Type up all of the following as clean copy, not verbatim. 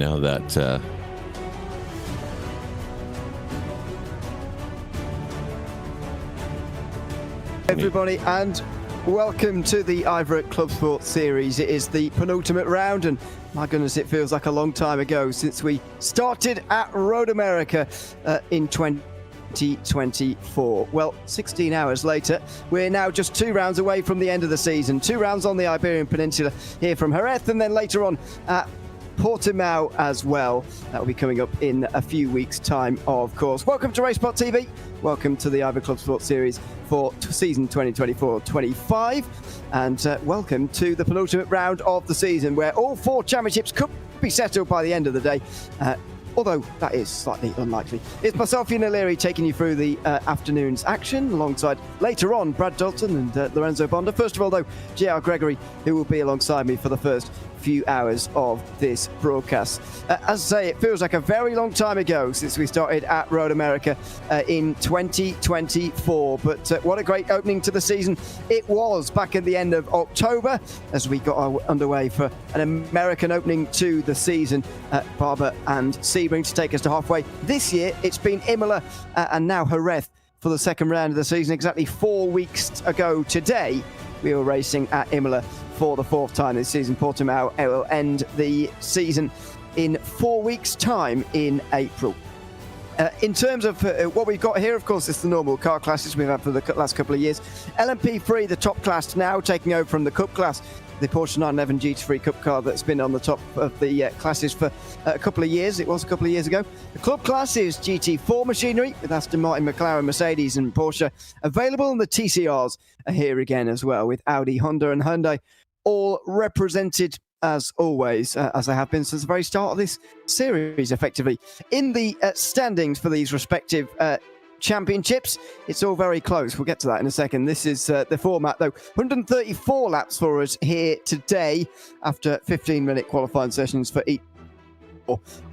now that everybody, and welcome to the IVRA Clubsport series. It is the penultimate round, and my goodness, it feels like a long time ago since we started at Road America in 2024. Well, 16 hours later, we're now just 2 rounds away from the end of the season. 2 rounds on the Iberian Peninsula here from Jerez, and then later on at Portimao as well. That will be coming up in a few weeks' time, of course. Welcome to RaceSpotTV. Welcome to the IVRA Clubsport series for season 2024-25. And welcome to the penultimate round of the season, where all 4 championships could be settled by the end of the day. Although that is slightly unlikely. It's myself, Ian O'Leary, taking you through the afternoon's action, alongside later on Brad Dalton and Lorenzo Bonda. First of all, though, JR Gregory, who will be alongside me for the first few hours of this broadcast. As I say, it feels like a very long time ago since we started at Road America in 2024, but what a great opening to the season it was back at the end of October as we got underway for an American opening to the season. Barber and Sebring to take us to halfway. This year it's been Imola and now Jerez for the second round of the season. Exactly 4 weeks ago today we were racing at Imola for the 4th time this season. Portimao will end the season in 4 weeks' time in April. In terms of what we've got here, of course, it's the normal car classes we've had for the last couple of years. LMP3, the top class, now taking over from the Cup class. The Porsche 911 GT3 Cup car that's been on the top of the classes for a couple of years. It was a couple of years ago. The Club class is GT4 machinery with Aston Martin, McLaren, Mercedes and Porsche available. And the TCRs are here again as well, with Audi, Honda and Hyundai all represented as always, as they have been since the very start of this series, effectively. In the standings for these respective championships, it's all very close. We'll get to that in a second. This is the format, though. 134 laps for us here today after 15-minute qualifying sessions for each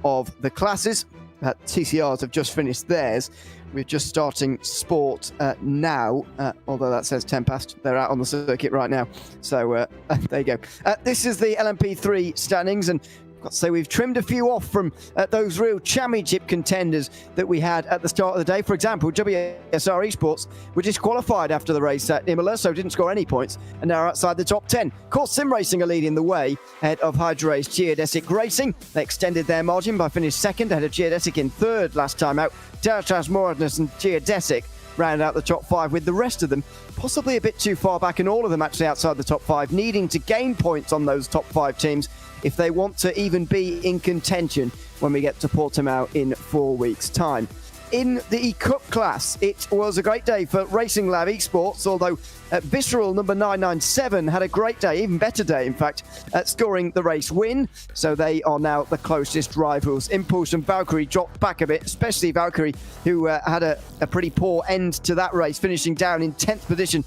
of the classes. TCRs have just finished theirs. We're just starting sport now, although that says 10 past. They're out on the circuit right now. So there you go. This is the LMP3 standings, and I've got to say we've trimmed a few off from those real championship contenders that we had at the start of the day. For example, WSR Esports were disqualified after the race at Imola, so didn't score any points, and now are outside the top 10. Of course, Sim Racing are leading the way ahead of Hydro-Race Geodesic Racing. They extended their margin by finishing second ahead of Geodesic in third last time out. Deltas Moradness and Geodesic round out the top 5, with the rest of them possibly a bit too far back, and all of them actually outside the top 5, needing to gain points on those top 5 teams if they want to even be in contention when we get to Portimao in 4 weeks' time. In the Cup class, it was a great day for Racing Lab Esports, although Visceral number 997 had a great day, even better day in fact, scoring the race win, so they are now the closest rivals. Impulse and Valkyrie dropped back a bit, especially Valkyrie, who had a pretty poor end to that race, finishing down in 10th position.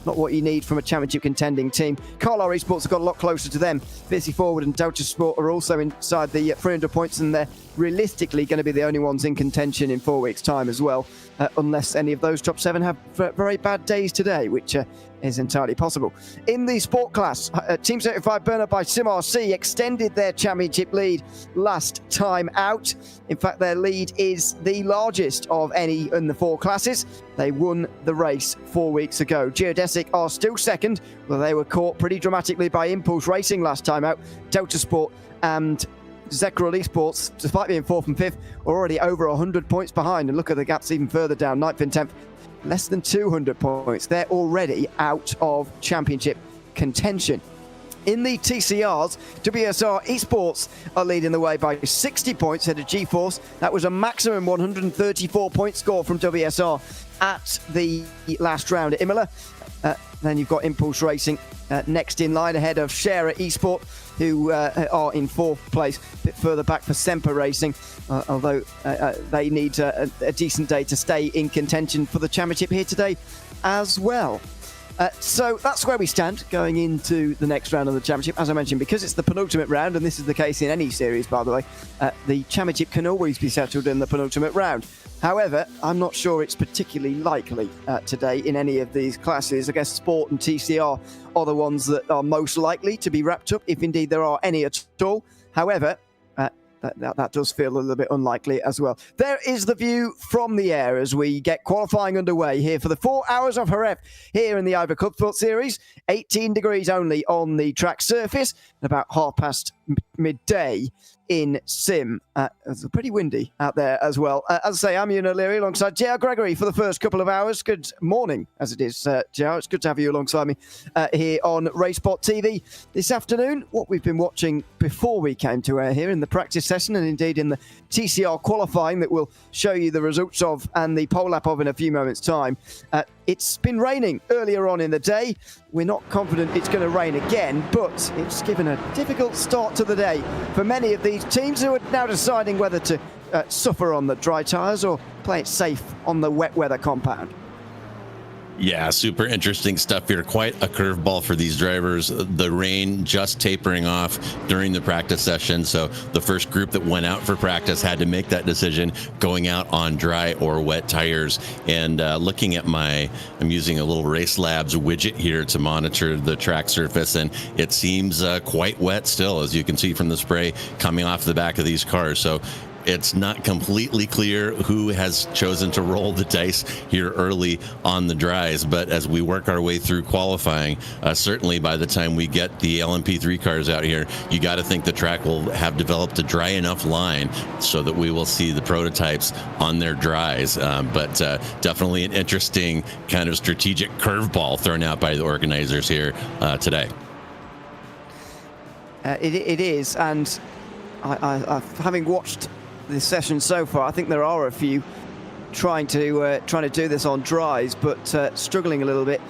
Not what you need from a championship contending team. Carlisle Esports have got a lot closer to them. Fiercely Forward and Delta Sport are also inside the 300 points, and they're realistically going to be the only ones in contention in 4 weeks' time as well, unless any of those top 7 have very bad days today, which is entirely possible. In the sport class, Team 75 Burner by SimRC extended their championship lead last time out. In fact, their lead is the largest of any in the 4 classes. They won the race 4 weeks ago. Geodesic are still second, though they were caught pretty dramatically by Impulse Racing last time out. Delta Sport and Zekral Esports, despite being 4th and 5th, are already over 100 points behind, and look at the gaps even further down, 9th and 10th. Less than 200 points. They're already out of championship contention. In the TCRs, WSR Esports are leading the way by 60 points ahead of GeForce. That was a maximum 134 point score from WSR at the last round at Imola. Then you've got Impulse Racing next in line ahead of Shara Esport, who are in 4th place, a bit further back for Semper Racing, although they need a decent day to stay in contention for the championship here today as well. So that's where we stand going into the next round of the championship. As I mentioned, because it's the penultimate round, and this is the case in any series, by the way, the championship can always be settled in the penultimate round. However, I'm not sure it's particularly likely today in any of these classes. I guess Sport and TCR are the ones that are most likely to be wrapped up, if indeed there are any at all. However, that does feel a little bit unlikely as well. There is the view from the air as we get qualifying underway here for the 4 hours of Jerez here in the IVRA Clubsport Series. 18 degrees only on the track surface, and about half past midday in sim. It's pretty windy out there as well. As I say, I'm Ian O'Leary alongside JR Gregory for the first couple of hours. Good morning, as it is, JR. It's good to have you alongside me here on RaceSpotTV this afternoon. What we've been watching before we came to air here in the practice session, and indeed in the TCR Qualifying that we'll show you the results of and the pole lap of in a few moments' time. It's been raining earlier on in the day. We're not confident it's going to rain again, but it's given a difficult start to the day for many of these teams who are now deciding whether to suffer on the dry tyres or play it safe on the wet weather compound. Yeah, super interesting stuff here. Quite a curveball for these drivers. The rain just tapering off during the practice session. So the first group that went out for practice had to make that decision going out on dry or wet tires. And looking at I'm using a little Race Labs widget here to monitor the track surface. And it seems quite wet still, as you can see from the spray coming off the back of these cars. So it's not completely clear who has chosen to roll the dice here early on the dries, but as we work our way through qualifying, certainly by the time we get the LMP3 cars out here, you got to think the track will have developed a dry enough line so that we will see the prototypes on their dries. But definitely an interesting kind of strategic curveball thrown out by the organizers here today. It is, and having watched the session so far, I think there are a few trying to do this on dries, but struggling a little bit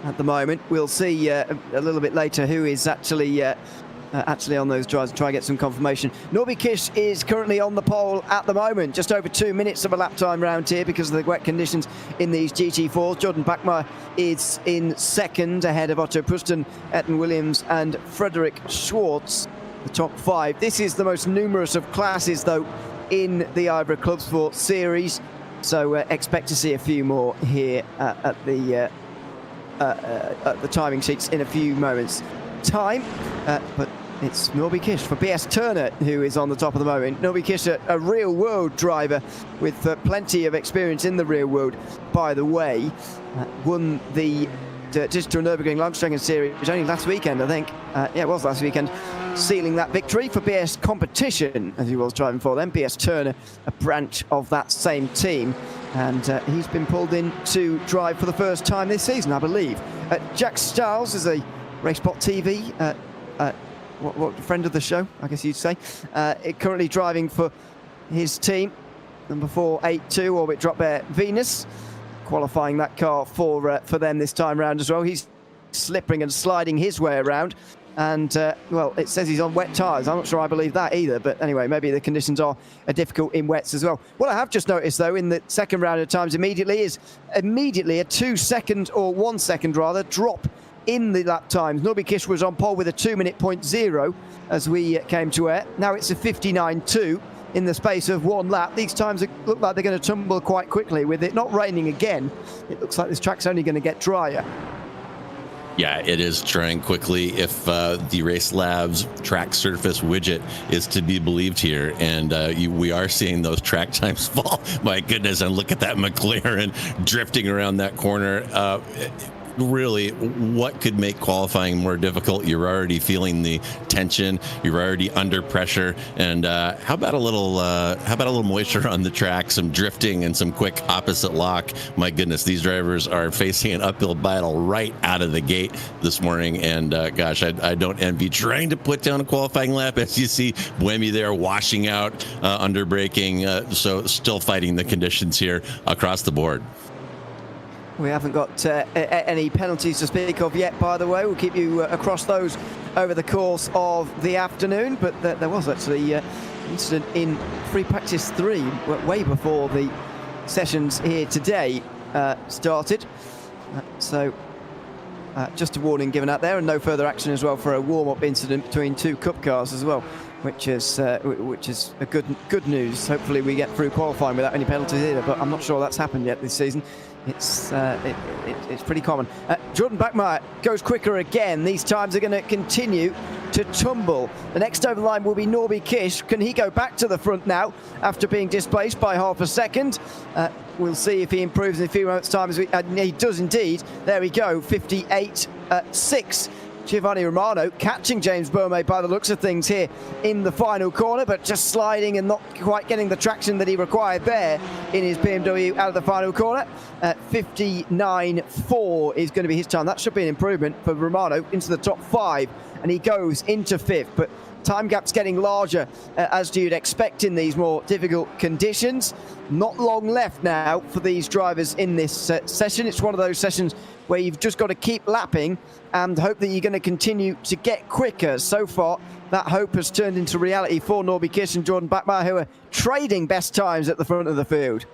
at the moment. We'll see a little bit later who is actually on those dries and try and get some confirmation. Norby Kish is currently on the pole at the moment, just over 2 minutes of a lap time round here because of the wet conditions in these GT4s. Jordan Bachmeier is in second ahead of Otto Prusten, Ethan Williams and Frederick Schwartz, the top five. This is the most numerous of classes though in the IVRA Clubsport Series, so expect to see a few more here at the timing sheets in a few moments time, but it's Norby Kish for BS Turner who is on the top of the moment. Norby Kish, a real world driver with plenty of experience in the real world, by the way, won the Digital Nürburgring Langstrecken Series only last weekend, I think. Yeah, it was last weekend, sealing that victory for BS Competition as he was driving for them. BS Turner, a branch of that same team, and he's been pulled in to drive for the first time this season, I believe. Jack Stiles is a RaceSpotTV what friend of the show, I guess you'd say, currently driving for his team, number 482 Orbit Drop Bear Venus, qualifying that car for them this time round as well. He's slipping and sliding his way around, and well, it says he's on wet tyres. I'm not sure I believe that either, but anyway, maybe the conditions are difficult in wets as well. What I have just noticed though in the second round of times immediately a 2 second, or 1 second rather, drop in the lap times. Norby Kish was on pole with a 2:00.0 as we came to air. Now it's a 59.2 in the space of one lap. These times look like they're going to tumble quite quickly. With it not raining again, it looks like this track's only going to get drier. Yeah, it is drying quickly if the Race Labs track surface widget is to be believed here. And we are seeing those track times fall. My goodness, and look at that McLaren drifting around that corner. Really, what could make qualifying more difficult? You're already feeling the tension. You're already under pressure. And how about a little moisture on the track, some drifting, and some quick opposite lock? My goodness, these drivers are facing an uphill battle right out of the gate this morning. And gosh, I don't envy trying to put down a qualifying lap. As you see, Buemi there washing out under braking. So still fighting the conditions here across the board. We haven't got any penalties to speak of yet, by the way. We'll keep you across those over the course of the afternoon. But there was actually an incident in free practice 3 way before the sessions here today started. So just a warning given out there, and no further action as well for a warm-up incident between two Cup cars as well, which is a good news. Hopefully we get through qualifying without any penalties either, but I'm not sure that's happened yet this season. It's pretty common. Jordan Bachmeier goes quicker again. These times are going to continue to tumble. The next over the line will be Norby Kish. Can he go back to the front now after being displaced by half a second? We'll see if he improves in a few moments' time. He does indeed. There we go, 58.6. Giovanni Romano catching James Bourmet by the looks of things here in the final corner, but just sliding and not quite getting the traction that he required there in his BMW out of the final corner. 59.4 is going to be his time. That should be an improvement for Romano into the top 5, and he goes into 5th. But time gap's getting larger, as you'd expect in these more difficult conditions. Not long left now for these drivers in this session. It's one of those sessions where you've just got to keep lapping and hope that you're going to continue to get quicker. So far, that hope has turned into reality for Norby Kish and Jordan Bachmeier, who are trading best times at the front of the field.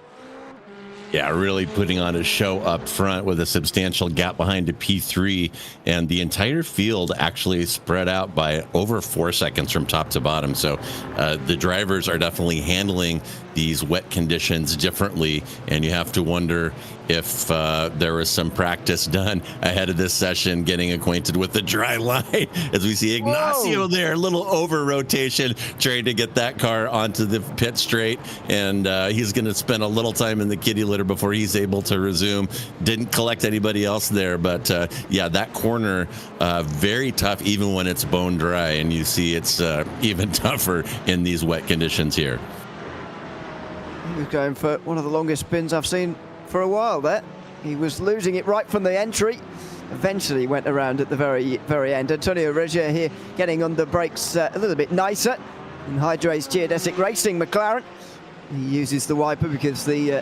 Yeah, really putting on a show up front with a substantial gap behind a P3, and the entire field actually spread out by over 4 seconds from top to bottom. So the drivers are definitely handling these wet conditions differently, and you have to wonder if there was some practice done ahead of this session getting acquainted with the dry line, as we see Ignacio there, a little over rotation trying to get that car onto the pit straight, and he's going to spend a little time in the kitty litter before he's able to resume. Didn't collect anybody else there, but yeah, that corner very tough even when it's bone dry, and you see it's even tougher in these wet conditions here. He was going for one of the longest spins I've seen for a while there. He was losing it right from the entry. Eventually went around at the very end. Antonio Regia here getting under brakes a little bit nicer. In Hydra's Geodesic Racing McLaren. He uses the wiper because the I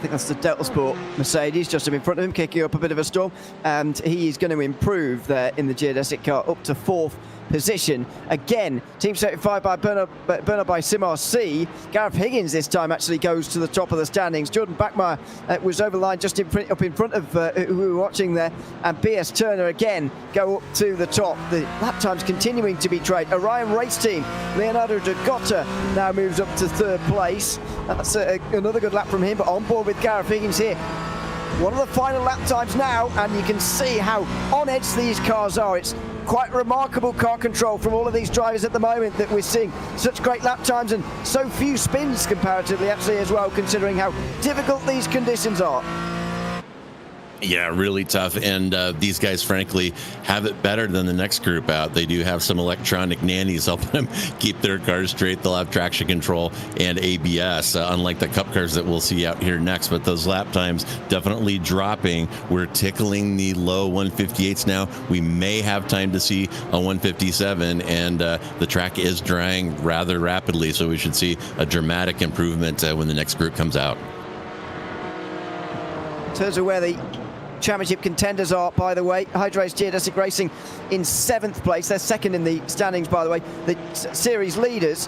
think that's the Delta Sport Mercedes just in front of him, kicking up a bit of a storm, and he is going to improve there in the Geodesic car up to 4th position. Again, team certified by Bernard by Simar C. Gareth Higgins this time actually goes to the top of the standings. Jordan Bachmeier was over the line just up in front of who we were watching there, and BS Turner again go up to the top. The lap times continuing to be trade. Orion Race Team, Leonardo de Gotta now moves up to 3rd place. That's another good lap from him, but on board with Gareth Higgins here. One of the final lap times now, and you can see how on edge these cars are. It's quite remarkable car control from all of these drivers at the moment that we're seeing such great lap times and so few spins comparatively actually as well, considering how difficult these conditions are. Yeah, really tough, and these guys frankly have it better than the next group out. They do have some electronic nannies helping them keep their cars straight. They'll have traction control and ABS, unlike the cup cars that we'll see out here next. But those lap times definitely dropping. We're tickling the low 158s now. We may have time to see a 157, and the track is drying rather rapidly, so we should see a dramatic improvement when the next group comes out. In terms of where the championship contenders are, by the way, Hydra's Geodesic Racing in 7th place. They're second in the standings, by the way. The series leaders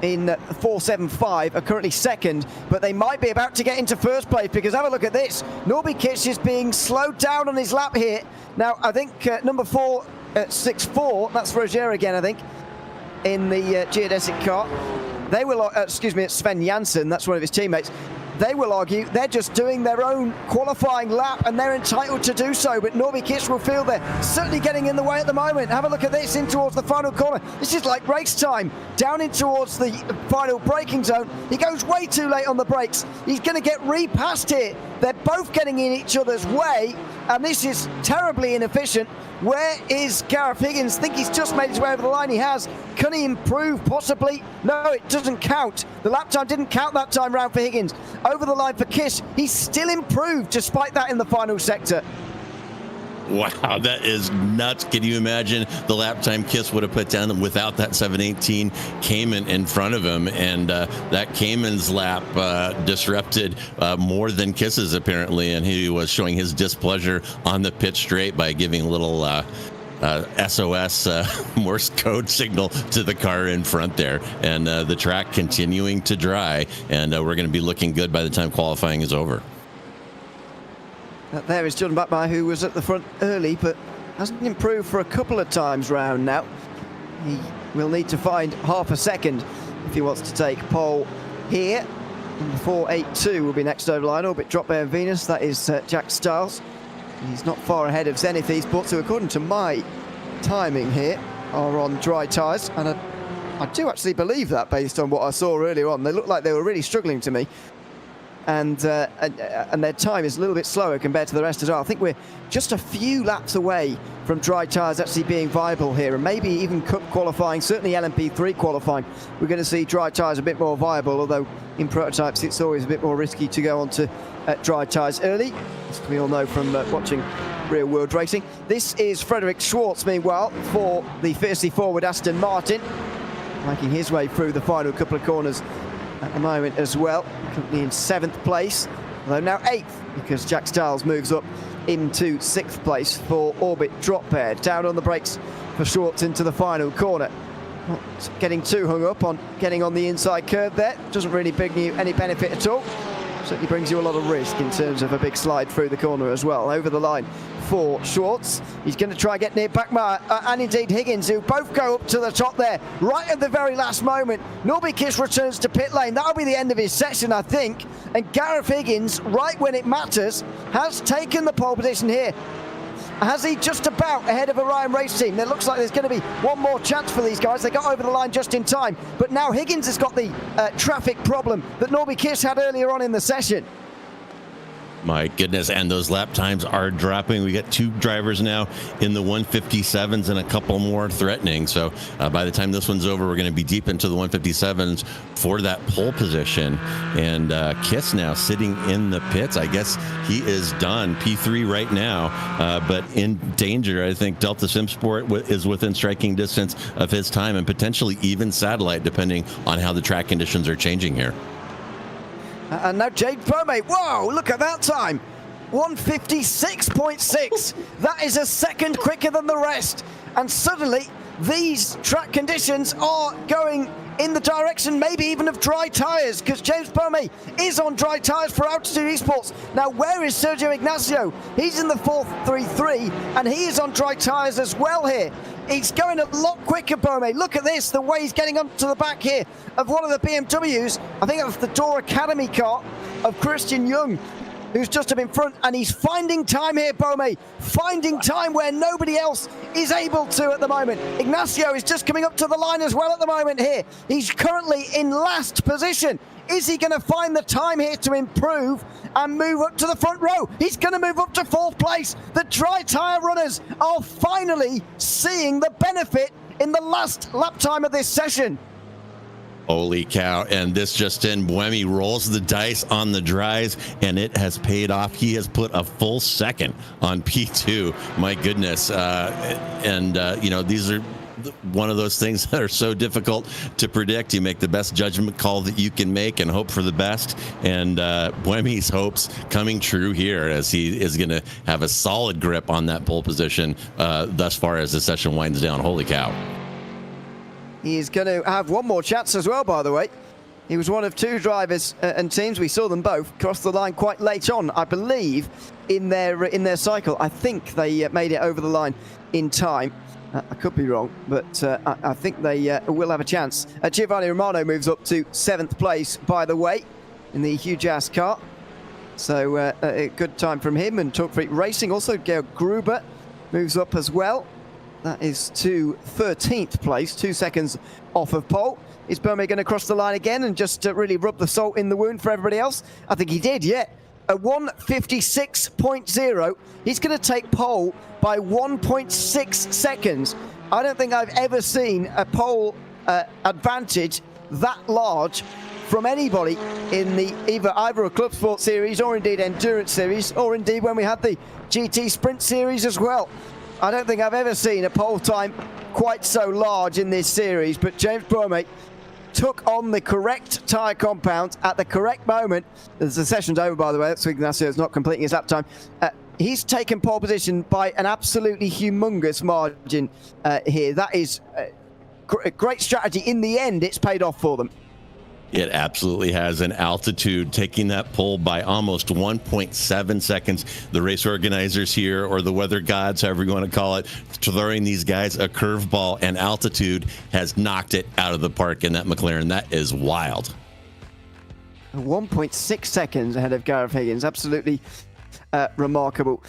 in 475 are currently second, but they might be about to get into 1st place, because have a look at this. Norby Kish is being slowed down on his lap here. Now, I think number 464, that's Roger again, I think, in the Geodesic car. They will, excuse me, it's Sven Janssen, that's one of his teammates. They will argue they're just doing their own qualifying lap and they're entitled to do so, but Norby Kish will feel they're certainly getting in the way at the moment. Have a look at this, in towards the final corner. This is like race time, down in towards the final braking zone. He goes way too late on the brakes. He's going to get repassed here. They're both getting in each other's way, and this is terribly inefficient. Where is Gareth Higgins? I think he's just made his way over the line. He has. Can he improve? Possibly. No, it doesn't count. The lap time didn't count that time round for Higgins. Over the line for Kish. He's still improved despite that in the final sector. Wow, that is nuts. Can you imagine the lap time Kiss would have put down without that 718 Cayman in front of him? And that Cayman's lap disrupted more than Kiss's, apparently, and he was showing his displeasure on the pit straight by giving a little SOS Morse code signal to the car in front there. And the track continuing to dry, and we're going to be looking good by the time qualifying is over. There is Jordan Bachmeier, who was at the front early but hasn't improved for a couple of times round now. He will need to find half a second if he wants to take pole here. Number 482 will be next over the line. Orbit drop there, Venus. That is Jack Stiles. He's not far ahead of Zenith Esports, who, according to my timing here, are on dry tyres, and I do actually believe that based on what I saw earlier on. They looked like they were really struggling to me. And their time is a little bit slower compared to the rest as well. I think we're just a few laps away from dry tyres actually being viable here, and maybe even Cup qualifying, certainly LMP3 qualifying, we're going to see dry tyres a bit more viable, although in prototypes it's always a bit more risky to go on to dry tyres early, as we all know from watching real world racing. This is Frederick Schwartz, meanwhile, for the fiercely forward Aston Martin, making his way through the final couple of corners at the moment as well, currently in 7th place, although now 8th, because Jack Stiles moves up into 6th place for Orbit Drop Pair. Down on the brakes for Schwartz into the final corner. Not getting too hung up on getting on the inside curve there. Doesn't really bring you any benefit at all. Certainly brings you a lot of risk in terms of a big slide through the corner as well. Over the line for Schwartz. He's going to try and get near Backmeyer and indeed Higgins, who both go up to the top there right at the very last moment. Norby Kiss returns to pit lane. That'll be the end of his session, I think. And Gareth Higgins, right when it matters, has taken the pole position here. Has he just about ahead of Orion Race Team? There looks like there's going to be one more chance for these guys. They got over the line just in time, but now Higgins has got the traffic problem that Norby Kiss had earlier on in the session. My goodness, and those lap times are dropping. We got 2 drivers now in the 157s and a couple more threatening. So by the time this one's over, we're going to be deep into the 157s for that pole position. And Kiss now sitting in the pits. I guess he is done. P3 right now, but in danger. I think Delta Sim Sport is within striking distance of his time, and potentially even Satellite, depending on how the track conditions are changing here. And now Jade Pomey, whoa, look at that time. 156.6. That is a second quicker than the rest. And suddenly, these track conditions are going in the direction maybe even of dry tyres, because James Pomey is on dry tyres for Altitude Esports. Now, where is Sergio Ignacio? He's in the 433, and he is on dry tyres as well here. He's going a lot quicker, Pomey. Look at this, the way he's getting onto the back here of one of the BMWs. I think that's the Door Academy car of Christian Young, who's just up in front, and he's finding time here, Pomey. Finding time where nobody else is able to at the moment. Ignacio is just coming up to the line as well at the moment here. He's currently in last position. Is he going to find the time here to improve and move up to the front row? He's going to move up to 4th place. The dry tyre runners are finally seeing the benefit in the last lap time of this session. Holy cow. And this just in, Buemi rolls the dice on the dries, and it has paid off. He has put a full second on P2. My goodness. You know, these are one of those things that are so difficult to predict. You make the best judgment call that you can make and hope for the best. And Buemi's hopes coming true here, as he is going to have a solid grip on that pole position thus far as the session winds down. Holy cow. He's going to have one more chance as well, by the way. He was one of 2 drivers and teams. We saw them both cross the line quite late on, I believe, in their cycle. I think they made it over the line in time. I could be wrong, but I think they will have a chance. Giovanni Romano moves up to 7th place, by the way, in the huge-ass car. So a good time from him. And Talk Freak Racing, also Georg Gruber moves up as well. That is to 13th place, 2 seconds off of pole. Is Burme going to cross the line again and just really rub the salt in the wound for everybody else? I think he did, yeah. A 156.0. He's going to take pole by 1.6 seconds. I don't think I've ever seen a pole advantage that large from anybody in the either a Clubsport series or indeed Endurance series, or indeed when we had the GT Sprint series as well. I don't think I've ever seen a pole time quite so large in this series, but James Burme took on the correct tyre compound at the correct moment. The session's over, by the way, so Ignacio's not completing his lap time. He's taken pole position by an absolutely humongous margin here. That is a great strategy. In the end, it's paid off for them. It absolutely has. An Altitude taking that pole by almost 1.7 seconds. The race organizers here, or the weather gods, however you want to call it, throwing these guys a curveball, and Altitude has knocked it out of the park in that McLaren. That is wild. 1.6 seconds ahead of Gareth Higgins. Absolutely remarkable.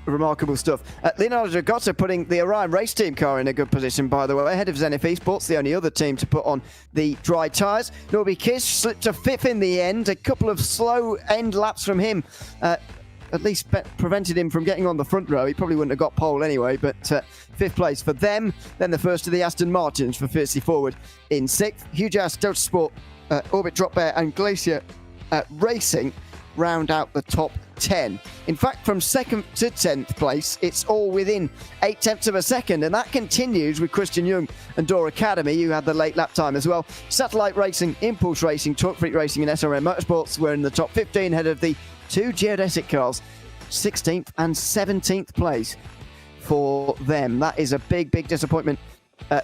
remarkable stuff. Leonardo Dragotto putting the Orion race team car in a good position, by the way, ahead of Zenith Esports, the only other team to put on the dry tyres. Norby Kish slipped to 5th in the end. A couple of slow end laps from him at least prevented him from getting on the front row. He probably wouldn't have got pole anyway, but 5th place for them. Then the first of the Aston Martins for Fiercely Forward in 6th. Huge Ass, Delta Sport, Orbit Drop Bear and Glacier Racing round out the top 10. In fact, from 2nd to 10th place, it's all within 0.8 of a second, and that continues with Christian Young and Door Academy, who had the late lap time as well. Satellite Racing, Impulse Racing, Torque Freak Racing and SRM Motorsports were in the top 15 ahead of the 2 geodesic cars, 16th and 17th place for them. That is a big disappointment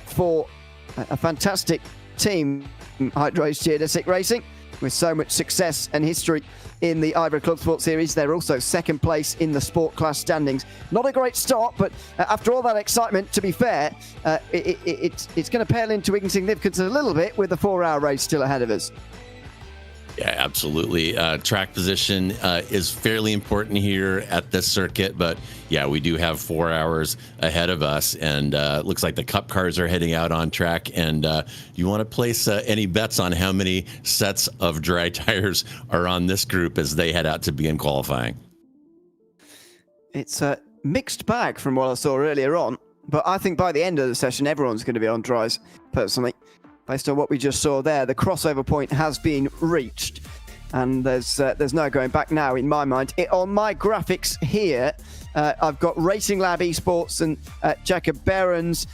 for a fantastic team, Hydro's Geodesic Racing, with so much success and history in the IVRA Clubsport Series. They're also 2nd place in the sport class standings. Not a great start, but after all that excitement, to be fair, it's going to pale into insignificance a little bit with the 4-hour race still ahead of us. Yeah, absolutely. Track position is fairly important here at this circuit, but yeah, we do have 4 hours ahead of us, and it looks like the Cup cars are heading out on track. And you want to place any bets on how many sets of dry tires are on this group as they head out to begin qualifying? It's a mixed bag from what I saw earlier on, but I think by the end of the session, everyone's going to be on dries, personally. Based on what we just saw there, the crossover point has been reached, and there's no going back now in my mind. On my graphics here, I've got Racing Lab Esports and Jacob Behrens,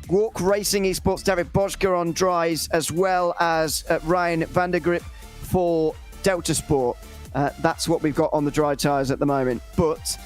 Walk Racing Esports, David Boschke on dries, as well as Ryan Vandergrip for Delta Sport. That's what we've got on the dry tyres at the moment, but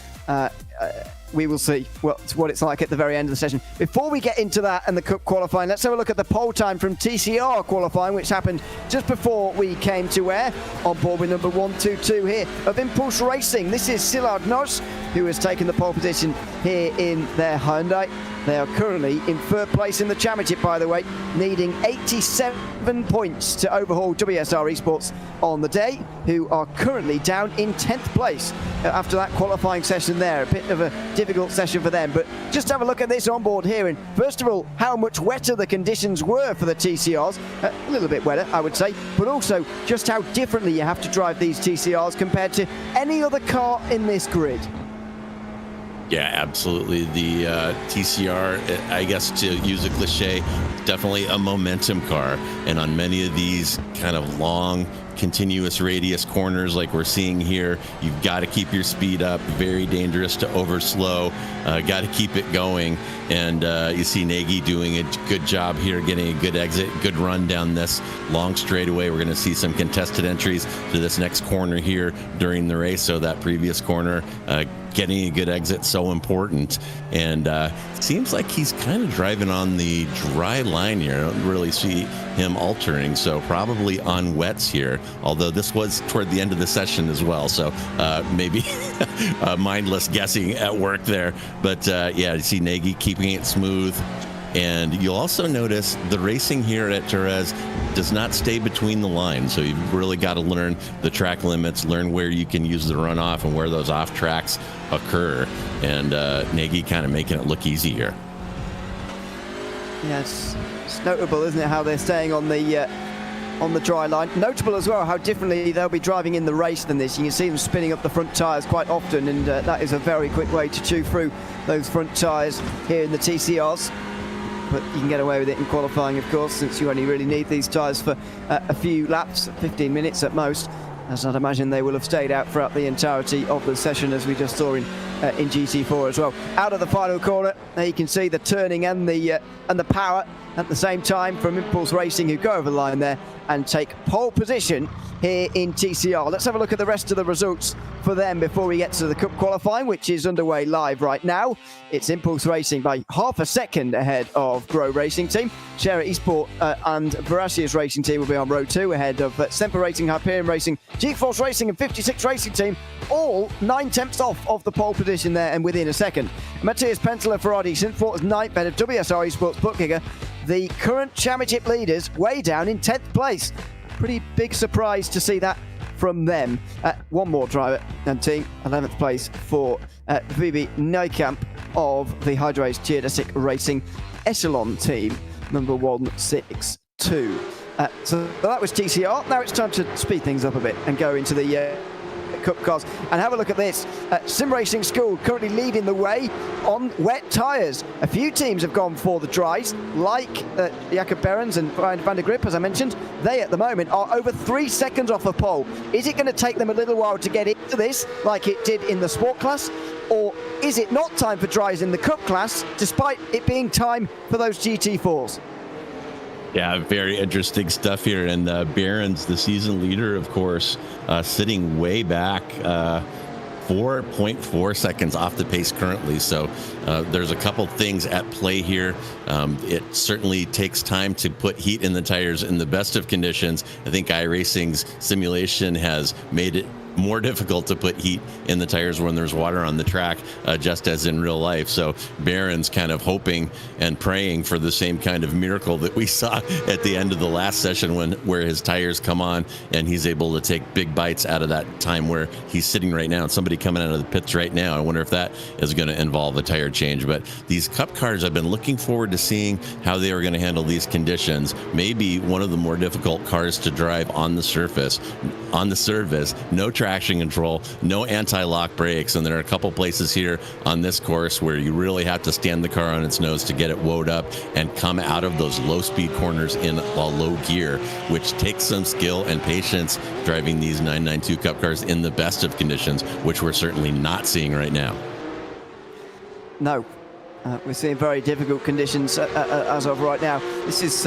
we will see what it's like at the very end of the session. Before we get into that and the Cup qualifying, let's have a look at the pole time from TCR Qualifying, which happened just before we came to air. On board with number 122 here of Impulse Racing. This is Szilard Nos, who has taken the pole position here in their Hyundai. They are currently in 3rd place in the championship, by the way, needing 87 points to overhaul WSR Esports on the day, who are currently down in 10th place after that qualifying session there. A bit of a difficult session for them, but just have a look at this on board here. And first of all, how much wetter the conditions were for the TCRs. A little bit wetter, I would say, but also just how differently you have to drive these TCRs compared to any other car in this grid. Yeah, absolutely. The TCR, I guess to use a cliche, definitely a momentum car. And on many of these kind of long, continuous radius corners like we're seeing here, you've got to keep your speed up. Very dangerous to overslow. Got to keep it going. And you see Nagy doing a good job here, getting a good exit, good run down this long straightaway. We're going to see some contested entries to this next corner here during the race. So that previous corner, getting a good exit, so important. And seems like he's kind of driving on the dry line here. I don't really see him altering, so probably on wets here, although this was toward the end of the session as well, so maybe mindless guessing at work there. But yeah, you see Nagy keeping it smooth. And you'll also notice the racing here at JÉREZ does not stay between the lines. So you've really got to learn the track limits, learn where you can use the runoff and where those off tracks occur. And Nagy kind of making it look easy here. Yeah, it's notable, isn't it, how they're staying on the dry line. Notable as well how differently they'll be driving in the race than this. You can see them spinning up the front tyres quite often, and that is a very quick way to chew through those front tyres here in the TCRs. But you can get away with it in qualifying, of course, since you only really need these tyres for a few laps, 15 minutes at most, as I'd imagine they will have stayed out throughout the entirety of the session, as we just saw in GT4 as well. Out of the final corner, there you can see the turning and the power at the same time from Impulse Racing, who go over the line there and take pole position here in TCR. Let's have a look at the rest of the results for them before we get to the Cup qualifying, which is underway live right now. It's Impulse Racing by half a second ahead of Grow Racing Team. JÉREZ Esport and Veracious Racing Team will be on row 2 ahead of Semper Racing, Hyperion Racing, G-Force Racing and 56 Racing Team, all 9/10 off of the pole position there and within a second. Matthias Penteler, Ferrari Synthport is 9th ahead of WSR Esports Bookkicker. The current championship leaders way down in 10th place. Pretty big surprise to see that from them. One more driver and team, 11th place for VB Nijkamp of the Hydro-Ace GT4 Racing Echelon team, number 162. So that was TCR. Now it's time to speed things up a bit and go into the Cup cars and have a look at this. Sim Racing School currently leading the way on wet tyres. A few teams have gone for the dries, like Jacob Behrens and Brian van der Grip, as I mentioned. They at the moment are over 3 seconds off the pole. Is it going to take them a little while to get into this, like it did in the sport class? Or is it not time for dries in the Cup class, despite it being time for those GT4s? Yeah, very interesting stuff here. And Behrens, the season leader, of course, sitting way back, 4.4 seconds off the pace currently. So there's a couple things at play here. It certainly takes time to put heat in the tires in the best of conditions. I think iRacing's simulation has made it more difficult to put heat in the tires when there's water on the track, just as in real life. So Behrens kind of hoping and praying for the same kind of miracle that we saw at the end of the last session where his tires come on and he's able to take big bites out of that time where he's sitting right now. And somebody coming out of the pits right now, I wonder if that is going to involve a tire change. But these Cup cars, I've been looking forward to seeing how they are going to handle these conditions. Maybe one of the more difficult cars to drive on the surface. On the surface, no traction control, no anti-lock brakes, and there are a couple places here on this course where you really have to stand the car on its nose to get it woed up and come out of those low-speed corners in a low gear, which takes some skill and patience driving these 992 Cup cars in the best of conditions, which we're certainly not seeing right now. No, we're seeing very difficult conditions as of right now. This is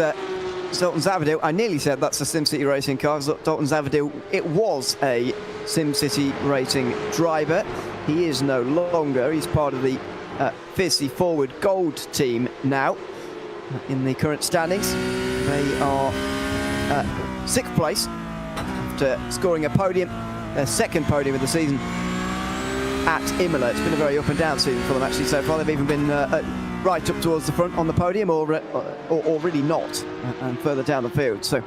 Dalton Zavadil. I nearly said that's a SimCity Racing car. Dalton Zavadil, it was a SimCity Racing driver. He is no longer. He's part of the Fiercely Forward Gold team now in the current standings. They are 6th place after scoring a podium, their second podium of the season at Imola. It's been a very up and down season for them actually so far. They've even been right up towards the front on the podium or really not, and further down the field. So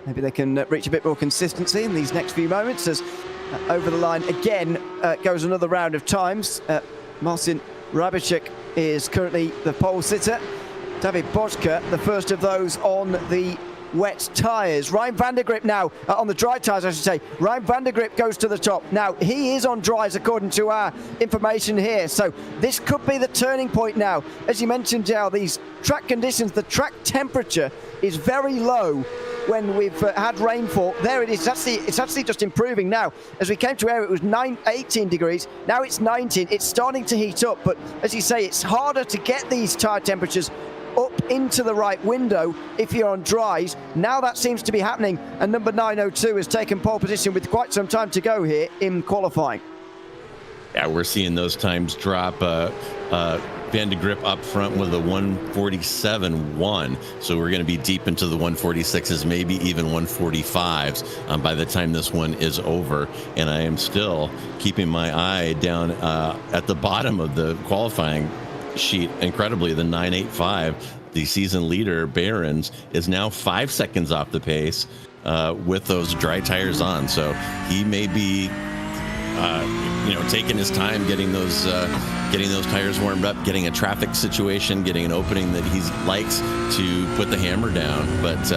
maybe they can reach a bit more consistency in these next few moments as over the line again goes another round of times. Marcin Rabicek is currently the pole sitter. David Boschke, the first of those on the wet tyres. Ryan van der Grip now on the dry tyres, I should say. Ryan van der Grip goes to the top. Now, he is on dries according to our information here. So this could be the turning point now. As you mentioned, Jal, these track conditions, the track temperature is very low when we've had rainfall. There it is. It's actually just improving now. As we came to air, it was 18 degrees. Now it's 19. It's starting to heat up. But as you say, it's harder to get these tyre temperatures up into the right window if you're on dries. Now that seems to be happening, and number 902 has taken pole position with quite some time to go here in qualifying. Yeah, we're seeing those times drop. Van de Grip up front with a 147.1, so we're going to be deep into the 146s, maybe even 145s by the time this one is over. And I am still keeping my eye down at the bottom of the qualifying sheet. Incredibly, the 985, the season leader Behrens, is now 5 seconds off the pace with those dry tires on. So he may be taking his time getting those tires warmed up, getting a traffic situation, getting an opening that he likes to put the hammer down. But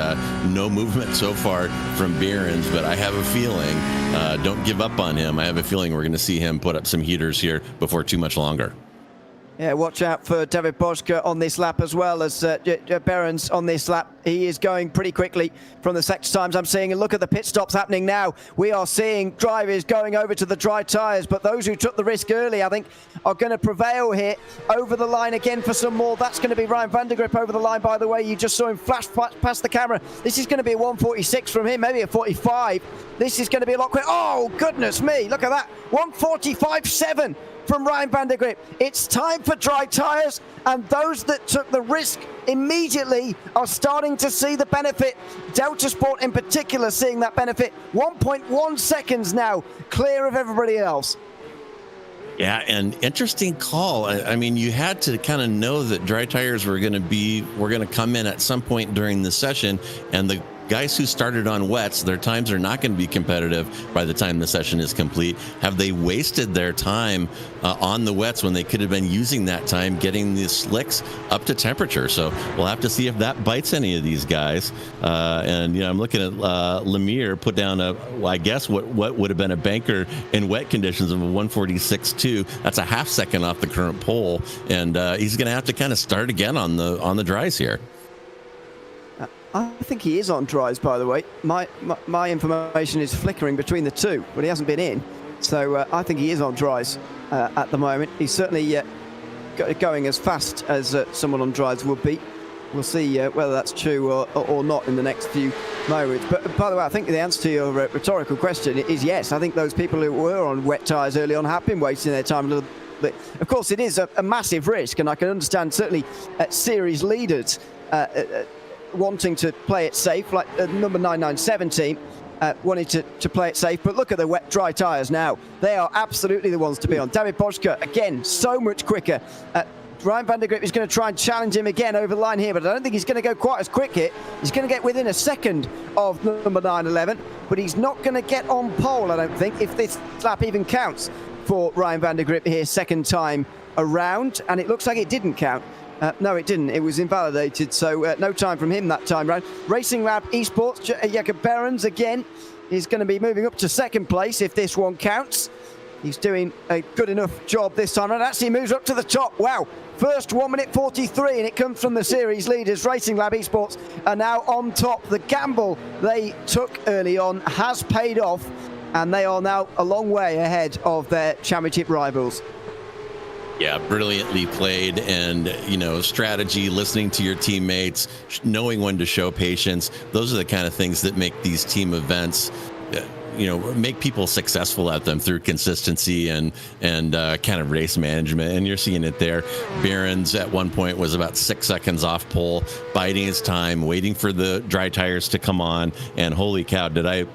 no movement so far from Behrens. But I have a feeling, don't give up on him. I have a feeling we're going to see him put up some heaters here before too much longer. Yeah, watch out for David Boschke on this lap as well as Behrens on this lap. He is going pretty quickly from the sector times I'm seeing. And look at the pit stops happening now. We are seeing drivers going over to the dry tyres, but those who took the risk early, I think, are going to prevail here. Over the line again for some more. That's going to be Ryan van der Grip over the line, by the way. You just saw him flash past the camera. This is going to be a 146 from him, maybe a 45. This is going to be a lot quicker. Oh, goodness me. Look at that. 145.7. from Ryan van der Grip. It's time for dry tyres, and those that took the risk immediately are starting to see the benefit. Delta Sport in particular seeing that benefit. 1.1 seconds now clear of everybody else. Yeah, and interesting call. I mean, you had to kind of know that dry tires were going to come in at some point during the session, and the guys who started on wets, their times are not going to be competitive by the time the session is complete. Have they wasted their time on the wets when they could have been using that time getting the slicks up to temperature? So we'll have to see if that bites any of these guys. And I'm looking at Lemire put down I guess what would have been a banker in wet conditions of a 146.2. That's a half second off the current pole, and he's going to have to kind of start again on the dries here. I think he is on dries, by the way. My information is flickering between the two, but he hasn't been in. So I think he is on dries at the moment. He's certainly going as fast as someone on dries would be. We'll see whether that's true or not in the next few moments. But by the way, I think the answer to your rhetorical question is yes. I think those people who were on wet tyres early on have been wasting their time a little bit. Of course, it is a massive risk, and I can understand certainly series leaders wanting to play it safe, like number 9917 wanted to play it safe. But look at the wet dry tyres now. They are absolutely the ones to be on. David Boschke, again, so much quicker. Ryan van der Grip is going to try and challenge him again over the line here, but I don't think he's going to go quite as quick here. He's going to get within a second of number 911, but he's not going to get on pole, I don't think, if this lap even counts for Ryan van der Grip here, second time around. And it looks like it didn't count. No, it didn't. It was invalidated, so no time from him that time round. Racing Lab Esports, Jakob Behrens again is going to be moving up to second place if this one counts. He's doing a good enough job this time, and actually moves up to the top. Wow, first 1 minute 43, and it comes from the series leaders. Racing Lab Esports are now on top. The gamble they took early on has paid off, and they are now a long way ahead of their championship rivals. Yeah, brilliantly played, and strategy, listening to your teammates, knowing when to show patience. Those are the kind of things that make these team events make people successful at them through consistency and kind of race management. And you're seeing it there. Behrens at one point was about 6 seconds off pole, biding his time, waiting for the dry tires to come on. And holy cow, did I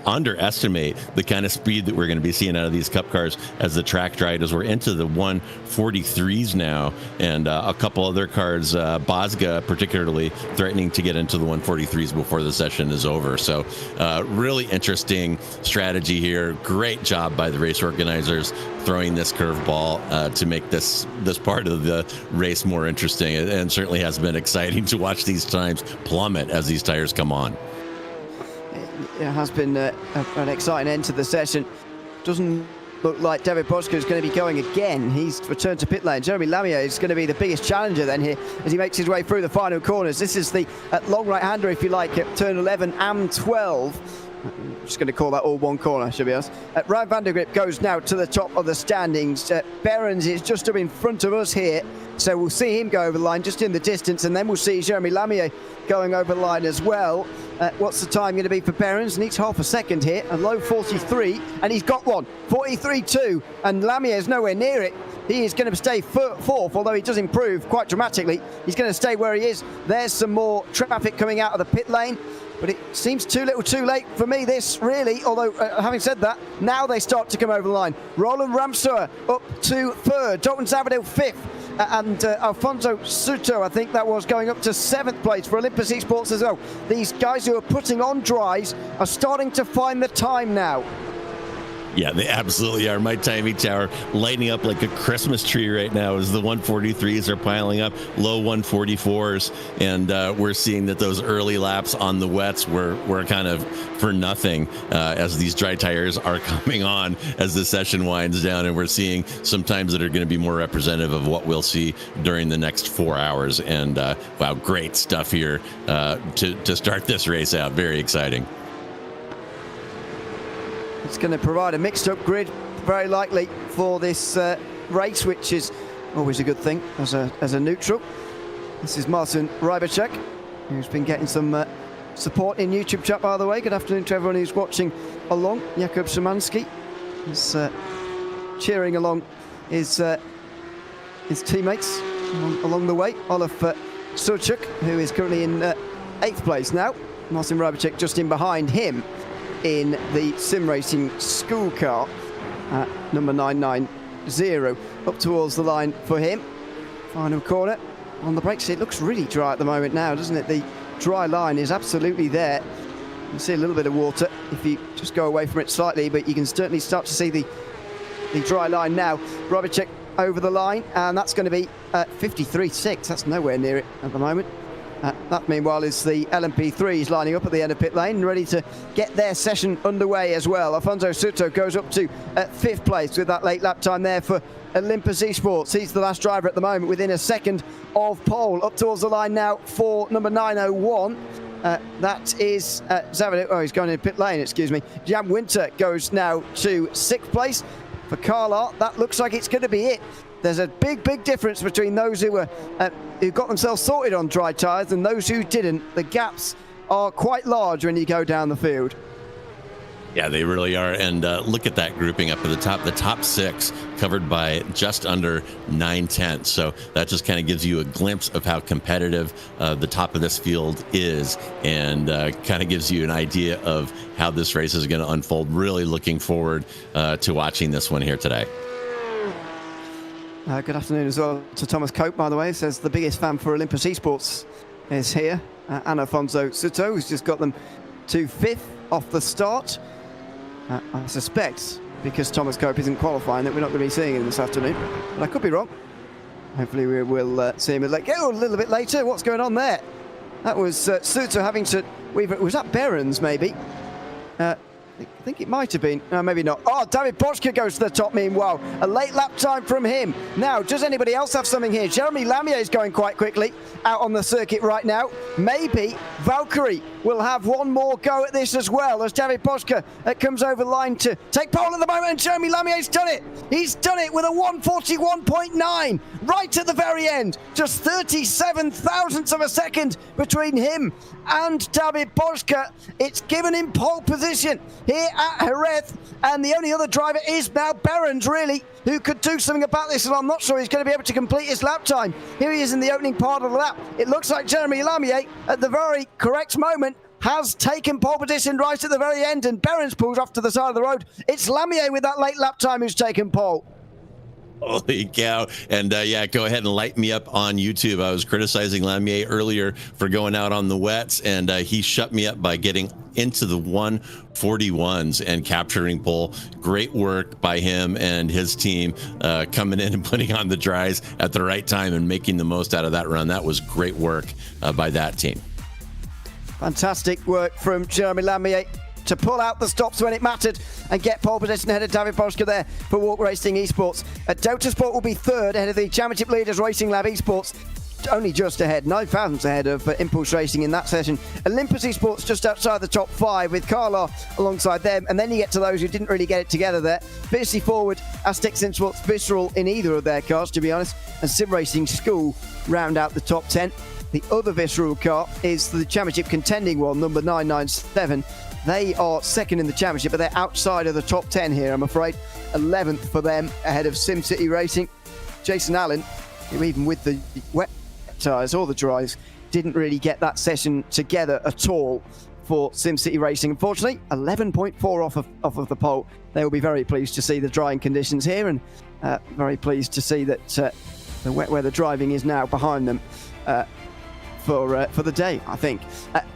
underestimate the kind of speed that we're going to be seeing out of these cup cars as the track dried, as we're into the 143s now, and a couple other cars, Bosga particularly, threatening to get into the 143s before the session is over. So really interesting strategy here. Great job by the race organizers throwing this curveball to make this part of the race more interesting, and certainly has been exciting to watch these times plummet as these tires come on. It has been an exciting end to the session. Doesn't look like David Boschke is going to be going again. He's returned to pit lane. Jeremy Lamier is going to be the biggest challenger then here as he makes his way through the final corners. This is the long right-hander, if you like, at turn 11 and 12. I'm just going to call that all one corner, should be honest. Ryan van der Grip goes now to the top of the standings. Behrens is just up in front of us here, so we'll see him go over the line just in the distance, and then we'll see Jeremy Lamier going over the line as well. What's the time going to be for Behrens? Needs half a second here, a low 43, and he's got one, 43.2, and Lamier is nowhere near it. He is going to stay fourth, although he does improve quite dramatically. He's going to stay where he is. There's some more traffic coming out of the pit lane, but it seems too little too late for me, this really, although having said that, now they start to come over the line. Roland Ramsauer up to third, Dalton Zavadil fifth, and Alfonso Suto, I think that was, going up to seventh place for Olympus Esports as well. These guys who are putting on dries are starting to find the time now. Yeah, they absolutely are. My timing tower lighting up like a Christmas tree right now as the 143s are piling up, low 144s, and we're seeing that those early laps on the wets were kind of for nothing as these dry tires are coming on as the session winds down, and we're seeing some times that are going to be more representative of what we'll see during the next 4 hours. And wow, great stuff here to start this race out. Very exciting. It's going to provide a mixed-up grid, very likely, for this race, which is always a good thing as a neutral. This is Martin Rybacek, who's been getting some support in YouTube chat, by the way. Good afternoon to everyone who's watching along. Jakub Szymanski is cheering along his teammates along the way. Olaf Suchuk, who is currently in 8th place now. Martin Rybacek just in behind him in the sim racing school car, number 990, up towards the line for him. Final corner on the brakes. It looks really dry at the moment now, doesn't it? The dry line is absolutely there. You can see a little bit of water if you just go away from it slightly, but you can certainly start to see the dry line now. Robicek over the line, and that's going to be 53.6. That's nowhere near it at the moment. That, meanwhile, is the LMP3s lining up at the end of pit lane, ready to get their session underway as well. Alfonso Souto goes up to 5th place with that late lap time there for Olympus Esports. He's the last driver at the moment, within a second of pole. Up towards the line now for number 901. That is Zavadil. Oh, he's going in pit lane, excuse me. Jan Winter goes now to 6th place. For Carla, that looks like it's going to be it. There's a big difference between those who got themselves sorted on dry tyres and those who didn't. The gaps are quite large when you go down the field. Yeah, they really are. And look at that grouping up at the top. The top 6 covered by just under 9/10. So that just kind of gives you a glimpse of how competitive the top of this field is, and kind of gives you an idea of how this race is going to unfold. Really looking forward to watching this one here today. Good afternoon as well to Thomas Cope, by the way. Says the biggest fan for Olympus Esports is here. And Alfonso Souto, who's just got them to 5th off the start. I suspect, because Thomas Cope isn't qualifying, that we're not going to be seeing him this afternoon. But I could be wrong. Hopefully we will see him a little bit later. What's going on there? That was Souto having to... Was that Behrens, maybe? I think it might have been. No, maybe not. Oh, David Boschke goes to the top meanwhile. A late lap time from him. Now, does anybody else have something here? Jeremy Lamier is going quite quickly out on the circuit right now. Maybe Valkyrie will have one more go at this as well as David Boschke comes over the line to take pole at the moment, and Jeremy Lamier's done it. He's done it with a 141.9 right at the very end. Just 37 thousandths of a second between him and David Boschke. It's given him pole position here at Jerez, and the only other driver is now Behrens, really, who could do something about this, and I'm not sure he's going to be able to complete his lap time. Here he is in the opening part of the lap. It looks like Jeremy Lamier, at the very correct moment, has taken pole position right at the very end, and Behrens pulls off to the side of the road. It's Lamier with that late lap time who's taken pole. Holy cow. And yeah, go ahead and light me up on YouTube. I was criticizing Lamier earlier for going out on the wets, and he shut me up by getting into the 141s and capturing pole. Great work by him and his team, coming in and putting on the dries at the right time and making the most out of that run. That was great work by that team. Fantastic work from Jeremy Lamier to pull out the stops when it mattered and get pole position ahead of David Boschke there for Walk Racing Esports. Delta Sport will be 3rd ahead of the championship leaders Racing Lab Esports, only just ahead, 9 thousandths ahead of Impulse Racing in that session. Olympus Esports just outside the top 5 with Carla alongside them, and then you get to those who didn't really get it together there. Fiercely Forward, Aztec Simsports, Visceral in either of their cars, to be honest, and Sim Racing School round out the top 10. The other Visceral car is the championship contending one, number 997. They are 2nd in the championship, but they're outside of the top 10 here, I'm afraid. 11th for them, ahead of SimCity Racing. Jason Allen, who even with the wet tyres or the dries, didn't really get that session together at all for SimCity Racing. Unfortunately, 11.4 off of the pole. They will be very pleased to see the drying conditions here, and very pleased to see that the wet weather driving is now behind them. For the day, I think.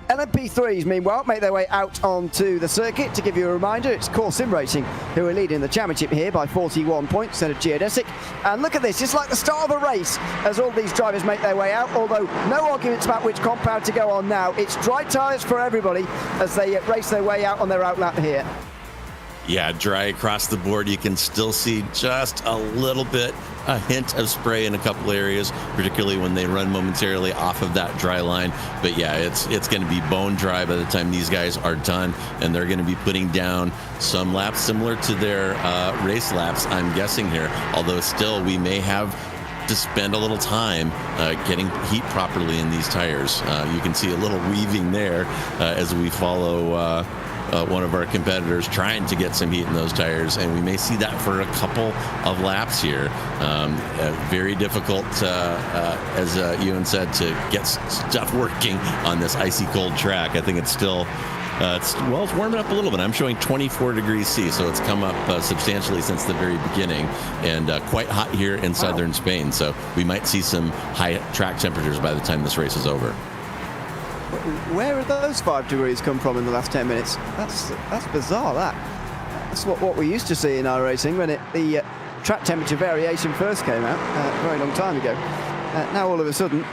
LMP3s, meanwhile, make their way out onto the circuit. To give you a reminder, it's Core Sim Racing who are leading the championship here by 41 points instead of JÉREZ. And look at this, it's like the start of a race as all these drivers make their way out, although no arguments about which compound to go on now. It's dry tyres for everybody as they race their way out on their outlap here. Yeah, dry across the board. You can still see just a little bit, a hint of spray in a couple areas, particularly when they run momentarily off of that dry line. But yeah, it's going to be bone dry by the time these guys are done, and they're going to be putting down some laps similar to their race laps, I'm guessing here. Although still, we may have to spend a little time getting heat properly in these tires. You can see a little weaving there as we follow one of our competitors trying to get some heat in those tires, and we may see that for a couple of laps here. Very difficult, as Ewan said, to get stuff working on this icy cold track. I think it's still it's warming up a little bit. I'm showing 24 degrees C, so it's come up substantially since the very beginning, and quite hot here in southern Spain. So we might see some high track temperatures by the time this race is over. Where have those 5 degrees come from in the last 10 minutes? That's bizarre, That's what we used to see in our racing when the track temperature variation first came out a very long time ago. Now all of a sudden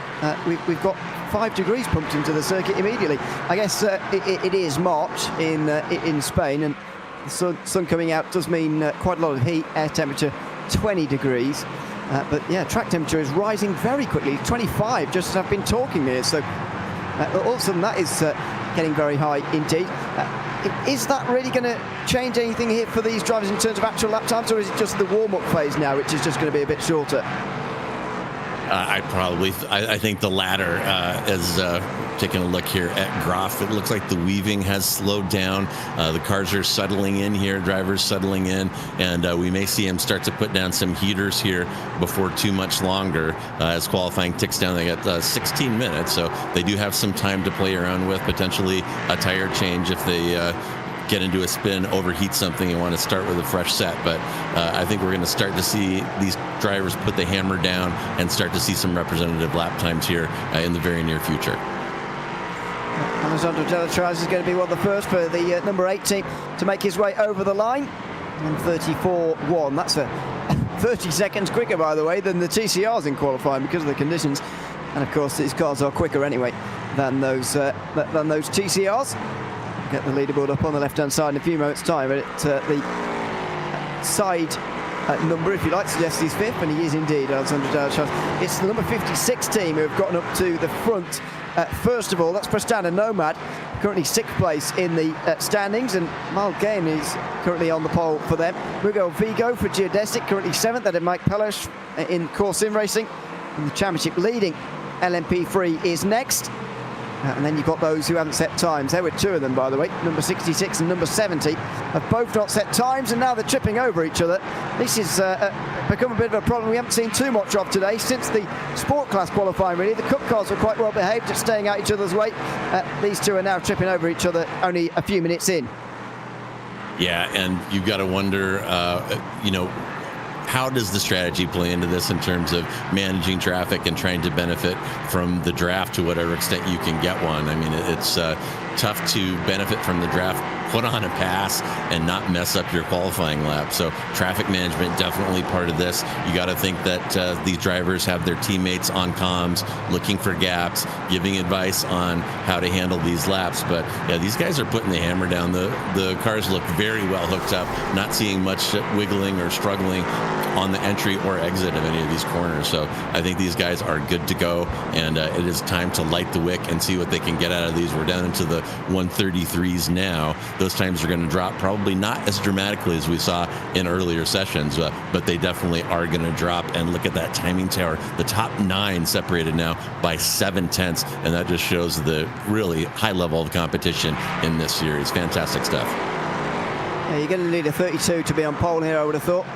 we've got 5 degrees pumped into the circuit immediately. I guess it is March in Spain, and the sun coming out does mean quite a lot of heat. Air temperature 20 degrees. But yeah, track temperature is rising very quickly. 25, just as I've been talking here. So all of a sudden that is getting very high indeed. Is that really going to change anything here for these drivers in terms of actual lap times, or is it just the warm-up phase now, which is just going to be a bit shorter? I think the latter. As taking a look here at Groff, it looks like the weaving has slowed down. The cars are settling in here, drivers settling in, and we may see him start to put down some heaters here before too much longer. As qualifying ticks down, they got 16 minutes, so they do have some time to play around with, potentially a tire change if they get into a spin, overheat something, and want to start with a fresh set. But I think we're going to start to see these drivers put the hammer down and start to see some representative lap times here in the very near future. Alessandro Delatrice is going to be one of the first for the number 8 team to make his way over the line. And 34.1. That's a 30 seconds quicker, by the way, than the TCRs in qualifying because of the conditions. And of course, these cars are quicker anyway than those TCRs. Get the leaderboard up on the left-hand side in a few moments' time. But the side number, if you like, suggests he's 5th, and he is indeed, Alessandro Delatrice. It's the number 56 team who have gotten up to the front. First of all, that's Prestana Nomad, currently 6th place in the standings, and Malgain is currently on the pole for them. Miguel Vigo for Geodesic, currently 7th. That is Mike Pelosh in core sim racing. And the championship leading LMP3 is next. And then you've got those who haven't set times. There were 2 of them, by the way. Number 66 and number 70 have both not set times, and now they're tripping over each other. This has become a bit of a problem we haven't seen too much of today since the sport class qualifying, really. The Cup cars were quite well behaved at staying out each other's way. These 2 are now tripping over each other only a few minutes in. Yeah, and you've got to wonder, how does the strategy play into this in terms of managing traffic and trying to benefit from the draft to whatever extent you can get one? I mean, it's tough to benefit from the draft, put on a pass, and not mess up your qualifying lap. So traffic management definitely part of this. You got to think that these drivers have their teammates on comms, looking for gaps, giving advice on how to handle these laps. But yeah, these guys are putting the hammer down. The cars look very well hooked up, not seeing much wiggling or struggling on the entry or exit of any of these corners. So I think these guys are good to go, and it is time to light the wick and see what they can get out of these. We're down into the 133s now. Those times are going to drop, probably not as dramatically as we saw in earlier sessions, but they definitely are going to drop. And look at that timing tower. The top 9 separated now by 7/10, and that just shows the really high level of competition in this series. Fantastic stuff. Yeah, you're going to need a 32 to be on pole here, I would have thought.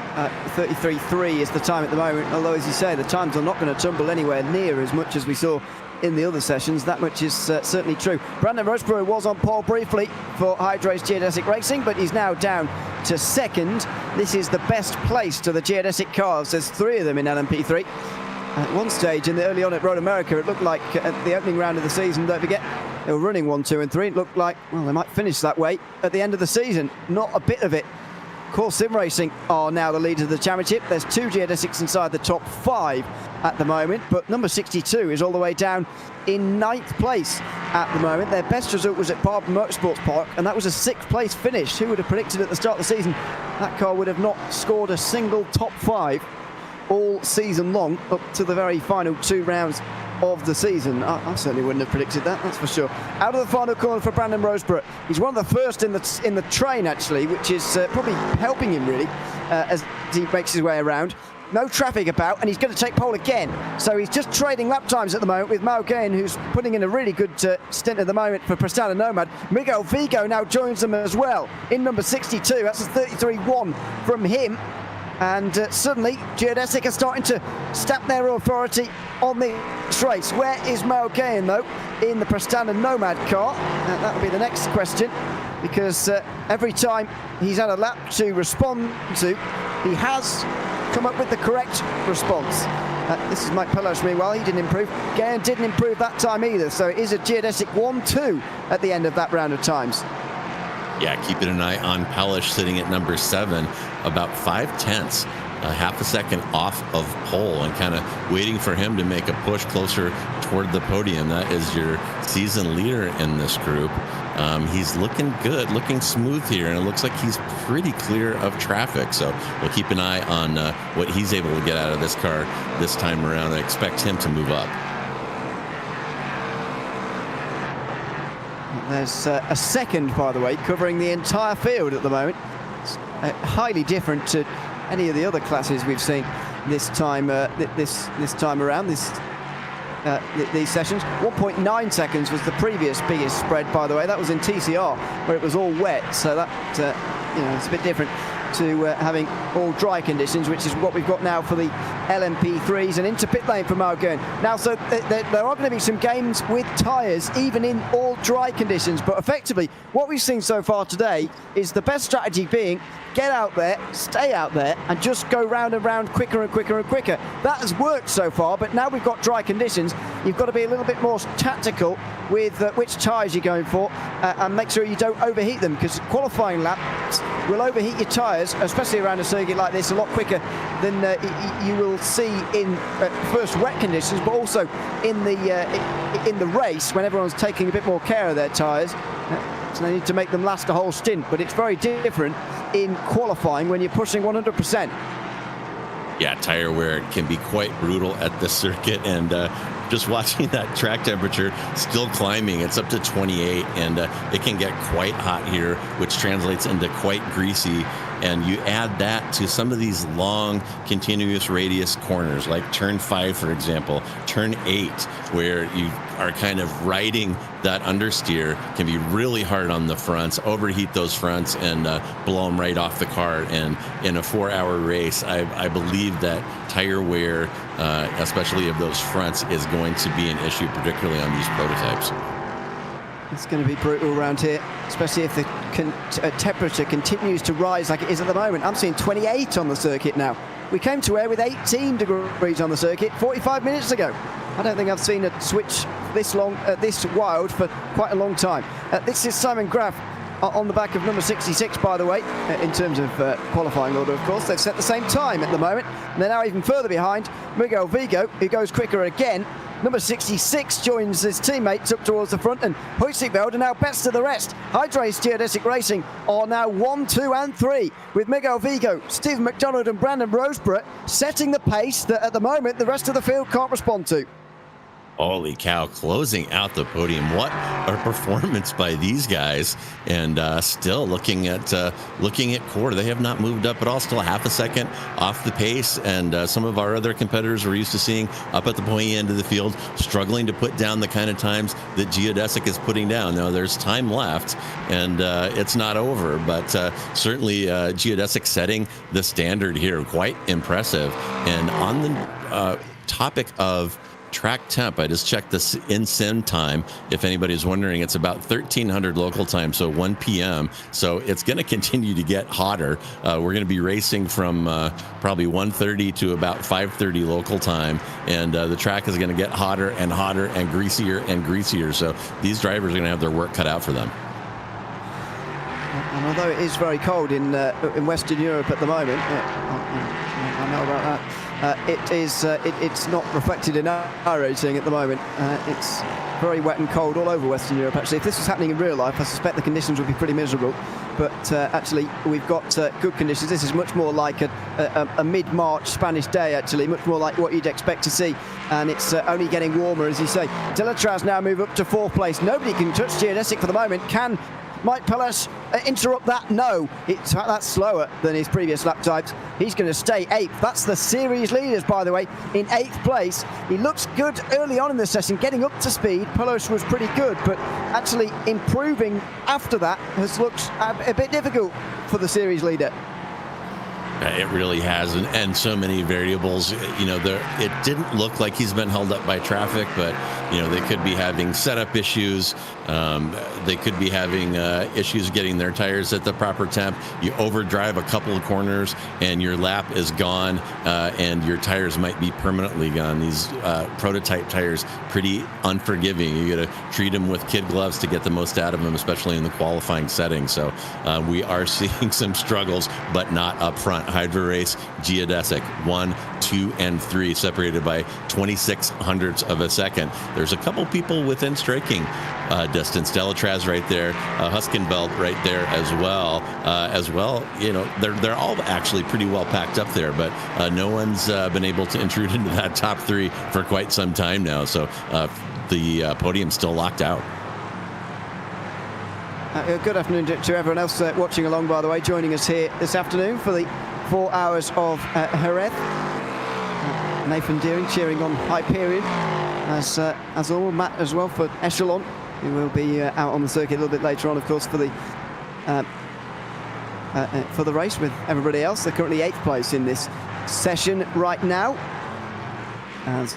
33.3 is the time at the moment, although, as you say, the times are not going to tumble anywhere near as much as we saw in the other sessions. That much is certainly true. Brandon Roseborough was on pole briefly for Hydra's Geodesic Racing, but he's now down to 2nd. This is the best place to the Geodesic cars. There's 3 of them in LMP3. At one stage, early on at Road America, it looked like at the opening round of the season, don't forget, they were running 1, 2 and 3. It looked like, well, they might finish that way at the end of the season. Not a bit of it. Core Sim Racing are now the leaders of the championship. There's 2 Geodesics inside the top 5 at the moment, but number 62 is all the way down in 9th place at the moment. Their best result was at Barber Motorsports Park, and that was a 6th place finish. Who would have predicted at the start of the season that car would have not scored a single top 5 all season long up to the very final 2 rounds of the season? I certainly wouldn't have predicted that, that's for sure. Out of the final corner for Brandon Roseborough. He's one of the first in the train, actually, which is probably helping him, really, as he makes his way around. No traffic about, and he's going to take pole again. So he's just trading lap times at the moment with Mao Gain, who's putting in a really good stint at the moment for Prestana Nomad. Miguel Vigo now joins them as well in number 62. That's a 33.1 from him. And suddenly, Geodesic are starting to stamp their authority on this race. Where is Mao Gain, though, in the Prestana Nomad car? That will be the next question, because every time he's had a lap to respond to, he has come up with the correct response. This is Mike Pelos, meanwhile, he didn't improve. Again, didn't improve that time either, so it is a geodesic 1-2 at the end of that round of times. Yeah, keeping an eye on Pelish sitting at number 7, about 5/10, half a second off of pole, and kind of waiting for him to make a push closer toward the podium. That is your season leader in this group. He's looking good, looking smooth here, and it looks like he's pretty clear of traffic. So we'll keep an eye on what he's able to get out of this car this time around. I expect him to move up. There's a second, by the way, covering the entire field at the moment. It's highly different to any of the other classes we've seen this time. This time around, these sessions. 1.9 seconds was the previous biggest spread, by the way. That was in TCR, where it was all wet. So that it's a bit different to having all dry conditions, which is what we've got now for the LMP3s, and into pit lane for Malgern. Now, so there are going to be some games with tyres, even in all dry conditions, but effectively, what we've seen so far today is the best strategy being get out there, stay out there, and just go round and round quicker and quicker and quicker. That has worked so far, but now we've got dry conditions, you've got to be a little bit more tactical with which tyres you're going for, and make sure you don't overheat them, because qualifying laps will overheat your tyres, especially around a circuit like this, a lot quicker than you will see in first wet conditions, but also in the race when everyone's taking a bit more care of their tyres. So they need to make them last a whole stint, but it's very different in qualifying when you're pushing 100%. Yeah, tire wear can be quite brutal at this circuit, and just watching that track temperature still climbing, it's up to 28, and it can get quite hot here, which translates into quite greasy. And you add that to some of these long continuous radius corners, like turn 5, for example, turn 8, where you are kind of riding that understeer, can be really hard on the fronts, overheat those fronts, and blow them right off the car. And in a 4-hour race, I believe that tire wear, especially of those fronts, is going to be an issue, particularly on these prototypes. It's going to be brutal around here, especially if the temperature continues to rise like it is at the moment. I'm seeing 28 on the circuit now. We came to air with 18 degrees on the circuit 45 minutes ago. I don't think I've seen a switch this long, this wild for quite a long time. This is Simon Graf on the back of number 66, by the way, in terms of qualifying order, of course. They've set the same time at the moment, and they're now even further behind Miguel Vigo, who goes quicker again. Number 66 joins his teammates up towards the front, and Huisigveld are now best of the rest. Hydrace Geodesic Racing are now 1, 2 and 3, with Miguel Vigo, Stephen McDonald and Brandon Roseborough setting the pace that at the moment the rest of the field can't respond to. Holy cow, closing out the podium. What a performance by these guys. And still looking at core. They have not moved up at all, still half a second off the pace. And some of our other competitors we're used to seeing up at the pointy end of the field, struggling to put down the kind of times that Geodesic is putting down. Now, there's time left, and it's not over. But certainly Geodesic setting the standard here. Quite impressive. And on the topic of track temp, I just checked this in-sim time. If anybody's wondering, it's about 1300 local time, so 1 p.m. So it's going to continue to get hotter. We're going to be racing from probably 1:30 to about 5:30 local time, and the track is going to get hotter and hotter and greasier. So these drivers are going to have their work cut out for them. And although it is very cold in Western Europe at the moment, I know about that. It's not reflected in our racing at the moment. It's very wet and cold all over Western Europe, actually. If this was happening in real life, I suspect the conditions would be pretty miserable. But actually, we've got good conditions. This is much more like a mid-March Spanish day, actually, much more like what you'd expect to see. And it's only getting warmer, as you say. Delatraz now move up to 4th place. Nobody can touch Geodesic for the moment. Can Mike Pelas interrupt that? No, that's slower than his previous lap times. He's going to stay 8th. That's the series leaders, by the way, in 8th place. He looks good early on in the session, getting up to speed. Pelas was pretty good, but actually improving after that has looked a bit difficult for the series leader. It really has, and so many variables. You know, it didn't look like he's been held up by traffic, but you know, they could be having setup issues. They could be having issues getting their tires at the proper temp. You overdrive a couple of corners, and your lap is gone, and your tires might be permanently gone. These prototype tires, pretty unforgiving. You got to treat them with kid gloves to get the most out of them, especially in the qualifying setting. So we are seeing some struggles, but not up front. IVRA race, geodesic 1, 2, and 3, separated by 26 hundredths of a second. There's a couple people within striking distance. Delatraz right there, Huskenveld right there as well. You know, they're all actually pretty well packed up there, but no one's been able to intrude into that top 3 for quite some time now. So the podium's still locked out. Good afternoon to everyone else watching along, by the way, joining us here this afternoon for the 4 hours of Jerez. Nathan Deering cheering on Hyperion, as all. Matt as well for Echelon, who will be out on the circuit a little bit later on, of course, for the race with everybody else. They're currently 8th place in this session right now. As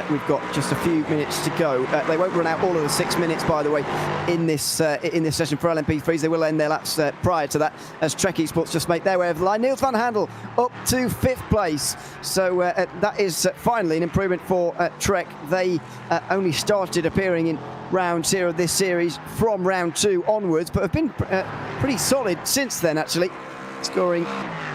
we've got just a few minutes to go. They won't run out all of the 6 minutes, by the way, in this session for LMP3s. They will end their laps prior to that, as Trek Esports just make their way over the line. Niels van Handel up to 5th place. So that is finally an improvement for Trek. They only started appearing in round 0 of this series from round 2 onwards, but have been pretty solid since then, actually, scoring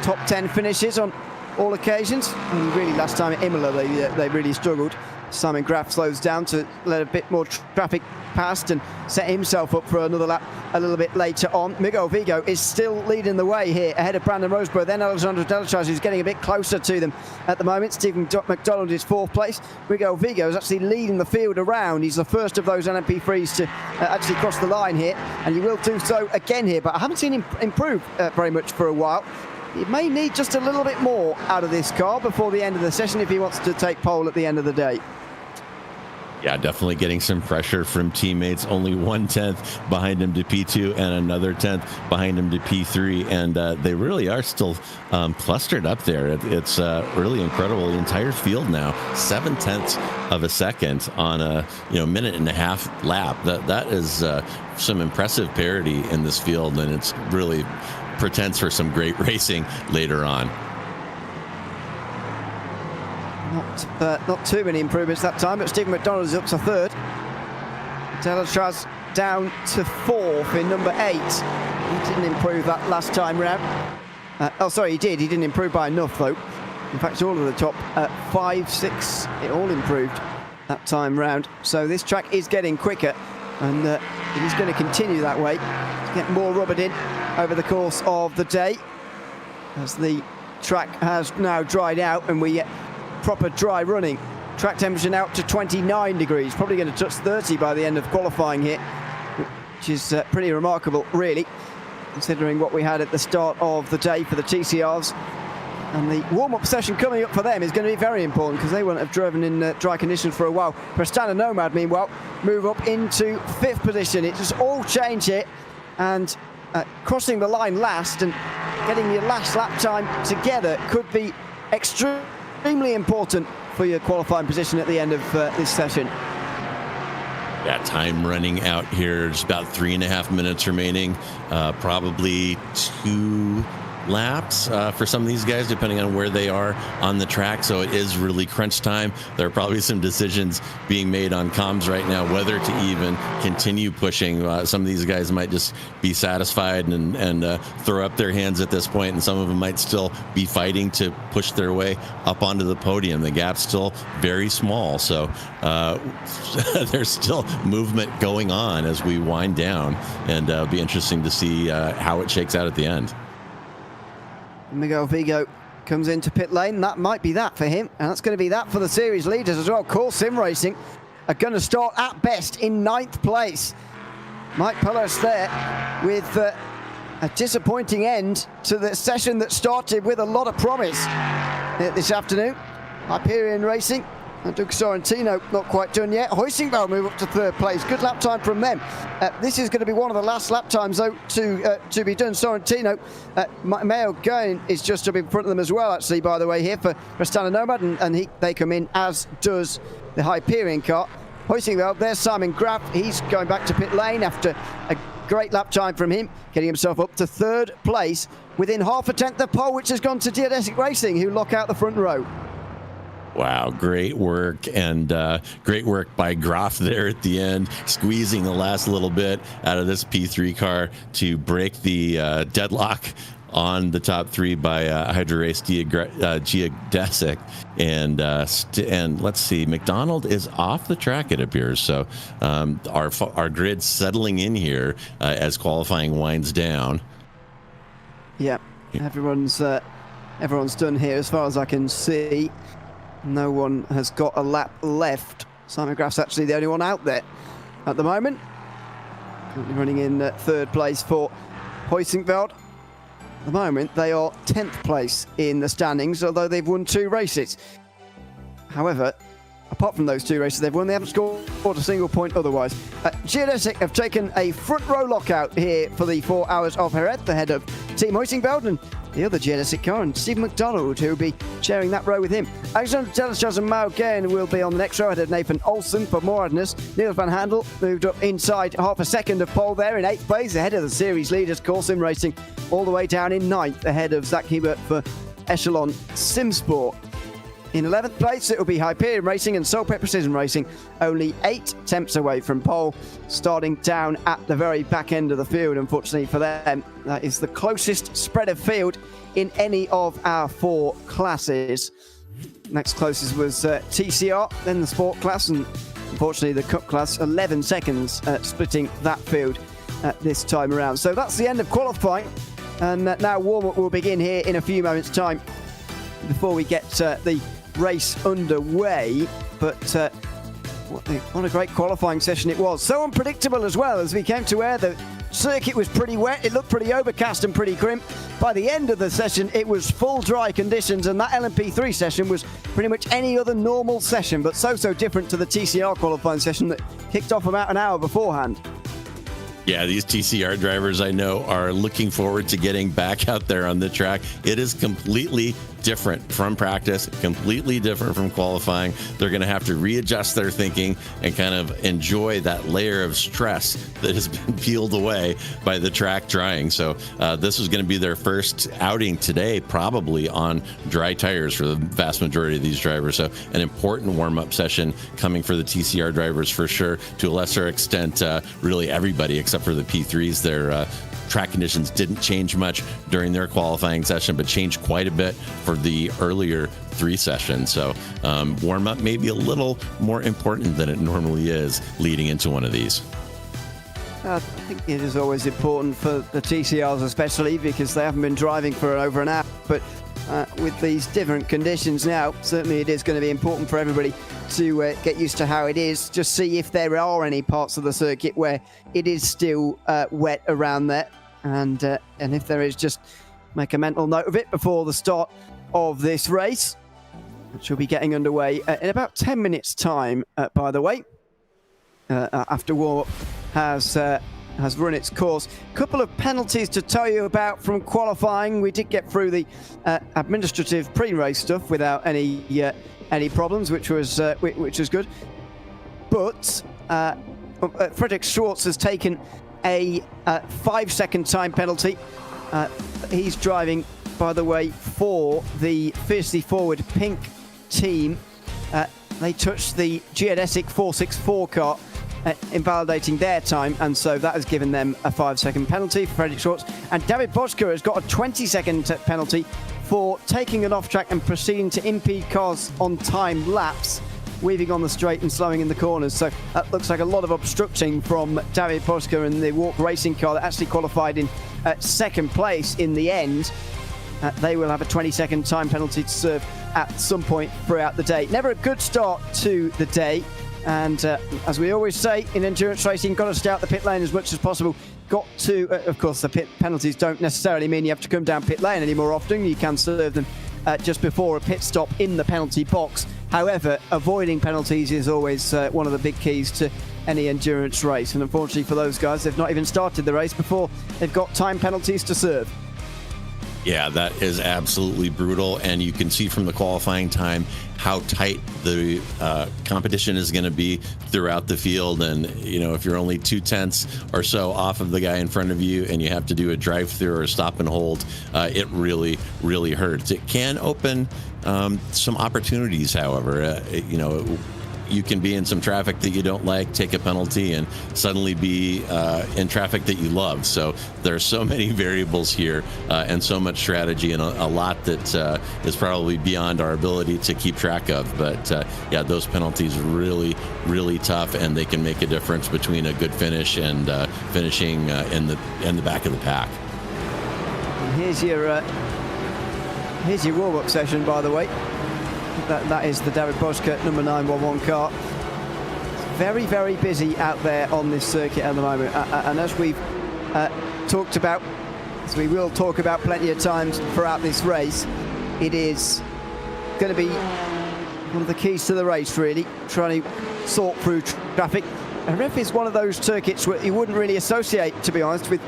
top 10 finishes on all occasions. And really last time at Imola they really struggled. Simon Graf slows down to let a bit more traffic past and set himself up for another lap a little bit later on. Miguel Vigo is still leading the way here ahead of Brandon Roseborough, then Alexandre Delatraz, who's getting a bit closer to them at the moment. Stephen McDonald is 4th place. Miguel Vigo is actually leading the field around. He's the first of those LMP3s to actually cross the line here, and he will do so again here, but I haven't seen him improve very much for a while. He may need just a little bit more out of this car before the end of the session if he wants to take pole at the end of the day. Yeah, definitely getting some pressure from teammates. Only 1/10 behind him to P2 and another 10th behind him to P3. And they really are still clustered up there. It's really incredible. The entire field now, 7/10 of a second on a minute and a half lap. That is some impressive parity in this field, and it's really pretends for some great racing later on. Not too many improvements that time, but Stephen McDonald is up to 3rd. Delatraz down to 4th in number 8. He didn't improve that last time round. He did. He didn't improve by enough, though. In fact, all of the top 5, 6, it all improved that time round. So this track is getting quicker, and it is going to continue that way to get more rubbered in over the course of the day, as the track has now dried out and we get proper dry running. Track temperature now up to 29 degrees, probably going to touch 30 by the end of qualifying here, which is pretty remarkable, really, considering what we had at the start of the day for the TCRs. And the warm-up session coming up for them is going to be very important, because they won't have driven in dry conditions for a while. Prestana Nomad, meanwhile, move up into 5th position. It just all changed here, and crossing the line last and getting your last lap time together could be extremely important for your qualifying position at the end of this session. Yeah, time running out here. Just about 3.5 minutes remaining. Probably 2 laps for some of these guys, depending on where they are on the track. So it is really crunch time. There are probably some decisions being made on comms right now whether to even continue pushing. Some of these guys might just be satisfied and throw up their hands at this point, and some of them might still be fighting to push their way up onto the podium. The gap's still very small, so there's still movement going on as we wind down, and it'll be interesting to see how it shakes out at the end. Miguel Vigo comes into pit lane. That might be that for him, and that's going to be that for the series leaders as well. Core Sim Racing are going to start at best in 9th place. Mike Pellos there with a disappointing end to the session that started with a lot of promise this afternoon. Hyperion Racing And Doug Sorrentino not quite done yet. Hoisingveld move up to third place. Good lap time from them. This is going to be one of the last lap times, though, to be done. Sorrentino, Mayo Gain is just up in front of them as well, actually, by the way, here for Standard Nomad, and they come in, as does the Hyperion car. Hoisingveld, there's Simon Graff. He's going back to pit lane after a great lap time from him, getting himself up to third place within half a tenth of pole, which has gone to Geodesic Racing, who lock out the front row. Wow, great work, and great work by Groff there at the end, squeezing the last little bit out of this P3 car to break the deadlock on the top three by HydraRace Geodesic. And let's see, McDonald is off the track, it appears. So our grid settling in here as qualifying winds down. Yeah, everyone's done here as far as I can see. No one has got a lap left. Simon Graff's actually the only one out there at the moment. Currently running in third place for Hoisingveld. At the moment, they are 10th place in the standings, although they've won 2 races. However, apart from those 2 races they've won, they haven't scored a single point otherwise. Geodesic have taken a front row lockout here for the 4 hours of Jerez, the head of Team Hoisingveld, and the other Geodesic car, and Stephen McDonald, who will be sharing that row with him. Alexander Telestras and Mao Gain will be on the next row ahead of Nathan Olsen for Moradness. Neil van Handel moved up inside half a second of pole there in 8th place, ahead of the series leaders, Core Sim Racing, all the way down in 9th, ahead of Zach Hebert for Echelon Simsport. In 11th place, it will be Hyperion Racing and Soul Pet Precision Racing, only 8 tenths away from pole, starting down at the very back end of the field. Unfortunately for them, that is the closest spread of field in any of our 4 classes. Next closest was TCR, then the Sport class, and unfortunately the Cup class, 11 seconds splitting that field this time around. So that's the end of qualifying, and now warm-up will begin here in a few moments' time before we get the race underway. But what a great qualifying session it was. So unpredictable as well. As we came to where the circuit was pretty wet, it looked pretty overcast and pretty grim. By the end of the session, it was full dry conditions, and that LMP3 session was pretty much any other normal session, but so different to the TCR qualifying session that kicked off about an hour beforehand. Yeah, these TCR drivers I know are looking forward to getting back out there on the track. It is completely different from practice, completely different from qualifying. They're going to have to readjust their thinking and kind of enjoy that layer of stress that has been peeled away by the track drying. So this is going to be their first outing today, probably on dry tires for the vast majority of these drivers. So an important warm-up session coming for the TCR drivers for sure. To a lesser extent, really everybody except for the P3s. Their track conditions didn't change much during their qualifying session, but changed quite a bit for the earlier 3 sessions. So warm-up may be a little more important than it normally is leading into one of these. I think it is always important for the TCRs especially, because they haven't been driving for over an hour. But with these different conditions now, certainly it is going to be important for everybody to get used to how it is. Just see if there are any parts of the circuit where it is still wet around there. And if there is, just make a mental note of it before the start of this race, which will be getting underway in about 10 minutes' time, by the way, after warm-up has run its course. A couple of penalties to tell you about from qualifying. We did get through the administrative pre-race stuff without any problems, which was good. But Frederick Schwartz has taken a 5-second time penalty. He's driving, by the way, for the Fiercely Forward Pink team. They touched the Geodesic 464 car, invalidating their time, and so that has given them a 5-second penalty for Frederick Schwartz. And David Boschke has got a 20-second penalty for taking an off-track and proceeding to impede cars on timed laps, weaving on the straight and slowing in the corners. So that looks like a lot of obstructing from David Boschke and the Walk Racing car that actually qualified in second place in the end. They will have a 20-second time penalty to serve at some point throughout the day. Never a good start to the day. And as we always say in endurance racing, got to stay out the pit lane as much as possible. Got to, of course, the pit penalties don't necessarily mean you have to come down pit lane any more often. You can serve them just before a pit stop in the penalty box. However, avoiding penalties is always one of the big keys to any endurance race. And unfortunately for those guys, they've not even started the race before they've got time penalties to serve. Yeah, that is absolutely brutal. And you can see from the qualifying time how tight the competition is going to be throughout the field. And, if you're only 0.2 or so off of the guy in front of you and you have to do a drive-through or stop and hold, it really, really hurts. It can open some opportunities, however. You can be in some traffic that you don't like, take a penalty, and suddenly be in traffic that you love. So there are so many variables here and so much strategy and a lot that is probably beyond our ability to keep track of. But yeah, those penalties really, really tough, and they can make a difference between a good finish and finishing in the back of the pack. And here's your warm-up session, by the way. That is the David Boschke number 911 car. It's very, very busy out there on this circuit at the moment. And as we've talked about, as we will talk about plenty of times throughout this race, it is going to be one of the keys to the race, really, trying to sort through traffic. Jerez is one of those circuits where you wouldn't really associate, to be honest, with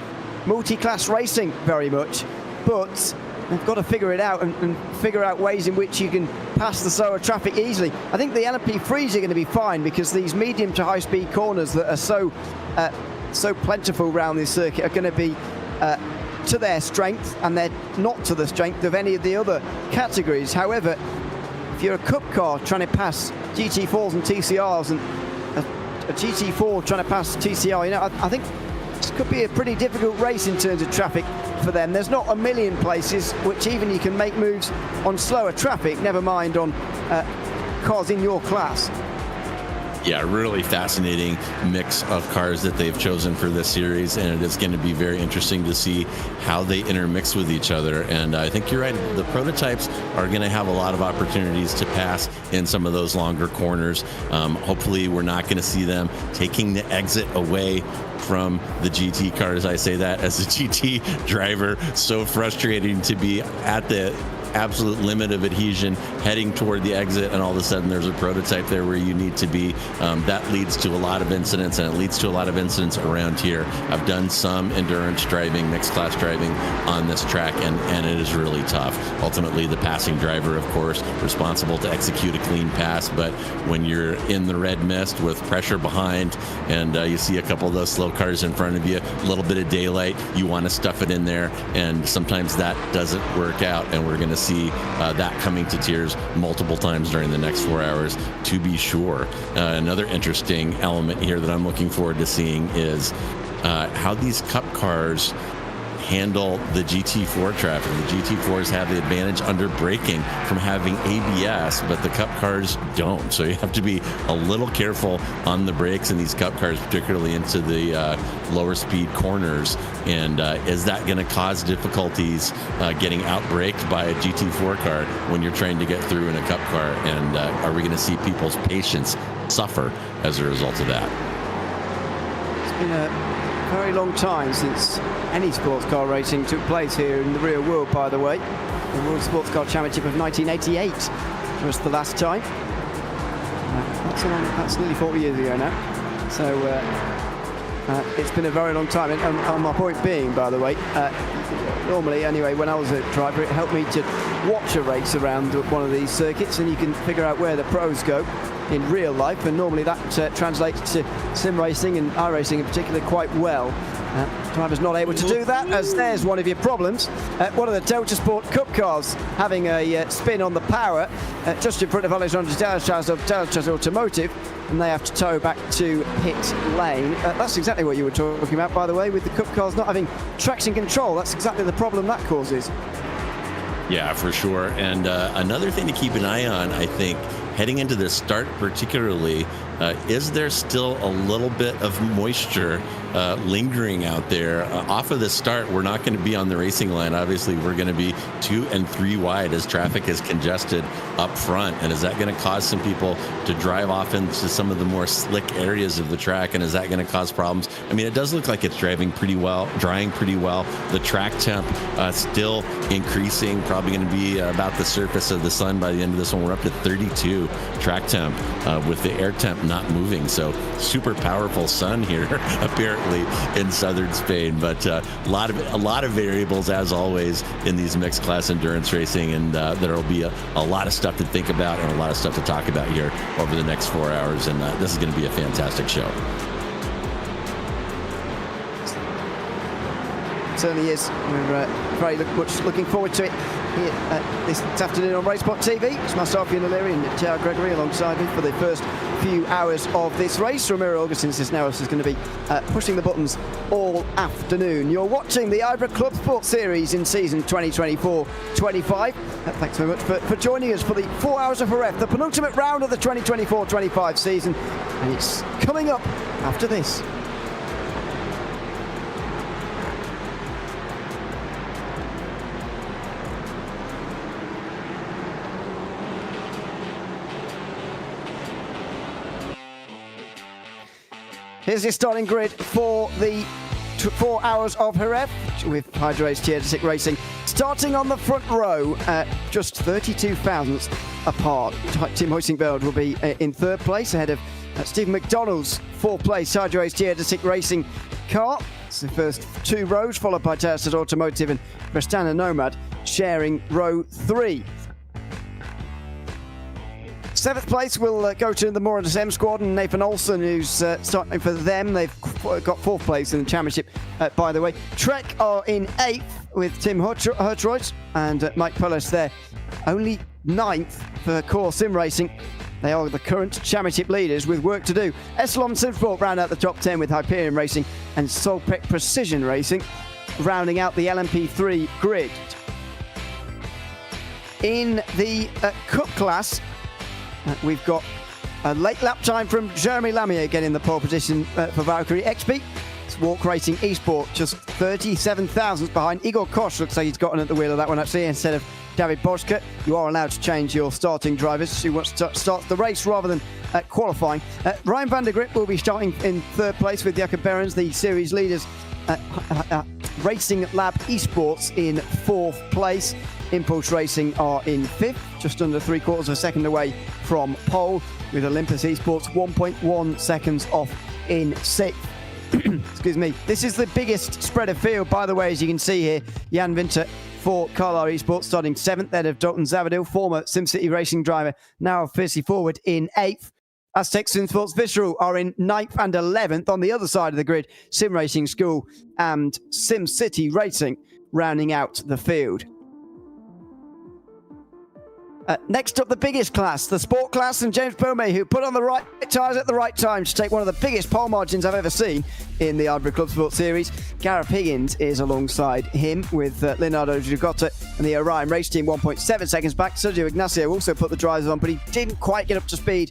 multi-class racing very much. But they've got to figure it out and figure out ways in which you can pass the slower traffic easily. I think the LMP3s are going to be fine because these medium to high-speed corners that are so plentiful around this circuit are going to be to their strength, and they're not to the strength of any of the other categories. However, if you're a Cup car trying to pass GT4s and TCRs, and a GT4 trying to pass TCR, I think this could be a pretty difficult race in terms of traffic for them. There's not a million places which even you can make moves on slower traffic, never mind on cars in your class. Yeah, really fascinating mix of cars that they've chosen for this series, and it is going to be very interesting to see how they intermix with each other. And I think you're right, the prototypes are going to have a lot of opportunities to pass in some of those longer corners. Hopefully we're not going to see them taking the exit away from the GT cars. I say that as a GT driver, so frustrating to be at the absolute limit of adhesion heading toward the exit, and all of a sudden there's a prototype there where you need to be. That leads to a lot of incidents, and it leads to a lot of incidents around here. I've done some endurance driving, mixed class driving on this track, and it is really tough. Ultimately, the passing driver, of course, responsible to execute a clean pass, but when you're in the red mist with pressure behind and you see a couple of those slow cars in front of you, a little bit of daylight, you want to stuff it in there, and sometimes that doesn't work out, and we're going to see that coming to tears multiple times during the next 4 hours, to be sure. Another interesting element here that I'm looking forward to seeing is how these Cup cars handle the GT4 traffic. The GT4s have the advantage under braking from having ABS, but the Cup cars don't. So you have to be a little careful on the brakes in these Cup cars, particularly into the lower speed corners. And is that going to cause difficulties getting out-braked by a GT4 car when you're trying to get through in a Cup car? And are we going to see people's patience suffer as a result of that? It's been a very long time since any sports car racing took place here in the real world, by the way. The World Sports Car Championship of 1988 was the last time. That's nearly 40 years ago now. So it's been a very long time. And my point being, by the way, normally anyway, when I was a driver, it helped me to watch a race around one of these circuits, and you can figure out where the pros go in real life, and normally that translates to sim racing and iRacing in particular quite well. Drivers not able to do that, as there's one of your problems. One of the Delta Sport Cup cars having a spin on the power just in front of Alexandre Delchaz of Delchaz Automotive, and they have to tow back to pit lane. That's exactly what you were talking about, by the way, with the Cup cars not having traction control. That's exactly the problem that causes. Yeah, for sure. And another thing to keep an eye on, I think, heading into the start particularly, is there still a little bit of moisture lingering out there? Off of the start, we're not going to be on the racing line. Obviously, we're going to be 2 and 3 wide as traffic is congested up front. And is that going to cause some people to drive off into some of the more slick areas of the track? And is that going to cause problems? I mean, it does look like it's drying pretty well. The track temp still increasing, probably going to be about the surface of the sun by the end of this one. We're up to 32. 2 track temp with the air temp not moving. So super powerful sun here apparently in southern Spain, but a lot of variables as always in these mixed class endurance racing, and there will be a lot of stuff to think about and a lot of stuff to talk about here over the next 4 hours, and this is going to be a fantastic show. Certainly is. We're very much looking forward to it here this afternoon on RaceSpotTV. It's myself, Ian O'Leary, and J.R. Gregory alongside me for the first few hours of this race. Ramiro Augustin Cisneros is going to be pushing the buttons all afternoon. You're watching the IVRA Clubsport Series in season 2024-25. Thanks very much for joining us for the 4 hours of Jerez, the penultimate round of the 2024-25 season, and it's coming up after this. Here's your starting grid for the 4 hours of Jerez with JÉREZ Racing. Starting on the front row, just 32 thousandths apart. Tim Huijsingveld will be in 3rd place ahead of Stephen McDonald's 4th place JÉREZ Racing car. It's the first 2 rows, followed by Decisive Automotive and Vestana Nomad sharing row 3. 7th place will go to the Moritz M squad and Nathan Olsen, who's starting for them. They've got 4th place in the championship, by the way. Trek are in 8th with Tim Hertroyd and Mike Pullis there. Only 9th for Core Sim Racing. They are the current championship leaders with work to do. Esselon Simsport round out the top 10 with Hyperion Racing and Solpec Precision Racing rounding out the LMP3 grid. In the Cup class, we've got a late lap time from Jeremy Lamier getting the pole position for Valkyrie XP. It's Walk Racing Esport, just 37 thousandths behind. Igor Kosh looks like he's gotten at the wheel of that one actually instead of David Boschke. You are allowed to change your starting drivers who wants to start the race rather than qualifying. Ryan van der Grip will be starting in 3rd place with Jakob Behrens, the series leaders. Racing Lab Esports in 4th place. Impulse Racing are in 5th, just under 3/4 of a second away from pole, with Olympus Esports 1.1 seconds off in 6th. Excuse me. This is the biggest spread of field, by the way, as you can see here. Jan Winter for Carlisle Esports starting 7th, ahead of Dalton Zavadil, former SimCity racing driver, now fiercely forward in 8th. Aztec Simsports Visceral are in 9th and 11th. On the other side of the grid, Sim Racing School and SimCity Racing rounding out the field. Next up, the biggest class, the sport class, and James Beaumay, who put on the right tyres at the right time to take one of the biggest pole margins I've ever seen in the IVRA Clubsport Series. Gareth Higgins is alongside him with Leonardo Giugotta and the Orion race team 1.7 seconds back. Sergio Ignacio also put the drivers on, but he didn't quite get up to speed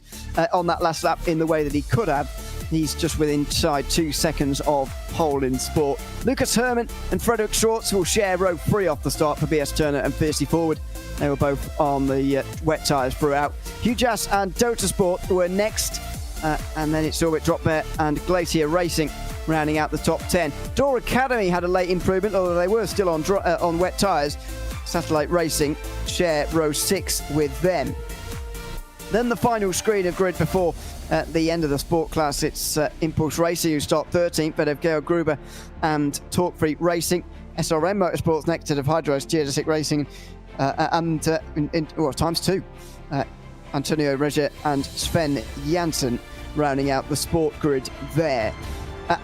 on that last lap in the way that he could have. He's just within 2 seconds of pole in sport. Lucas Herman and Frederick Schwartz will share row 3 off the start for BS Turner and Fiercely Forward. They were both on the wet tyres throughout. Hugh Jass and Dota Sport were next, and then it's Orbit Drop Bear and Glacier Racing rounding out the top 10. Door Academy had a late improvement, although they were still on wet tyres. Satellite Racing share row 6 with them. Then the final screen of grid before the end of the sport class. It's Impulse Racing who start 13th, but of Georg Gruber and Torque Free Racing. SRM Motorsports next to the JÉREZ Racing times 2. Antonio Reger and Sven Janssen rounding out the sport grid there.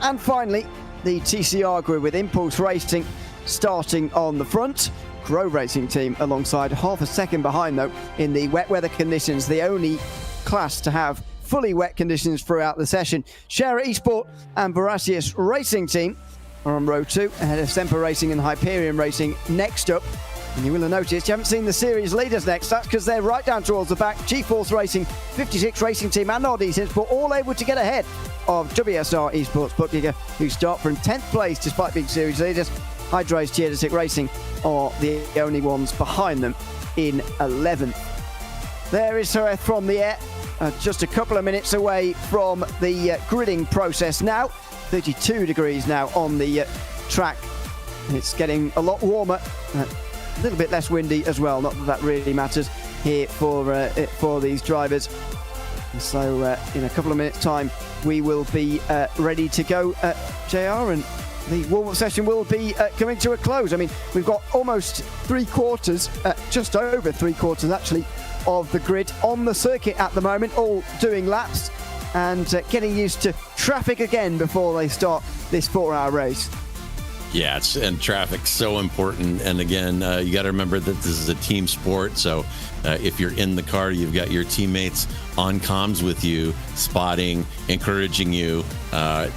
And finally, the TCR grid with Impulse Racing starting on the front. Grow Racing team alongside half a second behind though in the wet weather conditions, the only class to have fully wet conditions throughout the session. Shara Esport and Borasius Racing team are on row 2 ahead of Semper Racing and Hyperion Racing next up. And you will have noticed you haven't seen the series leaders next. That's because they're right down towards the back. G-Force Racing, 56 Racing Team and RD Simsport all able to get ahead of WSR Esports Bookkeeper, who start from 10th place despite being series leaders. JÉREZ Racing are the only ones behind them in 11th. There is Jerez from the air, just a couple of minutes away from the gridding process now. 32 degrees now on the track. It's getting a lot warmer. A little bit less windy as well, not that that really matters. here for these drivers. And so in a couple of minutes' time, we will be ready to go, JR, and the warm-up session will be coming to a close. I mean, we've got almost three-quarters, just over three-quarters actually, of the grid on the circuit at the moment, all doing laps and getting used to traffic again before they start this 4-hour race. Yeah, and traffic's so important. And again, you got to remember that this is a team sport. So if you're in the car, you've got your teammates on comms with you, spotting, encouraging you,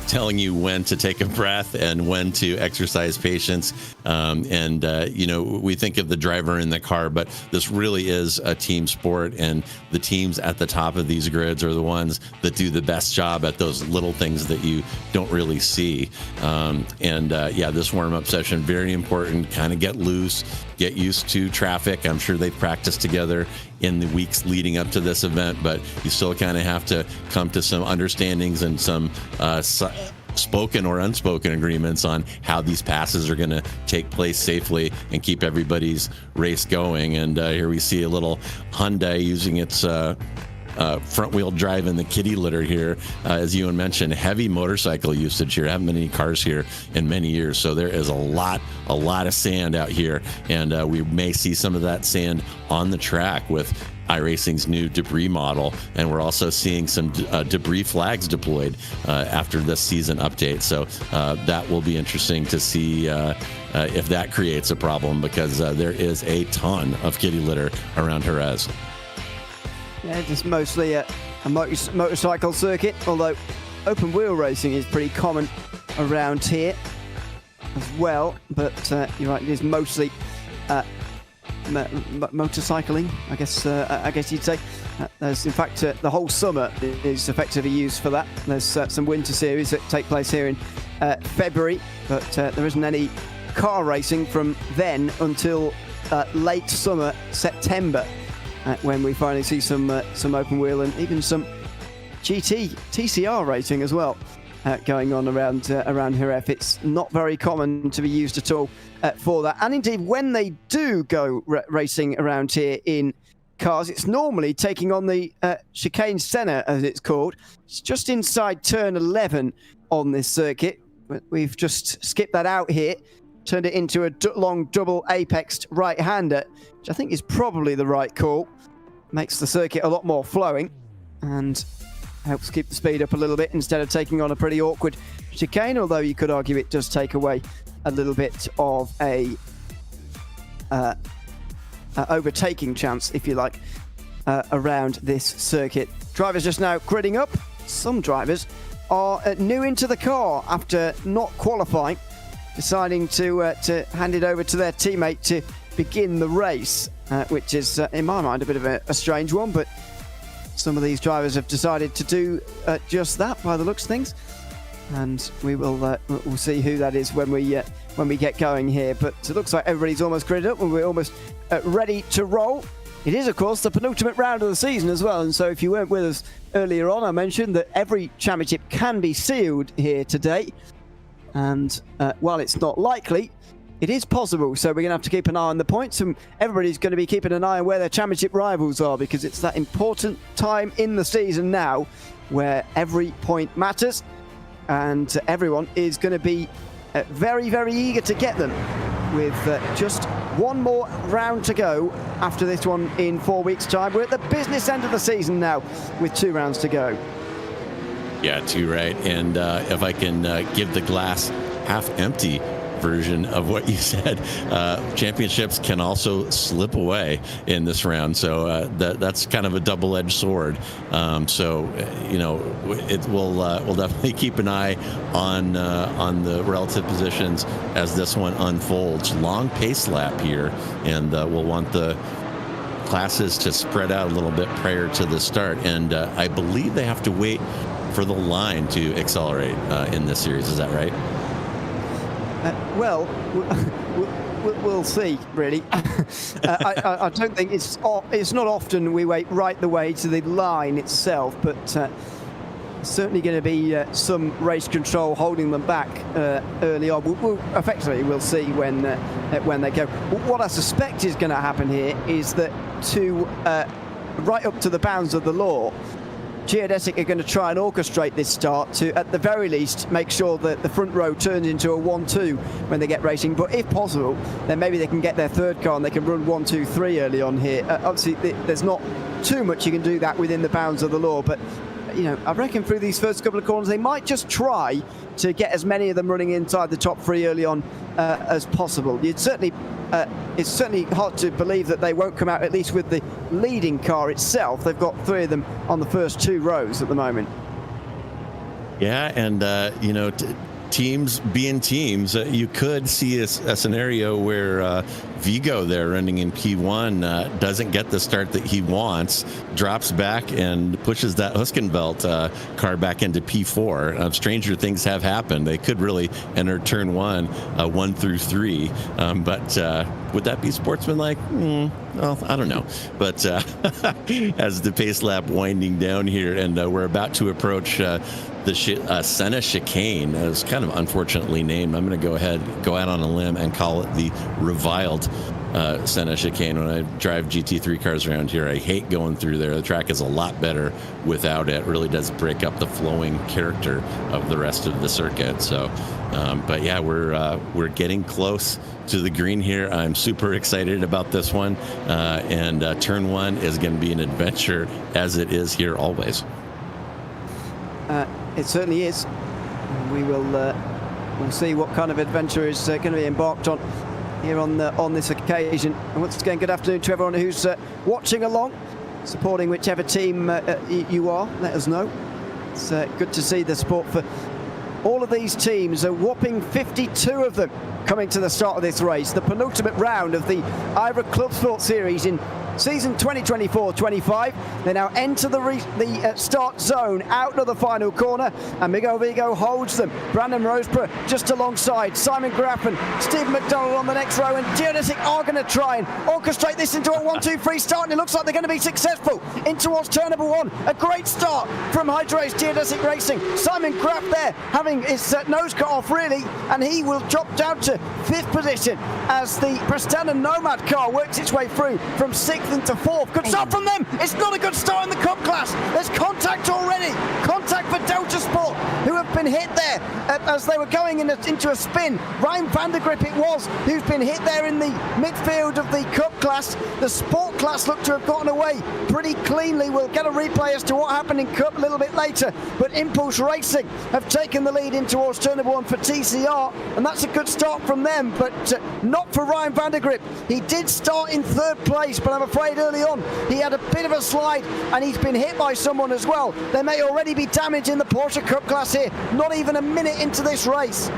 telling you when to take a breath and when to exercise patience. You know, we think of the driver in the car, but this really is a team sport, and the teams at the top of these grids are the ones that do the best job at those little things that you don't really see. Yeah, this warm-up session, very important. Kind of get loose, get used to traffic. I'm sure they've practiced together in the weeks leading up to this event, but you still kind of have to come to some understandings and some spoken or unspoken agreements on how these passes are going to take place safely and keep everybody's race going. And here we see a little Hyundai using its front-wheel drive in the kitty litter here. As Ewan mentioned, heavy motorcycle usage here. Haven't been any cars here in many years, so there is a lot of sand out here, and we may see some of that sand on the track with iRacing's new debris model, and we're also seeing some debris flags deployed after this season update. So that will be interesting to see if that creates a problem, because there is a ton of kitty litter around JÉREZ. Yeah, just mostly a motorcycle circuit, although open wheel racing is pretty common around here as well. But you're right, it is mostly motorcycling, I guess you'd say. There's, in fact, the whole summer is effectively used for that. There's some winter series that take place here in February, but there isn't any car racing from then until late summer, September. When we finally see some open wheel and even some TCR racing as well going on around JÉREZ. It's not very common to be used at all for that. And indeed, when they do go racing around here in cars, it's normally taking on the chicane centre, as it's called. It's just inside turn 11 on this circuit, but we've just skipped that out here, turned it into a long double apexed right-hander, which I think is probably the right call. Makes the circuit a lot more flowing and helps keep the speed up a little bit instead of taking on a pretty awkward chicane, although you could argue it does take away a little bit of a overtaking chance, if you like, around this circuit. Drivers just now gridding up. Some drivers are new into the car after not qualifying, deciding to hand it over to their teammate to begin the race, which is, in my mind, a bit of a strange one, but some of these drivers have decided to do just that by the looks of things, and we'll see who that is when we get going here. But it looks like everybody's almost gridded up and we're almost ready to roll. It is, of course, the penultimate round of the season as well, and so if you weren't with us earlier on, I mentioned that every championship can be sealed here today. And while it's not likely, it is possible. So we're going to have to keep an eye on the points, and everybody's going to be keeping an eye on where their championship rivals are, because it's that important time in the season now where every point matters, and everyone is going to be very, very eager to get them, with just one more round to go after this one in 4 weeks' time. We're at the business end of the season now with 2 rounds to go. Yeah, too right. And if I can give the glass half empty version of what you said, championships can also slip away in this round. So that's kind of a double-edged sword. So you know, we'll definitely keep an eye on the relative positions as this one unfolds. Long pace lap here, and we'll want the classes to spread out a little bit prior to the start. And I believe they have to wait for the line to accelerate in this series. Is that right? Well, we'll see, really. I don't think it's not often we wait right the way to the line itself, but certainly going to be some race control holding them back early on. We'll see when they go. What I suspect is going to happen here is that right up to the bounds of the law, GT4 are going to try and orchestrate this start to, at the very least, make sure that the front row turns into a 1-2 when they get racing. But if possible, then maybe they can get their third car and they can run 1-2-3 early on here. Obviously, there's not too much you can do that within the bounds of the law, but you know, I reckon through these first couple of corners, they might just try to get as many of them running inside the top three early on as possible. It's certainly hard to believe that they won't come out at least with the leading car itself. They've got three of them on the first two rows at the moment. Yeah, and you know, teams being teams, you could see a scenario where Vigo there running in P1 doesn't get the start that he wants, drops back and pushes that Huskenveld car back into P4. Stranger things have happened. They could really enter turn 1 through 3, but would that be sportsmanlike? Well, I don't know. But as the pace lap winding down here, and we're about to approach the Senna chicane. It's kind of unfortunately named. I'm going to go out on a limb and call it the reviled Senna chicane. When I drive GT3 cars around here, I hate going through there. The track is a lot better without it. It really does break up the flowing character of the rest of the circuit. So, but yeah, we're getting close to the green here. I'm super excited about this one, and turn 1 is going to be an adventure, as it is here always. It certainly is. We'll see what kind of adventure is going to be embarked on here on this occasion. And once again, good afternoon to everyone who's watching along, supporting whichever team you are. Let us know. It's good to see the support for all of these teams. A whopping 52 of them coming to the start of this race, the penultimate round of the IVRA Clubsport Series in season 2024-25. They now enter the start zone out of the final corner, and Miguel Vigo holds them. Brandon Roseborough just alongside. Simon Graff and Steve McDonald on the next row, and GT4 are going to try and orchestrate this into a 1-2-3 start, and it looks like they're going to be successful in towards turn number 1. A great start from Hydro's GT4 Racing. Simon Graff there having his nose cut off really, and he will drop down to 5th position as the Prestana Nomad car works its way through from 6th into 4th. Good start from them. It's not a good start in the Cup class. There's contact already. Contact for Delta Sport, who have been hit there as they were going into a spin. Ryan van der Grip it was who's been hit there in the midfield of the Cup class. The Sport class looked to have gotten away pretty cleanly. We'll get a replay as to what happened in Cup a little bit later, but Impulse Racing have taken the lead in towards turn number 1 for TCR, and that's a good start from them, but not for Ryan van der Grip. He did start in 3rd place, but I'm afraid early on he had a bit of a slide and he's been hit by someone as well. There may already be damage in the Porsche Cup class here, not even a minute into this race.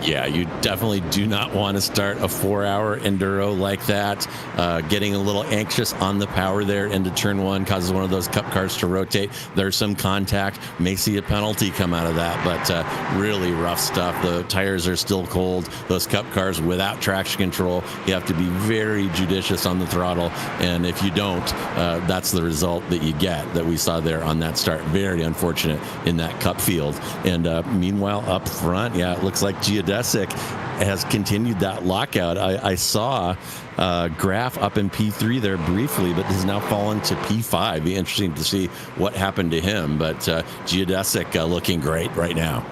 Yeah, you definitely do not want to start a 4-hour enduro like that. Getting a little anxious on the power there into turn 1 causes one of those Cup cars to rotate. There's some contact, may see a penalty come out of that, but really rough stuff. The tires are still cold. Those Cup cars without traction control, you have to be very judicious on the throttle, and if you don't, that's the result that you get that we saw there on that start. Very unfortunate in that Cup field. And meanwhile, up front, yeah, it looks like GT4 has continued that lockout. I saw Graff up in P3 there briefly, but has now fallen to P5. Be interesting to see what happened to him, but GT4 looking great right now.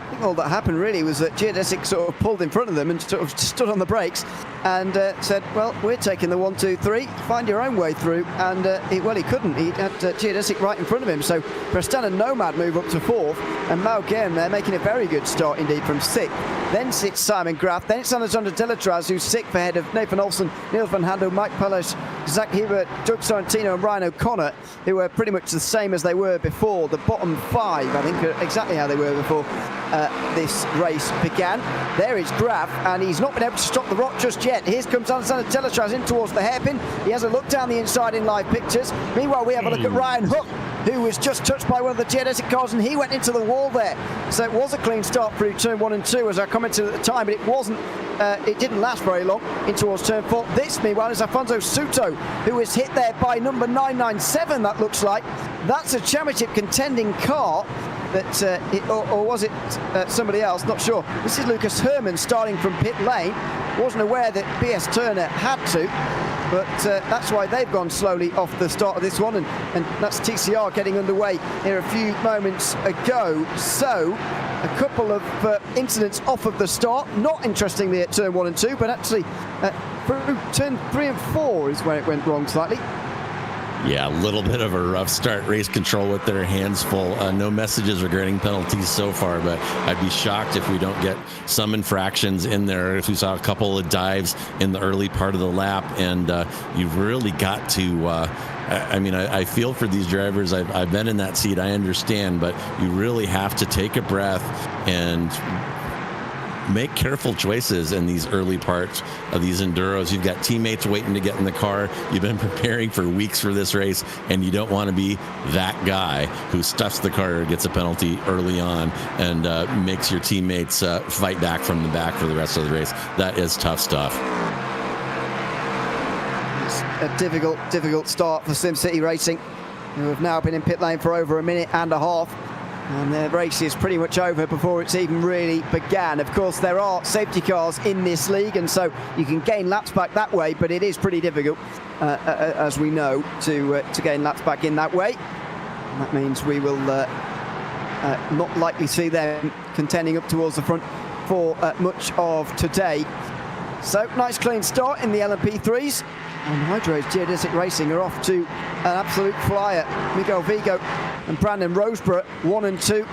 I think all that happened really was that GT4 sort of pulled in front of them and sort of stood on the brakes and said, well, we're taking the 1-2-3, find your own way through, and he couldn't. He had GT4 right in front of him, so Prestana Nomad move up to 4th, and Malgem, they're making a very good start indeed from 6th. Then sits Simon Graff, then it's Alexander Delatraz, who's 6th ahead of Nathan Olsen, Niels van Handel, Mike Pellish, Zach Hebert, Doug Sorrentino and Ryan O'Connor, who are pretty much the same as they were before. The bottom 5, I think, are exactly how they were before this race began. There is Graff, and he's not been able to stop the rot just yet. Here comes Alexander Delatraz in towards the hairpin. He has a look down the inside in live pictures. Meanwhile, we have a look at Ryan Hook, who was just touched by one of the GT4 cars, and he went into the wall there. So it was a clean start through turn 1 and 2, as I commented at the time, but it wasn't. It didn't last very long in towards turn 4. This, meanwhile, is Afonso Souto, who was hit there by number 997, that looks like. That's a championship contending car. Or was it somebody else? Not sure. This is Lucas Herman starting from pit lane. Wasn't aware that BS Turner had to, but that's why they've gone slowly off the start of this one, and that's TCR getting underway here a few moments ago. So a couple of incidents off of the start, not interestingly at turn 1 and 2, but actually through turn 3 and 4 is where it went wrong slightly. Yeah, a little bit of a rough start. Race control with their hands full. No messages regarding penalties so far, but I'd be shocked if we don't get some infractions in there. If we saw a couple of dives in the early part of the lap, and you've really got to I feel for these drivers. I've been in that seat. I understand, but you really have to take a breath and make careful choices in these early parts of these enduros. You've got teammates waiting to get in the car. You've been preparing for weeks for this race, and you don't want to be that guy who stuffs the car or gets a penalty early on and makes your teammates fight back from the back for the rest of the race. That is tough stuff. It's a difficult start for SimCity Racing, who have now been in pit lane for over a minute and a half. And the race is pretty much over before it's even really began. Of course, there are safety cars in this league, and so you can gain laps back that way, but it is pretty difficult, as we know, to gain laps back in that way. And that means we will not likely see them contending up towards the front for much of today. So, nice clean start in the LMP3s. And Hydro's Geodesic Racing are off to an absolute flyer. Miguel Vigo and Brandon Roseborough 1 and 2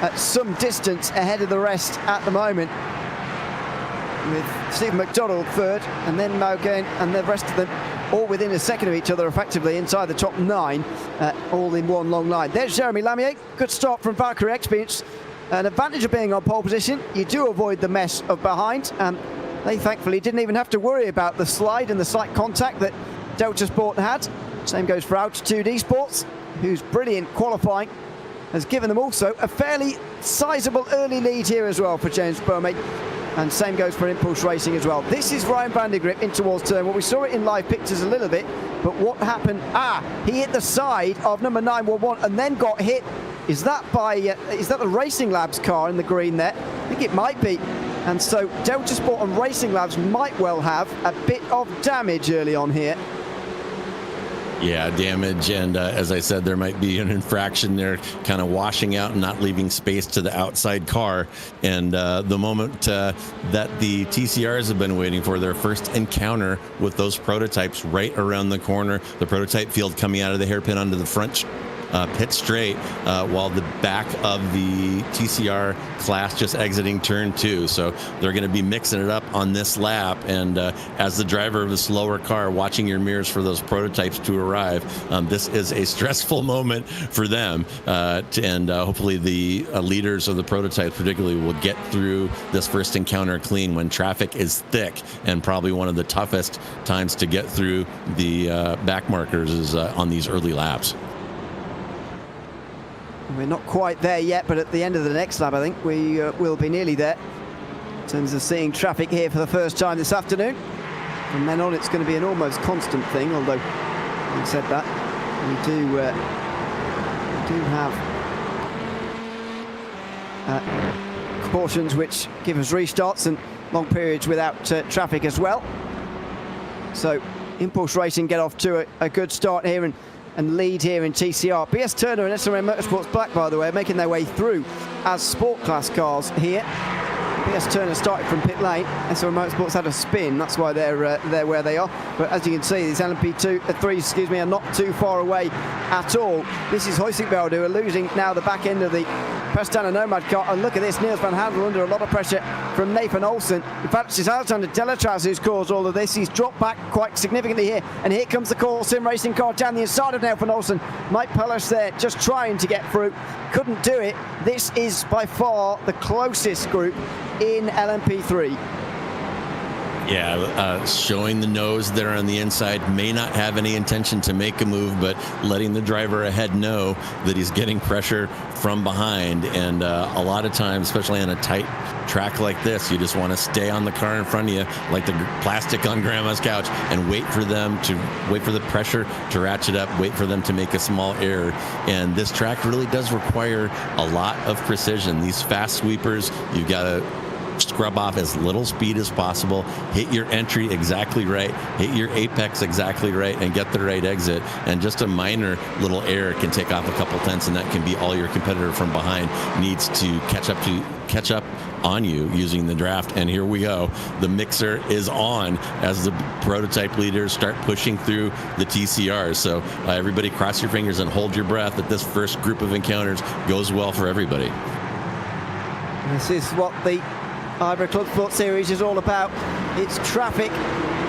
at some distance ahead of the rest at the moment, with Stephen McDonald third, and then Maugain and the rest of them all within a second of each other, effectively inside the top 9, all in one long line. There's Jeremy Lamier. Good start from Valkyrie Experience. An advantage of being on pole position, you do avoid the mess of behind. They thankfully didn't even have to worry about the slide and the slight contact that Delta Sport had. Same goes for Altitude Esports, whose brilliant qualifying has given them also a fairly sizable early lead here as well for James Burmay. And same goes for Impulse Racing as well. This is Ryan Vandergrip in towards turn. Well, we saw it in live pictures a little bit, but what happened? He hit the side of number 911 and then got hit. Is that the Racing Labs car in the green there? I think it might be. And so Delta Sport and Racing Labs might well have a bit of damage early on here. Yeah, damage, and as I said, there might be an infraction there, kind of washing out and not leaving space to the outside car. And the moment that the TCRs have been waiting for, their first encounter with those prototypes right around the corner, the prototype field coming out of the hairpin onto the front pit straight, while the back of the TCR class just exiting turn 2. So they're going to be mixing it up on this lap, and as the driver of the slower car, watching your mirrors for those prototypes to arrive, this is a stressful moment for them, and hopefully the leaders of the prototypes particularly will get through this first encounter clean when traffic is thick, and probably one of the toughest times to get through the back markers is on these early laps. We're not quite there yet, but at the end of the next lap, I think we will be nearly there in terms of seeing traffic here for the first time this afternoon. From then on, it's going to be an almost constant thing, although, having said that, we do have cautions which give us restarts and long periods without traffic as well. So, Impulse Racing get off to a good start here and lead here in TCR. BS Turner and SRM Motorsports Black, by the way, are making their way through as sport class cars here. BS Turner started from pit lane. SRM Motorsports had a spin, that's why they're where they are. But as you can see, these LMP3s, are not too far away at all. This is Huizinga, who are losing now the back end of the Pastana Nomad car. And look at this, Niels van Handel under a lot of pressure from Nathan Olsen. In fact, it's Alexander Delatraz who's caused all of this. He's dropped back quite significantly here. And here comes the Core Sim Racing car down the inside of Nathan Olsen. Mike Pellish there just trying to get through. Couldn't do it. This is by far the closest group in LMP3. Yeah, showing the nose there on the inside, may not have any intention to make a move, but letting the driver ahead know that he's getting pressure from behind. And a lot of times, especially on a tight track like this, you just want to stay on the car in front of you, like the plastic on grandma's couch, and wait for the pressure to ratchet up, wait for them to make a small error. And this track really does require a lot of precision. These fast sweepers, you've got to scrub off as little speed as possible, hit your entry exactly right, hit your apex exactly right, and get the right exit. And just a minor little error can take off a couple tenths, and that can be all your competitor from behind needs to catch up on you using the draft. And here we go. The mixer is on as the prototype leaders start pushing through the TCRs. So everybody cross your fingers and hold your breath that this first group of encounters goes well for everybody. This is what the IVRA Clubsport Series is all about. It's traffic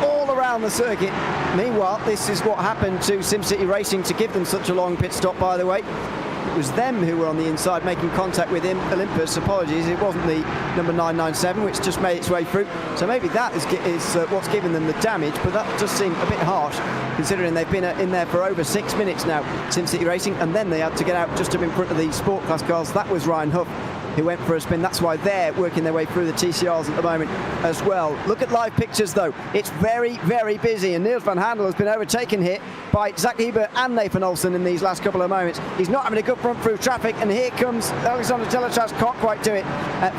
all around the circuit. Meanwhile, this is what happened to SimCity Racing to give them such a long pit stop, by the way. It was them who were on the inside making contact with him. Olympus, apologies, it wasn't the number 997, which just made its way through. So maybe that is what's given them the damage, but that does seem a bit harsh, considering they've been in there for over 6 minutes now, SimCity Racing, and then they had to get out just up in front of the Sport Class cars. That was Ryan Huff who went for a spin. That's why they're working their way through the TCRs at the moment as well. Look at live pictures though. It's very, very busy, and Niels van Handel has been overtaken here by Zach Hebert and Nathan Olsen in these last couple of moments. He's not having a good run through traffic, and here comes Alexander Delatraz. Can't quite do it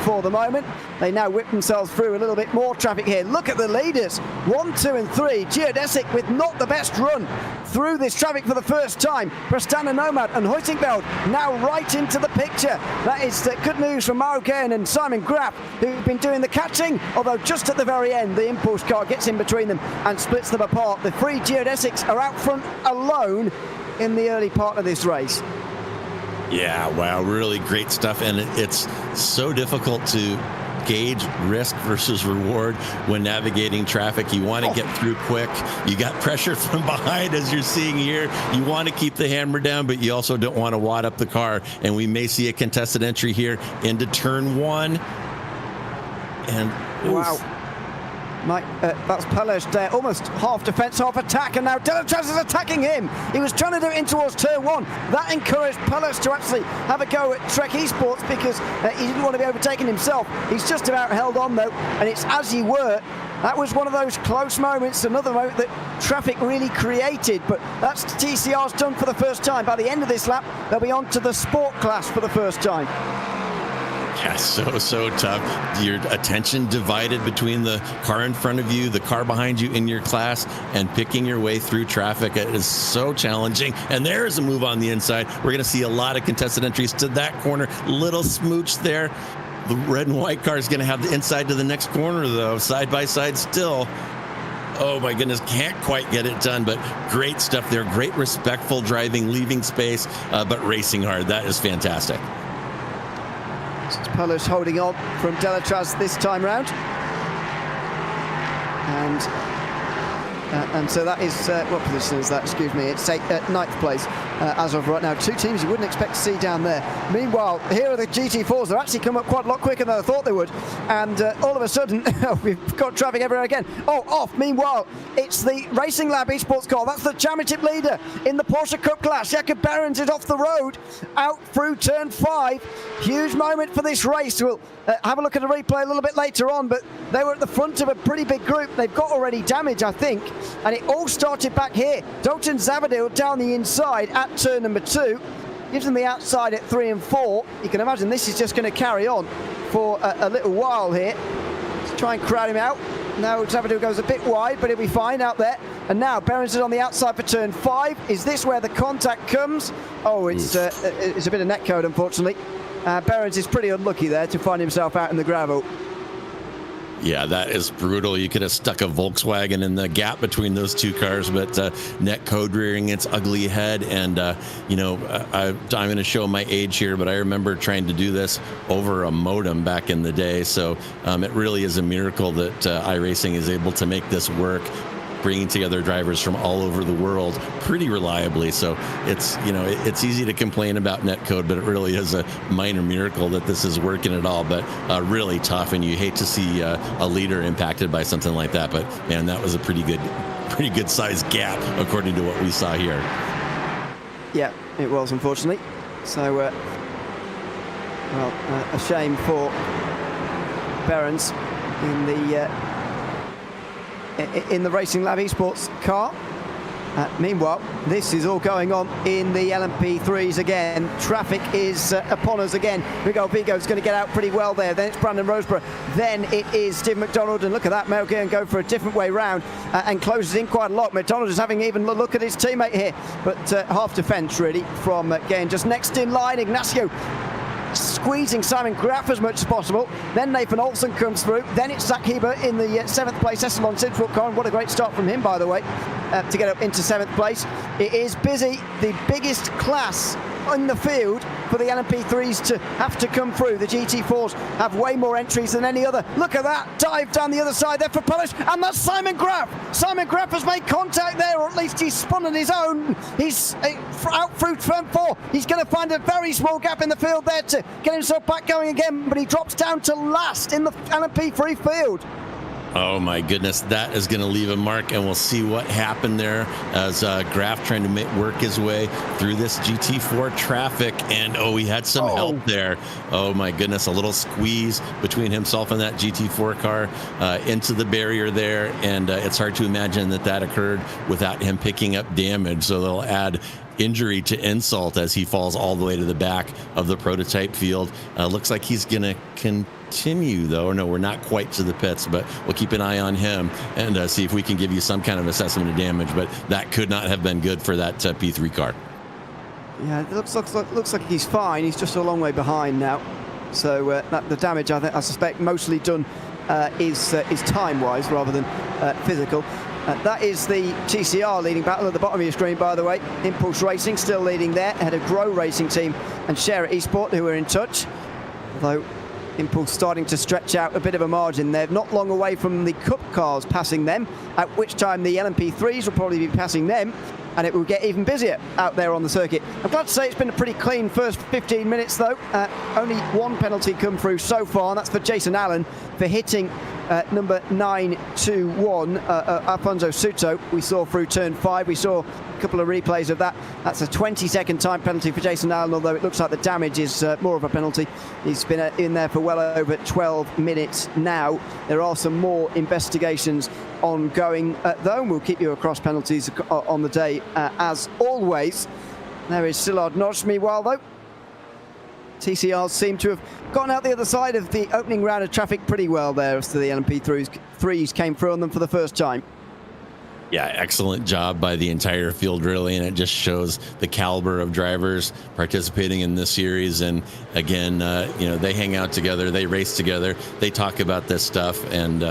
for the moment. They now whip themselves through a little bit more traffic here. Look at the leaders, 1, 2 and 3. JÉREZ with not the best run through this traffic for the first time. Prestana Nomad and Huitingveld now right into the picture. That is good news for Mauro Gern and Simon Graff, who've been doing the catching, although just at the very end the impulse car gets in between them and splits them apart. The three JÉREZ are out front alone in the early part of this race. Yeah, wow, really great stuff. And it's so difficult to gauge risk versus reward when navigating traffic. You want to get through quick. You got pressure from behind, as you're seeing here. You want to keep the hammer down, but you also don't want to wad up the car. And we may see a contested entry here into turn 1. And wow. Mike, that's Pelez there, almost half defense, half attack, and now Delatraz is attacking him. He was trying to do it in towards turn 1. That encouraged Pelez to actually have a go at Trek Esports because he didn't want to be overtaken himself. He's just about held on though, and it's as you were. That was one of those close moments, another moment that traffic really created, but that's TCR's done for the first time. By the end of this lap, they'll be on to the Sport Class for the first time. Yeah, so tough. Your attention divided between the car in front of you, the car behind you in your class, and picking your way through traffic. It is so challenging. And there is a move on the inside. We're going to see a lot of contested entries to that corner. Little smooch there. The red and white car is going to have the inside to the next corner, though, side by side still. Oh my goodness, can't quite get it done, but great stuff there. Great respectful driving, leaving space, but racing hard. That is fantastic. Pelez holding on from Delatraz this time round, and so that is what position is that? Excuse me, it's 9th place as of right now. Two teams you wouldn't expect to see down there. Meanwhile, here are the GT4s. They've actually come up quite a lot quicker than I thought they would, and all of a sudden we've got traffic everywhere again. Oh, off. Meanwhile, it's the Racing Lab Esports car. That's the championship leader in the Porsche Cup class. Jakob Behrens is off the road out through turn 5. Huge moment for this race. We'll have a look at the replay a little bit later on, but they were at the front of a pretty big group. They've got already damage, I think, and it all started back here. Dalton Zavadil down the inside at turn number 2, gives them the outside at 3 and 4. You can imagine this is just going to carry on for a little while here. Let's try and crowd him out. Now Zavadil goes a bit wide, but he'll be fine out there. And now Behrens is on the outside for turn 5. Is this where the contact comes? Oh, it's a bit of netcode, unfortunately. Behrens is pretty unlucky there to find himself out in the gravel. Yeah, that is brutal. You could have stuck a Volkswagen in the gap between those two cars, but net code rearing its ugly head. And, I'm going to show my age here, but I remember trying to do this over a modem back in the day. So it really is a miracle that iRacing is able to make this work. bringing together drivers from all over the world pretty reliably. So it's, you know, it's easy to complain about netcode, but it really is a minor miracle that this is working at all. But really tough, and you hate to see a leader impacted by something like that. But man, that was a pretty good sized gap according to what we saw here. Yeah, it was, unfortunately. So, well, a shame for Behrens in the Racing Lab Esports car. Meanwhile, this is all going on in the LMP3s again. Traffic is upon us again. Miguel Vigo's going to get out pretty well there. Then it's Brandon Roseborough. Then it is Steve McDonald. And look at that, Mel Gear go for a different way round and closes in quite a lot. McDonald is having even a look at his teammate here. But half defence, really, from Gain. Just next in line, Ignacio squeezing Simon Graf as much as possible. Then Nathan Olsen comes through. Then it's Zach Heber in the 7th place Esselon Sidfoot car. And what a great start from him, by the way, to get up into 7th place. It is busy, the biggest class in the field for the LMP3s to have to come through. The GT4s have way more entries than any other. Look at that dive down the other side there for Polish, and that's Simon Graf. Simon Graf has made contact there, or at least he's spun on his own. He's out through turn 4. He's going to find a very small gap in the field there to get himself back going again, but he drops down to last in the LMP3 field. Oh my goodness, that is going to leave a mark, and we'll see what happened there as Graf trying to work his way through this GT4 traffic, and he had some help there. Oh my goodness, a little squeeze between himself and that GT4 car into the barrier there, and it's hard to imagine that occurred without him picking up damage, so they'll add injury to insult as he falls all the way to the back of the prototype field. Looks like he's going to continue, though. No, we're not quite to the pits, but we'll keep an eye on him and see if we can give you some kind of assessment of damage. But that could not have been good for that P3 car. Yeah, it looks like he's fine. He's just a long way behind now. So the damage, I suspect, mostly done is time-wise rather than physical. That is the TCR leading battle at the bottom of your screen, by the way. Impulse Racing still leading there, ahead of Grow Racing Team and JÉREZ Esport, who are in touch. Although Impulse starting to stretch out a bit of a margin. They're not long away from the Cup cars passing them, at which time the LMP3s will probably be passing them, and it will get even busier out there on the circuit. I'm glad to say it's been a pretty clean first 15 minutes, though. Only one penalty come through so far, and that's for Jason Allen for hitting number 921, Alfonso Suto. We saw through turn 5. We saw a couple of replays of that. That's a 20-second time penalty for Jason Allen, although it looks like the damage is more of a penalty. He's been in there for well over 12 minutes now. There are some more investigations ongoing, though, and we'll keep you across penalties on the day as always. There is Szilard Notch. Meanwhile, though, TCRs seem to have gone out the other side of the opening round of traffic pretty well there as to the LMP3s came through on them for the first time. Yeah, excellent job by the entire field, really, and it just shows the caliber of drivers participating in this series. And again, you know, they hang out together, they race together, they talk about this stuff, and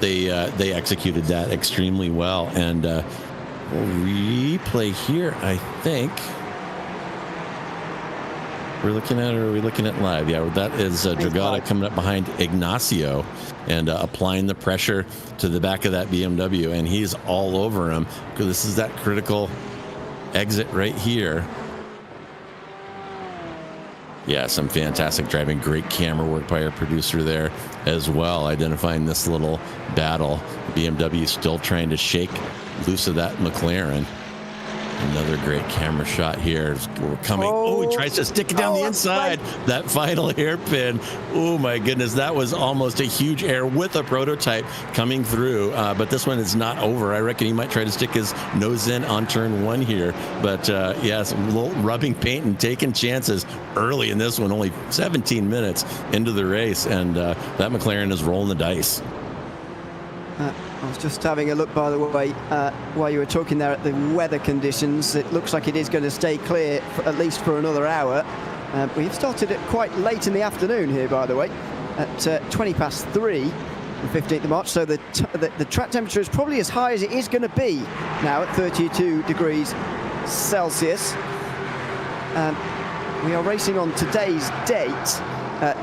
they executed that extremely well. And we'll replay here, I think. We're looking at, or are we looking at live? Yeah, that is Dragata coming up behind Ignacio and applying the pressure to the back of that BMW, and he's all over him. This is that critical exit right here. Yeah, some fantastic driving, great camera work by our producer there as well, identifying this little battle. BMW still trying to shake loose of that McLaren. Another great camera shot here. We're coming. Oh, he tries to stick it down the inside. That final hairpin. Oh my goodness, that was almost a huge error with a prototype coming through. But this one is not over. I reckon he might try to stick his nose in on turn 1 here. But yes, a little rubbing paint and taking chances early in this one. Only 17 minutes into the race, and that McLaren is rolling the dice. I was just having a look, by the way, while you were talking there at the weather conditions. It looks like it is going to stay clear at least for another hour. We've started it quite late in the afternoon here, by the way, at 20 past 3, the 15th of March. So the track temperature is probably as high as it is going to be now at 32 degrees Celsius. We are racing on today's date.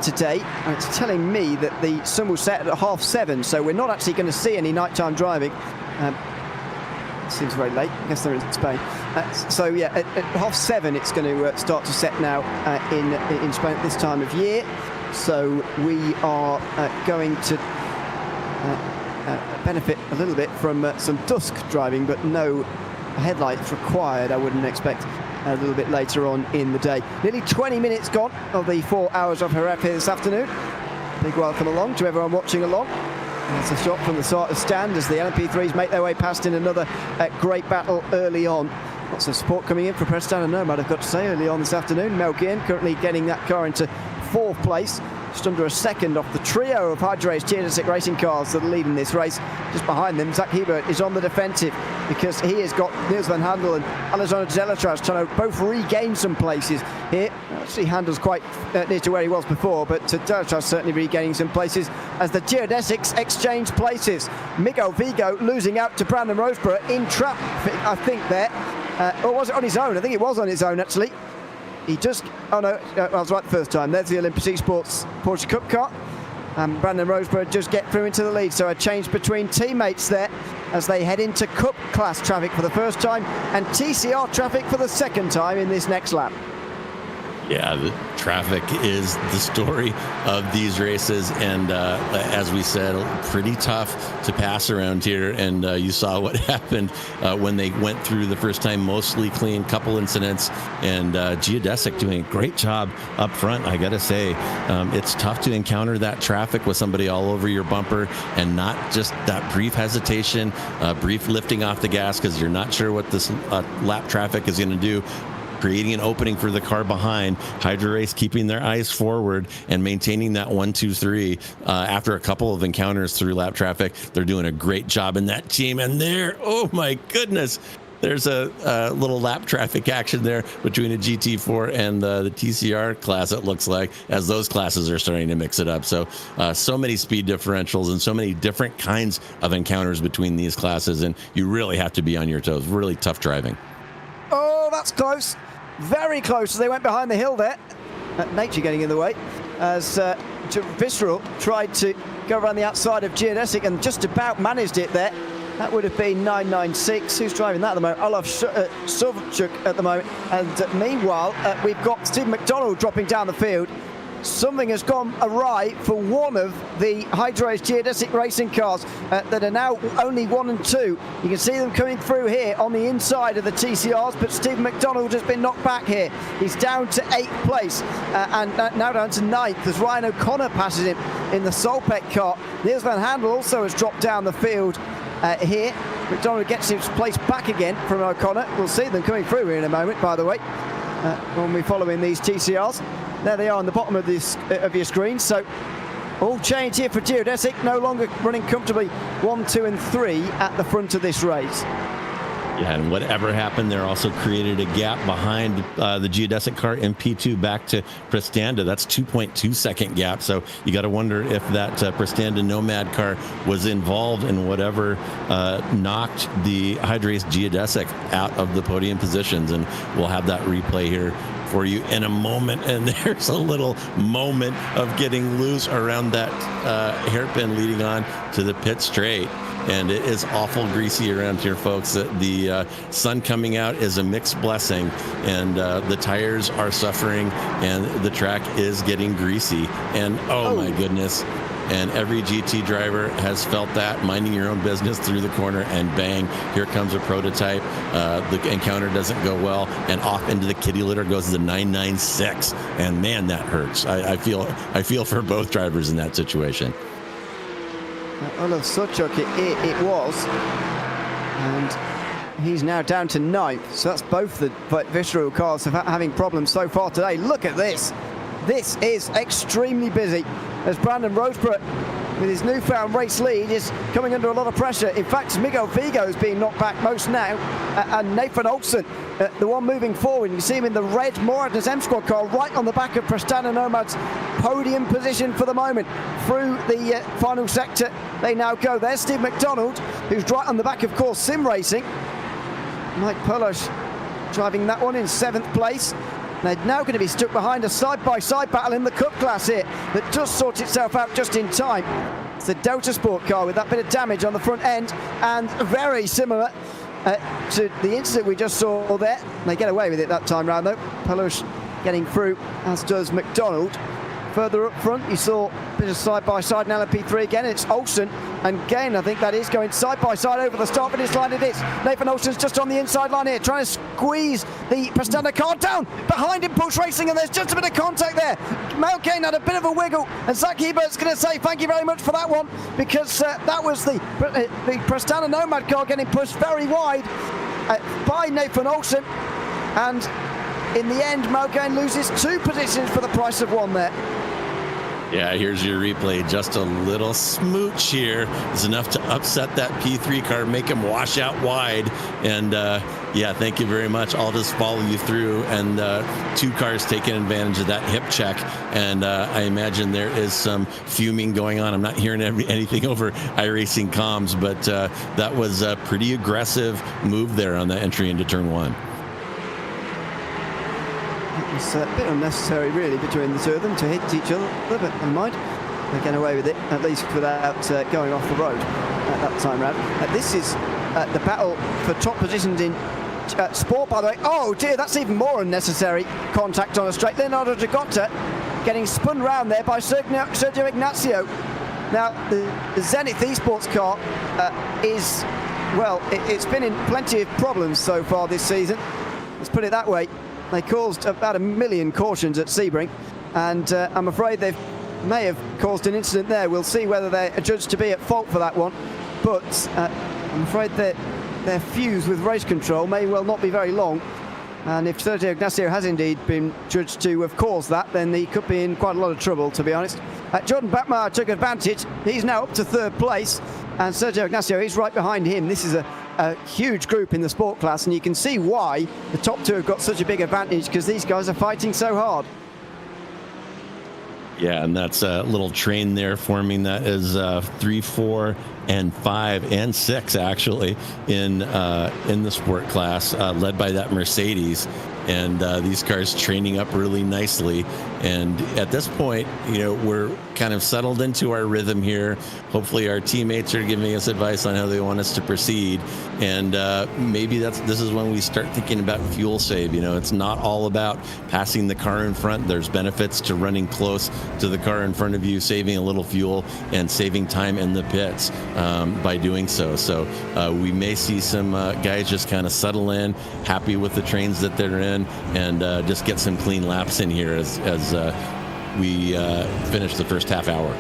Today, and it's telling me that the sun will set at 7:30, so we're not actually going to see any nighttime driving. Seems very late. I guess they're in Spain. So yeah, at 7:30 it's going to start to set now in Spain at this time of year. So we are going to benefit a little bit from some dusk driving, but no headlights required, I wouldn't expect, a little bit later on in the day. Nearly 20 minutes gone of the 4 hours of Jerez here this afternoon. Big welcome along to everyone watching along. That's a shot from the starter's stand as the LMP3s make their way past in another great battle early on. Lots of support coming in for Prestano Nomad, I've got to say, early on this afternoon. Mel Guillen currently getting that car into 4th place, just under a second off the trio of high-race GT4 racing cars that are leading this race. Just behind them, Zach Hebert is on the defensive because he has got Niels van Handel and Alexander Delatraz trying to both regain some places here. Actually, Handel's quite near to where he was before, but Delatraz certainly regaining some places as the GT4 exchange places. Miguel Vigo losing out to Brandon Roseborough in traffic, I think, there. Or was it on his own? I think it was on his own, actually. He just, oh no, I was right the first time. There's the Olympus Esports Porsche Cup car. And Brandon Roseborough just get through into the lead. So a change between teammates there as they head into Cup class traffic for the first time and TCR traffic for the second time in this next lap. Yeah, the traffic is the story of these races, and as we said, pretty tough to pass around here. And you saw what happened when they went through the first time, mostly clean, couple incidents, and Geodesic doing a great job up front. I gotta say, it's tough to encounter that traffic with somebody all over your bumper and not just that brief hesitation, brief lifting off the gas because you're not sure what this lap traffic is going to do. Creating an opening for the car behind. Hydra Race keeping their eyes forward and maintaining that 1, 2, 3 after a couple of encounters through lap traffic. They're doing a great job in that team. And there, oh my goodness, there's a little lap traffic action there between the GT4 and the TCR class, it looks like, as those classes are starting to mix it up. So many speed differentials and so many different kinds of encounters between these classes, and you really have to be on your toes. Really tough driving. Oh, that's close. Very close as they went behind the hill there. Nature getting in the way as Visceral tried to go around the outside of Geodesic and just about managed it there. That would have been 996. Who's driving that at the moment? Olaf Sovchuk at the moment. And meanwhile, we've got Steve McDonald dropping down the field. Something has gone awry for one of the high-race Geodesic racing cars that are now only 1 and 2. You can see them coming through here on the inside of the TCRs, but Stephen McDonald has been knocked back here. He's down to 8th place and now down to 9th as Ryan O'Connor passes him in the Solpec car. Niels van Handel also has dropped down the field here. McDonald gets his place back again from O'Connor. We'll see them coming through here in a moment, by the way, when we're following these TCRs. There they are on the bottom of this of your screen. So all change here for Geodesic, no longer running comfortably 1, 2 and 3 at the front of this race. Yeah, and whatever happened there also created a gap behind the Geodesic car in P2 back to Prestanda. That's 2.2 second gap. So you got to wonder if that Prestanda Nomad car was involved in whatever knocked the Hydrace Geodesic out of the podium positions. And we'll have that replay here for you in a moment. And there's a little moment of getting loose around that hairpin leading on to the pit straight. And it is awful greasy around here, folks. The sun coming out is a mixed blessing, and the tires are suffering, and the track is getting greasy. And oh my goodness. And every GT driver has felt that, minding your own business through the corner, and bang, here comes a prototype. The encounter doesn't go well, and off into the kitty litter goes the 996. And man, that hurts. I feel for both drivers in that situation. Olaf Sovchuk it was, and he's now down to 9th. So that's both the Visceral cars having problems so far today. Look at this. This is extremely busy as Brandon Roseborough, with his newfound race lead, is coming under a lot of pressure. In fact, Miguel Vigo is being knocked back most now, and Nathan Olsen, the one moving forward. You see him in the red Moradness M Squad car right on the back of Prestana Nomad's podium position for the moment. Through the final sector they now go. There's Steve McDonald, who's right on the back of course Sim Racing. Mike Perlosh driving that one in 7th place. They're now going to be stuck behind a side-by-side battle in the Cup class here that just sorts itself out just in time. It's the Delta Sport car with that bit of damage on the front end, and very similar to the incident we just saw there. They get away with it that time round though. Pelush getting through, as does McDonald. Further up front, you saw a bit of side-by-side in LMP3 again. It's Olsen, and again, I think that is going side-by-side over the start-finish line. It is. Nathan Olsen's just on the inside line here, trying to squeeze the Prestana car down behind Impulse Racing, and there's just a bit of contact there. Malkane had a bit of a wiggle, and Zach Hebert's going to say thank you very much for that one, because that was the Prestana Nomad car getting pushed very wide by Nathan Olsen, and in the end, Malkane loses 2 positions for the price of 1 there. Yeah, here's your replay. Just a little smooch here is enough to upset that P3 car, make him wash out wide. And yeah, thank you very much. I'll just follow you through. And 2 cars taking advantage of that hip check. And I imagine there is some fuming going on. I'm not hearing anything over iRacing comms, but that was a pretty aggressive move there on the entry into turn 1. It's a bit unnecessary really between the 2 of them to hit each other, but never mind. They get away with it, at least without going off the road that time round. This is the battle for top positions in sport, by the way. Oh dear, that's even more unnecessary contact on a straight. Leonardo Gigotta getting spun round there by Sergio Ignacio. Now, the Zenith Esports car is, well, it's been in plenty of problems so far this season. Let's put it that way. They caused about 1 million cautions at Sebring, and I'm afraid they may have caused an incident there. We'll see whether they're judged to be at fault for that one, but I'm afraid that their fuse with race control may well not be very long, and if Sergio Ignacio has indeed been judged to have caused that, then he could be in quite a lot of trouble, to be honest. Jordan Bachmeier took advantage. He's now up to 3rd place, and Sergio Ignacio is right behind him. This is a huge group in the sport class, and you can see why the top 2 have got such a big advantage, because these guys are fighting so hard. Yeah, and that's a little train there forming. That is 3, 4, and 5, and 6 actually in the sport class, led by that Mercedes. And these cars training up really nicely. And at this point, you know, we're kind of settled into our rhythm here. Hopefully our teammates are giving us advice on how they want us to proceed. And maybe this is when we start thinking about fuel save. You know, it's not all about passing the car in front. There's benefits to running close to the car in front of you, saving a little fuel and saving time in the pits by doing so. So we may see some guys just kind of settle in, happy with the trains that they're in, and just get some clean laps in here as we finish the first half hour.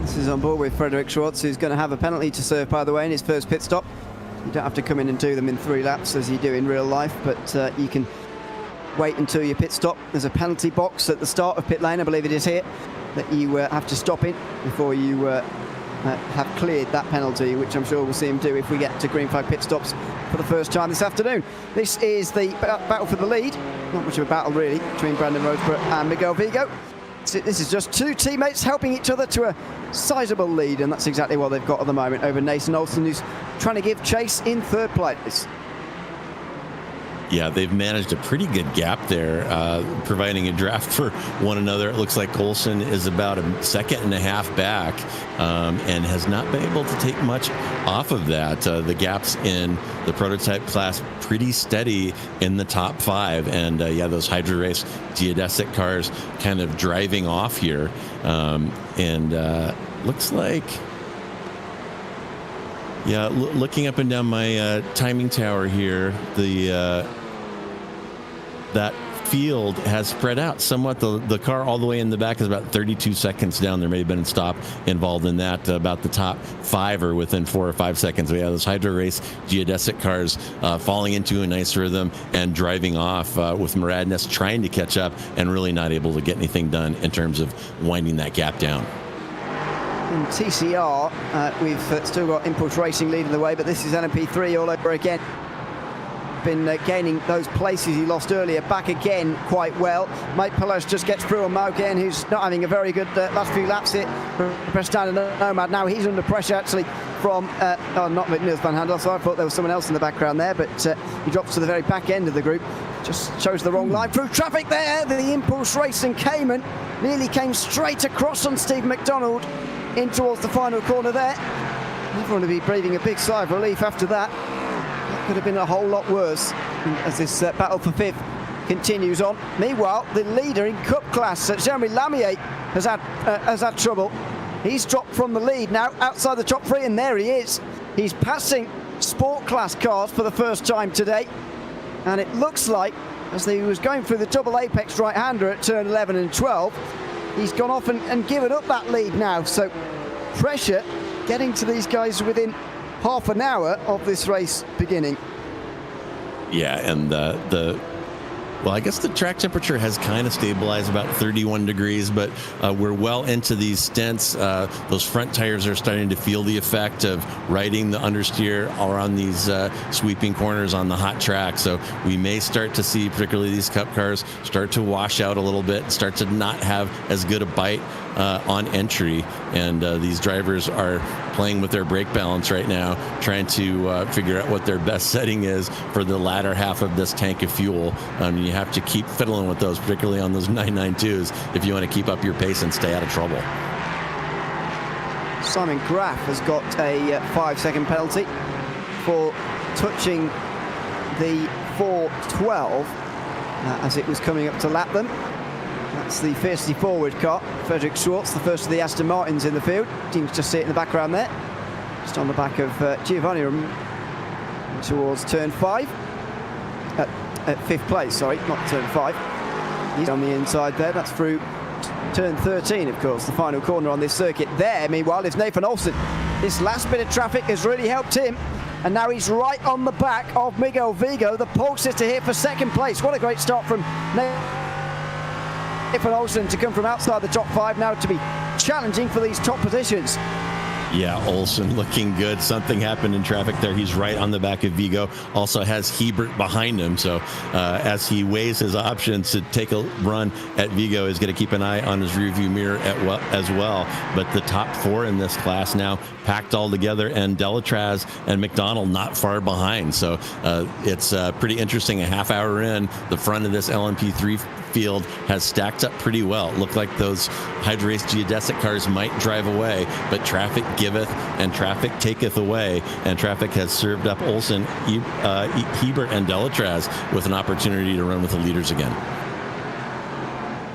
This is on board with Frederick Schwartz, who's going to have a penalty to serve, by the way, in his first pit stop. You don't have to come in and do them in 3 laps as you do in real life, but you can wait until your pit stop. There's a penalty box at the start of pit lane, I believe it is here, that you have to stop in before you have cleared that penalty, which I'm sure we'll see him do if we get to green flag pit stops for the first time this afternoon. This is the battle for the lead. Not much of a battle really between Brandon Roseborough and Miguel Vigo. This is just 2 teammates helping each other to a sizable lead, and that's exactly what they've got at the moment over Nathan Olsen, who's trying to give chase in 3rd place. Yeah, they've managed a pretty good gap there, providing a draft for one another. It looks like Olsen is about 1.5 seconds back and has not been able to take much off of that. The gaps in the prototype class pretty steady in the top 5. And yeah, those Hydra Race geodesic cars kind of driving off here. Looks like... Yeah, looking up and down my timing tower here, that field has spread out somewhat. The car all the way in the back is about 32 seconds down. There may have been a stop involved in that. About the top 5 are within 4 or 5 seconds. We have those Hydra Race geodesic cars falling into a nice rhythm and driving off with Muradness trying to catch up and really not able to get anything done in terms of winding that gap down. In TCR, we've still got Impulse Racing leading the way, but this is LMP3 all over again. Been gaining those places he lost earlier back again quite well. Mike Peloche just gets through on Malkane, who's not having a very good last few laps here. Prestana Nomad, now he's under pressure actually from, not Niels van Handel, so I thought there was someone else in the background there, but he drops to the very back end of the group. Just chose the wrong line through traffic there. The Impulse Racing Cayman nearly came straight across on Steve McDonald in towards the final corner there. Everyone will be breathing a big sigh of relief after that. That could have been a whole lot worse as this battle for fifth continues on. Meanwhile, the leader in Cup class, Jeremy Lamier, has had trouble. He's dropped from the lead now, outside the top three, and there he is. He's passing sport class cars for the first time today, and it looks like, as he was going through the double apex right-hander at turn 11 and 12, he's gone off and given up that lead now. So pressure getting to these guys within half an hour of this race beginning. Yeah, and well, I guess the track temperature has kind of stabilized about 31 degrees, but we're well into these stints. Those front tires are starting to feel the effect of riding the understeer around these sweeping corners on the hot track. So we may start to see, particularly these Cup cars, start to wash out a little bit, start to not have as good a bite on entry. And these drivers are playing with their brake balance right now, trying to figure out what their best setting is for the latter half of this tank of fuel. You have to keep fiddling with those, particularly on those 992s, if you want to keep up your pace and stay out of trouble. Simon Graff has got a 5-second penalty for touching the 412 as it was coming up to lap them. That's the fiercely forward car. Frederick Schwartz, the first of the Aston Martins in the field. You can just see it in the background there. Just on the back of Giovanni towards turn 5. At fifth place, sorry, not turn 5. He's on the inside there. That's through turn 13, of course, the final corner on this circuit. There, meanwhile, is Nathan Olsen. This last bit of traffic has really helped him, and now he's right on the back of Miguel Vigo, the pole sitter here for second place. What a great start from Nathan Olsen to come from outside the top 5 now to be challenging for these top positions. Yeah, Olsen looking good. Something happened in traffic there. He's right on the back of Vigo. Also has Hebert behind him. So as he weighs his options to take a run at Vigo, is going to keep an eye on his rearview mirror as well. But the top 4 in this class now packed all together, and Delatraz and McDonald not far behind. So it's pretty interesting. A half hour in, the front of this LMP3 field has stacked up pretty well. It looked like those HydroRace geodesic cars might drive away, but traffic giveth and traffic taketh away, and traffic has served up Olsen, Hebert, and Delatraz with an opportunity to run with the leaders again.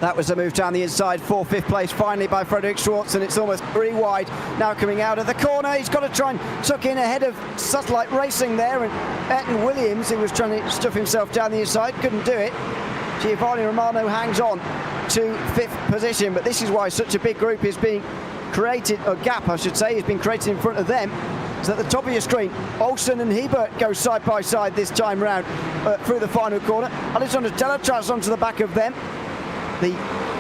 That was a move down the inside for fifth place finally by Frederick Schwartz, and it's almost 3 wide now coming out of the corner. He's got to try and tuck in ahead of Satellite Racing there, and Burton Williams, who was trying to stuff himself down the inside, couldn't do it. Giovanni Romano hangs on to fifth position, but this is why such a big group is being created, a gap I should say, has been created in front of them. So at the top of your screen, Olsen and Hebert go side by side this time round through the final corner. Alexander Delatraz onto the back of them. The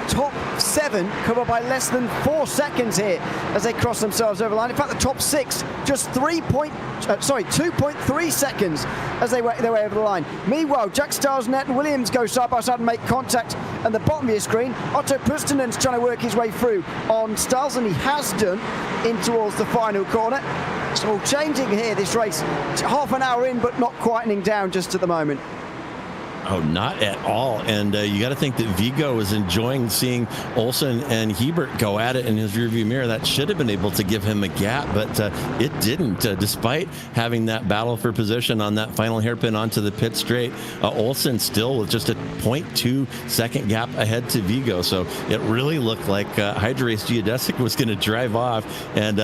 top 7 cover by less than 4 seconds here as they cross themselves over the line. In fact, the top 6 just 2.3 seconds as they work their way over the line. Meanwhile, Jack Stiles and Nathan Williams go side by side and make contact. And the bottom of your screen, Otto Pustinen's trying to work his way through on Stiles, and he has done, in towards the final corner. It's all changing here, this race. It's half an hour in, but not quietening down just at the moment. Oh, not at all. And you got to think that Vigo is enjoying seeing Olsen and Hebert go at it in his rearview mirror. That should have been able to give him a gap, but it didn't. Despite having that battle for position on that final hairpin onto the pit straight, Olsen still with just a 0.2 second gap ahead to Vigo. So it really looked like HydroRace Geodesic was going to drive off. And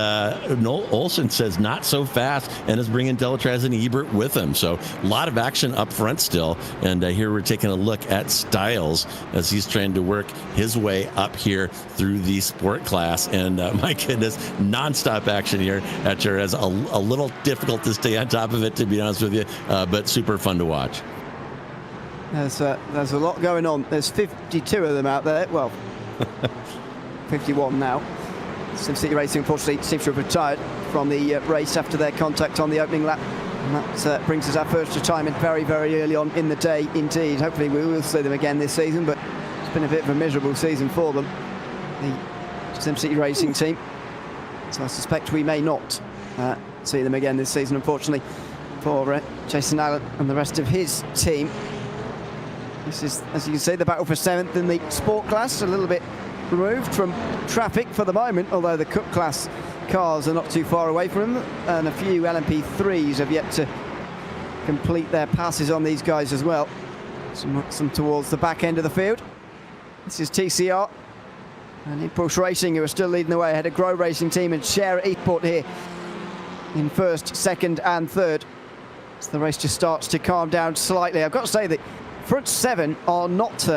Olsen says not so fast, and is bringing Delatraz and Hebert with him. So a lot of action up front still. And here we're taking a look at Stiles as he's trying to work his way up here through the sport class. And my goodness, nonstop action here at JÉREZ. A little difficult to stay on top of it, to be honest with you, but super fun to watch. There's a lot going on. There's 52 of them out there. Well, 51 now. SimCity Racing, unfortunately, seems to have retired from the race after their contact on the opening lap. And that brings us our first retirement very, very early on in the day indeed. Hopefully we will see them again this season, but it's been a bit of a miserable season for them, the SimCity Racing team. So I suspect we may not see them again this season, unfortunately, for Jason Allen and the rest of his team. This is, as you can see, the battle for 7th in the sport class, a little bit removed from traffic for the moment, although the cup class cars are not too far away from him, and a few LMP3s have yet to complete their passes on these guys as well. Some towards the back end of the field. This is TCR and Impulse Racing, who are still leading the way ahead of Grow Racing Team and JÉREZ Eastport here in first, second and third. As the race just starts to calm down slightly. I've got to say that front 7 are not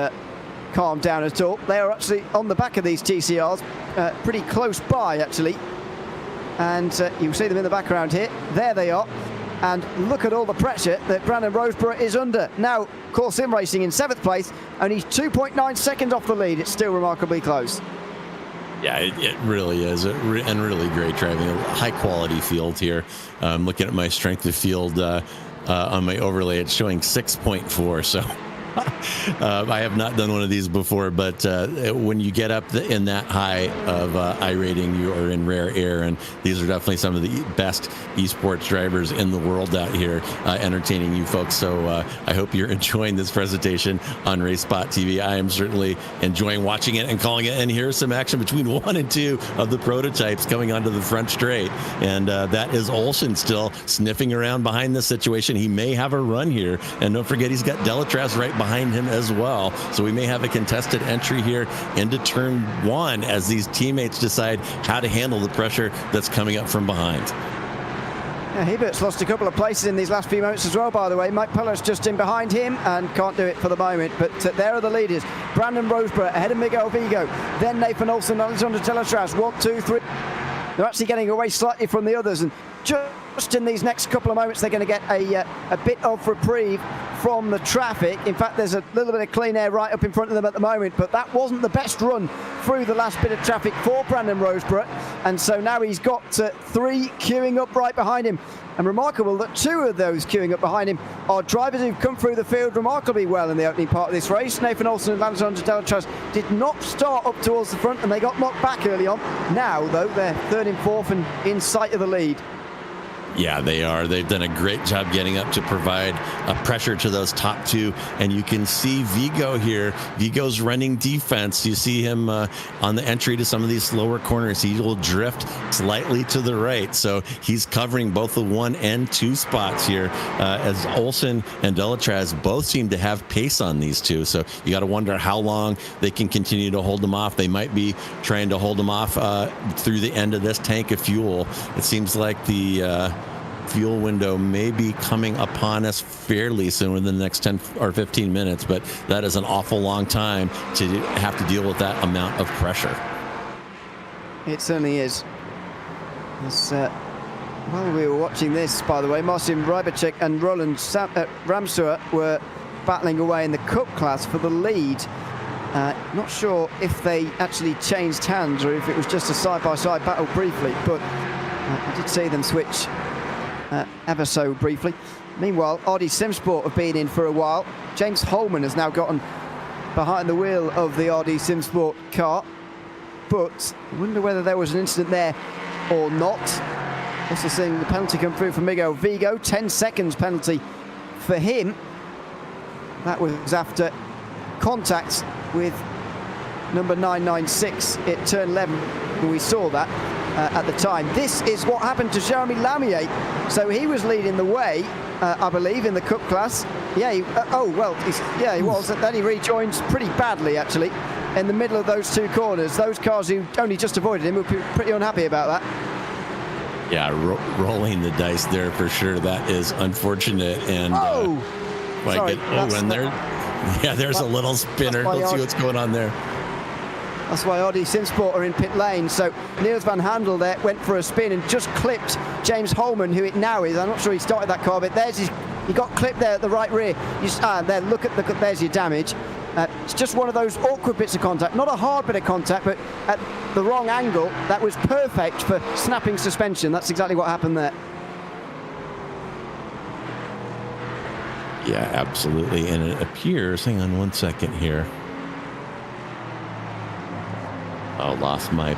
calmed down at all. They are actually on the back of these TCRs, pretty close by actually. And you'll see them in the background here. There they are. And look at all the pressure that Brandon Roseborough is under. Now, Core Sim Racing in 7th place, only 2.9 seconds off the lead. It's still remarkably close. Yeah, it really is, and really great driving. A high-quality field here. Looking at my strength of field on my overlay, it's showing 6.4, so... I have not done one of these before, but when you get up in that high of I rating, you are in rare air, and these are definitely some of the best esports drivers in the world out here entertaining you folks. So I hope you're enjoying this presentation on RaceSpotTV. I am certainly enjoying watching it and calling it, and here's some action between 1 and 2 of the prototypes coming onto the front straight, and that is Olsen still sniffing around behind this situation. He may have a run here, and don't forget he's got Delatraz right behind him as well, so we may have a contested entry here into turn 1 as these teammates decide how to handle the pressure that's coming up from behind. Yeah, Hebert's lost a couple of places in these last few moments as well, by the way. Mike Puller's just in behind him and can't do it for the moment, but there are the leaders. Brandon Roseborough ahead of Miguel Vigo, then Nathan Olsen, Alexander Delatraz, 1, 2, 3. They're actually getting away slightly from the others, and just in these next couple of moments they're going to get a bit of reprieve from the traffic. In fact, there's a little bit of clean air right up in front of them at the moment, but that wasn't the best run through the last bit of traffic for Brandon Roseborough, and so now he's got 3 queuing up right behind him. And remarkable that 2 of those queuing up behind him are drivers who've come through the field remarkably well in the opening part of this race. Nathan Olsen and Alexander Delatraz did not start up towards the front, and they got knocked back early on. Now, though, they're 3rd and 4th and in sight of the lead. Yeah, they are. They've done a great job getting up to provide a pressure to those top 2. And you can see Vigo here. Vigo's running defense. You see him on the entry to some of these slower corners. He will drift slightly to the right. So he's covering both the 1 and 2 spots here as Olsen and Delatraz both seem to have pace on these 2. So you got to wonder how long they can continue to hold them off. They might be trying to hold them off through the end of this tank of fuel. It seems like the fuel window may be coming upon us fairly soon within the next 10 or 15 minutes, but that is an awful long time to have to deal with that amount of pressure. It certainly is. While we were watching this, by the way, Marcin Rybacek and Roland Ramseur were battling away in the Cup class for the lead. Not sure if they actually changed hands or if it was just a side-by-side battle briefly, but I did see them switch ever so briefly. Meanwhile, RD Simsport have been in for a while. James Holman has now gotten behind the wheel of the RD Simsport car, but I wonder whether there was an incident there or not. Also seeing the penalty come through for Miguel Vigo, 10 seconds penalty for him. That was after contact with number 996 at turn 11, and we saw that at the time. This is what happened to Jeremy Lamier. So he was leading the way, I believe, in the Cup class. Yeah, he was. Then he rejoins pretty badly, actually, in the middle of those 2 corners. Those cars who only just avoided him were pretty unhappy about that. Yeah, rolling the dice there for sure. That is unfortunate. And there's a little spinner. Let's see what's going on there. That's why RD Simsport are in pit lane. So Niels van Handel there went for a spin and just clipped James Holman, who it now is. I'm not sure he started that car, but he got clipped there at the right rear. There's your damage. It's just one of those awkward bits of contact. Not a hard bit of contact, but at the wrong angle. That was perfect for snapping suspension. That's exactly what happened there. Yeah, absolutely. And it appears, hang on one second here. Oh, lost my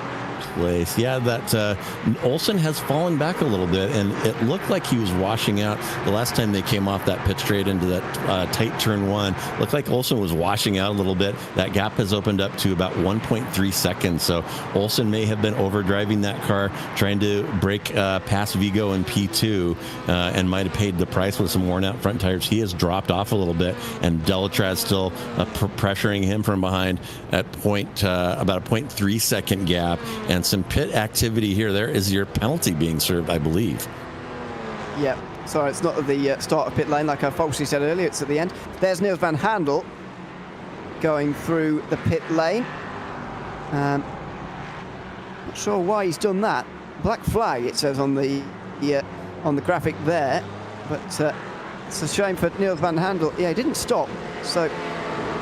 place. Yeah, that Olsen has fallen back a little bit, and it looked like he was washing out the last time they came off that pit straight into that tight turn one. Looked like Olsen was washing out a little bit. That gap has opened up to about 1.3 seconds. So Olsen may have been overdriving that car, trying to break past Vigo in P2, and might have paid the price with some worn out front tires. He has dropped off a little bit, and Delatraz still pressuring him from behind at about a 0.3 second gap, and some pit activity here. There is your penalty being served, I believe. Yeah, sorry, it's not at the start of pit lane like I falsely said earlier, it's at the end. There's Niels van Handel going through the pit lane. Not sure why he's done that. Black flag, it says on the graphic there, but it's a shame for Niels van Handel. Yeah, he didn't stop, so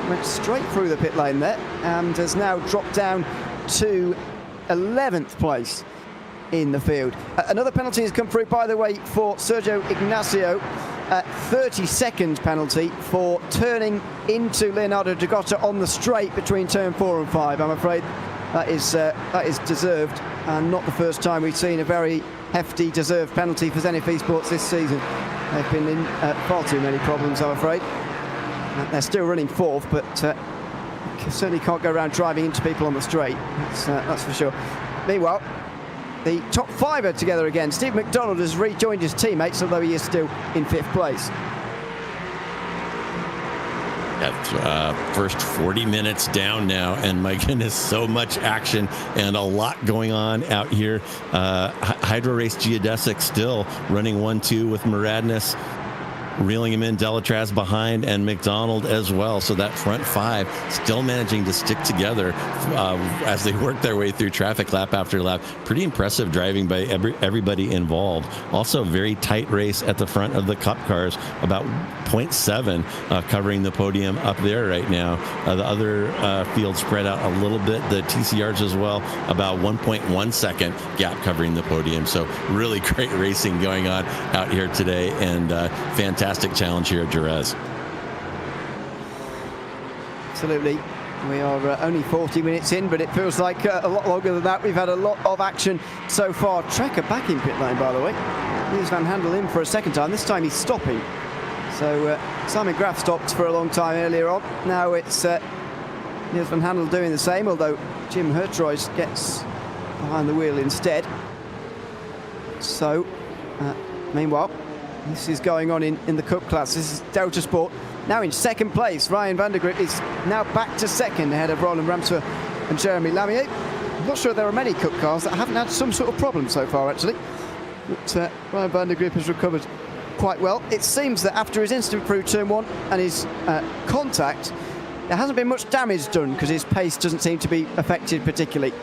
went straight through the pit lane there, and has now dropped down to 11th place in the field. Another penalty has come through, by the way, for Sergio Ignacio. 30-second penalty for turning into Leonardo Dragota on the straight between turn 4 and 5. I'm afraid that is deserved, and not the first time we've seen a very hefty deserved penalty for Zenith Esports this season. They've been in far too many problems, I'm afraid. They're still running 4th, but certainly can't go around driving into people on the straight. That's for sure. Meanwhile, the top 5 are together again. Steve McDonald has rejoined his teammates, although he is still in 5th place. First 40 minutes down now, and my goodness, so much action and a lot going on out here. Hydro Race Geodesic still running 1-2 with Muradness, reeling him in, Delatraz behind, and McDonald as well. So that front 5 still managing to stick together as they work their way through traffic lap after lap. Pretty impressive driving by everybody involved. Also, very tight race at the front of the Cup cars, about 0.7 covering the podium up there right now. The other field spread out a little bit, the TCRs as well, about 1.1 second gap covering the podium. So really great racing going on out here today, and fantastic challenge here at JÉREZ. Absolutely. We are only 40 minutes in, but it feels like a lot longer than that. We've had a lot of action so far. Trekker back in pit lane, by the way. Niels van Handel in for a second time. This time he's stopping. So Simon Graf stopped for a long time earlier on. Now it's Niels van Handel doing the same, although Jim Hertroyes gets behind the wheel instead. So, meanwhile, this is going on in the Cup class. This is Delta Sport. Now in second place, Ryan van der Grip is now back to second ahead of Roland Ramseur and Jeremy Lamier. I'm not sure there are many Cup cars that haven't had some sort of problem so far, actually. But Ryan van der Grip has recovered quite well. It seems that after his incident through turn 1 and his contact, there hasn't been much damage done because his pace doesn't seem to be affected particularly.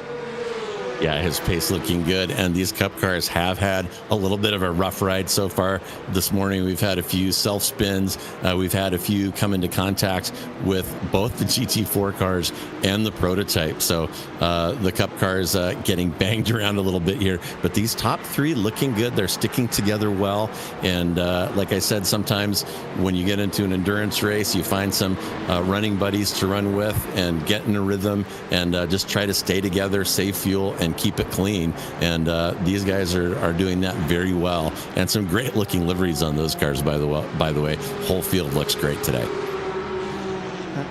Yeah, his pace looking good, and these Cup cars have had a little bit of a rough ride so far. This morning we've had a few self-spins. We've had a few come into contact with both the GT4 cars and the prototype. So the Cup cars getting banged around a little bit here. But these top 3 looking good. They're sticking together well. And like I said, sometimes when you get into an endurance race, you find some running buddies to run with and get in a rhythm and just try to stay together, save fuel, and keep it clean. And these guys are doing that very well, and some great looking liveries on those cars, by the way. Whole field looks great today.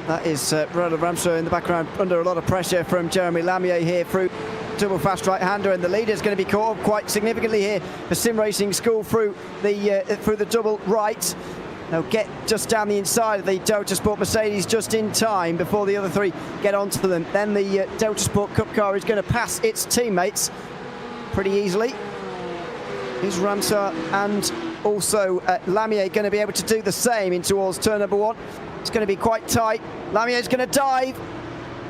That is Roland Ramseur in the background under a lot of pressure from Jeremy Lamier here through double fast right-hander, and the leader is going to be caught up quite significantly here for Sim Racing School through the double right. They'll get just down the inside of the Delta Sport Mercedes just in time before the other 3 get onto them. Then the Delta Sport Cup car is going to pass its teammates pretty easily. Is Ramseur and also Lamier going to be able to do the same in towards turn number 1? It's going to be quite tight. Lamier's going to dive,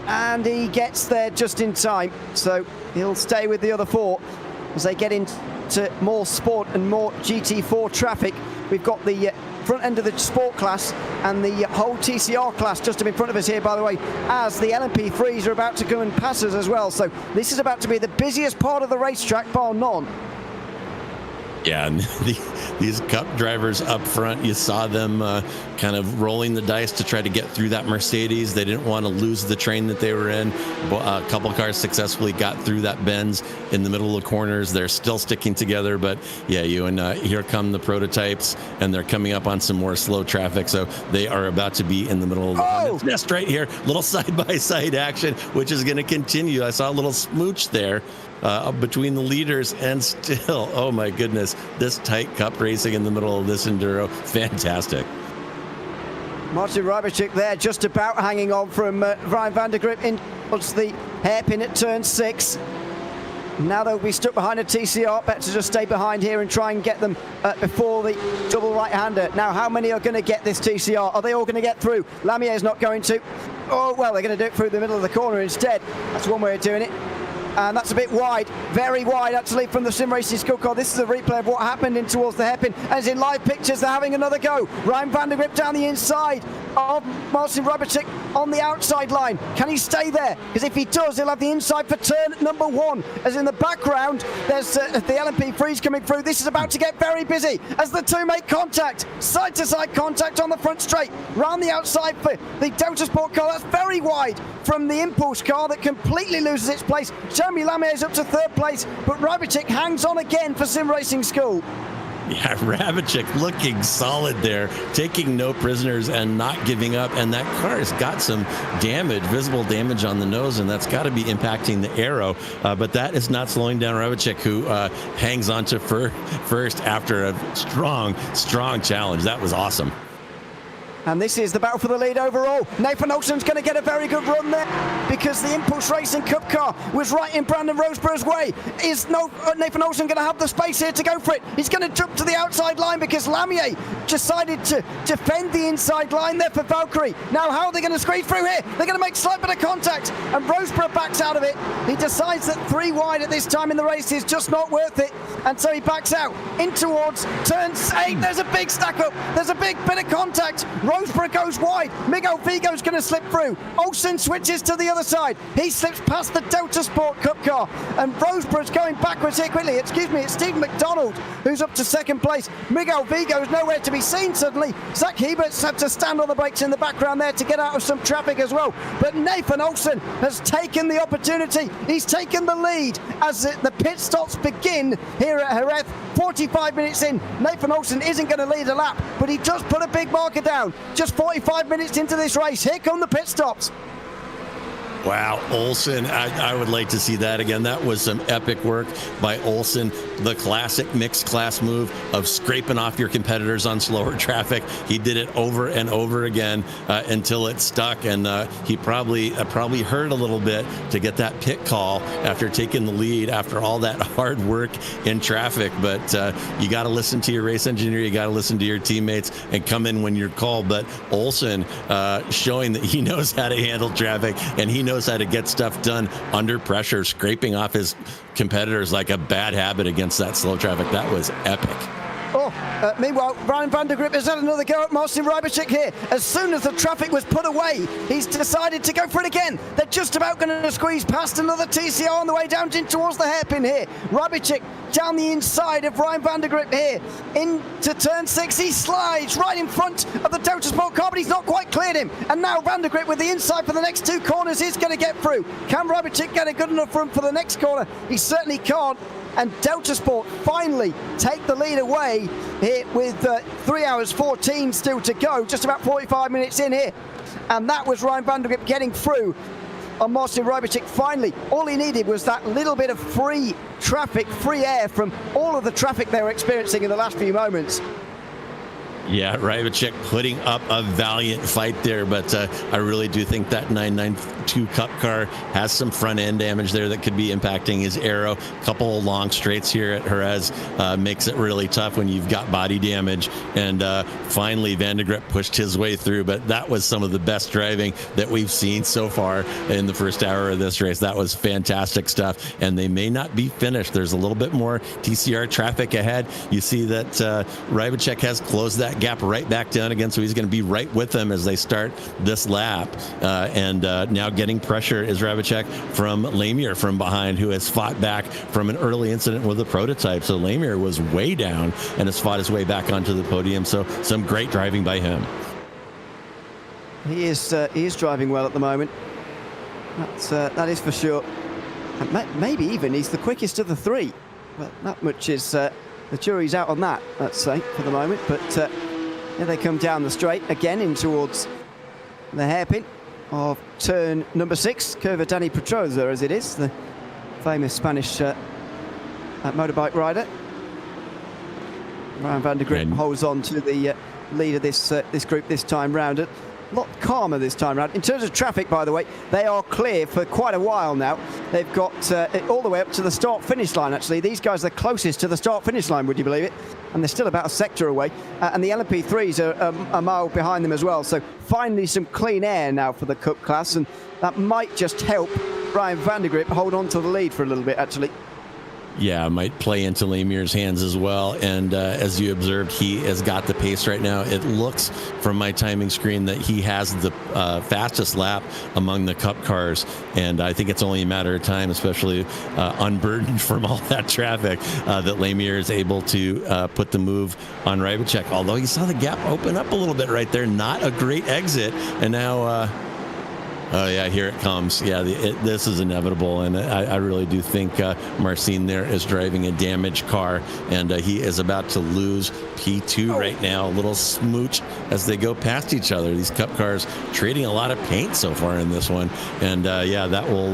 and he gets there just in time. So he'll stay with the other 4 as they get into more sport and more GT4 traffic. We've got the front end of the sport class and the whole TCR class just in front of us here, by the way, as the LMP3s are about to come and pass us as well. So this is about to be the busiest part of the racetrack, bar none. Yeah, and these Cup drivers up front, you saw them kind of rolling the dice to try to get through that Mercedes. They didn't want to lose the train that they were in. A couple cars successfully got through that bends in the middle of the corners. They're still sticking together, but yeah, here come the prototypes, and they're coming up on some more slow traffic, so they are about to be in the middle of the nest right here. Little side-by-side action, which is going to continue. I saw a little smooch there between the leaders, and still, oh my goodness, this tight Cup racing in the middle of this enduro, fantastic. Martin Rybacek there just about hanging on from Ryan van der Grip in towards the hairpin at turn 6. Now they'll be stuck behind a TCR. Better to just stay behind here and try and get them before the double right-hander. Now, how many are going to get this TCR? Are they all going to get through? Lamier's not going to. Oh, well, they're going to do it through the middle of the corner instead. That's one way of doing it. And that's a bit wide, very wide actually from the sim racing scorecard. This is a replay of what happened in towards the hairpin. As in live pictures, they're having another go. Ryan van der Grip down the inside of Martin Rybacek on the outside line. Can he stay there? Because if he does, he'll have the inside for turn number 1. As in the background, there's the LMP Freeze coming through. This is about to get very busy as the two make contact. Side-to-side contact on the front straight. Round the outside for the Delta Sport car. That's very wide from the Impulse car that completely loses its place. Jeremy Lamier's up to 3rd place, but Rybacek hangs on again for Sim Racing School. Yeah, Rybacek looking solid there, taking no prisoners and not giving up. And that car has got some damage, visible damage on the nose, and that's got to be impacting the aero. But that is not slowing down Rybacek, who hangs on to first after a strong challenge. That was awesome. And this is the battle for the lead overall. Nathan Olsen's going to get a very good run there because the Impulse Racing Cup car was right in Brandon Roseborough's way. Is Nathan Olsen going to have the space here to go for it? He's going to jump to the outside line because Lamier decided to defend the inside line there for Valkyrie. Now, how are they going to squeeze through here? They're going to make slight bit of contact, and Roseborough backs out of it. He decides that 3 wide at this time in the race is just not worth it, and so he backs out in towards turn 8. There's a big stack up. There's a big bit of contact. Roseborough goes wide. Miguel Vigo's going to slip through. Olsen switches to the other side. He slips past the Delta Sport Cup car, and Roseborough's going backwards here quickly. Excuse me, it's Stephen McDonald who's up to 2nd place. Miguel Vigo's nowhere to be seen suddenly. Zach Hebert's had to stand on the brakes in the background there to get out of some traffic as well. But Nathan Olsen has taken the opportunity. He's taken the lead as the pit stops begin here at Jerez. 45 minutes in, Nathan Olsen isn't going to lead a lap, but he does put a big marker down. Just 45 minutes into this race, here come the pit stops. Wow, Olsen, I would like to see that again. That was some epic work by Olsen. The classic mixed class move of scraping off your competitors on slower traffic. He did it over and over again until it stuck, and he probably hurt a little bit to get that pit call after taking the lead after all that hard work in traffic. But you got to listen to your race engineer, you got to listen to your teammates and come in when you're called. But Olsen showing that he knows how to handle traffic, and he knows how to get stuff done under pressure, scraping off his competitors like a bad habit against that slow traffic. That was epic. Meanwhile, Ryan van der Grip has had another go at Martin Rybacek here. As soon as the traffic was put away, he's decided to go for it again. They're just about going to squeeze past another TCR on the way down in towards the hairpin here. Rybacek down the inside of Ryan van der Grip here. Into turn 6, he slides right in front of the Delta Sport car, but he's not quite cleared him. And now van der Grip with the inside for the next 2 corners is going to get through. Can Rybacek get a good enough run for the next corner? He certainly can't. And Delta Sport finally take the lead away here with 3 hours 14 still to go, just about 45 minutes in here. And that was Ryan van der Grip getting through on Martin Rybacek finally. All he needed was that little bit of free traffic, free air from all of the traffic they were experiencing in the last few moments. Yeah, Rybacek putting up a valiant fight there, but I really do think that 992 Cup car has some front end damage there that could be impacting his aero. A couple of long straights here at Jerez makes it really tough when you've got body damage. And finally, Van der Grip pushed his way through, but that was some of the best driving that we've seen so far in the first hour of this race. That was fantastic stuff, and they may not be finished. There's a little bit more TCR traffic ahead. You see that Rybacek has closed that that gap right back down again, so he's going to be right with them as they start this lap. And now getting pressure is Rabicek from Lamier from behind, who has fought back from an early incident with the prototype. So Lamier was way down and has fought his way back onto the podium. So some great driving by him. He is driving well at the moment. That is for sure. And maybe even he's the quickest of the three. But that much is the jury's out on that, let's say, for the moment. But here they come down the straight again in towards the hairpin of turn number 6, Curva Dani Petroza, as it is, the famous Spanish motorbike rider. Ryan van der Grip holds on to the lead of this group this time round. A lot calmer this time round. In terms of traffic, by the way, they are clear for quite a while now. They've got all the way up to the start-finish line, actually. These guys are the closest to the start-finish line, would you believe it? And they're still about a sector away. And the LMP3s are a mile behind them as well. So finally some clean air now for the Cup class, and that might just help Ryan van der Grip hold on to the lead for a little bit, actually. Yeah, might play into Lemier's hands as well. And as you observed, he has got the pace right now. It looks from my timing screen that he has the fastest lap among the Cup cars. And I think it's only a matter of time, especially unburdened from all that traffic, that Lamier is able to put the move on Rabicek. Although you saw the gap open up a little bit right there. Not a great exit. And now... oh, yeah, here it comes. Yeah, this is inevitable, and I really do think Marcin there is driving a damaged car, and he is about to lose P2 right now. A little smooch as they go past each other. These Cup cars trading a lot of paint so far in this one, and yeah, that will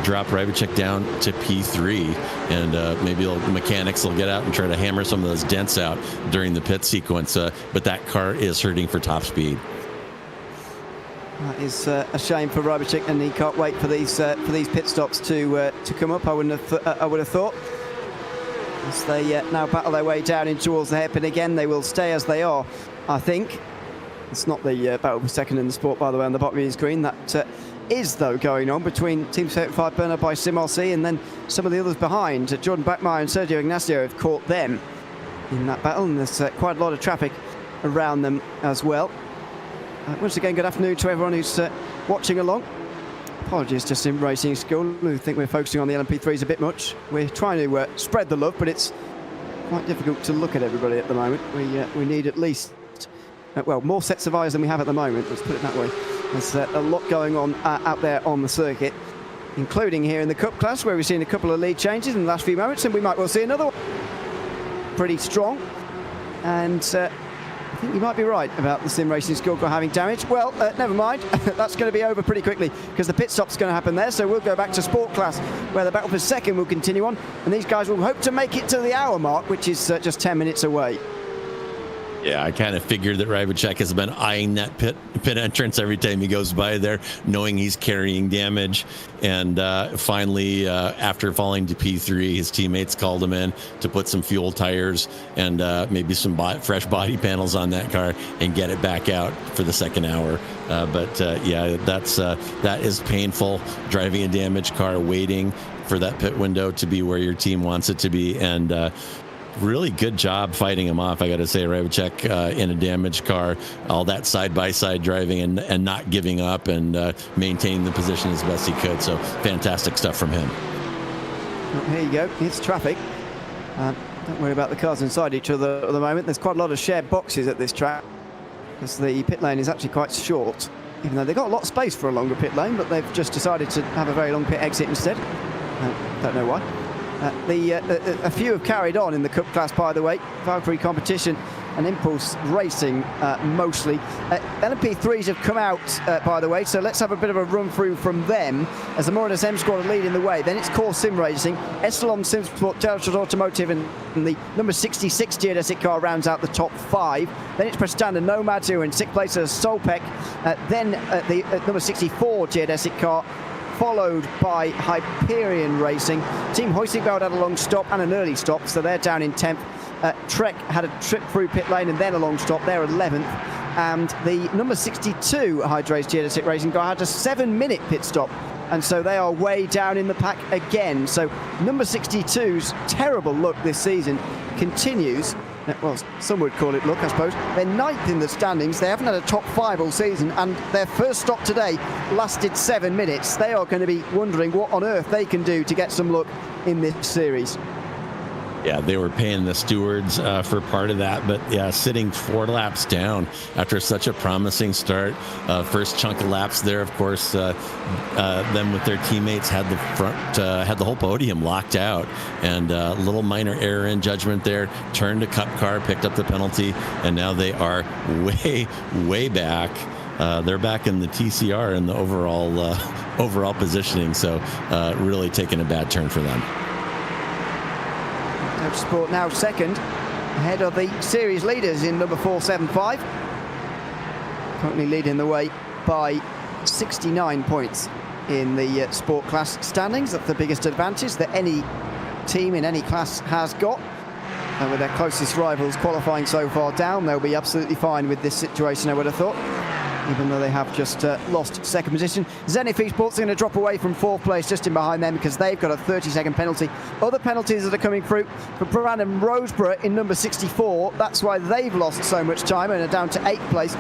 drop Rabicek down to P3, and maybe mechanics will get out and try to hammer some of those dents out during the pit sequence, but that car is hurting for top speed. That is a shame for Rabicek, and he can't wait for these pit stops to come up. I would have thought. As they now battle their way down in towards the hairpin again, they will stay as they are, I think. It's not the battle for second in the sport, by the way, on the bottom of your screen. That is, though, going on between Team 35 Bernard by SimRC and then some of the others behind. Jordan Bachmeier and Sergio Ignacio have caught them in that battle, and there's quite a lot of traffic around them as well. Once again, good afternoon to everyone who's watching along. Apologies to Sim Racing School, who think we're focusing on the LMP3s a bit much. We're trying to spread the love, but it's quite difficult to look at everybody at the moment. We need at least, well, more sets of eyes than we have at the moment, let's put it that way. There's a lot going on out there on the circuit, including here in the Cup class, where we've seen a couple of lead changes in the last few moments, and we might well see another one. Pretty strong. And I think you might be right about the Sim Racing scorecard having damage. Well, never mind. That's going to be over pretty quickly because the pit stop's going to happen there. So we'll go back to sport class, where the battle for second will continue on. And these guys will hope to make it to the hour mark, which is just 10 minutes away. Yeah, I kind of figured that Rabicek has been eyeing that pit entrance every time he goes by there, knowing he's carrying damage. And finally, after falling to P3, his teammates called him in to put some fuel tires and maybe some fresh body panels on that car and get it back out for the second hour. But yeah, that is painful, driving a damaged car, waiting for that pit window to be where your team wants it to be. And really good job fighting him off, I got to say. Rabicek in a damaged car, all that side-by-side driving and not giving up and maintaining the position as best he could. So fantastic stuff from him. Well, here you go. It's traffic. Don't worry about the cars inside each other at the moment. There's quite a lot of shared boxes at this track because the pit lane is actually quite short, even though they've got a lot of space for a longer pit lane, but they've just decided to have a very long pit exit instead. Don't know why. A few have carried on in the Cup class, by the way. Valkyrie competition and Impulse Racing mostly. LMP3s have come out, by the way, so let's have a bit of a run through from them as the Moradis M squad are leading the way. Then it's Core Sim Racing, Estalon Simsport, Delta Automotive, and the number 66 geodesic car rounds out the top 5. Then it's Prestanda Nomad, who are in 6th place as Solpec. Then the number 64 geodesic car, followed by Hyperion Racing. Team Hoisingveld had a long stop and an early stop, so they're down in 10th. Trek had a trip through pit lane and then a long stop, they're 11th. And the number 62 Hydrace Geodesic Racing car had a 7-minute pit stop, and so they are way down in the pack again. So number 62's terrible luck this season continues, Well, some would call it luck, I suppose. They're 9th in the standings. They haven't had a top 5 all season, and their first stop today lasted 7 minutes. They are going to be wondering what on earth they can do to get some luck in this series. Yeah, they were paying the stewards for part of that, but yeah, sitting 4 laps down after such a promising start. First chunk of laps there, of course, them with their teammates had the front, had the whole podium locked out, and a little minor error in judgment there. Turned a cup car, picked up the penalty, and now they are way back. They're back in the TCR in the overall positioning, so really taking a bad turn for them. Clubsport now second, ahead of the series leaders in number 475. Currently leading the way by 69 points in the sport class standings. That's the biggest advantage that any team in any class has got. And with their closest rivals qualifying so far down, they'll be absolutely fine with this situation, I would have thought, even though they have just lost second position. Zenith Esports are going to drop away from 4th place just in behind them because they've got a 30-second penalty. Other penalties that are coming through for Brandon Roseborough in number 64. That's why they've lost so much time and are down to 8th place.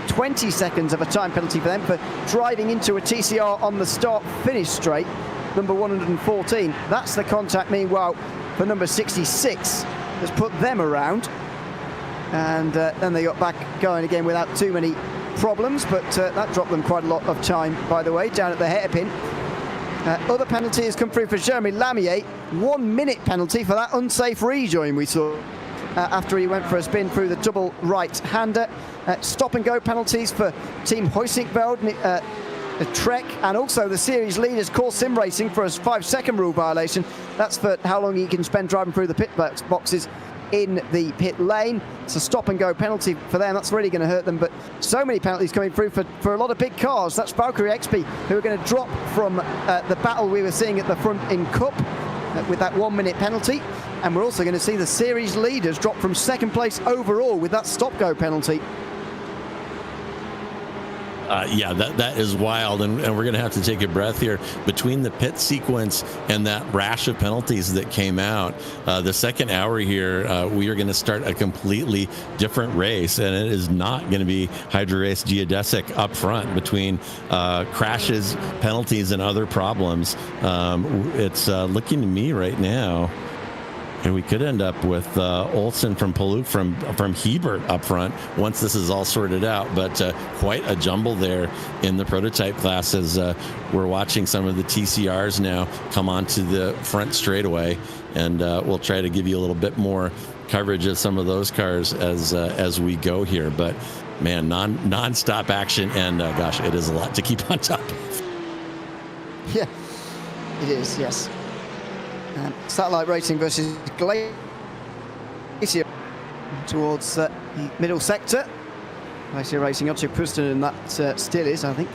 20 seconds of a time penalty for them for driving into a TCR on the start-finish straight. Number 114. That's the contact, meanwhile, for number 66. Has put them around. And then they got back going again without too many problems, but that dropped them quite a lot of time, by the way, down at the hairpin. Other penalties come through for Jeremy Lamier. 1 minute penalty for that unsafe rejoin we saw after he went for a spin through the double right-hander. Stop and go penalties for Team Huissinkveld, Trek, and also the series leaders Core Sim Racing for a 5-second rule violation. That's for how long he can spend driving through the pit boxes in the pit lane. It's a stop and go penalty for them. That's really going to hurt them, but so many penalties coming through for a lot of big cars. That's Valkyrie XP who are going to drop from the battle we were seeing at the front in Cup with that 1 minute penalty, and we're also going to see the series leaders drop from 2nd place overall with that stop go penalty. Yeah, that is wild, and we're going to have to take a breath here. Between the pit sequence and that rash of penalties that came out, the second hour here, we are going to start a completely different race, and it is not going to be Hydra Race Geodesic up front between crashes, penalties, and other problems. It's looking to me right now, and we could end up with Olsen from Paluk from Hebert up front once this is all sorted out. But quite a jumble there in the prototype class as we're watching some of the TCRs now come onto the front straightaway. And we'll try to give you a little bit more coverage of some of those cars as we go here. But man, non-stop action, and gosh, it is a lot to keep on top of. Yeah, it is, yes. Satellite Racing versus Glacier towards the middle sector. Glacier Racing, Otto Pusten, and that still is, I think,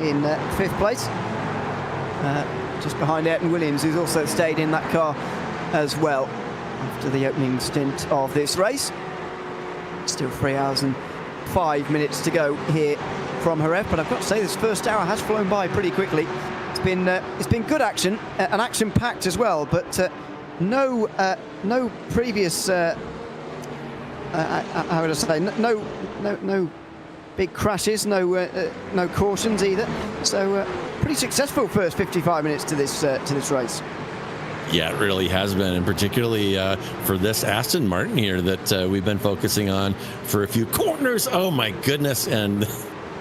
in 5th place. Just behind Ayrton Williams, who's also stayed in that car as well after the opening stint of this race. Still 3 hours and 5 minutes to go here from Jerez, but I've got to say this first hour has flown by pretty quickly. It's been good action, and action-packed as well, but no previous how would I say, no big crashes, no cautions either. So pretty successful first 55 minutes to this race. Yeah, it really has been, and particularly for this Aston Martin here that we've been focusing on for a few corners. Oh my goodness, and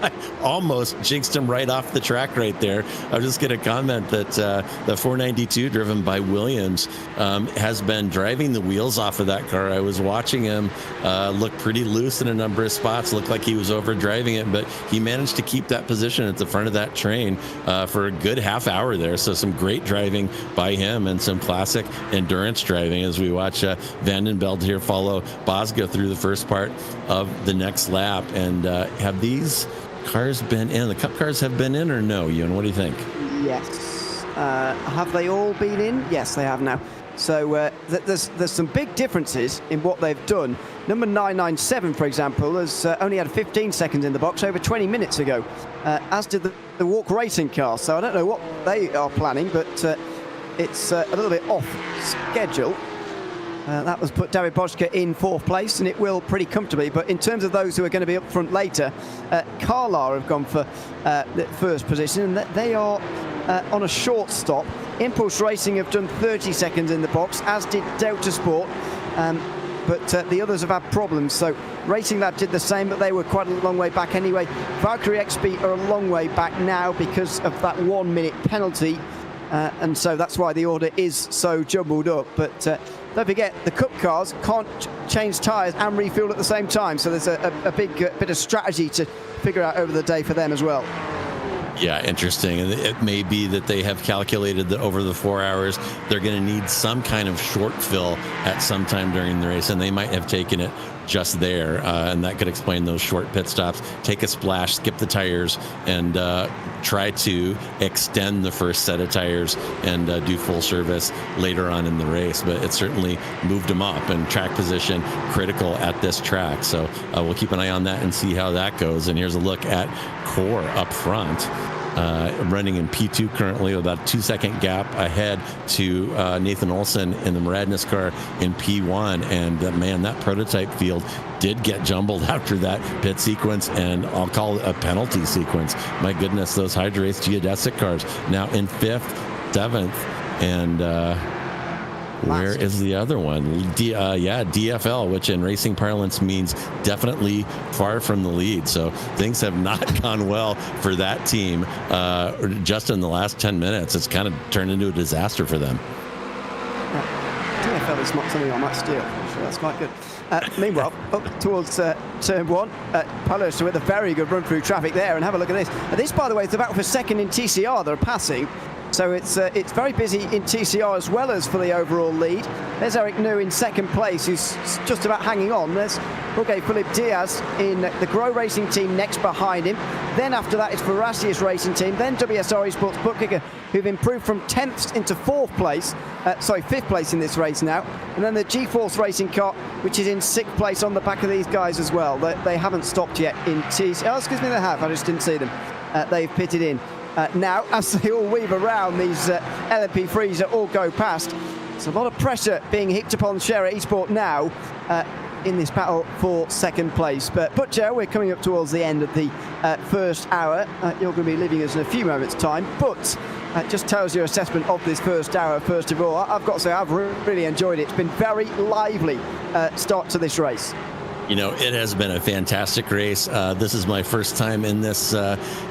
I almost jinxed him right off the track right there. I was just going to comment that the 492 driven by Williams has been driving the wheels off of that car. I was watching him look pretty loose in a number of spots, looked like he was over driving it, but he managed to keep that position at the front of that train for a good half hour there. So some great driving by him and some classic endurance driving as we watch Vandenbeld here follow Bosga through the first part of the next lap. And have these cars been in? The Cup cars have been in, or no, Ewan? What do you think? Yes. Have they all been in? Yes, they have now. So there's some big differences in what they've done. Number 997, for example, has only had 15 seconds in the box over 20 minutes ago, as did the Walk Racing car. So I don't know what they are planning, but it's a little bit off schedule. That was put David Boschke in 4th place, and it will pretty comfortably. But in terms of those who are going to be up front later, Carlar have gone for the 1st position, and they are on a short stop. Impulse Racing have done 30 seconds in the box, as did Delta Sport. But the others have had problems. So Racing Lab did the same, but they were quite a long way back anyway. Valkyrie XP are a long way back now because of that 1 minute penalty. And so that's why the order is so jumbled up. But don't forget, the Cup cars can't change tyres and refuel at the same time. So there's a big bit of strategy to figure out over the day for them as well. Yeah, interesting. And it may be that they have calculated that over the 4 hours, they're going to need some kind of short fill at some time during the race, and they might have taken it just there. And that could explain those short pit stops. Take a splash, skip the tires, and try to extend the first set of tires and do full service later on in the race. But it certainly moved them up, and track position critical at this track. So we'll keep an eye on that and see how that goes. And here's a look at Core up front. Running in P2 currently, with about a 2-second gap ahead to Nathan Olson in the Muradness car in P1. And man, that prototype field did get jumbled after that pit sequence, and I'll call it a penalty sequence. My goodness, those Hydra Race geodesic cars now in 5th, 7th, and where is the other one? DFL, which in racing parlance means definitely far from the lead. So things have not gone well for that team just in the last 10 minutes. It's kind of turned into a disaster for them. DFL is not something I might steal. So that's quite good. Meanwhile, up towards turn 1, Palos with a very good run through traffic there, and have a look at this. This, by the way, is the battle for second in TCR. They're passing. So it's very busy in TCR as well as for the overall lead. There's Eric New in 2nd place, who's just about hanging on. There's Jorge Philip Diaz in the Grow Racing team next behind him. Then after that it's Verasius Racing team, then WSR Esports Bookkicker, who've improved from 10th into 4th place, 5th place in this race now. And then the G-Force Racing car, which is in 6th place on the back of these guys as well. They haven't stopped yet in TCR. Oh, excuse me, they have. I just didn't see them. They've pitted in. Now, as they all weave around, these LMP3s that all go past, there's a lot of pressure being heaped upon JÉREZ Esport now in this battle for 2nd place. But Joe, we're coming up towards the end of the 1st hour. You're going to be leaving us in a few moments' time, but just tell us your assessment of this 1st hour, first of all. I've got to say, I've really enjoyed it. It's been very lively start to this race. You know, it has been a fantastic race. This is my first time in this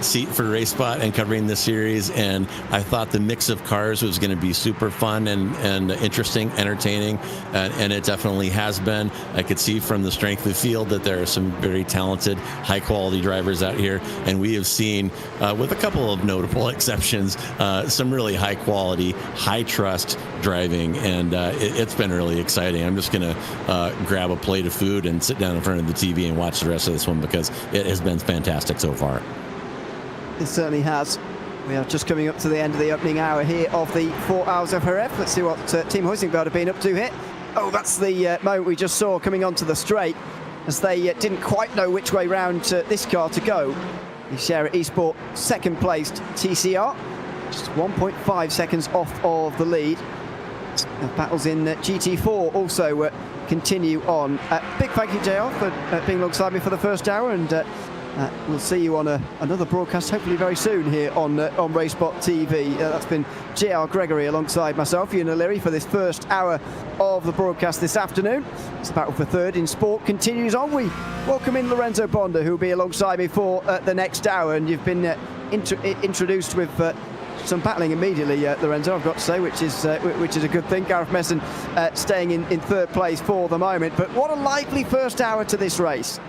seat for RaceSpot and covering this series, and I thought the mix of cars was going to be super fun and interesting, entertaining, and it definitely has been. I could see from the strength of the field that there are some very talented, high-quality drivers out here, and we have seen, with a couple of notable exceptions, some really high-quality, high-trust driving, and it's been really exciting. I'm just going to grab a plate of food and sit down in front of the TV and watch the rest of this one, because it has been fantastic so far. It certainly has. We are just coming up to the end of the opening hour here of the 4 hours of Jerez. Let's see what Team Huizinga have been up to here. Oh, that's the moment we just saw coming onto the straight, as they didn't quite know which way round this car to go. The JÉREZ Esport 2nd placed TCR, just 1.5 seconds off of the lead. Battles in GT4 also continue on. Big thank you, JR, for being alongside me for the 1st hour, and we'll see you on another broadcast hopefully very soon here on RaceSpotTV. That's been JR Gregory alongside myself, Ian O'Leary, for this 1st hour of the broadcast this afternoon. It's the battle for 3rd in sport continues on. We welcome in Lorenzo Bonda, who will be alongside me for the next hour, and you've been introduced with some battling immediately, Lorenzo, I've got to say, which is a good thing. Gareth Messon staying in 3rd place for the moment. But what a lively 1st hour to this race.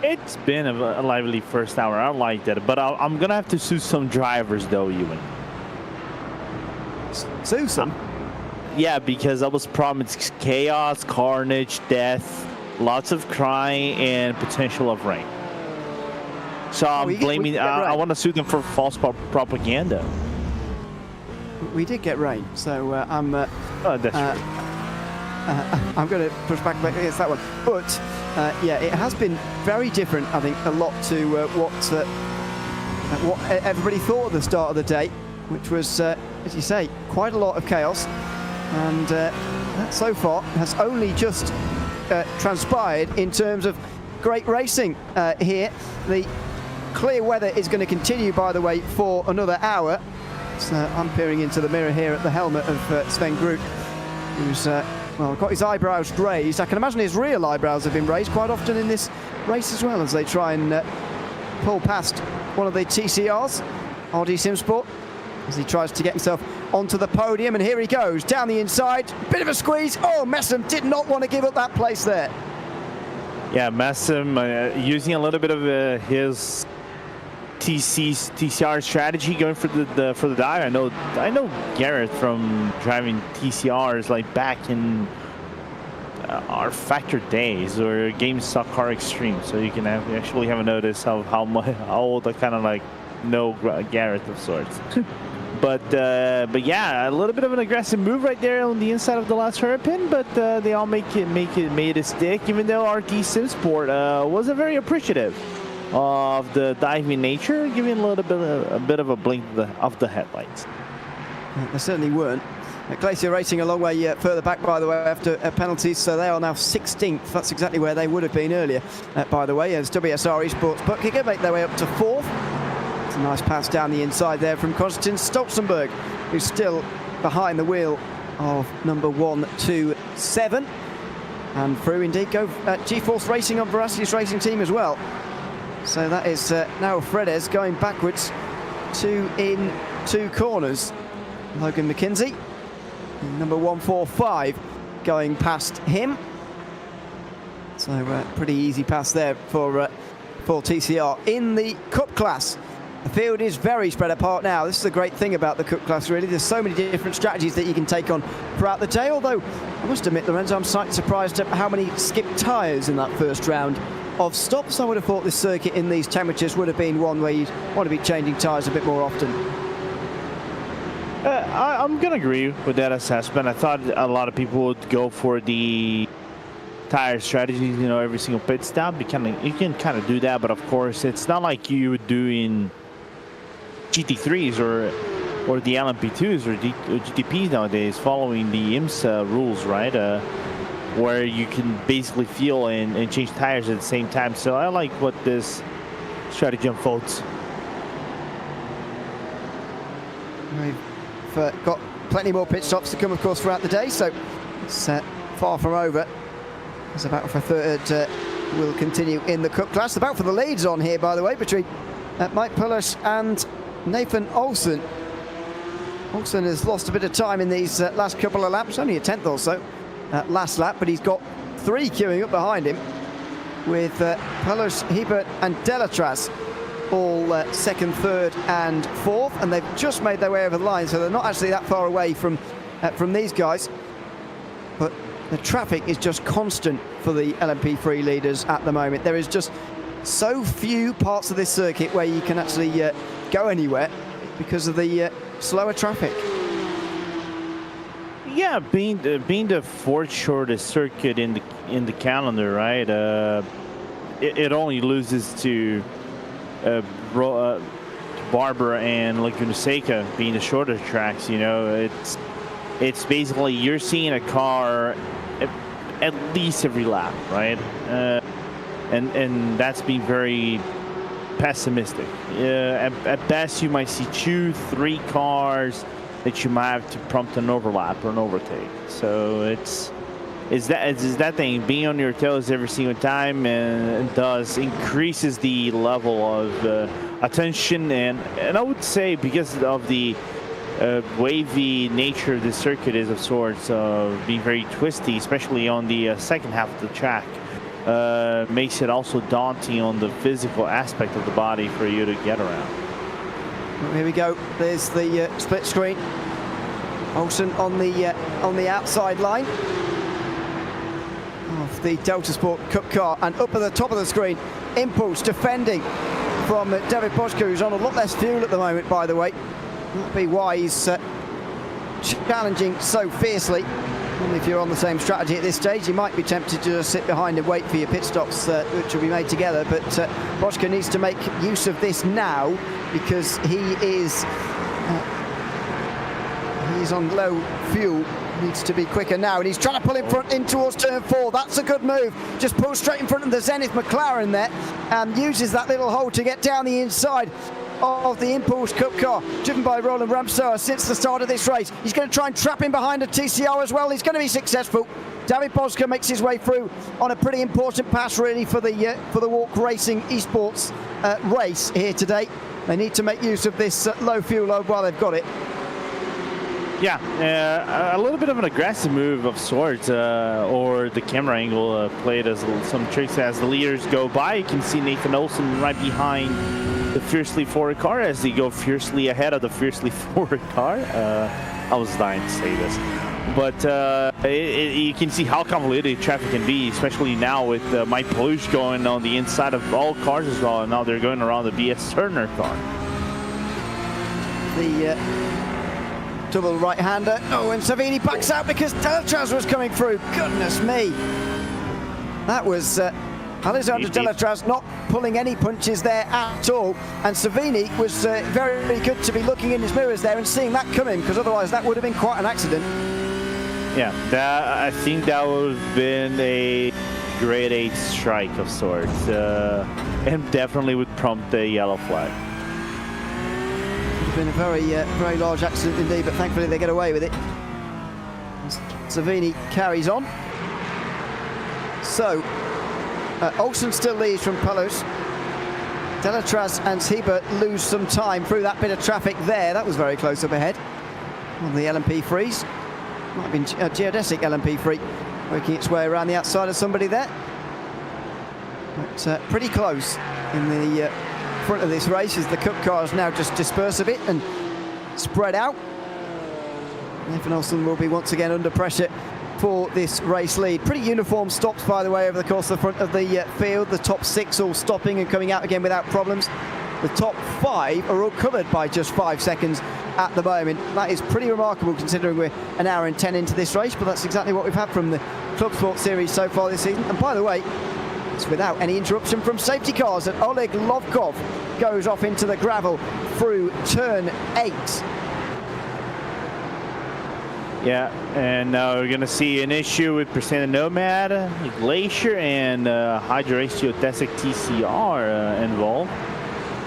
It's been a lively 1st hour. I liked it. But I'm going to have to sue some drivers, though, Ewan. Sue some? Yeah, because I was promised chaos, carnage, death, lots of crying, and potential of rain. So I'm blaming. I want to sue them for false propaganda. We did get rain, so I'm that's true. I'm going to push back against that one. But yeah, it has been very different, I think, a lot to what everybody thought at the start of the day, which was, as you say, quite a lot of chaos. And that so far has only just transpired in terms of great racing here. The clear weather is going to continue, by the way, for another hour. So I'm peering into the mirror here at the helmet of Sven Groot, who's well, got his eyebrows raised. I can imagine his real eyebrows have been raised quite often in this race as well, as they try and pull past one of the TCRs, RD Simsport, as he tries to get himself onto the podium. And here he goes down the inside, bit of a squeeze. Oh, Messam did not want to give up that place there. Yeah, Messam using a little bit of his TCR strategy, going for the dive. I know Garrett from driving TCRs like back in our factor days or Game Stock Car Extreme, so you can actually have a notice of how old I kind of like know Garrett of sorts. but yeah, a little bit of an aggressive move right there on the inside of the last hairpin, but they all made it stick, even though RT Simsport wasn't very appreciative of the diving nature, giving a bit of a blink of the headlights. They certainly weren't. Glacier Racing a long way further back, by the way, after penalties, so they are now 16th. That's exactly where they would have been earlier, by the way, as WSR Esports. But can make their way up to 4th. It's a nice pass down the inside there from Konstantin Stolzenberg, who's still behind the wheel of number 127. And through indeed go G-Force Racing on Veracity's racing team as well. So that is now Fredes going backwards, 2 in 2 corners. Logan McKenzie, number 145, going past him. So pretty easy pass there for TCR. In the Cup class, the field is very spread apart now. This is the great thing about the Cup class, really. There's so many different strategies that you can take on throughout the day, although I must admit, Lorenzo, I'm slightly surprised at how many skipped tyres in that first round of stops. I would have thought this circuit in these temperatures would have been one where you'd want to be changing tyres a bit more often. I'm going to agree with that assessment. I thought a lot of people would go for the tire strategies, every single pit stop. You can kind of do that, but of course, it's not like you would do in GT3s or the LMP2s or GTPs nowadays, following the IMSA rules, right? Where you can basically fuel and change tires at the same time. So I like what this strategy unfolds. We've got plenty more pit stops to come, of course, throughout the day, so it's far from over. It's about for third will continue in the Cup class. The battle for the leads on here, by the way, between Mike Pulish and Nathan Olsen. Olsen has lost a bit of time in these last couple of laps, only a 10th or so last lap, but he's got 3 queuing up behind him, with Pulish, Hebert and Delatraz all 2nd, 3rd and 4th, and they've just made their way over the line, so they're not actually that far away from these guys. But the traffic is just constant for the LMP3 leaders at the moment. There is just so few parts of this circuit where you can actually go anywhere because of the slower traffic. Yeah, being the 4th shortest circuit in the calendar, right? It only loses to Barbara and Laguna Seca being the shorter tracks. It's basically you're seeing a car at least every lap, right? And that's being very pessimistic. At best, you might see 2, 3 cars that you might have to prompt an overlap or an overtake. So it's that thing, being on your toes every single time, and thus increases the level of attention, and I would say because of the wavy nature of the circuit is of sorts of being very twisty, especially on the second half of the track, makes it also daunting on the physical aspect of the body for you to get around. Well, here we go. There's the split screen. Olsen on the outside line of the Delta Sport Cup car, and up at the top of the screen, Impulse defending from David Boschko, who's on a lot less fuel at the moment, by the way. Not be why he's challenging so fiercely. And if you're on the same strategy at this stage, you might be tempted to just sit behind and wait for your pit stops, which will be made together. But Boschko needs to make use of this now, because he is He's on low fuel, needs to be quicker now, and he's trying to pull in front in towards turn 4. That's a good move. Just pulls straight in front of the Zenith McLaren there and uses that little hole to get down the inside of the Impulse Cup car, driven by Roland Ramsauer since the start of this race. He's going to try and trap him behind a TCR as well. He's going to be successful. David Boska makes his way through on a pretty important pass, really, for the Walk Racing Esports race here today. They need to make use of this low fuel load while they've got it. Yeah, a little bit of an aggressive move of sorts, or the camera angle played as some tricks as the leaders go by. You can see Nathan Olsen right behind the Fiercely Forward car as they go fiercely ahead of the Fiercely Forward car. I was dying to say this, but you can see how convoluted traffic can be, especially now with Mike Palouche going on the inside of all cars as well, and now they're going around the BS Turner car. The double right-hander. Oh, and Savini backs out because Delatraz was coming through. Goodness me. That was Alexander Delatraz not pulling any punches there at all. And Savini was very good to be looking in his mirrors there and seeing that coming, because otherwise that would have been quite an accident. Yeah, I think that would have been a grade 8 strike of sorts, and definitely would prompt a yellow flag. Been a very large accident indeed, but thankfully they get away with it. Savini carries on. So Olsen still leads from Palouche. Delatraz and Hebert lose some time through that bit of traffic there. That was very close up ahead on the LMP3s. Might have been a geodesic LMP3 working its way around the outside of somebody there. But pretty close in the front of this race as the Cup cars now just disperse a bit and spread out. Nathan Olsen will be once again under pressure for this race lead. Pretty uniform stops, by the way, over the course of the front of the field. The top 6 all stopping and coming out again without problems. The top 5 are all covered by just 5 seconds at the moment. That is pretty remarkable considering we're an hour and 10 into this race, but that's exactly what we've had from the Clubsport series so far this season. And by the way, it's without any interruption from safety cars that Oleg Lovkov goes off into the gravel through turn 8. Yeah, and now we're going to see an issue with Percent Nomad, Glacier, and Hydro-Race Geodesic TCR involved.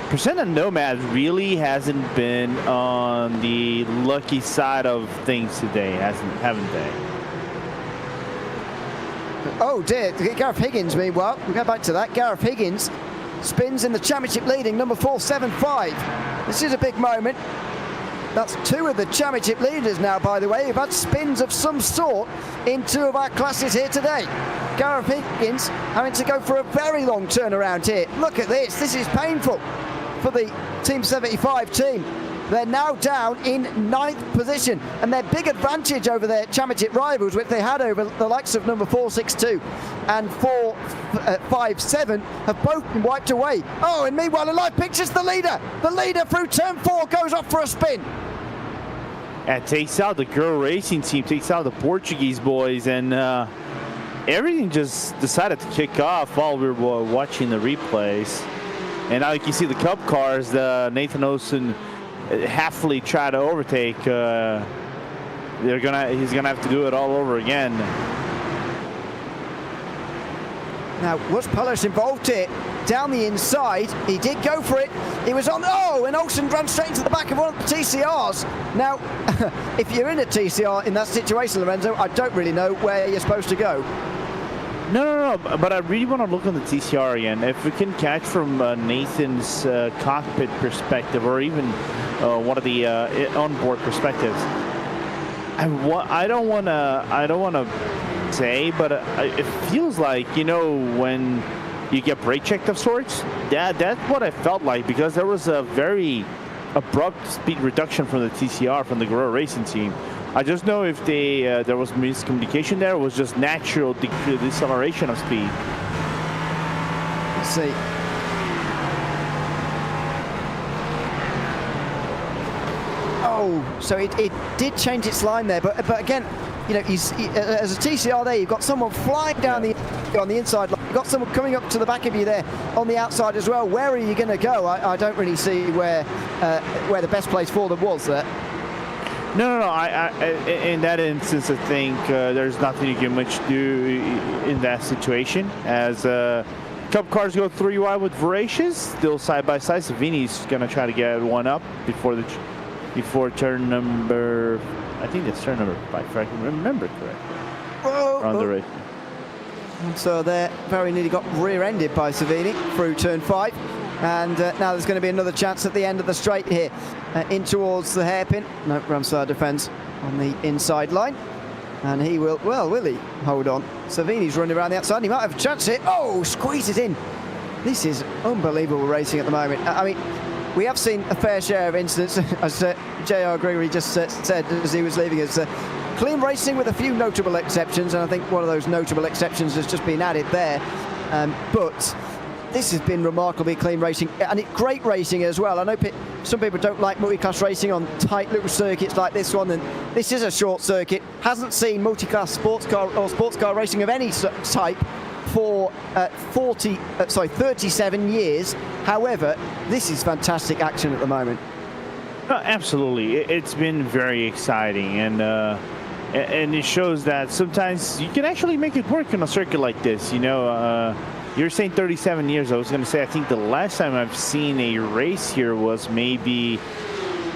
Percent Nomad really hasn't been on the lucky side of things today, haven't they? Oh dear, Gareth Higgins, meanwhile, we'll go back to that. Gareth Higgins spins in the championship leading, number 475. This is a big moment. That's 2 of the championship leaders now, by the way, who've had spins of some sort in 2 of our classes here today. Gareth Higgins having to go for a very long turnaround here. Look at this, this is painful for the Team 75 team. They're now down in 9th position, and their big advantage over their championship rivals, which they had over the likes of number 462 and 457, have both been wiped away. Oh, and meanwhile, in live pictures, the leader through turn 4 goes off for a spin. It takes out the girl racing team, takes out the Portuguese boys, and everything just decided to kick off while we were watching the replays. And now you can see the Cup cars, Nathan Olsen halfly try to overtake. He's gonna have to do it all over again. Now, was Palouche involved here? Down the inside, he did go for it. He was on, oh, and Olsen ran straight into the back of one of the TCRs. Now, if you're in a TCR in that situation, Lorenzo, I don't really know where you're supposed to go. No, but I really want to look on the TCR again. If we can catch from Nathan's cockpit perspective, or even one of the onboard perspectives, I don't want to say, but it feels like, you know, when you get brake checked of sorts. That's what I felt like, because there was a very abrupt speed reduction from the TCR, from the Guerrero Racing team. I just know if there was miscommunication there, it was just natural deceleration of speed. Let's see. Oh, so it did change its line there, but again, you know, as a TCR there, you've got someone flying down on the inside line. You've got someone coming up to the back of you there on the outside as well. Where are you going to go? I don't really see where the best place for them was there. No. In that instance, I think there's nothing you can much do in that situation. As Cup cars go 3 wide with Voracious, still side by side. Savini's gonna try to get one up before turn number. I think it's turn number 5, if I can remember correctly. On the right. So there, very nearly got rear-ended by Savini through turn 5. And now there's going to be another chance at the end of the straight here, in towards the hairpin. No, Ramsar defends on the inside line. And he will, well, will he? Hold on. Savini's running around the outside. He might have a chance here. Oh, squeeze it in. This is unbelievable racing at the moment. I mean, we have seen a fair share of incidents, as JR Gregory just said as he was leaving us. Clean racing with a few notable exceptions, and I think one of those notable exceptions has just been added there. But this has been remarkably clean racing, and great racing as well. I know some people don't like multi-class racing on tight little circuits like this one, and this is a short circuit. Hasn't seen multi-class sports car racing of any type for 37 years. However, this is fantastic action at the moment. Absolutely, it's been very exciting, and it shows that sometimes you can actually make it work on a circuit like this. You know, you're saying 37 years. I was going to say, I think the last time I've seen a race here was maybe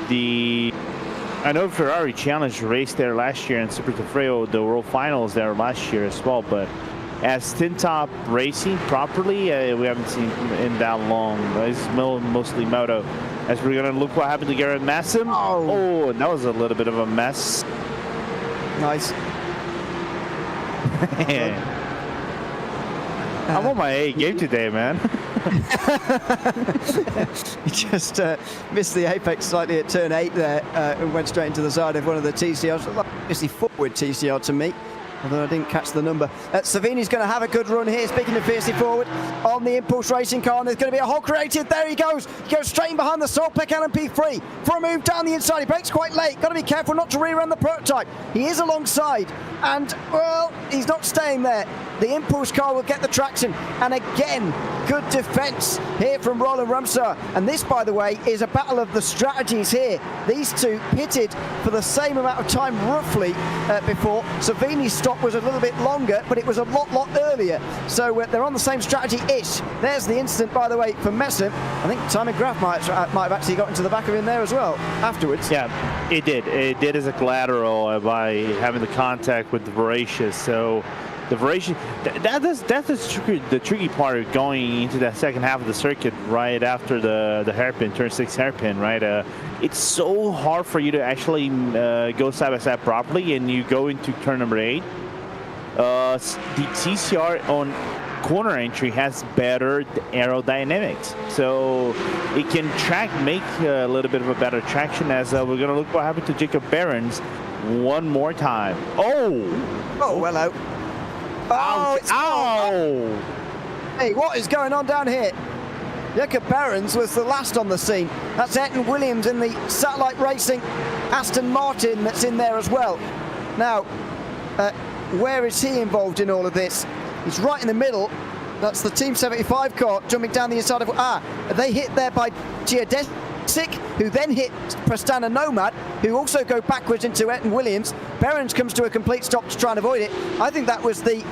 I know Ferrari Challenge raced there last year, and Super Trofeo, the World Finals there last year as well. But as tin top racing properly, we haven't seen in that long. It's mostly moto. As we're going to look what happened to Garrett Masson. Oh, that was a little bit of a mess. Nice. I'm on my A game today, man. He just missed the apex slightly at turn 8 there, and went straight into the side of one of the TCRs. Obviously forward TCR to me, although I didn't catch the number. Savini's going to have a good run here, speaking of fiercely forward, on the Impulse Racing car, and there's going to be a hole created. There he goes. He goes straight in behind the Saltpeck LMP3 for a move down the inside. He brakes quite late. Got to be careful not to rear-end the prototype. He is alongside, and, well, he's not staying there. The Impulse car will get the traction, and again, good defense here from Roland Ramsar. And this, by the way, is a battle of the strategies here. These two pitted for the same amount of time, roughly, before. Savini's stop was a little bit longer, but it was a lot earlier. So they're on the same strategy-ish. There's the incident, by the way, for Messer. I think Simon Graf might have actually got into the back of him there as well afterwards. Yeah, it did. It did as a collateral by having the contact with the Voracious. So the Voracious, that's the tricky part of going into that second half of the circuit right after the hairpin, turn 6 hairpin, right? It's so hard for you to actually go side by side properly, and you go into turn number 8. The TCR on corner entry has better aerodynamics, so it can make a little bit of a better traction. As we're going to look what happened to Jacob Behrens one more time. Oh, well out. Oh, ow! Hey, what is going on down here? Jacob Behrens was the last on the scene. That's Ayrton Williams in the Satellite Racing Aston Martin that's in there as well. Now, where is he involved in all of this? He's right in the middle. That's the Team 75 car jumping down the inside of... they hit there by Geodesic, who then hit Prestana Nomad, who also go backwards into Ayrton Williams. Behrens comes to a complete stop to try and avoid it. I think that was the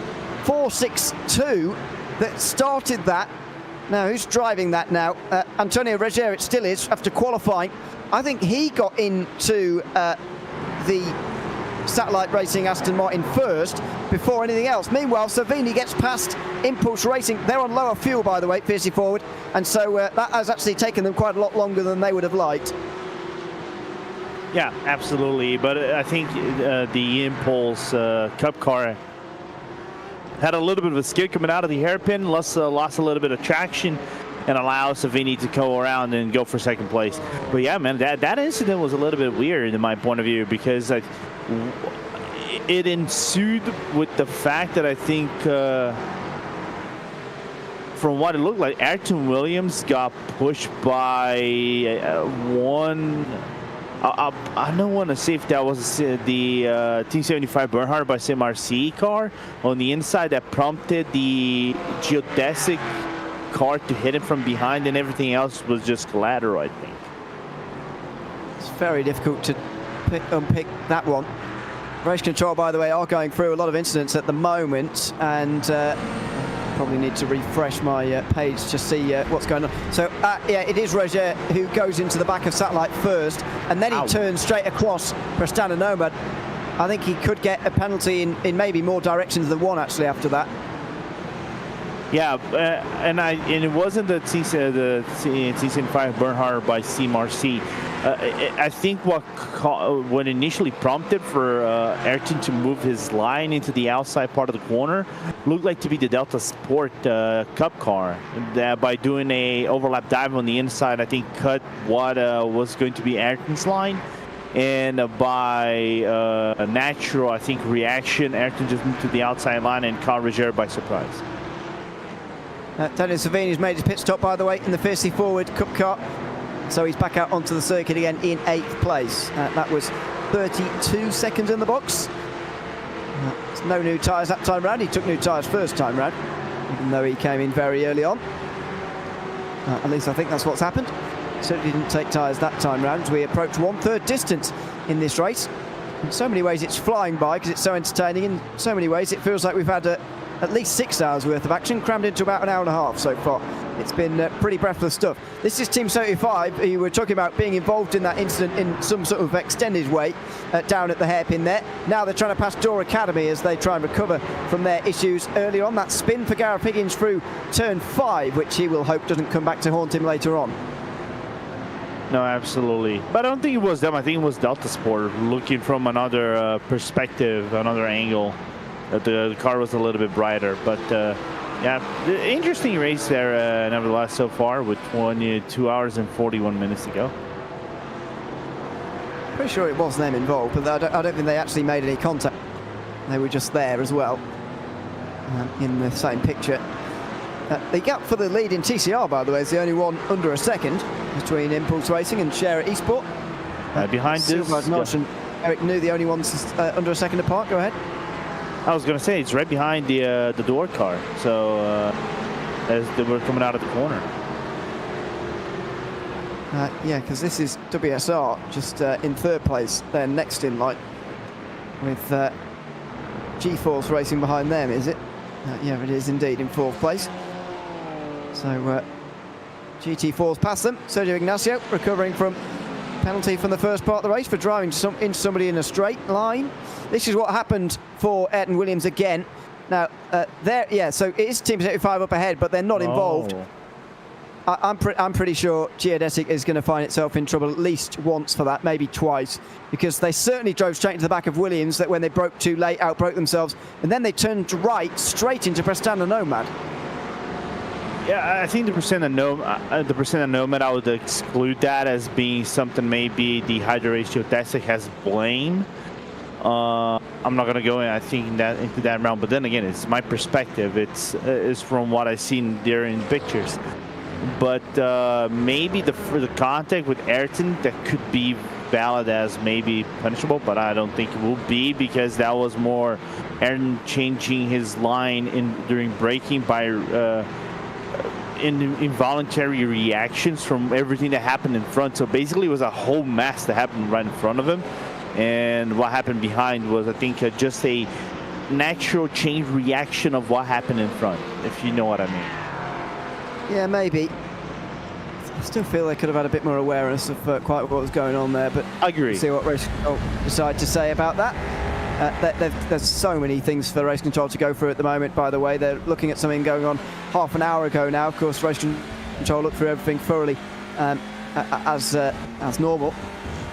462 that started that. Now, who's driving that now? Antonio Reger, it still is, after qualifying. I think he got into the Satellite Racing Aston Martin first before anything else. Meanwhile, Savini gets past Impulse Racing. They're on lower fuel, by the way, fiercely forward, and so that has actually taken them quite a lot longer than they would have liked. Yeah, absolutely. But I think the Impulse Cup car had a little bit of a skid coming out of the hairpin, lost a little bit of traction, and allows Savini to go around and go for second place. But yeah, man, that incident was a little bit weird in my point of view, because it ensued with the fact that I think from what it looked like, Ayrton Williams got pushed by one. I don't want to say if that was the Team 75 Bernhard by SimRC car on the inside that prompted the Geodesic car to hit him from behind, and everything else was just collateral, I think. It's very difficult to unpick that one. Race control, by the way, are going through a lot of incidents at the moment, and probably need to refresh my page to see what's going on. So, yeah, it is Roger who goes into the back of Satellite first, and then he turns straight across for Standard Nomad. I think he could get a penalty in maybe more directions than one, actually, after that. Yeah, and it wasn't the TCN5 Bernhard by CMRC. I think what initially prompted for Ayrton to move his line into the outside part of the corner looked like to be the Delta Sport Cup car. By doing a overlap dive on the inside, I think cut what was going to be Ayrton's line. And by a natural, I think, reaction, Ayrton just moved to the outside line and caught Roger by surprise. Daniel Savini's made his pit stop, by the way, in the fiercely forward Cup car. So he's back out onto the circuit again in 8th place. That was 32 seconds in the box. No new tyres that time round. He took new tyres first time round, even though he came in very early on. At least I think that's what's happened. Certainly didn't take tyres that time round as we approach 1/3 distance in this race. In so many ways it's flying by because it's so entertaining. In so many ways it feels like we've had at least 6 hours worth of action crammed into about an hour and a half so far. It's been pretty breathless stuff. This is Team 75, who were talking about being involved in that incident in some sort of extended way down at the hairpin there. Now they're trying to pass Door Academy as they try and recover from their issues early on. That spin for Gareth Higgins through turn 5, which he will hope doesn't come back to haunt him later on. No, absolutely. But I don't think it was them. I think it was Delta Sport looking from another perspective, another angle. The car was a little bit brighter, but yeah, interesting race there nevertheless so far with 22 hours and 41 minutes to go. Pretty sure it was them involved, but I don't think they actually made any contact. They were just there as well in the same picture. The gap for the lead in TCR, by the way, is the only one under a second between Impulse Racing and JÉREZ Esport. Behind this, and Eric New, the only ones under a second apart. Go ahead. I was going to say, it's right behind the door car, so as they were coming out of the corner. Yeah, because this is WSR just in 3rd place. They're next in line with G-Force racing behind them, is it? Yeah, it is indeed in 4th place. So GT4's past them. Sergio Ignacio recovering from penalty from the first part of the race for driving into somebody in a straight line. This is what happened for Ayrton Williams again. Now, yeah, so it is Team 75 up ahead, but they're not involved. I'm pretty sure Geodesic is going to find itself in trouble at least once for that, maybe twice, because they certainly drove straight into the back of Williams that when they broke too late, outbroke themselves, and then they turned right straight into Prestanda Nomad. Yeah, I think the percent of Nomad, I would exclude that as being something maybe the Hydro Race Geodesic has blame. I'm not going to go in, I think, into that realm, but then again, it's my perspective. It's from what I've seen there in pictures. But maybe for the contact with Ayrton, that could be valid as maybe punishable, but I don't think it will be, because that was more Ayrton changing his line during braking by involuntary reactions from everything that happened in front. So basically it was a whole mess that happened right in front of him, and what happened behind was, I think, just a natural chain reaction of what happened in front, if you know what I mean. Yeah, maybe. I still feel they could have had a bit more awareness of quite what was going on there, but I agree. See what Race Control decide to say about that. There's so many things for Race Control to go through at the moment, by the way. They're looking at something going on half an hour ago now. Of course, Race Control looked through everything thoroughly as normal.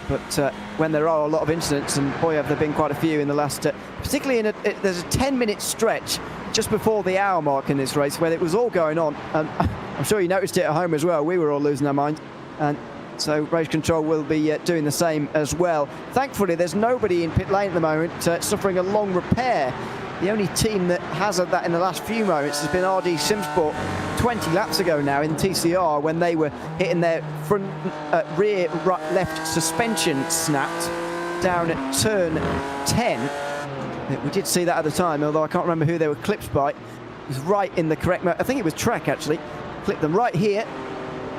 But when there are a lot of incidents, and boy have there been quite a few in the last, particularly there's a 10-minute stretch just before the hour mark in this race where it was all going on. I'm sure you noticed it at home as well. We were all losing our minds. And so Race Control will be doing the same as well. Thankfully, there's nobody in pit lane at the moment suffering a long repair. The only team that has had that in the last few moments has been RD Simsport 20 laps ago now in TCR, when they were hitting their front rear right, left suspension snapped down at turn 10. We did see that at the time, although I can't remember who they were clipped by. It was right in the correct, I think it was Trek actually, clipped them right here.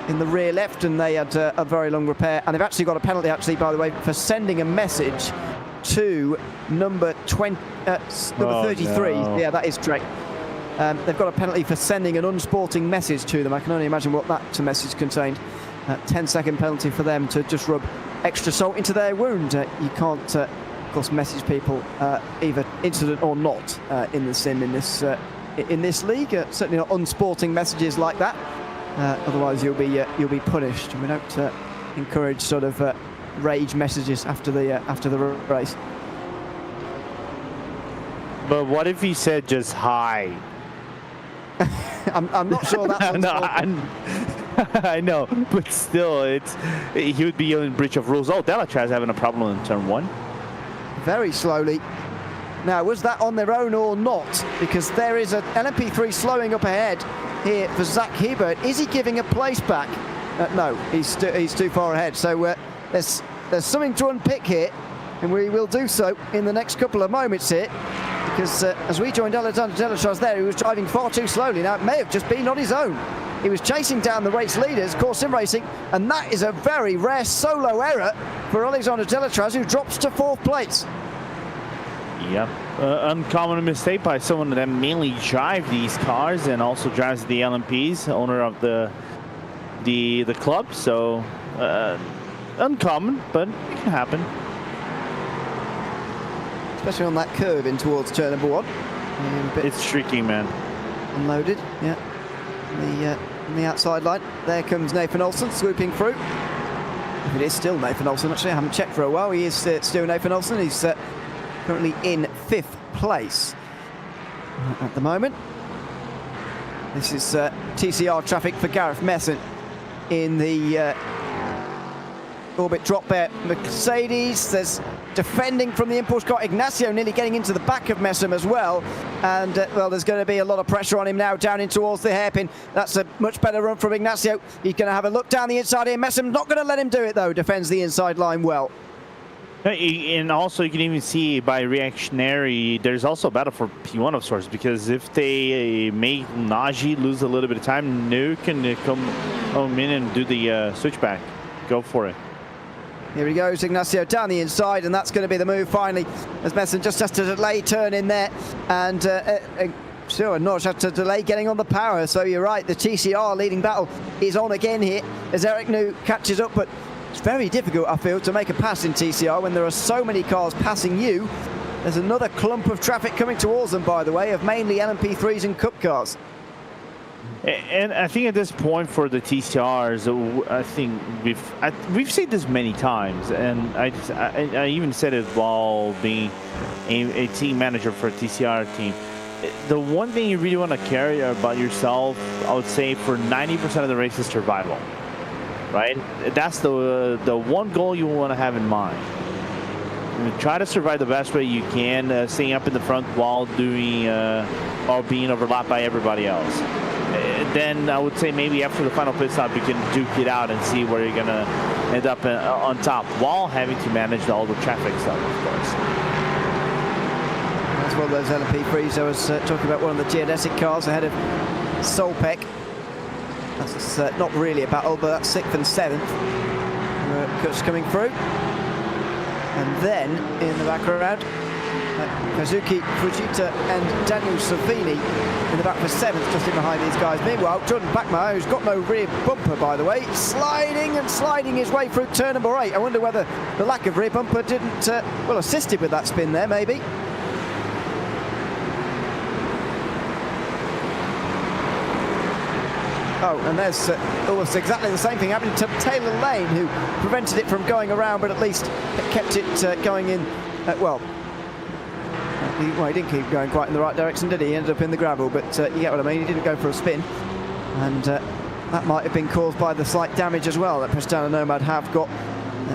in the rear left, and they had a very long repair. And they've actually got a penalty, actually, by the way, for sending a message to number 33. No. Yeah, that is correct. They've got a penalty for sending an unsporting message to them. I can only imagine what that message contained. 10-second penalty for them to just rub extra salt into their wound. You can't, of course, message people, either incident or not, in the sim in this league. Certainly not unsporting messages like that. Otherwise, you'll be punished. We don't encourage sort of rage messages after the race. But what if he said just hi? I'm not sure that's no, I know, but still, he would be in breach of rules. Oh, Decisive having a problem in turn 1. Very slowly. Now, was that on their own or not? Because there is an LMP3 slowing up ahead here for Zach Hebert. Is he giving a place back? No, he's too far ahead. So there's something to unpick here, and we will do so in the next couple of moments here. Because as we joined Alexander Decisive there, he was driving far too slowly. Now, it may have just been on his own. He was chasing down the race leaders, Core Sim Racing, and that is a very rare solo error for Alexander Decisive, who drops to 4th place. Yep, uncommon mistake by someone that mainly drives these cars and also drives the LMPs, owner of the club. So uncommon, but it can happen. Especially on that curve in towards turn number 1. It's tricky, man. Unloaded, yeah. On the outside line. There comes Nathan Olsen swooping through. If it is still Nathan Olsen, actually, I haven't checked for a while. He is still Nathan Olsen. He's currently in 5th place at the moment. This is TCR Traffic for Gareth Messon in the orbit drop there. Mercedes, there's defending from the impulse car. Ignacio nearly getting into the back of Messam as well. And, well, there's going to be a lot of pressure on him now down in towards the hairpin. That's a much better run from Ignacio. He's going to have a look down the inside here. Messam not going to let him do it, though. Defends the inside line well. And also, you can even see by reactionary, there's also a battle for P1 of sorts, because if they make Najee lose a little bit of time, Nu can come in and do the switchback. Go for it. Here he goes, Ignacio down the inside, and that's going to be the move finally, as Messon just has to delay turn in there, and sure, Norwich has to delay getting on the power. So you're right, the TCR leading battle is on again here as Eric Nu catches up, but it's very difficult, I feel, to make a pass in TCR when there are so many cars passing you. There's another clump of traffic coming towards them, by the way, of mainly LMP3s and Cup cars. And I think at this point for the TCRs, I think we've seen this many times, and I even said it while being a team manager for a TCR team. The one thing you really want to care about yourself, I would say, for 90% of the race is survival, right? That's the one goal you want to have in mind. Try to survive the best way you can, staying up in the front while doing while being overlapped by everybody else. Then I would say maybe after the final pit stop, you can duke it out and see where you're going to end up on top while having to manage all the traffic stuff, of course. That's one of those LMP3s. I was talking about one of the geodesic cars ahead of Solpec. That's not really a battle, but that's 6th and 7th. Cuts coming through. And then in the background, Kazuki Fujita and Daniel Savini in the back for 7th, just in behind these guys. Meanwhile, Jordan Backmeyer, who's got no rear bumper, by the way, sliding his way through turn number 8. I wonder whether the lack of rear bumper didn't, well, assisted with that spin there, maybe. Oh, and there's almost exactly the same thing happening to Taylor Lane, who prevented it from going around, but at least kept it going in, well, he didn't keep going quite in the right direction, did he? He ended up in the gravel, but you get what I mean. He didn't go for a spin, and that might have been caused by the slight damage as well that Prestana Nomad have got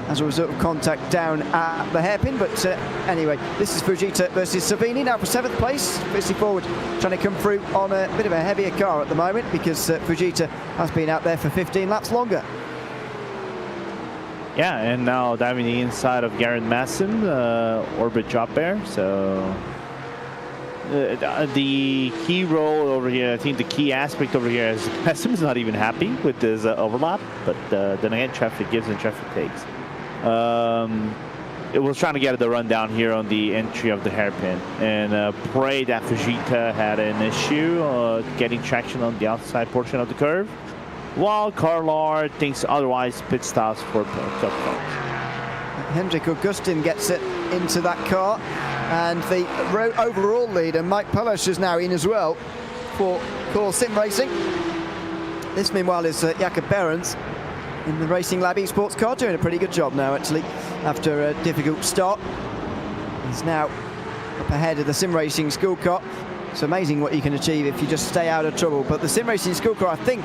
as a result of contact down at the hairpin. But anyway, this is Fujita versus Savini now for 7th place. Fiercely forward, trying to come through on a bit of a heavier car at the moment, because Fujita has been out there for 15 laps longer. Yeah, and now diving the inside of Garrett Masson, orbit drop there. So the key role over here, I think the key aspect over here is Pessim is not even happy with this overlap, but then again, traffic gives and traffic takes. It was trying to get the run down here on the entry of the hairpin, and pray that Fujita had an issue getting traction on the outside portion of the curve, while Carlar thinks otherwise pit stops for top cars. Hendrik Augustin gets it into that car, and the overall leader, Mike Polish, is now in as well for Core Sim Racing. This, meanwhile, is Jakob Behrens in the Racing Lab Esports car, doing a pretty good job now, actually, after a difficult start. He's now up ahead of the Sim Racing School car. It's amazing what you can achieve if you just stay out of trouble. But the Sim Racing School car, I think,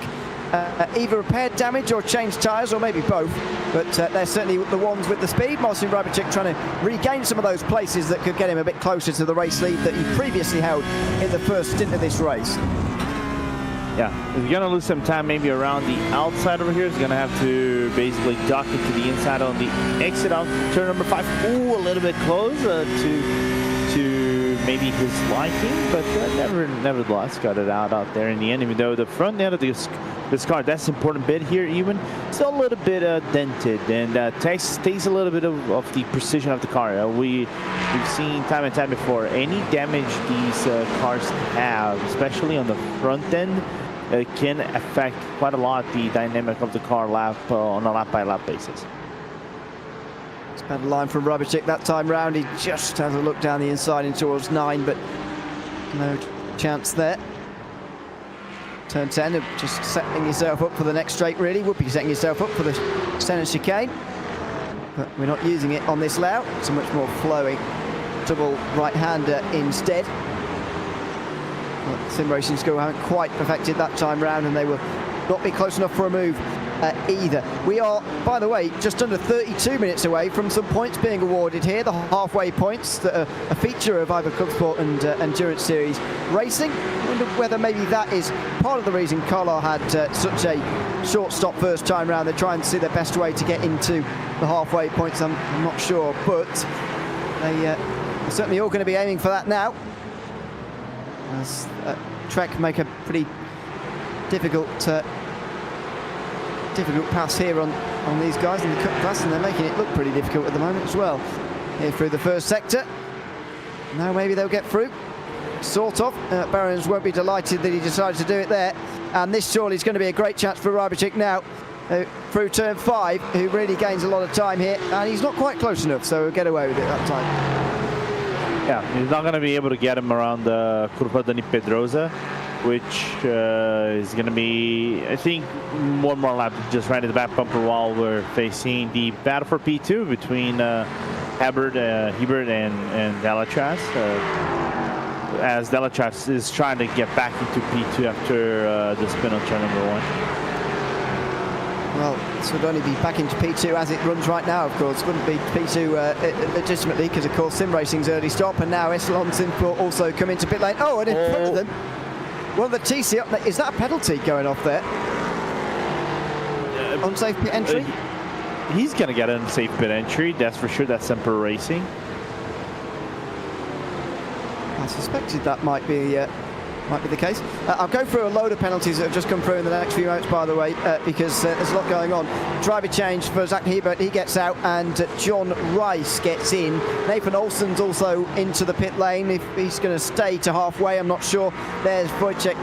either repaired damage or changed tyres, or maybe both, but they're certainly the ones with the speed. Marcin Rabicek trying to regain some of those places that could get him a bit closer to the race lead that he previously held in the first stint of this race. Yeah, he's going to lose some time maybe around the outside over here. He's going to have to basically duck into the inside on the exit on turn number 5. Ooh, a little bit close to maybe his liking, but nevertheless got it out there in the end, even though the front end of this car, that's an important bit here, even still a little bit dented, and takes a little bit of the precision of the car. We've seen time and time before, any damage these cars have, especially on the front end, can affect quite a lot the dynamic of the car on a lap-by-lap basis. It's bad line from Rabicek that time round. He just has a look down the inside in towards 9, but no chance there. Turn 10, just setting yourself up for the next straight, really. Would be setting yourself up for the center chicane, but we're not using it on this layout. It's a much more flowing double right-hander instead. But Sim Racing School haven't quite perfected that time round, and they will not be close enough for a move either. We are, by the way, just under 32 minutes away from some points being awarded here, the halfway points that are a feature of either Clubsport and Endurance Series Racing. I wonder whether maybe that is part of the reason Carlar had such a short stop first time round. They're trying to see the best way to get into the halfway points. I'm not sure, but they're certainly all going to be aiming for that now, as Trek make a pretty difficult pass here on these guys in the cut class, and they're making it look pretty difficult at the moment as well. Here through the first sector. Now maybe they'll get through, sort of. Behrens won't be delighted that he decided to do it there, and this surely is going to be a great chance for Rabicek now through turn 5, who really gains a lot of time here, and he's not quite close enough, so he'll get away with it that time. Yeah, he's not going to be able to get him around the Curva Dani Pedrosa, which is going to be, I think, one more lap just right at the back bumper while we're facing the battle for P2 between Hebert and Delatras, as Delatras is trying to get back into P2 after the spin on turn number 1. Well, this would only be back into P2 as it runs right now, of course. Wouldn't be P2 legitimately, because of course Sim Racing's early stop, and now Echelon Simsport also come into pit lane. Oh, and in front of them, well, the TCR, is that a penalty going off there? Unsafe pit entry? He's going to get an unsafe pit entry, that's for sure. That's Semper Racing. I suspected that might be the case. I'll go through a load of penalties that have just come through in the next few moments, by the way, because there's a lot going on. Driver change for Zach Hebert, he gets out, and John Rice gets in. Nathan Olsen's also into the pit lane. If he's going to stay to halfway, I'm not sure. There's Wojciech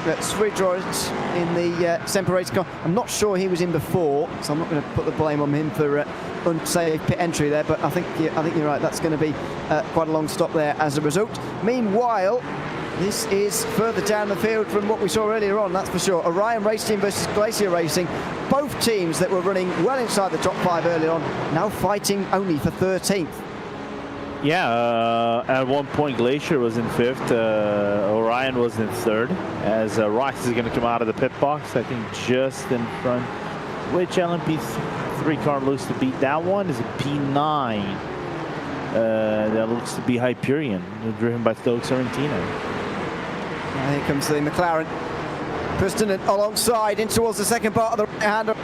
Svidrovic in the Semper Racing car. I'm not sure he was in before, so I'm not going to put the blame on him for unsafe pit entry there, but I think you're right. That's going to be quite a long stop there as a result. Meanwhile, this is further down the field from what we saw earlier on, that's for sure. Orion Race Team versus Glacier Racing. Both teams that were running well inside the top 5 early on, now fighting only for 13th. Yeah, at one point Glacier was in 5th, Orion was in 3rd, as Rice is going to come out of the pit box, I think just in front. Which LMP3 car looks to beat that one is a P9. That looks to be Hyperion, driven by Stoke Sorrentino. Here comes the McLaren. Preston alongside in towards the second part of the right-hander.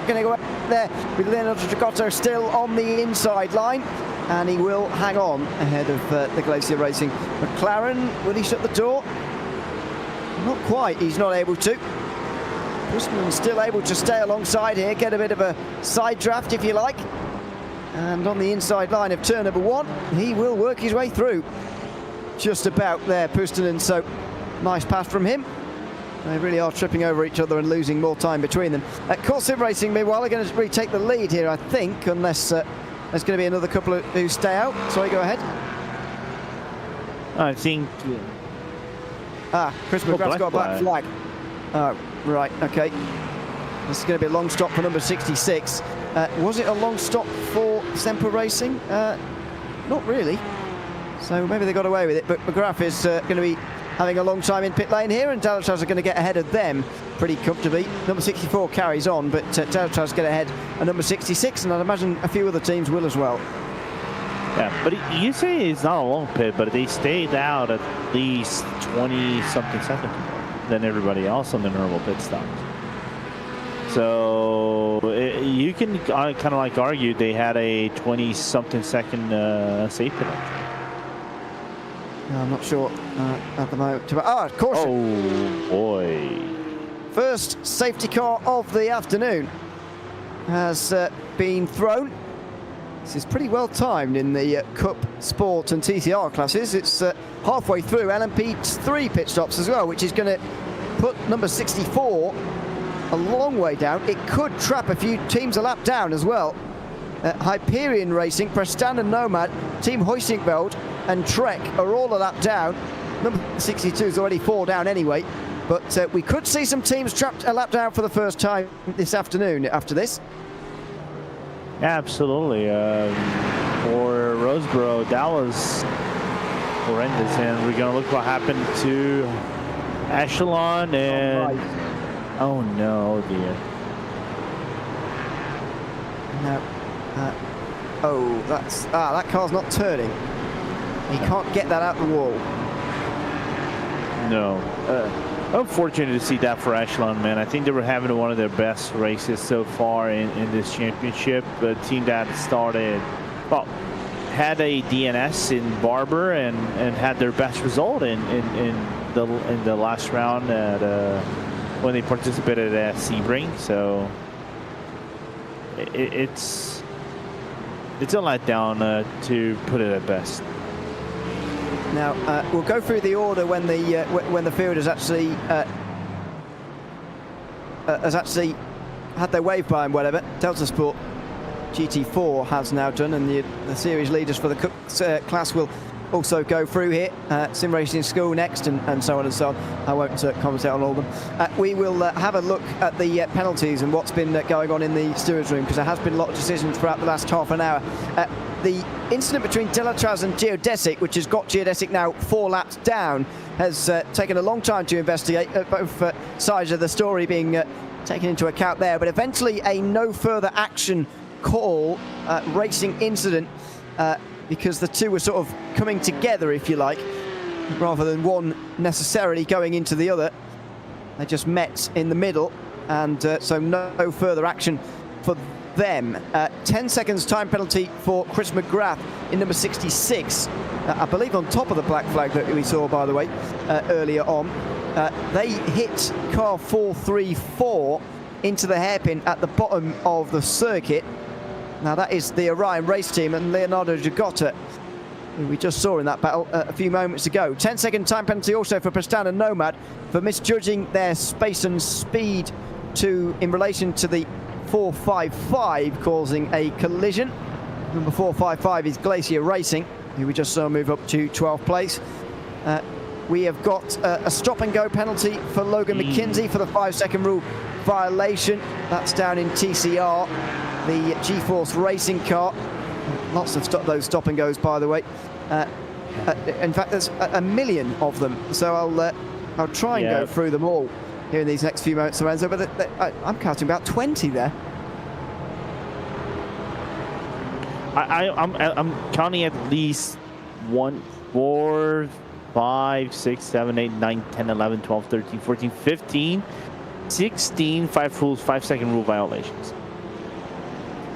Going to go up there with Leonardo Dragotto still on the inside line. and he will hang on ahead of the Glacier Racing. McLaren, will he shut the door? Not quite, he's not able to. Busman's still able to stay alongside here, get a bit of a side draft if you like. And on the inside line of turn number 1, he will work his way through. Just about there, Pustonen, so nice pass from him. They really are tripping over each other and losing more time between them. Core Sim Racing, meanwhile, are going to retake the lead here, I think, unless there's going to be another couple who stay out. Sorry, go ahead. I think... Chris McGrath's got a black flag. Oh, right, okay. This is going to be a long stop for number 66. Was it a long stop for Semper Racing? Not really. So maybe they got away with it, but McGrath is going to be having a long time in pit lane here, and Delatraz are going to get ahead of them pretty comfortably. Number 64 carries on, but Delatraz get ahead of number 66, and I'd imagine a few other teams will as well. Yeah, but you say it's not a long pit, but they stayed out at least 20-something seconds than everybody else on the normal pit stops. So you can kind of like argue they had a 20-something second safety penalty. I'm not sure at the moment. Of course. Oh boy! First safety car of the afternoon has been thrown. This is pretty well timed in the Cup, Sport and TCR classes. It's halfway through LMP 3 pit stops as well, which is going to put number 64 a long way down. It could trap a few teams a lap down as well. Hyperion Racing, Prestanda Nomad, Team Hoisingveld and Trek are all a lap down. Number 62 is already 4 down anyway, but we could see some teams trapped a lap down for the first time this afternoon after this. Absolutely. For Roseboro, that was horrendous, and we're gonna look what happened to Echelon and oh no, dear. No. That car's not turning. He can't get that out the wall. No. Unfortunate to see that for Echelon, man. I think they were having one of their best races so far in this championship. A team that started, well, had a DNS in Barber and had their best result in the last round at when they participated at Sebring. So it's a letdown to put it at best. Now we'll go through the order when the field has actually had their wave by and whatever. Delta Sport GT4 has now done, and the series leaders for the Cup class will also go through here. Sim Racing School next, and so on and so on. I won't commentate on all of them. We will have a look at the penalties and what's been going on in the stewards room, because there has been a lot of decisions throughout the last half an hour. The incident between Delatraz and Geodesic, which has got Geodesic now 4 laps down, has taken a long time to investigate, both sides of the story being taken into account there, but eventually a no further action call, racing incident, because the two were sort of coming together, if you like, rather than one necessarily going into the other. They just met in the middle, and so no further action for them. 10 seconds time penalty for Chris McGrath in number 66, I believe on top of the black flag that we saw, by the way, earlier on. They hit car 434 into the hairpin at the bottom of the circuit. Now that is the Orion race team and Leonardo Gigotta, who we just saw in that battle a few moments ago. 10-second time penalty also for Prestanda Nomad for misjudging their space and speed in relation to the 455, causing a collision. Number 455 is Glacier Racing, who we just saw move up to 12th place. We have got a stop and go penalty for Logan McKinsey for the 5-second rule violation. That's down in TCR, the G-Force racing car. Lots of those stop and goes, by the way. In fact, there's a million of them, so I'll try and go through them all here in these next few moments, Lorenzo, but I'm counting about 20 there. I'm counting at least 1, 4, 5, 6, 7, 8, 9, 10, 11, 12, 13, 14, 15, 16 5-second rule violations.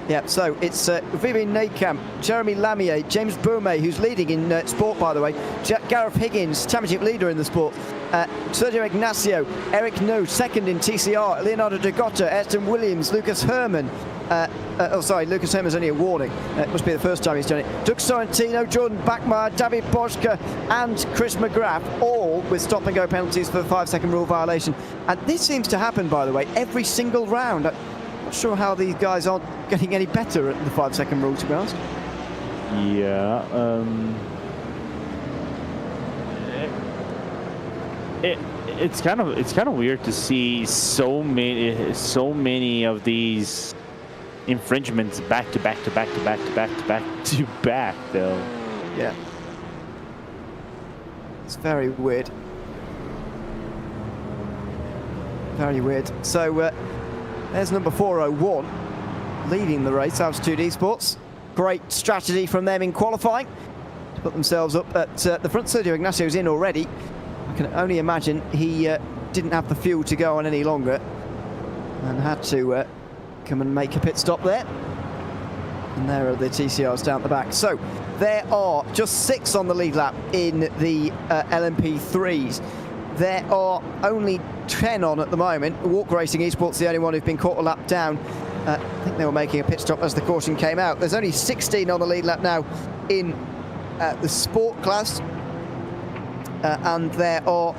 Yeah, so it's Vivian Neykamp, Jeremy Lamier, James Boumet, who's leading in sport, by the way, Gareth Higgins, championship leader in the sport, Sergio Ignacio, Eric No, second in TCR, Leonardo Degotta, Ayrton Williams, Lucas Herman. Lucas Herman's only a warning. It must be the first time he's done it. Doug Sorrentino, Jordan Backmeyer, David Boschke, and Chris McGrath, all with stop-and-go penalties for the 5-second rule violation. And this seems to happen, by the way, every single round. Not sure how these guys aren't getting any better at the 5-second rule, to be honest. Yeah. It's kind of weird to see so many of these infringements back to back though. Yeah. It's very weird. Very weird. So there's number 401 leading the race, Altitude Esports. Great strategy from them in qualifying to put themselves up at the front. Sergio Ignacio's in already. I can only imagine he didn't have the fuel to go on any longer and had to come and make a pit stop there. And there are the TCRs down the back. So there are just 6 on the lead lap in the LMP3s. There are only 10 on at the moment. Walk Racing Esports, the only one who've been caught a lap down. I think they were making a pit stop as the caution came out. There's only 16 on the lead lap now in the sport class. And there are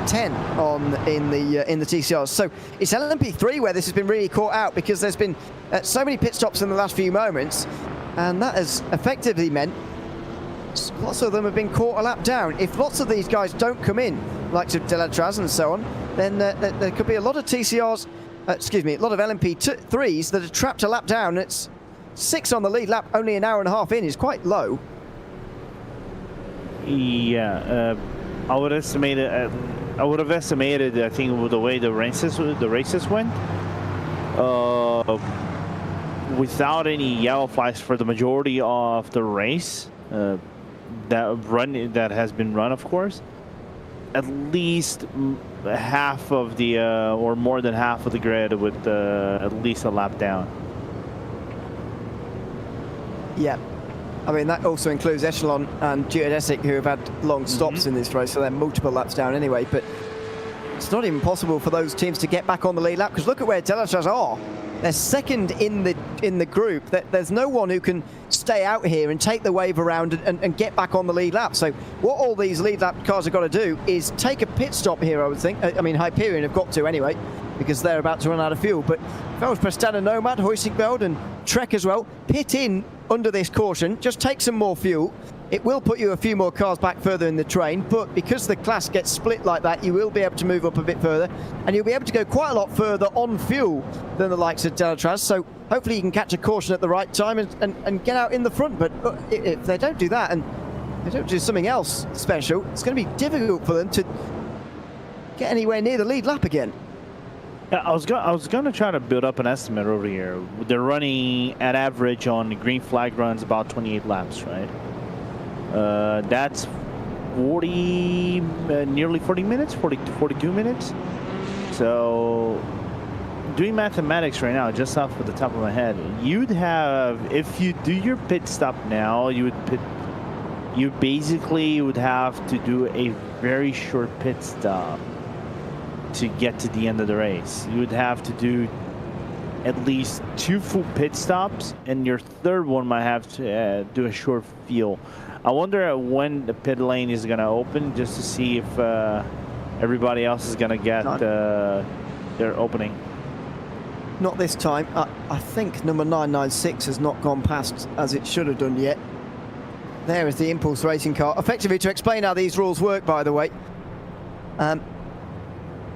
10 on in the TCRs. So it's LMP3 where this has been really caught out, because there's been so many pit stops in the last few moments, and that has effectively meant lots of them have been caught a lap down. If lots of these guys don't come in, like Delatraz and so on, then there could be a lot of TCRs, a lot of LMP3s that are trapped a lap down. It's 6 on the lead lap, only an hour and a half in, is quite low. Yeah, I would have estimated. I think with the way the races went, without any yellow flags for the majority of the race, that has been run, of course, at least half of the or more than half of the grid with at least a lap down. Yeah. I mean, that also includes Echelon and Geodesic, who have had long stops in this race, so they're multiple laps down anyway. But it's not even possible for those teams to get back on the lead lap, because look at where Delatraz are. They're second in the group. There's no one who can stay out here and take the wave around and get back on the lead lap. So what all these lead lap cars have got to do is take a pit stop here, I would think. I mean, Hyperion have got to anyway, because they're about to run out of fuel. But if I was Prestana Nomad, Hoysingveld and Trek as well, pit in under this caution, just take some more fuel. It will put you a few more cars back further in the train, but because the class gets split like that, you will be able to move up a bit further, and you'll be able to go quite a lot further on fuel than the likes of Delatraz. So hopefully you can catch a caution at the right time and get out in the front. But if they don't do that and they don't do something else special, it's going to be difficult for them to get anywhere near the lead lap again. Yeah, I was going to try to build up an estimate over here. They're running at average on the green flag runs about 28 laps, right? That's 40, nearly 40 minutes, 40 to 42 minutes. So doing mathematics right now, just off the top of my head, you'd have, if you do your pit stop now, you basically would have to do a very short pit stop to get to the end of the race. You would have to do at least 2 full pit stops, and your third one might have to do a short fuel. I wonder when the pit lane is going to open, just to see if everybody else is going to get their opening. Not this time. I think number 996 has not gone past as it should have done yet. There is the Impulse Racing car. Effectively, to explain how these rules work, by the way,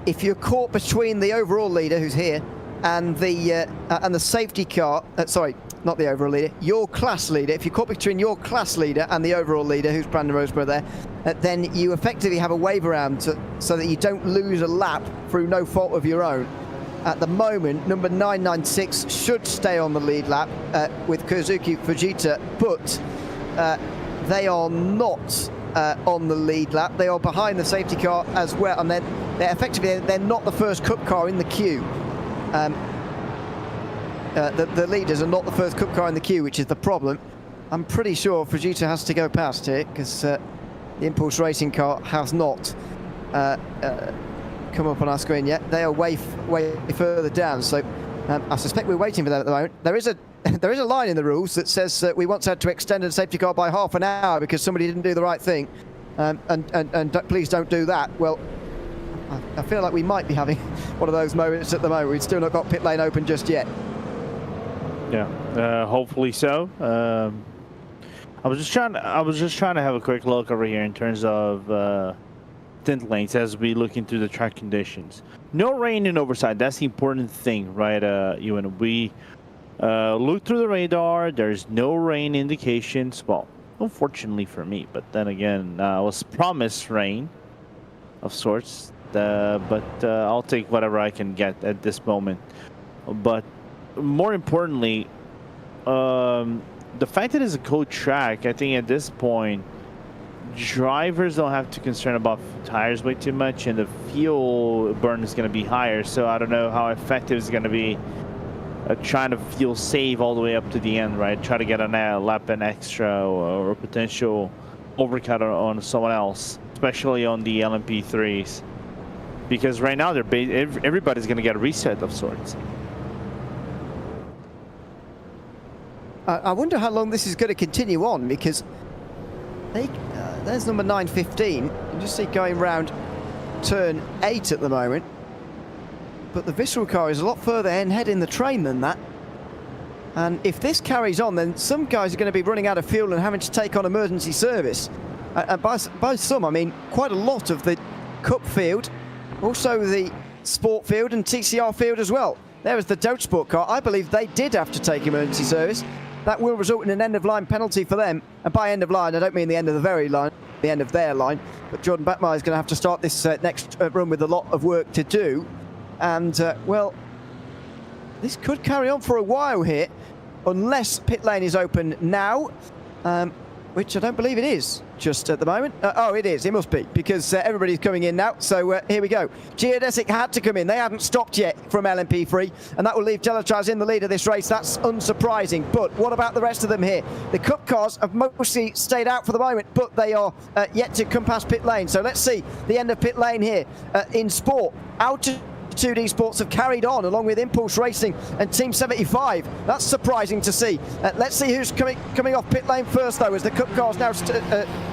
if you're caught between the overall leader, who's here, and the safety car, sorry, not the overall leader, your class leader, if you're caught between your class leader and the overall leader, who's Brandon Roseborough there, then you effectively have a wave around so that you don't lose a lap through no fault of your own. At the moment, number 996 should stay on the lead lap with Kozuki Fujita, but they are not on the lead lap. They are behind the safety car as well, and they're effectively they're not the first cup car in the queue. the leaders are not the first Cup car in the queue, which is the problem. I'm pretty sure Fujita has to go past here because the Impulse Racing car has not come up on our screen yet. They are way further down, so I suspect we're waiting for that at the moment. There is a line in the rules that says we once had to extend a safety car by half an hour because somebody didn't do the right thing, and please don't do that. Well, I feel like we might be having one of those moments at the moment. We've still not got pit lane open just yet. Yeah, hopefully so. I was just trying to have a quick look over here in terms of tint lanes as we look into the track conditions. No rain in overside. That's the important thing, right? Ewan, we look through the radar. There's no rain indications. Well, unfortunately for me, but then again, I was promised rain of sorts. But I'll take whatever I can get at this moment. But more importantly, the fact that it's a cold track, I think at this point, drivers don't have to concern about tires way too much, and the fuel burn is going to be higher. So I don't know how effective it's going to be trying to fuel save all the way up to the end, right? Try to get a lap an extra or a potential overcut on someone else, especially on the LMP3s. Because right now, everybody's going to get a reset of sorts. I wonder how long this is going to continue on, because there's number 915. You can just see going round turn 8 at the moment. But the Visceral car is a lot further ahead in the train than that. And if this carries on, then some guys are going to be running out of fuel and having to take on emergency service. And by some, I mean quite a lot of the Cup field, also the Sport field and TCR field as well. There was the Sport car. I believe they did have to take emergency service. That will result in an end-of-line penalty for them. And by end-of-line, I don't mean the end of the very line, the end of their line. But Jordan Backmeyer is going to have to start this next run with a lot of work to do. And, well, this could carry on for a while here, unless pit lane is open now, which I don't believe it is just at the moment. Oh, it is. It must be, because everybody's coming in now. So here we go. JÉREZ had to come in. They hadn't stopped yet from LMP3, and that will leave JÉREZ in the lead of this race. That's unsurprising. But what about the rest of them here? The Cup cars have mostly stayed out for the moment, but they are yet to come past pit lane. So let's see the end of pit lane here in Sport. Altitude Esports have carried on along with Impulse Racing and Team 75. That's surprising to see. Let's see who's coming off pit lane first, though, as the Cup cars now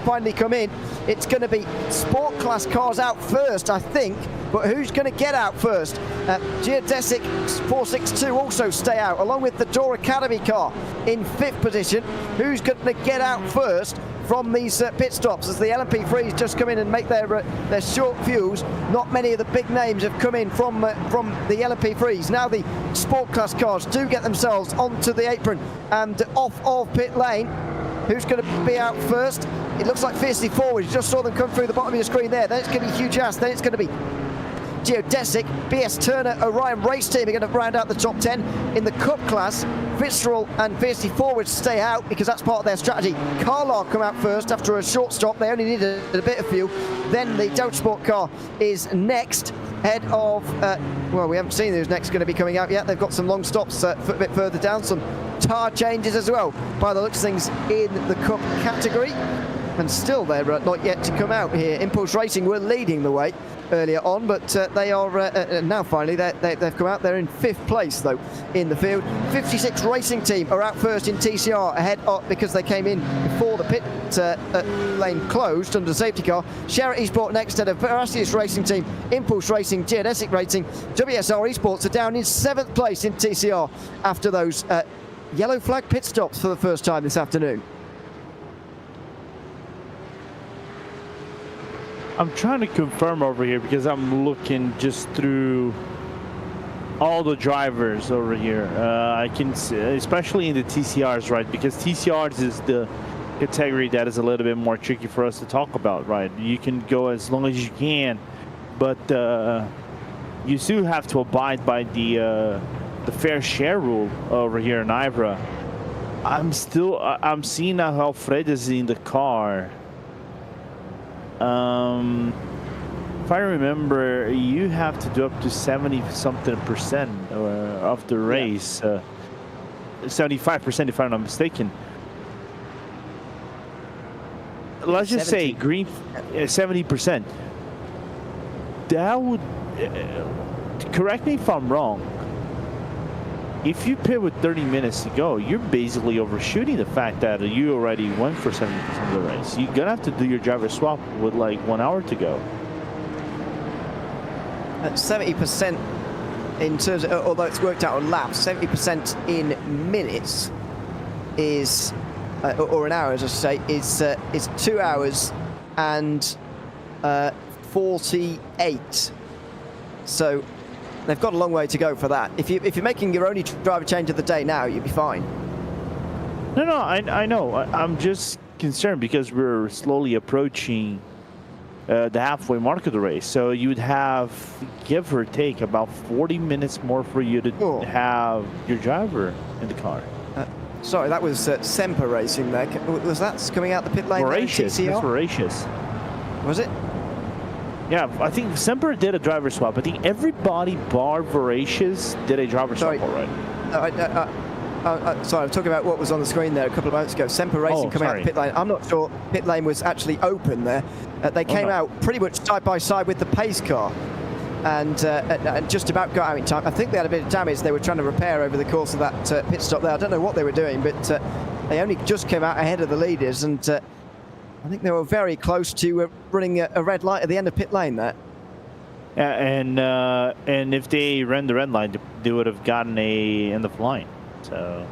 finally come in. It's going to be Sport class cars out first, I think. But who's going to get out first? JÉREZ 462 also stay out, along with the Door Academy car in 5th position. Who's going to get out first from these pit stops as the LMP3s just come in and make their short fuels? Not many of the big names have come in from the LMP3s. Now the Sport class cars do get themselves onto the apron and off of pit lane. Who's going to be out first? It looks like Fiercely Forward. You just saw them come through the bottom of your screen there. Then it's going to be Huge Ass. Then it's going to be Geodesic, BS Turner, Orion Race Team are going to round out the top 10. In the Cup class, Visceral and Fiercely Forward stay out because that's part of their strategy. Carlisle come out first after a short stop. They only needed a bit of fuel. Then the Sport car is next, ahead of, well, we haven't seen who's next going to be coming out yet. They've got some long stops a bit further down, some tire changes as well, by the looks of things, in the Cup category. And still they're not yet to come out here. Impulse Racing were leading the way earlier on, but they are now finally they've come out. They're in 5th place though in the field. 56 Racing Team are out first in TCR, ahead of, because they came in before the pit lane closed under the safety car. Sherritt Esport next ahead of Verasius Racing Team, Impulse Racing, JÉREZ Racing. WSR Esports are down in 7th place in TCR after those yellow flag pit stops for the first time this afternoon. I'm trying to confirm over here because I'm looking just through all the drivers over here. I can see, especially in the TCRs, right? Because TCRs is the category that is a little bit more tricky for us to talk about, right? You can go as long as you can, but you still have to abide by the fair share rule over here in IVRA. I'm seeing now how Fred is in the car. If I remember, you have to do up to 70-something% of the race. 75%, if I'm not mistaken. Let's just say green 70%. That would correct me if I'm wrong. If you pit with 30 minutes to go, you're basically overshooting the fact that you already went for 70% of the race. You're gonna have to do your driver swap with like 1 hour to go. At 70% in terms of, although it's worked out on laps, 70% in minutes is, or an hour, as I say, is 2 hours and 48. So they've got a long way to go for that. If you're making your only driver change of the day now, you'll be fine. No, I know. I'm just concerned because we're slowly approaching the halfway mark of the race. So you would have, give or take, about 40 minutes more for you to have your driver in the car. Sorry, that was Semper Racing there. Was that coming out the pit lane? Voracious. That's Voracious. Was it? Yeah, I think Semper did a driver swap. I think everybody bar Voracious did a driver swap already. Sorry, I'm talking about what was on the screen there a couple of moments ago. Semper Racing coming out the pit lane. I'm not sure pit lane was actually open there. They came out pretty much side by side with the pace car and just about got out in time. I think they had a bit of damage they were trying to repair over the course of that pit stop there. I don't know what they were doing, but they only just came out ahead of the leaders, and I think they were very close to running a red light at the end of pit lane there. And if they ran the red line, they would have gotten a end of line. So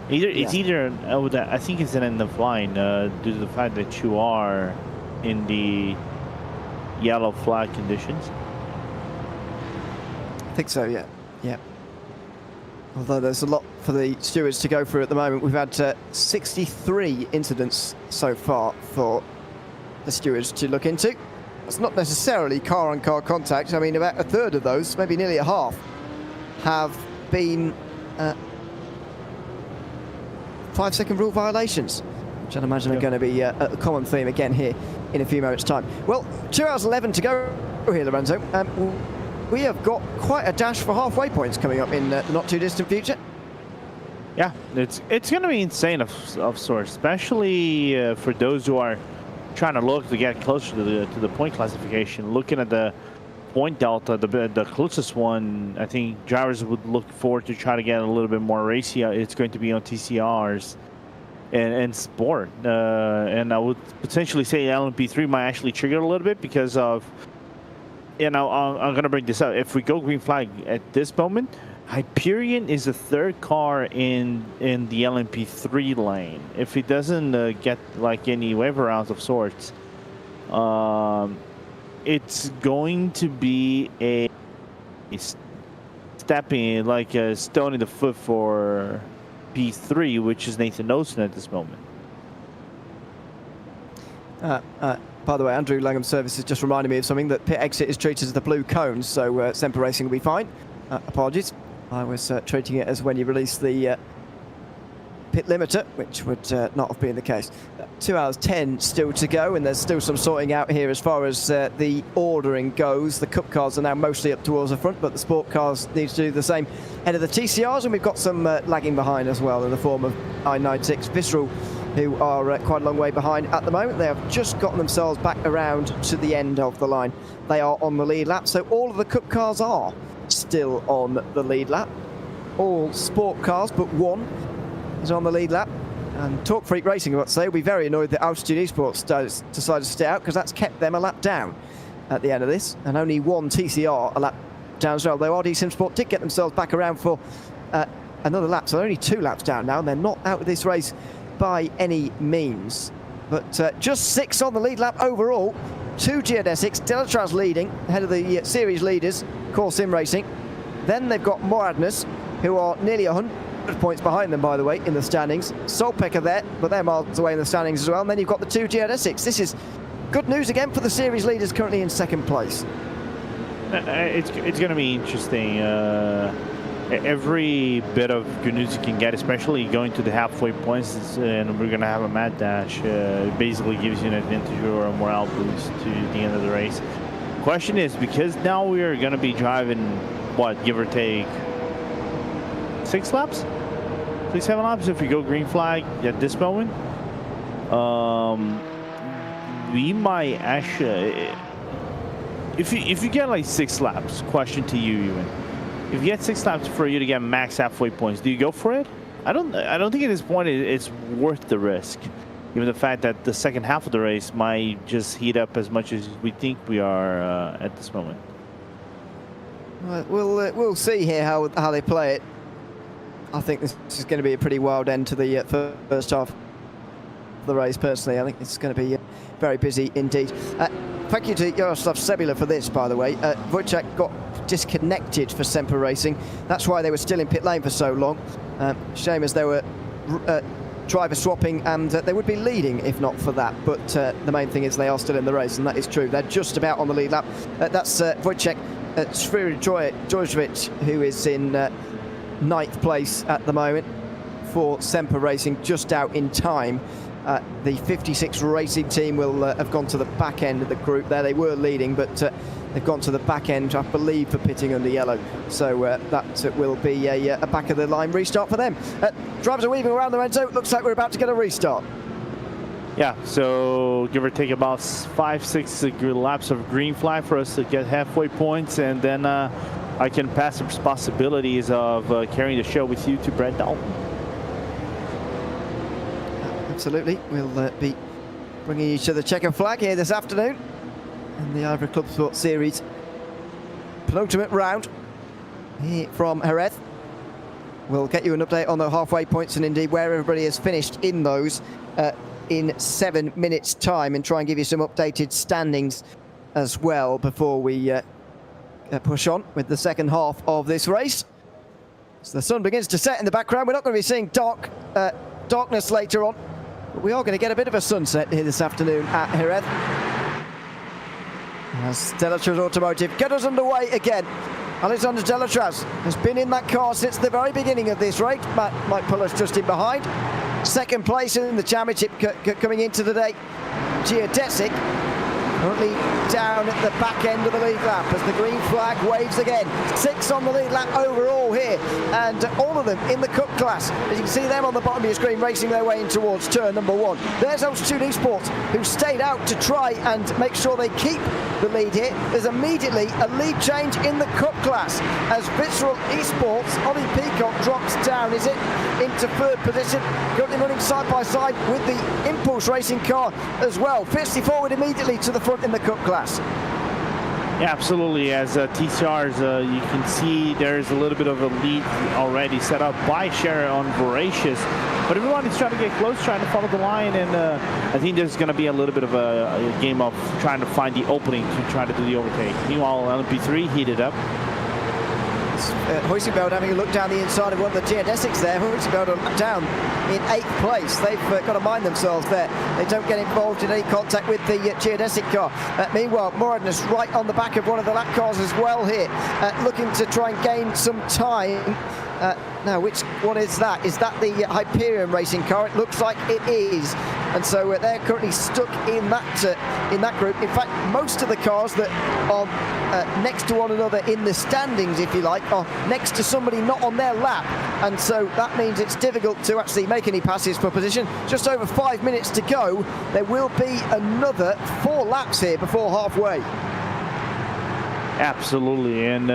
it's either I think it's an end of line due to the fact that you are in the yellow flag conditions. I think so, yeah. Although there's a lot for the stewards to go through at the moment. We've had 63 incidents so far for the stewards to look into. It's not necessarily car-on-car contact. I mean, about a third of those, maybe nearly a half, have been 5-second rule violations, which I'd imagine are going to be a common theme again here in a few moments' time. Well, 2 hours 11 to go here, Lorenzo. We have got quite a dash for halfway points coming up in the not too distant future. Yeah, it's going to be insane of sorts, especially for those who are trying to look to get closer to the point classification. Looking at the point delta, the closest one, I think drivers would look forward to try to get a little bit more racy. It's going to be on TCRs and Sport, and I would potentially say LMP3 might actually trigger a little bit because of, you know, I'm going to bring this up. If we go green flag at this moment, Hyperion is the third car in the LMP3 lane. If it doesn't get like any waiver rounds of sorts, it's going to be a stepping, like a stone in the foot for P3, which is Nathan Olsen at this moment. By the way, Andrew Langham Services just reminded me of something, that pit exit is treated as the blue cone, so Semper Racing will be fine. Apologies. I was treating it as when you release the pit limiter, which would not have been the case. 2 hours 10 still to go, and there's still some sorting out here as far as the ordering goes. The Cup cars are now mostly up towards the front, but the Sport cars need to do the same ahead of the TCRs, and we've got some lagging behind as well in the form of 996 Visceral, who are quite a long way behind at the moment. They have just gotten themselves back around to the end of the line. They are on the lead lap, so all of the Cup cars are still on the lead lap. All Sport cars but one is on the lead lap. And Talk Freak Racing, I want to say, will be very annoyed that Altitude Esports decided to stay out, because that's kept them a lap down at the end of this, and only one TCR a lap down as well. Though RD Sim Sport did get themselves back around for another lap, so they're only 2 laps down now, and they're not out of this race by any means. But just 6 on the lead lap overall. 2 GT4, Delatraz leading ahead of the series leaders, Core Sim Racing. Then they've got Moradness, who are nearly 100 points behind them, by the way, in the standings. Solpeck are there, but they're miles away in the standings as well. And then you've got the 2 GT4. This is good news again for the series leaders, currently in 2nd place. It's going to be interesting. Every bit of good news you can get, especially going to the halfway points, and we're going to have a mad dash. Basically gives you an advantage or a morale boost to the end of the race. Question is, because now we are going to be driving, what, give or take 6 laps? Please 7 laps. If we go green flag at this moment, we might actually, if you get like 6 laps, question to you, Ewan. If you get 6 laps for you to get max halfway points, do you go for it? I don't think at this point it's worth the risk, given the fact that the second half of the race might just heat up as much as we think we are at this moment. We'll see here how they play it. I think this is going to be a pretty wild end to the first half of the race. Personally, I think it's going to be very busy indeed. Thank you to Jaroslav Sebula for this, by the way. Wojciech got disconnected for Semper Racing. That's why they were still in pit lane for so long. Shame, as they were driver swapping, and they would be leading if not for that. But the main thing is they are still in the race, and that is true. They're just about on the lead lap. That's Wojciech Djordjevic, who is in 9th place at the moment for Semper Racing, just out in time. The 56 Racing team will have gone to the back end of the group there. They were leading, but they've gone to the back end, I believe, for pitting under yellow. So that will be a back of the line restart for them. Drivers are weaving around the red zone. Looks like we're about to get a restart. Yeah, so give or take about 5-6 laps of green flag for us to get halfway points, and then I can pass the responsibilities of carrying the show with you to Brett Dalton. Absolutely. We'll be bringing you to the checker flag here this afternoon in the IVRA Clubsport Series penultimate round here from Jerez. We'll get you an update on the halfway points and indeed where everybody has finished in those in 7 minutes time, and try and give you some updated standings as well before we push on with the second half of this race. So the sun begins to set in the background. We're not going to be seeing darkness later on, but we are going to get a bit of a sunset here this afternoon at Jerez. As Delatraz Automotive get us underway again. Alexander Delatraz has been in that car since the very beginning of this race. Mike Puller's just in behind. Second place in the championship coming into the day. JÉREZ currently down at the back end of the lead lap as the green flag waves again. 6 on the lead lap overall here, and all of them in the Cup class. As you can see them on the bottom of your screen racing their way in towards turn number 1. There's Altitude Esports, who stayed out to try and make sure they keep the lead here. There's immediately a lead change in the Cup class as Visceral Esports, Ollie Peacock drops down, is it, into 3rd position, currently running side by side with the Impulse Racing car as well. Fiercely forward immediately to the front in the Cup class. Yeah, absolutely. As TCRs, you can see there's a little bit of a lead already set up by Sharon on Voracious, but everyone is trying to get close, trying to follow the line, and I think there's going to be a little bit of a game of trying to find the opening to try to do the overtake. Meanwhile, LMP3 heated up. Huizenveld having a look down the inside of one of the JÉREZ there. Huizenveld down in 8th place. They've got to mind themselves there. They don't get involved in any contact with the JÉREZ car. Meanwhile, Moradness right on the back of one of the lap cars as well here, looking to try and gain some time. Now, which one is that? Is that the Hyperion Racing car? It looks like it is. And so they're currently stuck in that group. In fact, most of the cars that are next to one another in the standings, if you like, are next to somebody not on their lap. And so that means it's difficult to actually make any passes for position. Just over 5 minutes to go. There will be another 4 laps here before halfway. Absolutely, and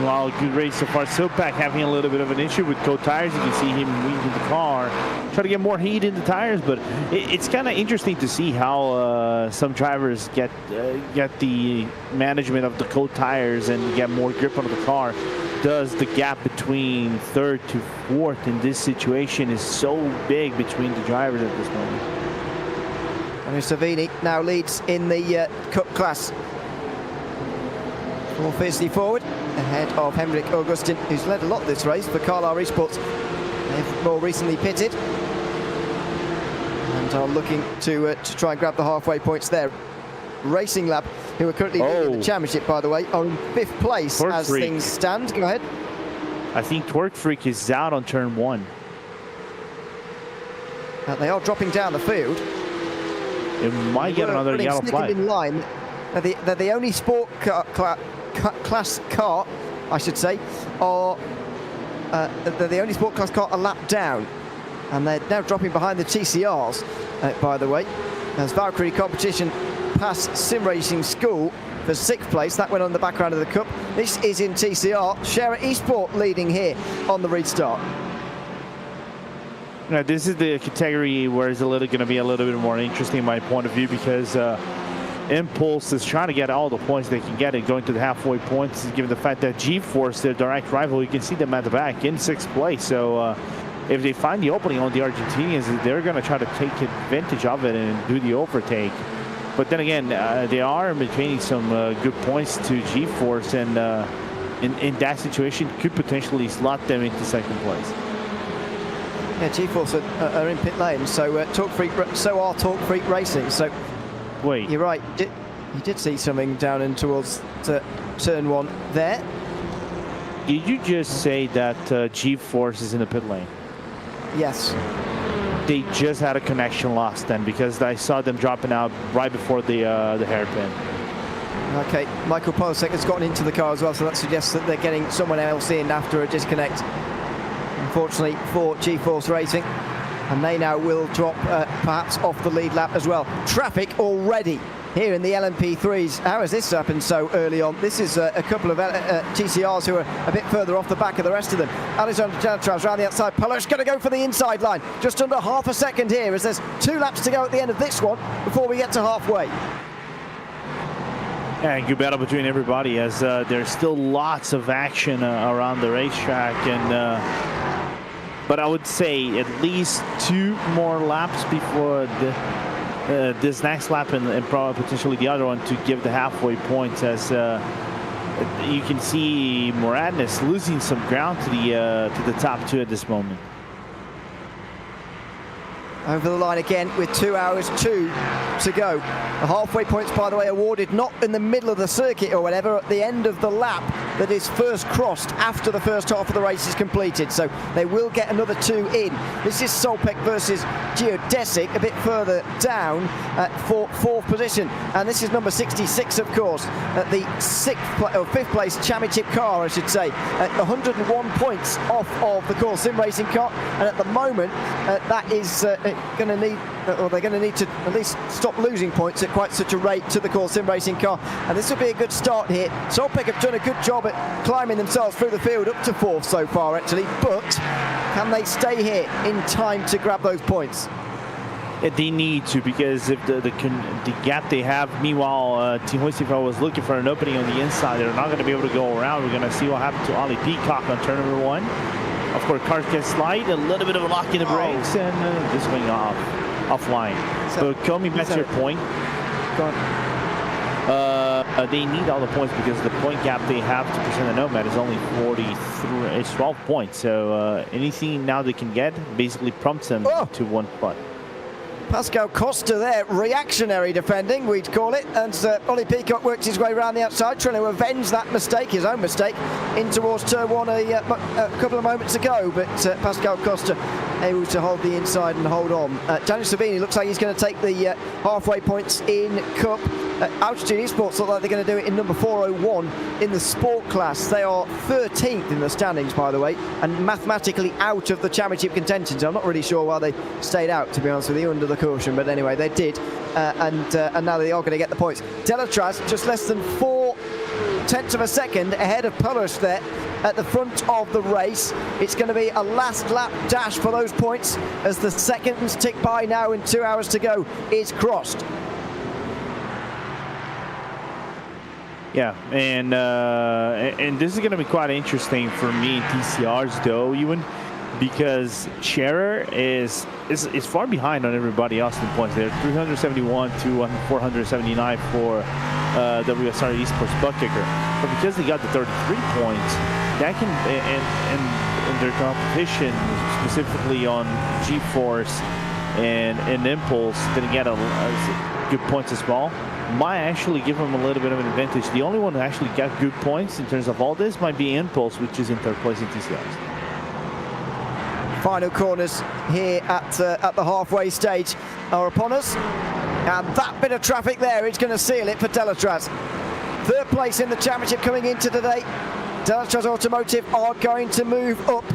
while good race so far, Silpak having a little bit of an issue with cold tires. You can see him weaving the car, try to get more heat in the tires, but it's kind of interesting to see how some drivers get the management of the cold tires and get more grip onto the car. Does the gap between 3rd to 4th in this situation is so big between the drivers at this moment. And Savini now leads in the Cup class. More fiercely forward, ahead of Henrik Augustin, who's led a lot this race for Carlisle Esports. They've more recently pitted and are looking to try and grab the halfway points there. Racing Lab, who are currently leading the championship, by the way, are in 5th place as things stand. Go ahead. I think Torque Freak is out on turn 1. They are dropping down the field. It might get another yellow flag. In line. They're the only sport class car, I should say, are they're the only sport class car a lap down, and they're now dropping behind the TCRs, by the way, as Valkyrie competition passed Sim Racing School for 6th place. That went on the background of the Cup. This is in TCR. JÉREZ Esport leading here on the restart. Now, this is the category where it's going to be a little bit more interesting, in my point of view, because Impulse is trying to get all the points they can get and going to the halfway points, given the fact that G-Force, their direct rival, you can see them at the back in 6th place. So if they find the opening on the Argentinians, they're going to try to take advantage of it and do the overtake. But then again, they are maintaining some good points to G-Force, and in that situation could potentially slot them into 2nd place. Yeah, G-Force are in pit lane, so Talk Freak, so are Talk Freak Racing. So wait, you're right. You did see something down in towards turn 1 there. Did you just say that G-Force is in the pit lane? Yes. They just had a connection loss then, because I saw them dropping out right before the hairpin. Okay, Michael Polasek has gotten into the car as well, so that suggests that they're getting someone else in after a disconnect, unfortunately for G-Force Racing, and they now will drop perhaps off the lead lap as well. Traffic already here in the LMP3s. How has this happened so early on? This is a couple of TCRs who are a bit further off the back of the rest of them. Alexander Janitraz around the outside. Polish going to go for the inside line. Just under half a second here, as there's 2 laps to go at the end of this one before we get to halfway. And good battle between everybody, as there's still lots of action around the racetrack, and but I would say at least 2 more laps before this next lap and probably potentially the other one to give the halfway points, as you can see Moradnes losing some ground to the top 2 at this moment. Over the line again with 2 hours 2 to go. The halfway points, by the way, awarded not in the middle of the circuit or whatever, at the end of the lap that is first crossed after the first half of the race is completed. So they will get another 2 in. This is Solpec versus Geodesic, a bit further down for 4th position. And this is number 66, of course, at the 5th place championship car, I should say, at 101 points off of the Core Sim Racing car. And at the moment, that is going to need, or they're going to need to at least stop losing points at quite such a rate to the Core Sim Racing car. And this will be a good start here. Solpec have done a good job at climbing themselves through the field up to 4th so far, actually, but can they stay here in time to grab those points? They need to, because if the gap they have, meanwhile Team Hoistifel was looking for an opening on the inside, they're not going to be able to go around. We're going to see what happened to Ollie Peacock on turn number 1. Of course, cars can slide, a little bit of a lock in the brakes, and just going offline. So coming back to your point, they need all the points, because the point gap they have to present the Nomad is only 43. It's 12 points. So anything now they can get basically prompts them to 1 spot. Pascal Costa there, reactionary defending, we'd call it, and Ollie Peacock worked his way around the outside, trying to avenge that mistake, his own mistake, in towards turn 1 a couple of moments ago, but Pascal Costa able to hold the inside and hold on. Daniel Savini looks like he's going to take the halfway points in Cup. Altitude Esports look like they're going to do it in number 401 in the sport class. They are 13th in the standings, by the way, and mathematically out of the championship contention. So I'm not really sure why they stayed out, to be honest with you, under the caution. But anyway, they did, and now they are going to get the points. Delatraz just less than 0.4 of a second ahead of Polish there at the front of the race. It's going to be a last lap dash for those points as the seconds tick by now and 2 hours to go is crossed. Yeah, and this is going to be quite interesting for me in TCRs, though, Ewan, because JÉREZ is far behind on everybody else in points. They're 371 to 479 for WSR Esports butt kicker. But because they got the 33 points, that can, and their competition, specifically on G-Force and Impulse, didn't get a good points as well, might actually give them a little bit of an advantage. The only one who actually got good points in terms of all this might be Impulse, which is in 3rd place in TCRs. Final corners here at the halfway stage are upon us, and that bit of traffic there is going to seal it for Delatraz. 3rd place in the championship coming into today. Decisive Automotive are going to move up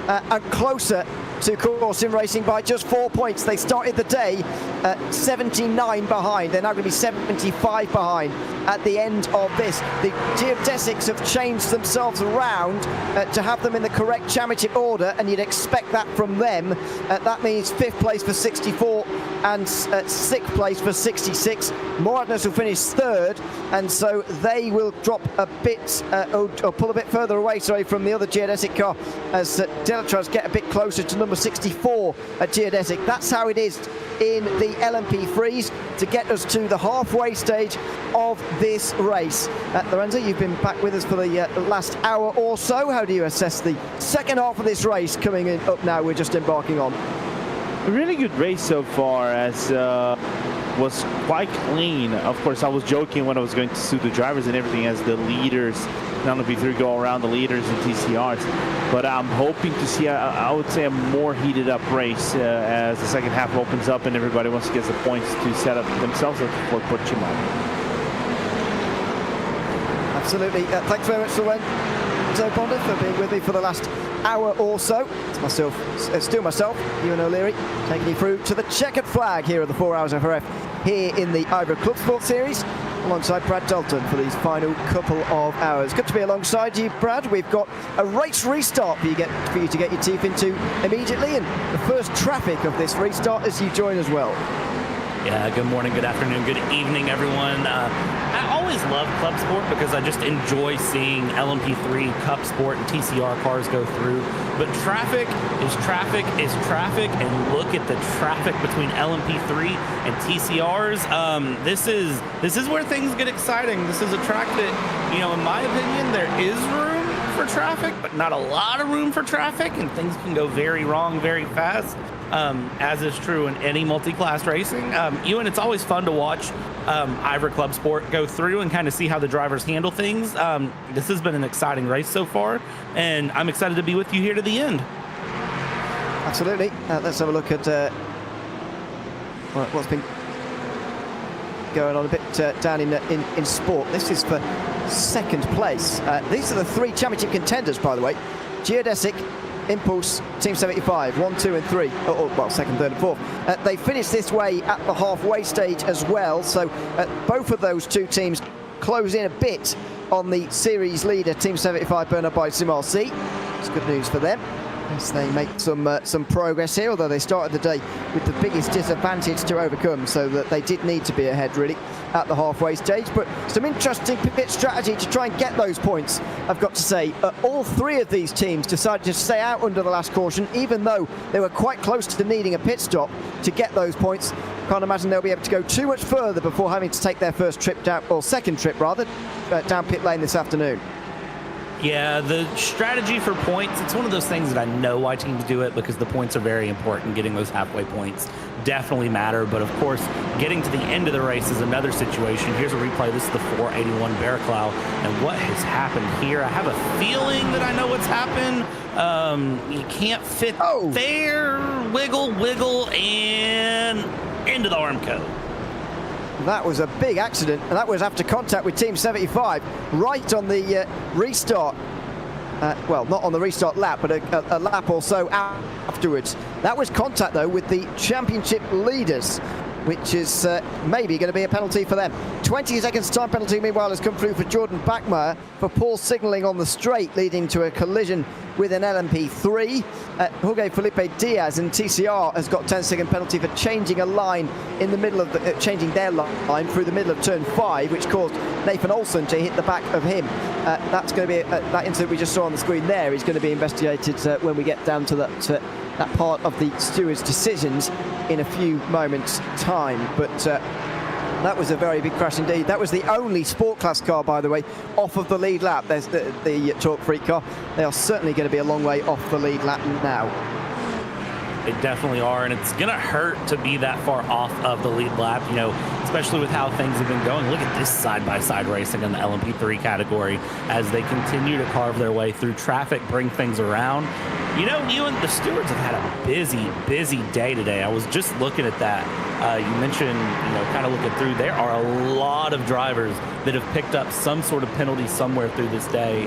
and closer to Coursing Racing by just 4 points. They started the day at 79 behind. They're now going to be 75 behind at the end of this. The geodesics have changed themselves around to have them in the correct championship order, and you'd expect that from them. That means 5th place for 64 and 6th place for 66. Moradness will finish 3rd, and so they will drop a bit, or pull a bit further away, sorry, from the other geodesic car as Delatraz get a bit closer to number 64 at geodesic. That's how it is in the LMP3s to get us to the halfway stage of this race. Lorenzo, you've been back with us for the last hour or so. How do you assess the second half of this race coming in up now? We're just embarking on. A really good race so far, as was quite clean. Of course, I was joking when I was going to sue the drivers and everything as the leaders, none of you go around the leaders in TCRs. But I'm hoping to see, I would say, a more heated up race as the second half opens up and everybody wants to get the points to set up themselves for Portimao. Absolutely. Thanks very much, Lorenzo Bonda, for being with me for the last hour or so. It's myself, still myself, Ewan O'Leary, taking you through to the checkered flag here at the 4 Hours FRF here in the IVRA Clubsport Series, alongside Brad Dalton for these final couple of hours. Good to be alongside you, Brad. We've got a race restart for you to get your teeth into immediately, and the first traffic of this restart as you join as well. Yeah, good morning, good afternoon, good evening, everyone. I always love Clubsport because I just enjoy seeing LMP3, Cup Sport, and TCR cars go through. But traffic is traffic is traffic, and look at the traffic between LMP3 and TCRs. This is where things get exciting. This is a track that, you know, in my opinion, there is room for traffic, but not a lot of room for traffic, and things can go very wrong very fast. As is true in any multi-class racing. Ewan, it's always fun to watch IVRA Clubsport go through and kind of see how the drivers handle things. This has been an exciting race so far, and I'm excited to be with you here to the end. Absolutely. Let's have a look at what's been going on a bit down in sport. This is for second place. These are the 3 championship contenders, by the way. Geodesic, Impulse, Team 75, 1, 2 and 3, well, second, third and fourth. They finished this way at the halfway stage as well, so both of those 2 teams close in a bit on the series leader, Team 75, Bernard by Sim RC. It's good news for them as they make some progress here, although they started the day with the biggest disadvantage to overcome, so that they did need to be ahead really at the halfway stage. But some interesting pit strategy to try and get those points, I've got to say. All 3 of these teams decided to stay out under the last caution, even though they were quite close to needing a pit stop to get those points. Can't imagine they'll be able to go too much further before having to take their first trip down, or second trip rather, down pit lane this afternoon. Yeah, the strategy for points, it's one of those things that I know why teams do it, because the points are very important. Getting those halfway points definitely matter, but of course, getting to the end of the race is another situation. Here's a replay. This is the 481 Barraclough, and what has happened here, I have a feeling that I know what's happened. You can't fit there, wiggle, and into the Armco. That was a big accident, and that was after contact with Team 75 right on the restart. Well, not on the restart lap, but a lap or so afterwards. That was contact, though, with the championship leaders, which is maybe going to be a penalty for them. 20 seconds time penalty, meanwhile, has come through for Jordan Backmeyer for poor signalling on the straight, leading to a collision with an LMP3. Jorge Felipe Diaz in TCR has got 10-second penalty for changing a line in the middle of changing their line through the middle of turn 5, which caused Nathan Olsen to hit the back of him. That's going to be that incident we just saw on the screen there is going to be investigated when we get down to that part of the steward's decisions in a few moments' time. But that was a very big crash indeed. That was the only sport class car, by the way, off of the lead lap. There's the Talk Freak car. They are certainly going to be a long way off the lead lap now. They definitely are, and it's going to hurt to be that far off of the lead lap, you know, especially with how things have been going. Look at this side-by-side racing in the LMP3 category as they continue to carve their way through traffic, bring things around. You know, Ewan, the stewards have had a busy day today. I was just looking at that. You mentioned, kind of looking through, there are a lot of drivers that have picked up some sort of penalty somewhere through this day,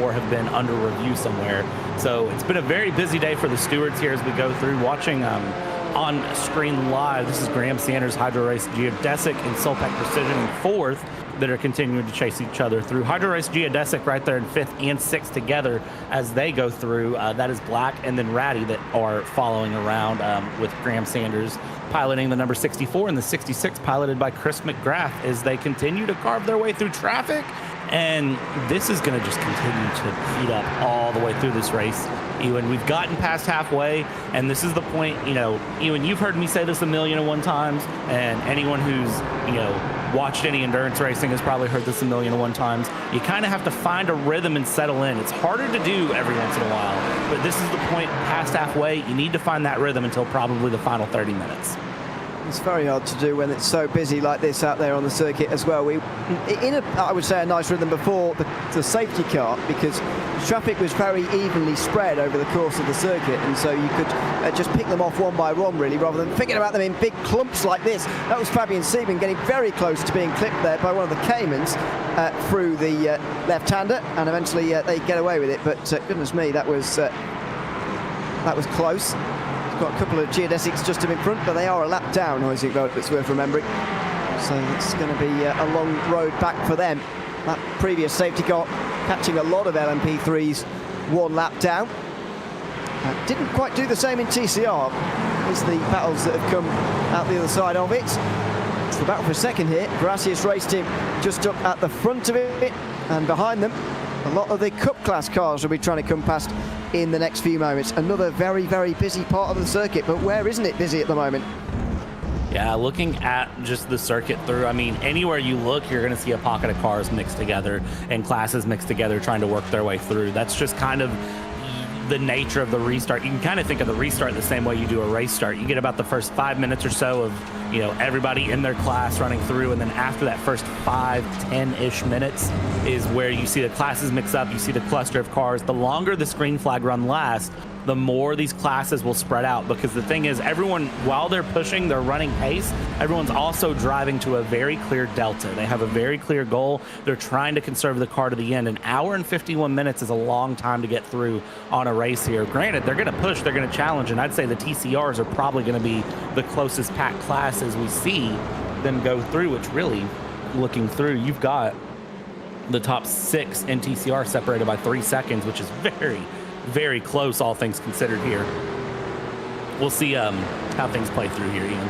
or have been under review somewhere. So it's been a very busy day for the stewards here as we go through. Watching on screen live, this is Graham Sanders, Hydro Race Geodesic, and Solpec Precision in 4th that are continuing to chase each other through. Hydro Race Geodesic right there in 5th and 6th together as they go through. That is Black and then Ratty that are following around, with Graham Sanders piloting the number 64 and the 66 piloted by Chris McGrath as they continue to carve their way through traffic. And this is going to just continue to heat up all the way through this race. Ewan, we've gotten past halfway, and this is the point, Ewan, you've heard me say this 1,000,001 times, and anyone who's, watched any endurance racing has probably heard this 1,000,001 times. You kind of have to find a rhythm and settle in. It's harder to do every once in a while, but this is the point past halfway. You need to find that rhythm until probably the final 30 minutes. It's very hard to do when it's so busy like this out there on the circuit as well. I would say, a nice rhythm before the safety car, because traffic was very evenly spread over the course of the circuit, and so you could just pick them off one by one, really, rather than thinking about them in big clumps like this. That was Fabian Sieben getting very close to being clipped there by one of the Caymans through the left-hander, and eventually they get away with it. But goodness me, that was close. Got a couple of geodesics just in front, but they are a lap down, I think, it's worth remembering. So it's going to be a long road back for them. That previous safety car catching a lot of LMP3s 1 lap down. Didn't quite do the same in TCR. It's the battles that have come out the other side of it. It's the battle for second here. Gracias race team just up at the front of it, and behind them a lot of the Cup class cars will be trying to come past in the next few moments. Another very, very busy part of the circuit, but where isn't it busy at the moment? Yeah, looking at just the circuit through, I mean, anywhere you look, you're going to see a pocket of cars mixed together and classes mixed together trying to work their way through. That's just kind of the nature of the restart. You can kind of think of the restart the same way you do a race start. You get about the first 5 minutes or so of, everybody in their class running through, and then after that first 5-10-ish minutes is where you see the classes mix up, you see the cluster of cars. The longer the screen flag run lasts, the more these classes will spread out, because the thing is, everyone, while they're pushing, they're running pace, everyone's also driving to a very clear delta. They have a very clear goal. They're trying to conserve the car to the end. An hour and 51 minutes is a long time to get through on a race here. Granted, they're going to push, they're going to challenge, and I'd say the TCRs are probably going to be the closest packed class as we see them go through, which really, looking through, you've got the top 6 in TCR separated by 3 seconds, which is very, very close, all things considered here. We'll see how things play through here, Ian.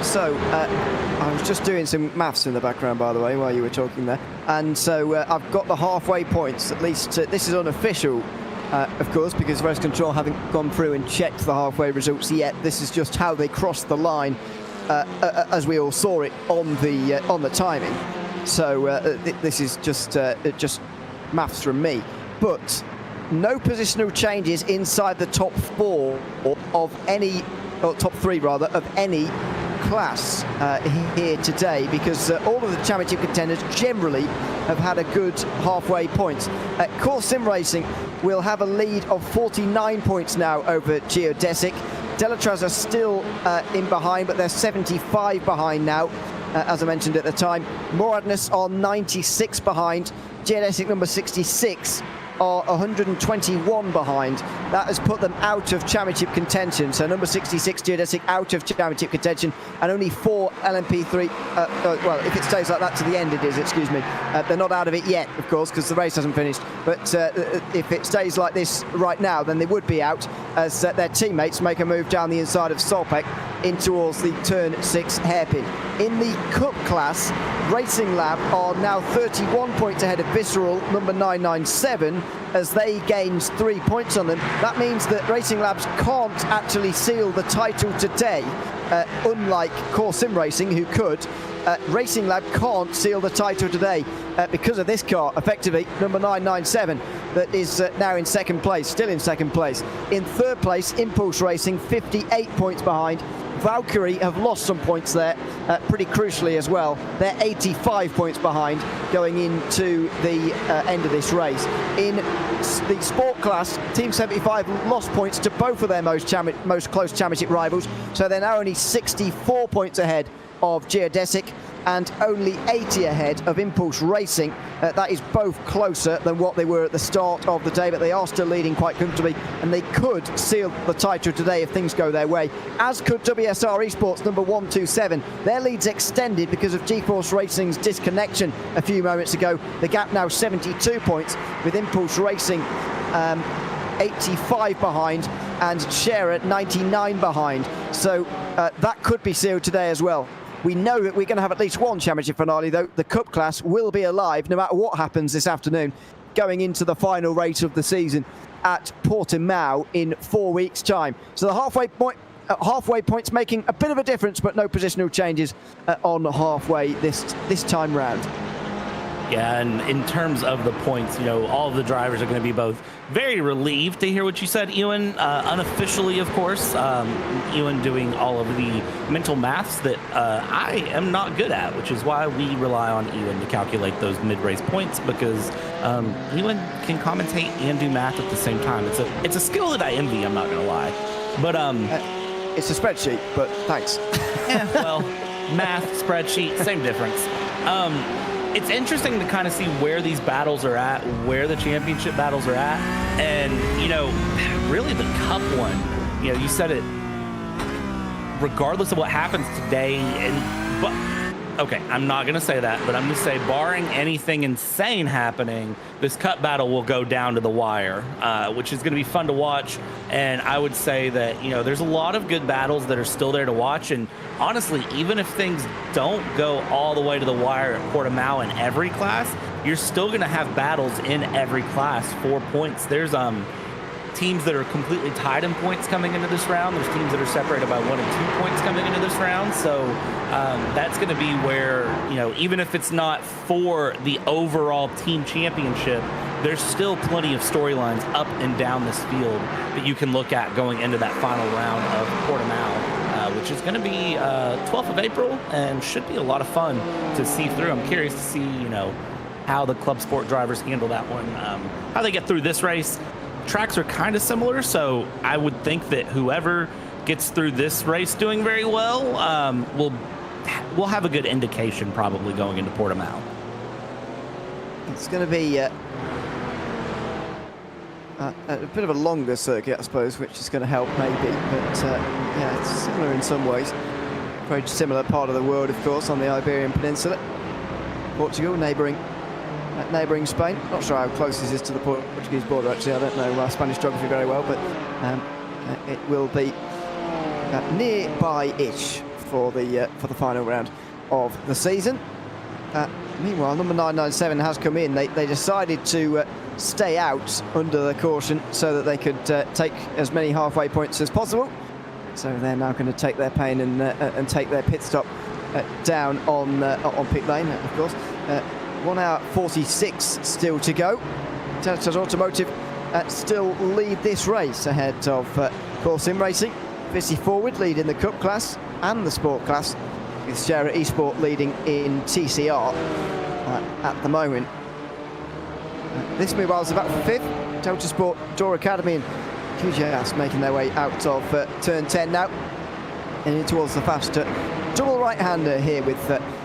So, I was just doing some maths in the background, by the way, while you were talking there. And so I've got the halfway points, at least this is unofficial, of course, because Race Control haven't gone through and checked the halfway results yet. This is just how they crossed the line, as we all saw it on the timing. So this is just maths from me. But no positional changes inside the top 4 of any, or top 3 rather, of any class here today, because all of the championship contenders generally have had a good halfway points. Core Sim Racing will have a lead of 49 points now over Geodesic. Delatraz are still in behind, but they're 75 behind now, as I mentioned at the time. Moradness are 96 behind. Geodesic number 66 are 121 behind. That has put them out of championship contention. So number 66 Geodesic out of championship contention, and only 4 LMP3. Well, if it stays like that to the end, it is. Excuse me. They're not out of it yet, of course, because the race hasn't finished. But if it stays like this right now, then they would be out as their teammates make a move down the inside of Solpec in towards the turn 6 hairpin. In the Cup class, Racing Lab are now 31 points ahead of Visceral, number 997, as they gained 3 points on them. That means that Racing Labs can't actually seal the title today, unlike Core Sim Racing, who could. Racing Lab can't seal the title today because of this car, effectively, number 997. that is now in second place, still in second place. In third place, Impulse Racing, 58 points behind. Valkyrie have lost some points there, pretty crucially as well. They're 85 points behind going into the end of this race. In the sport class, Team 75 lost points to both of their most close championship rivals, so they're now only 64 points ahead of GT4 and only 80 ahead of Impulse Racing. That is both closer than what they were at the start of the day, but they are still leading quite comfortably, and they could seal the title today if things go their way, as could WSR Esports number 127. Their lead's extended because of GeForce Racing's disconnection a few moments ago. The gap now 72 points, with Impulse Racing 85 behind and JÉREZ 99 behind. So that could be sealed today as well. We know that we're going to have at least one championship finale, though. The Cup class will be alive no matter what happens this afternoon, going into the final race of the season at Portimao in 4 weeks' time. So the halfway points making a bit of a difference, but no positional changes on halfway this time round. Yeah, and in terms of the points, you know, all of the drivers are going to be both very relieved to hear what you said, Ewan. Unofficially, of course, Ewan doing all of the mental maths that I am not good at, which is why we rely on Ewan to calculate those mid-race points, because Ewan can commentate and do math at the same time. It's a skill that I envy, I'm not going to lie. But it's a spreadsheet, but thanks. Yeah, well, math, spreadsheet, same difference. It's interesting to kind of see where these battles are at, where the championship battles are at, and, you know, really the Cup one, you know, you said it, regardless of what happens today, but okay, I'm not going to say that, but I'm going to say barring anything insane happening, this Cup battle will go down to the wire, which is going to be fun to watch. And I would say that, you know, there's a lot of good battles that are still there to watch. And honestly, even if things don't go all the way to the wire at Portimao in every class, you're still going to have battles in every class for points. There's teams that are completely tied in points coming into this round. There's teams that are separated by 1 and 2 points coming into this round. So that's going to be where, you know, even if it's not for the overall team championship, there's still plenty of storylines up and down this field that you can look at going into that final round of Portimao, which is going to be 12th of April and should be a lot of fun to see through. I'm curious to see, you know, how the Clubsport drivers handle that one, how they get through this race. Tracks are kind of similar, so I would think that whoever gets through this race doing very well will have a good indication probably going into Portimao. It's going to be a bit of a longer circuit, I suppose, which is going to help maybe, but yeah, it's similar in some ways. Very similar part of the world, of course, on the Iberian Peninsula. Portugal, neighbouring Spain. Not sure how close this is to the Portuguese border, actually. I don't know Spanish geography very well, but it will be nearby-ish for the final round of the season. Meanwhile, number 997 has come in. They decided to stay out under the caution so that they could take as many halfway points as possible. So they're now going to take their pain and take their pit stop down on pit lane, of course. 1 hour 46 still to go. JÉREZ Automotive still lead this race ahead of Core Sim Racing. 50 forward lead in the Cup class and the Sport class, with JÉREZ Esport leading in TCR at the moment. This mobile is about 5th. Total Sport, Door Academy and QGS making their way out of turn 10 now, and in towards the faster double right-hander here with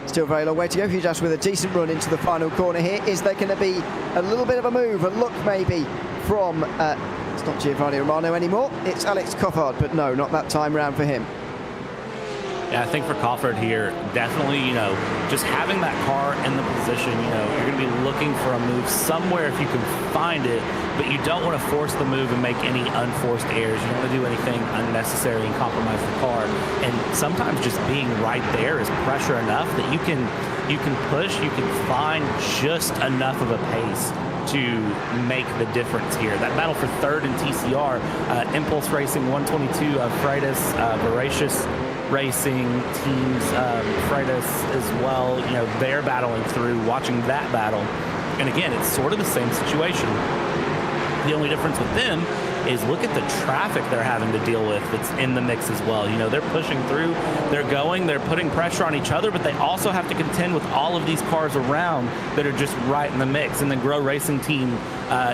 still a very long way to go. QGS with a decent run into the final corner here. Is there going to be a little bit of a move, a look maybe from, it's not Giovanni Romano anymore, it's Alex Coffard, but no, not that time round for him. Yeah, I think for Coffard here, definitely, you know, just having that car in the position, you know, you're going to be looking for a move somewhere if you can find it, but you don't want to force the move and make any unforced errors. You don't want to do anything unnecessary and compromise the car. And sometimes just being right there is pressure enough that you can push, you can find just enough of a pace to make the difference here. That battle for third in TCR, Impulse Racing 122, Freitas, Voracious Racing teams, Freitas as well, you know, they're battling through, watching that battle. And again, it's sort of the same situation. The only difference with them is look at the traffic they're having to deal with that's in the mix as well. You know, they're pushing through, they're putting pressure on each other, but they also have to contend with all of these cars around that are just right in the mix. And the Grow Racing team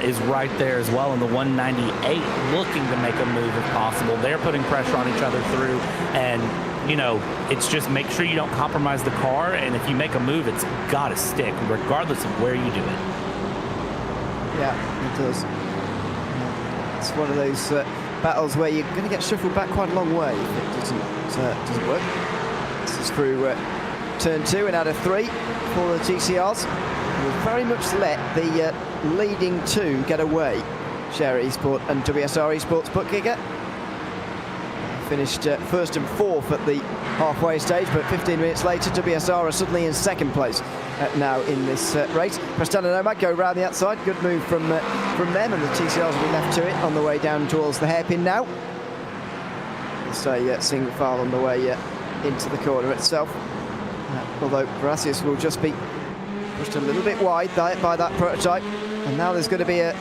is right there as well in the 198, looking to make a move if possible. They're putting pressure on each other through, and you know, it's just make sure you don't compromise the car, and if you make a move, it's got to stick, regardless of where you do it. Yeah, it does. It's one of those battles where you're going to get shuffled back quite a long way if it doesn't work. This is through turn 2 and out of 3 for the TCRs. We'll very much let the leading 2 get away. JÉREZ Esport and WSR Esports bookkicker finished first and fourth at the halfway stage, but 15 minutes later WSR are suddenly in second place now in this race. Preston and Nomad go round the outside. Good move from them, and the TCRs will be left to it on the way down towards the hairpin now. It's a single file on the way into the corner itself, although Gracias will just be pushed a little bit wide by that prototype, and now there's going to be a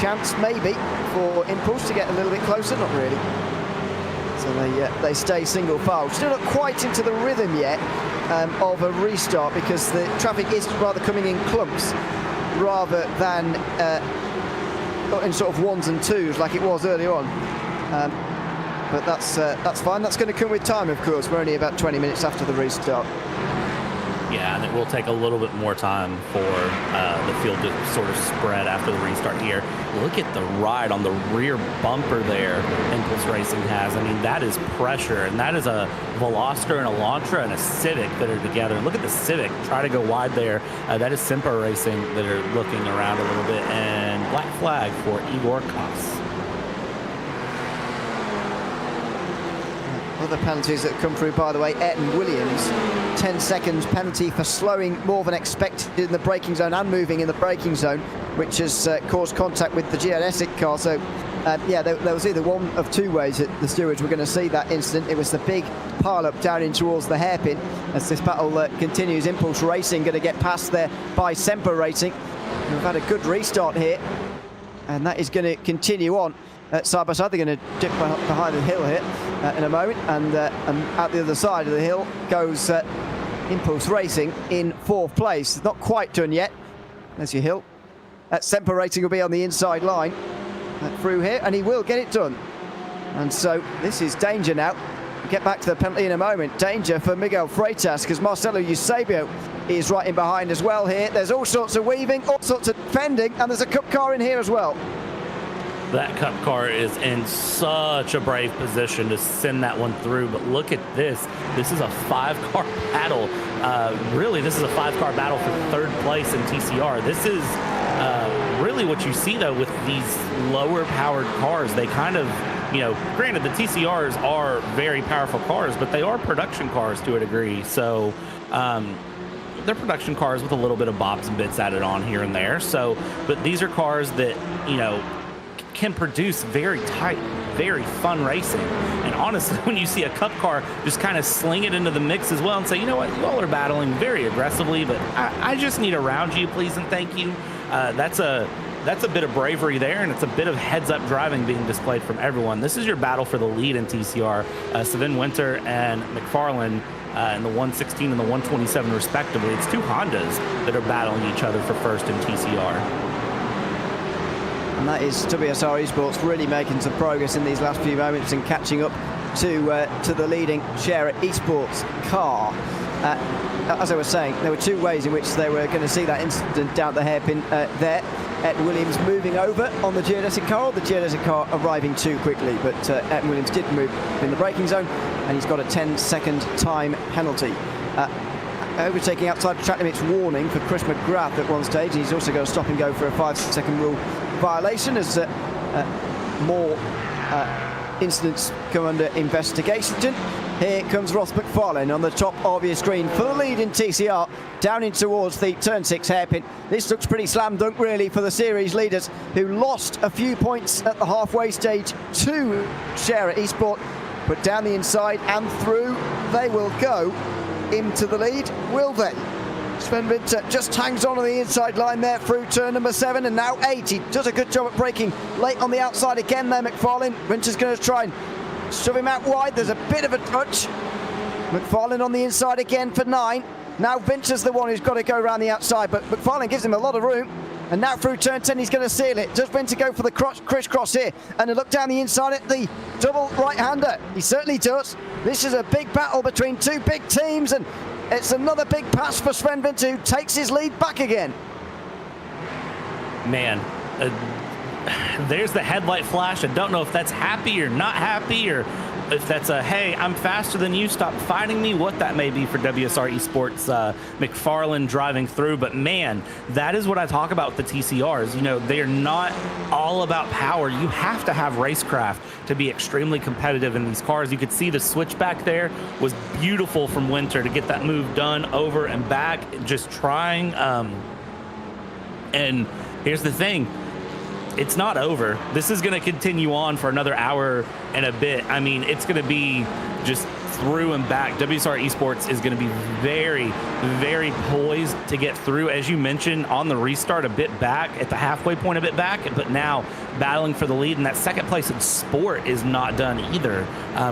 chance maybe for Impulse to get a little bit closer. Not really. So they stay single file. Still not quite into the rhythm yet of a restart, because the traffic is rather coming in clumps rather than in sort of ones and twos like it was earlier on. But that's fine. That's going to come with time, of course. We're only about 20 minutes after the restart. Yeah, and it will take a little bit more time for the field to sort of spread after the restart here. Look at the ride on the rear bumper there Impulse Racing has. I mean, that is pressure, and that is a Veloster and a Elantra and a Civic that are together. Look at the Civic try to go wide there. That is Semper Racing that are looking around a little bit, and black flag for Igor Kos. Other penalties that come through, by the way, Ayrton Williams, 10 seconds penalty for slowing more than expected in the braking zone and moving in the braking zone, which has caused contact with the GT4 car. So, yeah, there was either one of two ways that the stewards were going to see that incident. It was the big pile-up down in towards the hairpin. As this battle continues, Impulse Racing going to get past there by Semper Racing. We've had a good restart here, and that is going to continue on. Side by side, they're going to dip behind the hill here in a moment, and out the other side of the hill goes Impulse Racing in fourth place. It's not quite done yet. There's your hill. Semper Racing will be on the inside line through here, and he will get it done. And so this is danger now. We'll get back to the penalty in a moment. Danger for Miguel Freitas, because Marcelo Eusebio is right in behind as well here. There's all sorts of weaving, all sorts of fending, and there's a cup car in here as well. That cup car is in such a brave position to send that one through, but look at this. This is a 5-car battle. Really, this is a 5-car battle for third place in TCR. This is really what you see, though, with these lower-powered cars. They kind of, you know, granted, the TCRs are very powerful cars, but they are production cars to a degree. So, they're production cars with a little bit of bobs and bits added on here and there. So, but these are cars that, you know, can produce very tight, very fun racing. And honestly, when you see a cup car just kind of sling it into the mix as well and say, you know what, you all are battling very aggressively, but I just need around you, please and thank you. That's a bit of bravery there, and it's a bit of heads-up driving being displayed from everyone. This is your battle for the lead in TCR. Savin Winter and McFarlane in the 116 and the 127 respectively. It's two Hondas that are battling each other for first in TCR. And that is WSR Esports really making some progress in these last few moments and catching up to the leading JÉREZ Esports car. As I was saying, there were two ways in which they were going to see that incident down the hairpin there. Ayrton Williams moving over on the JÉREZ car, or the JÉREZ car arriving too quickly, but Ayrton Williams did move in the braking zone, and he's got a 10-second time penalty. Overtaking outside track limits warning for Chris McGrath at one stage. He's also got to stop and go for a 5-second rule violation as more incidents come under investigation. Here comes Ross McFarlane on the top of your screen for the lead in TCR, down in towards the turn 6 hairpin. This looks pretty slam dunk really for the series leaders, who lost a few points at the halfway stage to JÉREZ Esport, but down the inside and through they will go into the lead, will they? Sven Winter just hangs on the inside line there through turn number 7, and now 8. He does a good job at braking late on the outside again there, McFarlane. Winter's going to try and shove him out wide. There's a bit of a touch. McFarlane on the inside again for 9. Now Winter's the one who's got to go around the outside, but McFarlane gives him a lot of room. And now through turn 10, he's going to seal it. Does Winter go for the crisscross here? And a look down the inside at the double right-hander. He certainly does. This is a big battle between two big teams, and it's another big pass for Sven Winter, who takes his lead back again. Man, there's the headlight flash. I don't know if that's happy or not happy, or if that's a, hey, I'm faster than you, stop fighting me, what that may be for WSR Esports McFarlane driving through. But man, that is what I talk about with the TCRs. You know, they're not all about power. You have to have racecraft to be extremely competitive in these cars. You could see the switch back there was beautiful from Winter to get that move done over and back, just trying. And here's the thing. It's not over. This is going to continue on for another hour and a bit. I mean, it's going to be just through and back. WSR Esports is going to be very, very poised to get through, as you mentioned, on the restart a bit back, at the halfway point a bit back, but now battling for the lead. And that second place in sport is not done either,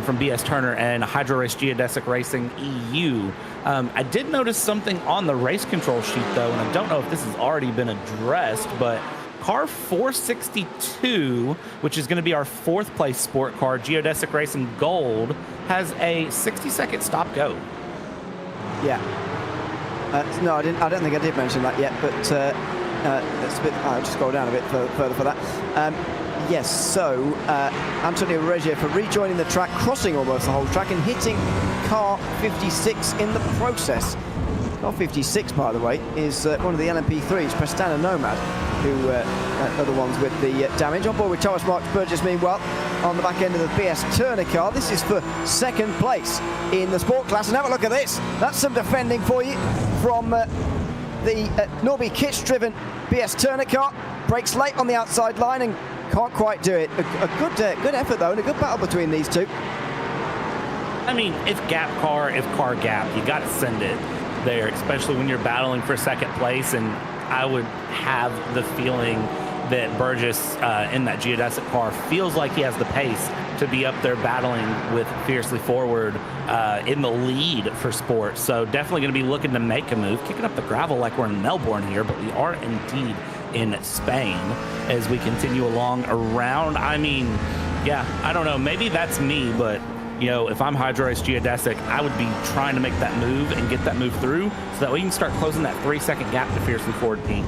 from BS Turner and Hydro Race Geodesic Racing EU. I did notice something on the race control sheet, though, and I don't know if this has already been addressed, but car 462, which is going to be our 4th place sport car, Geodesic Racing Gold, has a 60-second stop-go. Yeah. No, I don't think I did mention that yet, but that's a bit. I'll just scroll down a bit further for that. Yes, so Antonio Reggio for rejoining the track, crossing almost the whole track and hitting car 56 in the process. Car 56, by the way, is one of the LMP3s, Prestana Nomad, who are the ones with the damage. On board with Thomas Marks Burgess, meanwhile, on the back end of the BS Turner car. This is for 2nd place in the sport class. And have a look at this. That's some defending for you from the Norby Kitch-driven BS Turner car. Breaks late on the outside line and can't quite do it. A good effort, though, and a good battle between these two. I mean, if car gap, you got to send it there, especially when you're battling for 2nd place. And I would have the feeling that Burgess in that geodesic car feels like he has the pace to be up there battling with Fiercely Forward in the lead for sport. So definitely going to be looking to make a move, kicking up the gravel like we're in Melbourne here, but we are indeed in Spain as we continue along around. I mean, yeah, I don't know, maybe that's me, but you know, if I'm Hydro Race Geodesic, I would be trying to make that move and get that move through so that we can start closing that 3-second gap to Fiercely Forward Pink.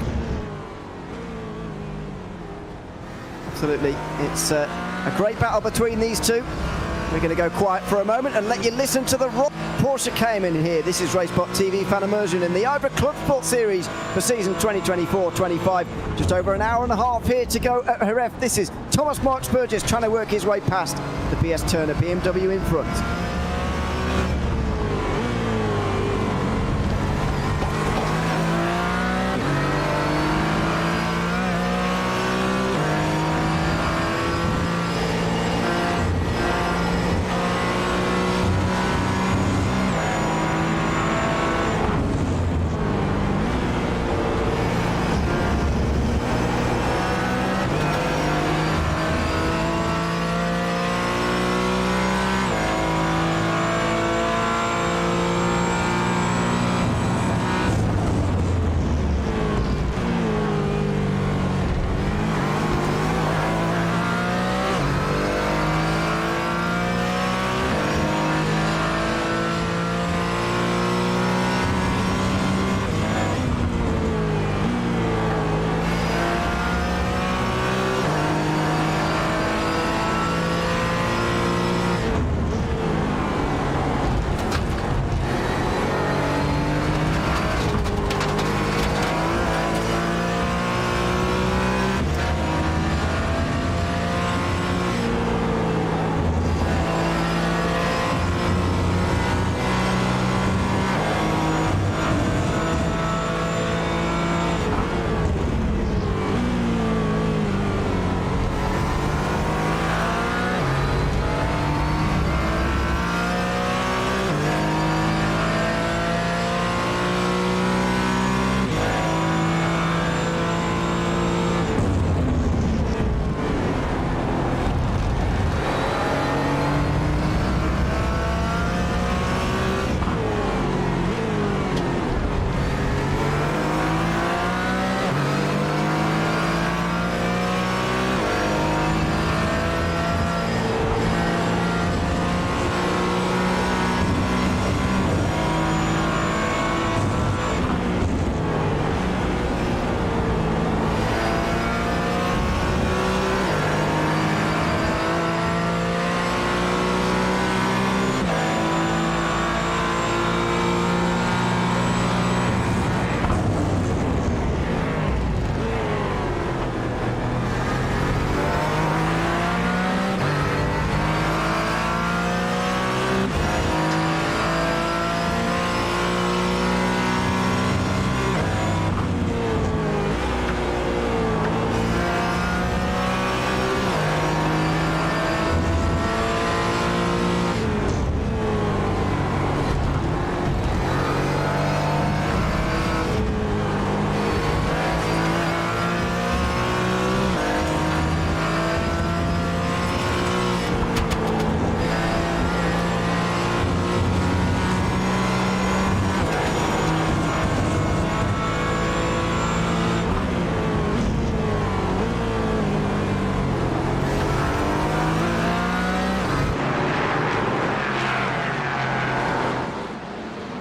Absolutely. It's a great battle between these two. We're going to go quiet for a moment and let you listen to the rock Porsche Cayman here. This is RaceSpotTV fan immersion in the IVRA Clubsport Series for season 2024-25. Just over an hour and a half here to go at Jerez. This is Thomas Marks Burgess trying to work his way past the BS Turner BMW in front.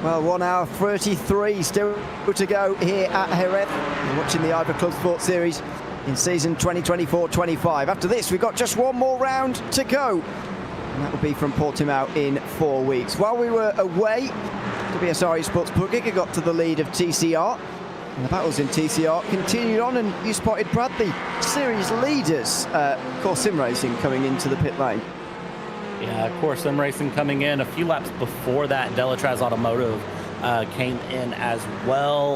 Well, 1 hour 33 still to go here at Jerez. You're watching the IVRA Clubsport Series in season 2024-25. After this, we've got just one more round to go. And that will be from Portimao in 4 weeks. While we were away, WSR Esports Pugiga got to the lead of TCR. And the battles in TCR continued on, and you spotted Bradley, series leaders, Core Sim Racing coming into the pit lane. Yeah, Core Sim Racing coming in a few laps before that. Delatraz Automotive came in as well.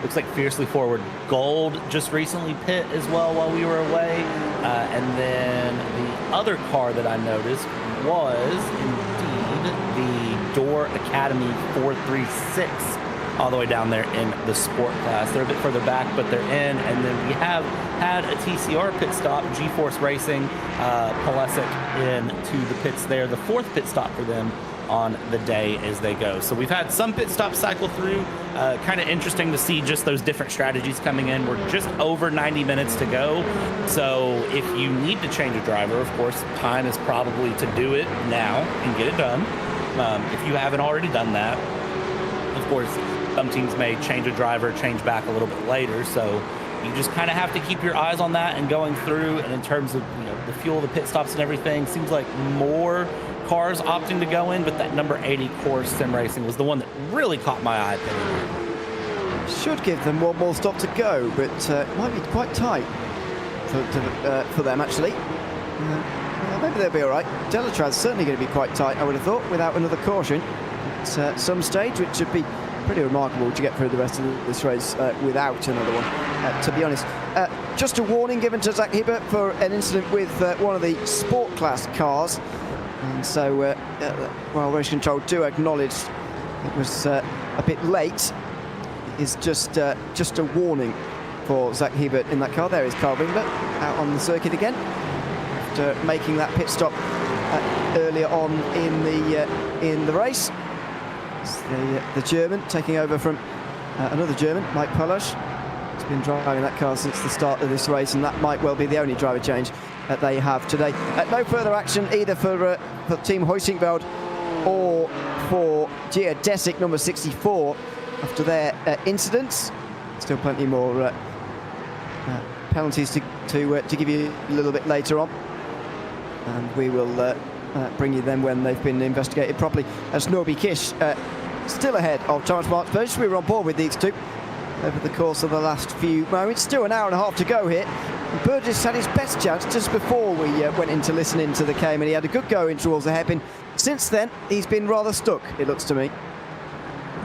Looks like Fiercely Forward Gold just recently pit as well while we were away. And then the other car that I noticed was indeed the Door Academy 436, all the way down there in the sport class. They're a bit further back, but they're in. And then we have had a TCR pit stop, G-Force Racing, Pulisic into the pits there. The 4th pit stop for them on the day as they go. So we've had some pit stops cycle through. Kind of interesting to see just those different strategies coming in. We're just over 90 minutes to go. So if you need to change a driver, of course, time is probably to do it now and get it done. If you haven't already done that, of course, some teams may change a driver, change back a little bit later. So you just kind of have to keep your eyes on that and going through. And in terms of, you know, the fuel, the pit stops and everything, seems like more cars opting to go in, but that number 80 Core Sim Racing was the one that really caught my eye. Should give them one more stop to go, but it might be quite tight for them, actually. Maybe they'll be all right. Delatraz certainly going to be quite tight, I would have thought, without another caution at some stage, which should be pretty remarkable to get through the rest of this race without another one, to be honest. Just a warning given to Zach Hibbert for an incident with one of the sport class cars. And so, while Race Control do acknowledge it was a bit late, it's just a warning for Zach Hibbert in that car. There is Carl Ringler out on the circuit again after making that pit stop earlier on in the race. It's the German taking over from another German, Mike Palasch. He's been driving that car since the start of this race, and that might well be the only driver change that they have today. No further action either for Team Huizinga or for Geodesic number 64 after their incidents. Still plenty more penalties to give you a little bit later on, and we will bring you them when they've been investigated properly. As Norby Kish still ahead of Thomas Marks Burgess. We were on board with these two over the course of the last few moments. Still an hour and a half to go here. Burgess had his best chance just before we went into listening to the game, and he had a good go in towards the hairpin. Since then, he's been rather stuck, it looks to me.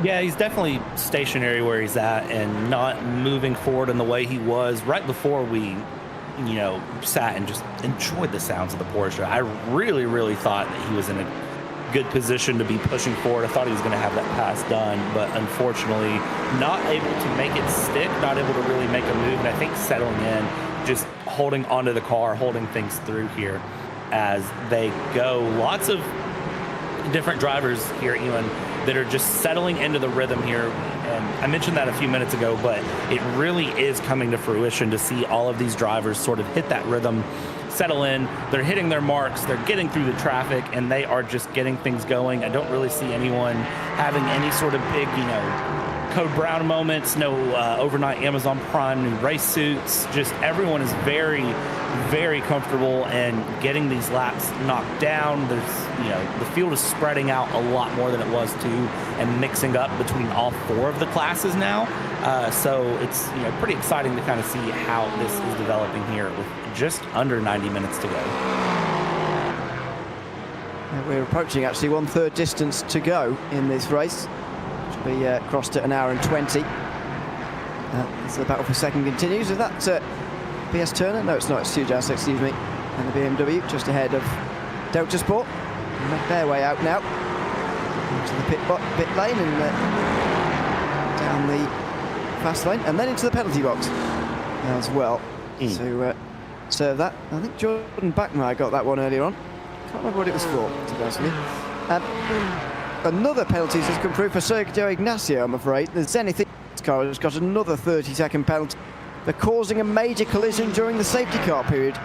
Yeah, he's definitely stationary where he's at and not moving forward in the way he was right before we, you know, sat and just enjoyed the sounds of the Porsche. I really, really thought that he was in a good position to be pushing forward. I thought he was going to have that pass done, but unfortunately not able to make it stick, not able to really make a move, and I think settling in, just holding onto the car, holding things through here as they go. Lots of different drivers here, Ewan, that are just settling into the rhythm here. And I mentioned that a few minutes ago, but it really is coming to fruition to see all of these drivers sort of hit that rhythm, settle in. They're hitting their marks, they're getting through the traffic, and they are just getting things going. I don't really see anyone having any sort of big, you know, Code Brown moments, no overnight Amazon Prime new race suits. Just everyone is very, very comfortable and getting these laps knocked down. There's, you know, the field is spreading out a lot more than it was too, and mixing up between all four of the classes now. So it's, you know, pretty exciting to kind of see how this is developing here with just under 90 minutes to go. Yeah, we're approaching actually 1/3 distance to go in this race. Be crossed at 1 hour and 20. So the battle for second continues. Is that BS Turner? No, it's not. It's Stu Joust, excuse me. And the BMW just ahead of Delta Sport. They make their way out now into the pit lane and down the fast lane, and then into the penalty box as well to serve that. I think Jordan Backmeyer got that one earlier on. Can't remember what it was for, to be honest with you. Another penalties has come through for Sergio Ignacio, I'm afraid. The Zenith car has got another 30-second penalty for causing a major collision during the safety car period.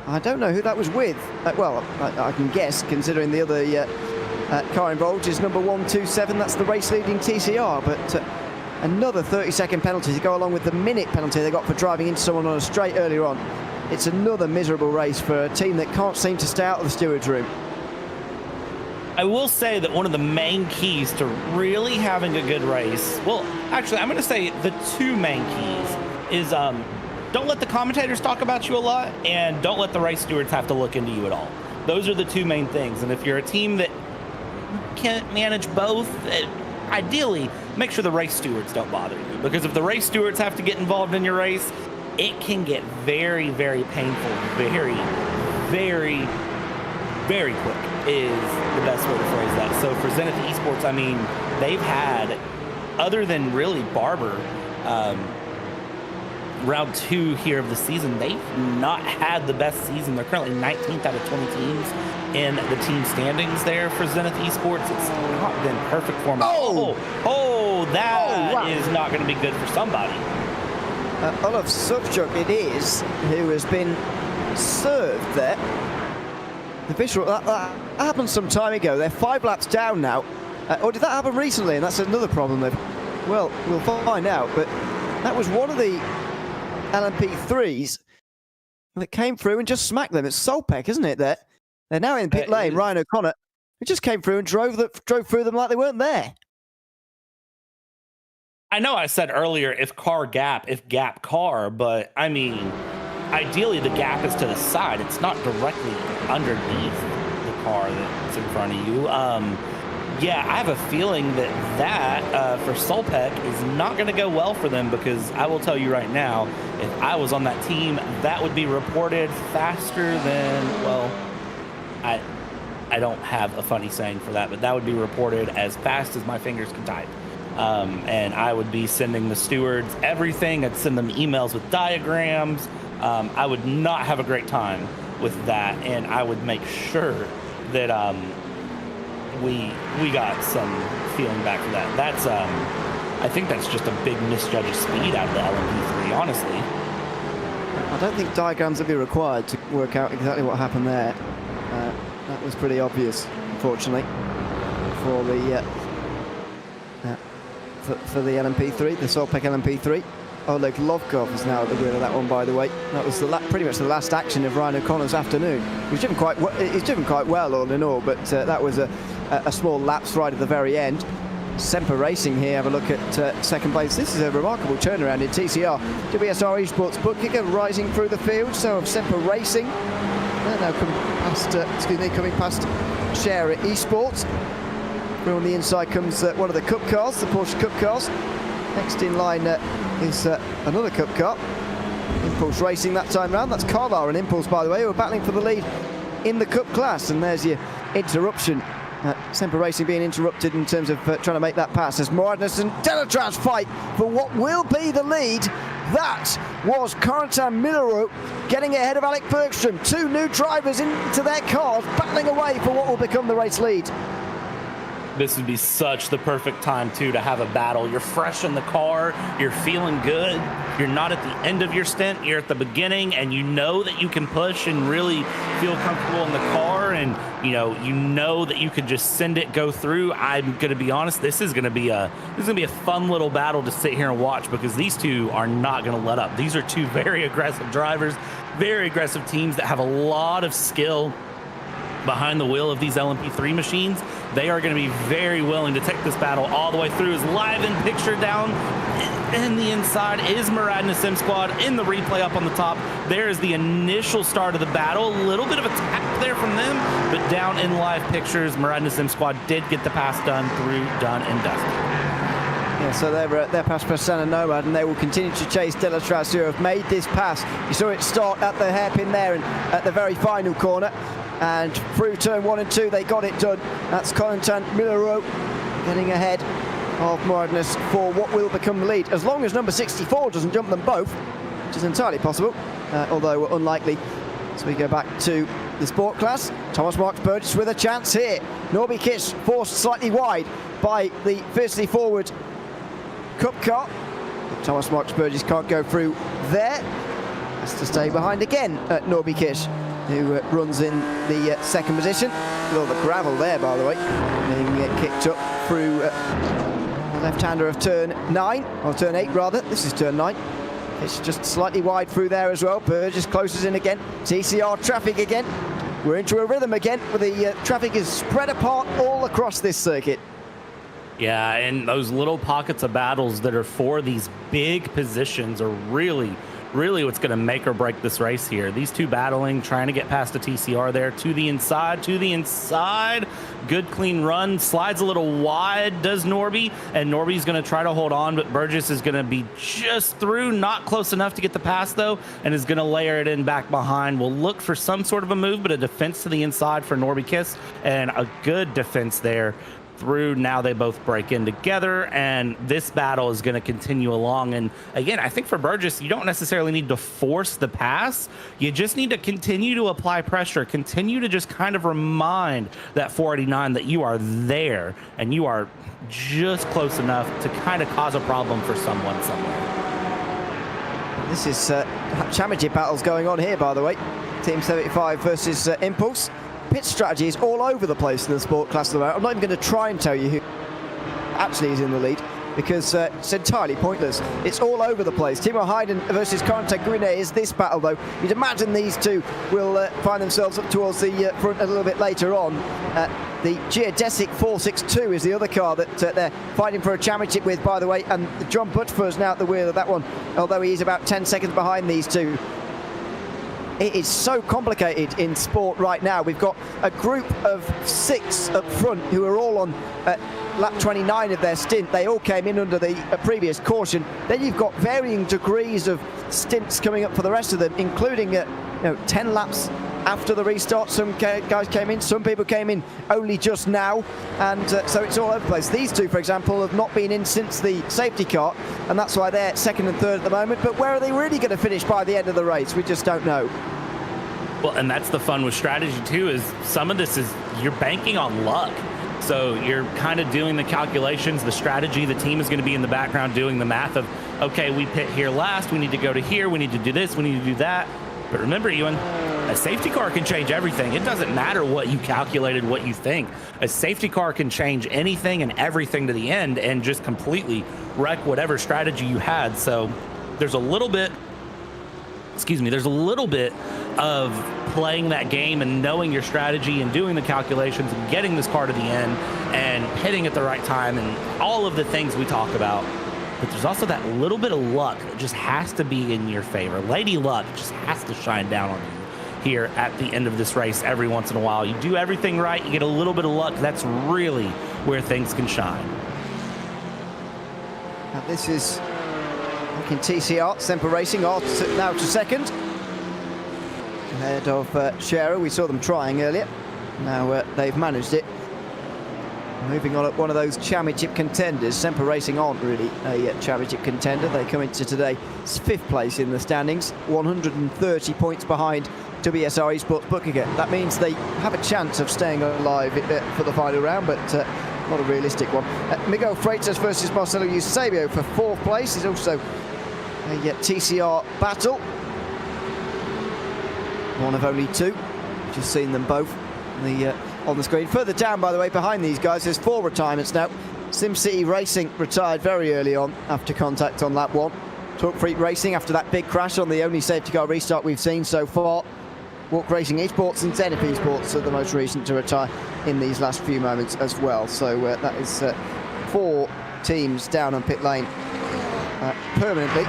I don't know who that was with. Well, I can guess, considering the other car involved is number 127. That's the race-leading TCR, but another 30-second penalty to go along with the minute penalty they got for driving into someone on a straight earlier on. It's another miserable race for a team that can't seem to stay out of the stewards' room. I will say that one of the main keys to really having a good race, well, actually, I'm going to say the two main keys is don't let the commentators talk about you a lot, and don't let the race stewards have to look into you at all. Those are the two main things. And if you're a team that can't manage both, ideally, make sure the race stewards don't bother you. Because if the race stewards have to get involved in your race, it can get very, very painful, very, very, very quick is the best way to phrase that. So for Zenith Esports, I mean, they've had, other than really Barber, round 2 here of the season, they've not had the best season. They're currently 19th out of 20 teams in the team standings there for Zenith Esports. It's not been perfect for them. That is not going to be good for somebody. Olaf Subchuk it is, who has been served there. The visual, that happened some time ago. They're 5 laps down now. Or did that happen recently? And that's another problem. Well, we'll find out. But that was one of the LMP3s that came through and just smacked them. It's Solpec, isn't it? They're now in pit lane. Ryan O'Connor, who just came through and drove through them like they weren't there. I know I said earlier, if gap car, but I mean, ideally the gap is to the side. It's not directly underneath the car that's in front of you. Yeah, I have a feeling that for Solpec is not going to go well for them, because I will tell you right now, if I was on that team, that would be reported faster than, well, I don't have a funny saying for that, but that would be reported as fast as my fingers can type. And I would be sending the stewards everything. I'd send them emails with diagrams. I would not have a great time with that, and I would make sure that we got some feeling back for that. That's I think that's just a big misjudge of speed out of the LMP3, honestly. I don't think diagrams would be required to work out exactly what happened there. That was pretty obvious, unfortunately, for the LMP3, the Solpec LMP3. Oleg Lovkov is now at the wheel of that one, by the way. That was pretty much the last action of Ryan O'Connor's afternoon. He's driven quite well all in all, but that was a small lapse right at the very end. Semper Racing here, have a look at second place. This is a remarkable turnaround in TCR. WSR Esports bookkicker rising through the field. So Semper Racing, they're now coming past JÉREZ Esports. On the inside comes one of the Cup cars, the Porsche Cup cars. Next in line is another Cup car. Impulse Racing that time round. That's Carlisle and Impulse, by the way, who are battling for the lead in the Cup class. And there's your interruption. Semper Racing being interrupted in terms of trying to make that pass as Moradnes and Delatraz fight for what will be the lead. That was Corentin Millereau getting ahead of Alec Bergstrom. 2 new drivers into their cars, battling away for what will become the race lead. This would be such the perfect time, too, to have a battle. You're fresh in the car. You're feeling good. You're not at the end of your stint. You're at the beginning, and you know that you can push and really feel comfortable in the car, and you know that you can just send it, go through. I'm going to be honest. This is going to be a fun little battle to sit here and watch, because these two are not going to let up. These are 2 very aggressive drivers, very aggressive teams that have a lot of skill behind the wheel of these LMP3 machines. They are going to be very willing to take this battle all the way through. As live in picture down in the inside is Muradna Sim Squad in the replay up on the top. There is the initial start of the battle. A little bit of a tap there from them, but down in live pictures, Muradna Sim Squad did get the pass done and dusted. Yeah, so they're past Prasanna Nomad, and they will continue to chase Delatraz, who have made this pass. You saw it start at the hairpin there and at the very final corner. And through turn 1 and 2, they got it done. That's Corentin Millereau getting ahead of Moradnes for what will become the lead, as long as number 64 doesn't jump them both, which is entirely possible, although unlikely. So we go back to the sport class. Thomas Marks Burgess with a chance here. Norby Kiss forced slightly wide by the fiercely forward Cup car. Thomas Marks Burgess can't go through there. Has to stay behind again at Norby Kiss. who runs in the second position. With all the gravel there, by the way, being kicked up through the left-hander of turn 9, or turn 8 rather. This is turn 9. It's just slightly wide through there as well. Burgess closes in again. TCR Traffic again. We're into a rhythm again, where the traffic is spread apart all across this circuit. Yeah, and those little pockets of battles that are for these big positions are really what's going to make or break this race here. These two battling, trying to get past the TCR there, to the inside. Good clean run, slides a little wide, does Norby, and Norby's going to try to hold on, but Burgess is going to be just through, not close enough to get the pass though, and is going to layer it in back behind. We'll look for some sort of a move, but a defense to the inside for Norby Kiss, and a good defense there through. Now they both break in together, and this battle is going to continue along. And again, I think for Burgess, you don't necessarily need to force the pass. You just need to continue to apply pressure, continue to just kind of remind that 489 that you are there and you are just close enough to kind of cause a problem for someone somewhere. This is championship battles going on here, by the way. Team 75 versus Impulse. Pit strategy is all over the place in the sport class at the moment. I'm not even going to try and tell you who actually is in the lead, because it's entirely pointless. It's all over the place. Timo Hayden versus Corentin Grine is this battle, though. You'd imagine these two will find themselves up towards the front a little bit later on. The Geodesic 462 is the other car that they're fighting for a championship with, by the way, and John Butterfur is now at the wheel of that one, although he is about 10 seconds behind these two. It is so complicated in sport right now. We've got a group of 6 up front who are all on lap 29 of their stint. They all came in under the previous caution. Then you've got varying degrees of stints coming up for the rest of them, including 10 laps after the restart. Some guys came in, some people came in only just now, and so it's all over the place. These two, for example, have not been in since the safety car, and that's why they're second and third at the moment. But where are they really going to finish by the end of the race? We just don't know. Well, and that's the fun with strategy too, is some of this is you're banking on luck. So you're kind of doing the calculations, the strategy. The team is going to be in the background doing the math of, okay, we pit here last, we need to go to here, we need to do this, we need to do that. But remember, Ewan, a safety car can change everything. It doesn't matter what you calculated, what you think. A safety car can change anything and everything to the end and just completely wreck whatever strategy you had. So there's a little bit, there's a little bit of playing that game and knowing your strategy and doing the calculations and getting this car to the end and hitting at the right time and all of the things we talk about. But there's also that little bit of luck that just has to be in your favor. Lady Luck just has to shine down on you here at the end of this race every once in a while. You do everything right, you get a little bit of luck. That's really where things can shine. Now this is in TCR, Semper Racing are now to second. Ahead of JÉREZ. We saw them trying earlier. Now they've managed it. Moving on at one of those championship contenders. Semper Racing aren't really a championship contender. They come into today's 5th place in the standings, 130 points behind WSR Esports Buckingham. That means they have a chance of staying alive for the final round, but not a realistic one. Miguel Freitas versus Marcelo Eusebio for 4th place is also a TCR battle. One of only 2. Just seen them both on the screen. Further down, by the way, behind these guys, there's 4 retirements now. SimCity Racing retired very early on after contact on lap 1. Talk Freak Racing after that big crash on the only safety car restart we've seen so far. Walk Racing Esports and Zenith Esports are the most recent to retire in these last few moments as well. So that is 4 teams down on pit lane permanently.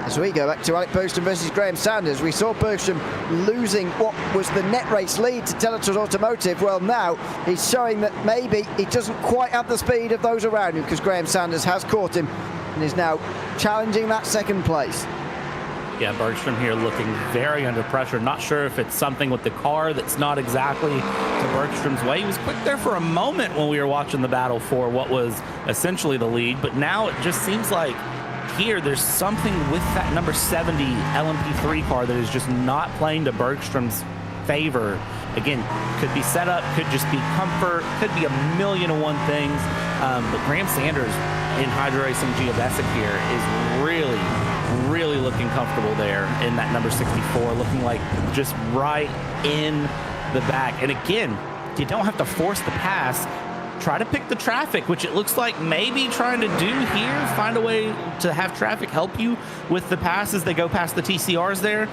As we go back to Alec Bergstrom versus Graham Sanders, we saw Bergstrom losing what was the net race lead to Teletos Automotive. Well, now he's showing that maybe he doesn't quite have the speed of those around him, because Graham Sanders has caught him and is now challenging that 2nd place. Yeah, Bergstrom here looking very under pressure. Not sure if it's something with the car that's not exactly to Bergstrom's way. He was quick there for a moment when we were watching the battle for what was essentially the lead, but now it just seems like here there's something with that number 70 LMP3 car that is just not playing to Bergstrom's favor. Again, could be setup, could just be comfort, could be a million and one things. But Graham Sanders in Hydro Racing Geodesic here is really looking comfortable there in that number 64, looking like just right in the back. And again, you don't have to force the pass. Try to pick the traffic, which it looks like maybe trying to do here. Find a way to have traffic help you with the pass as they go past the TCRs there.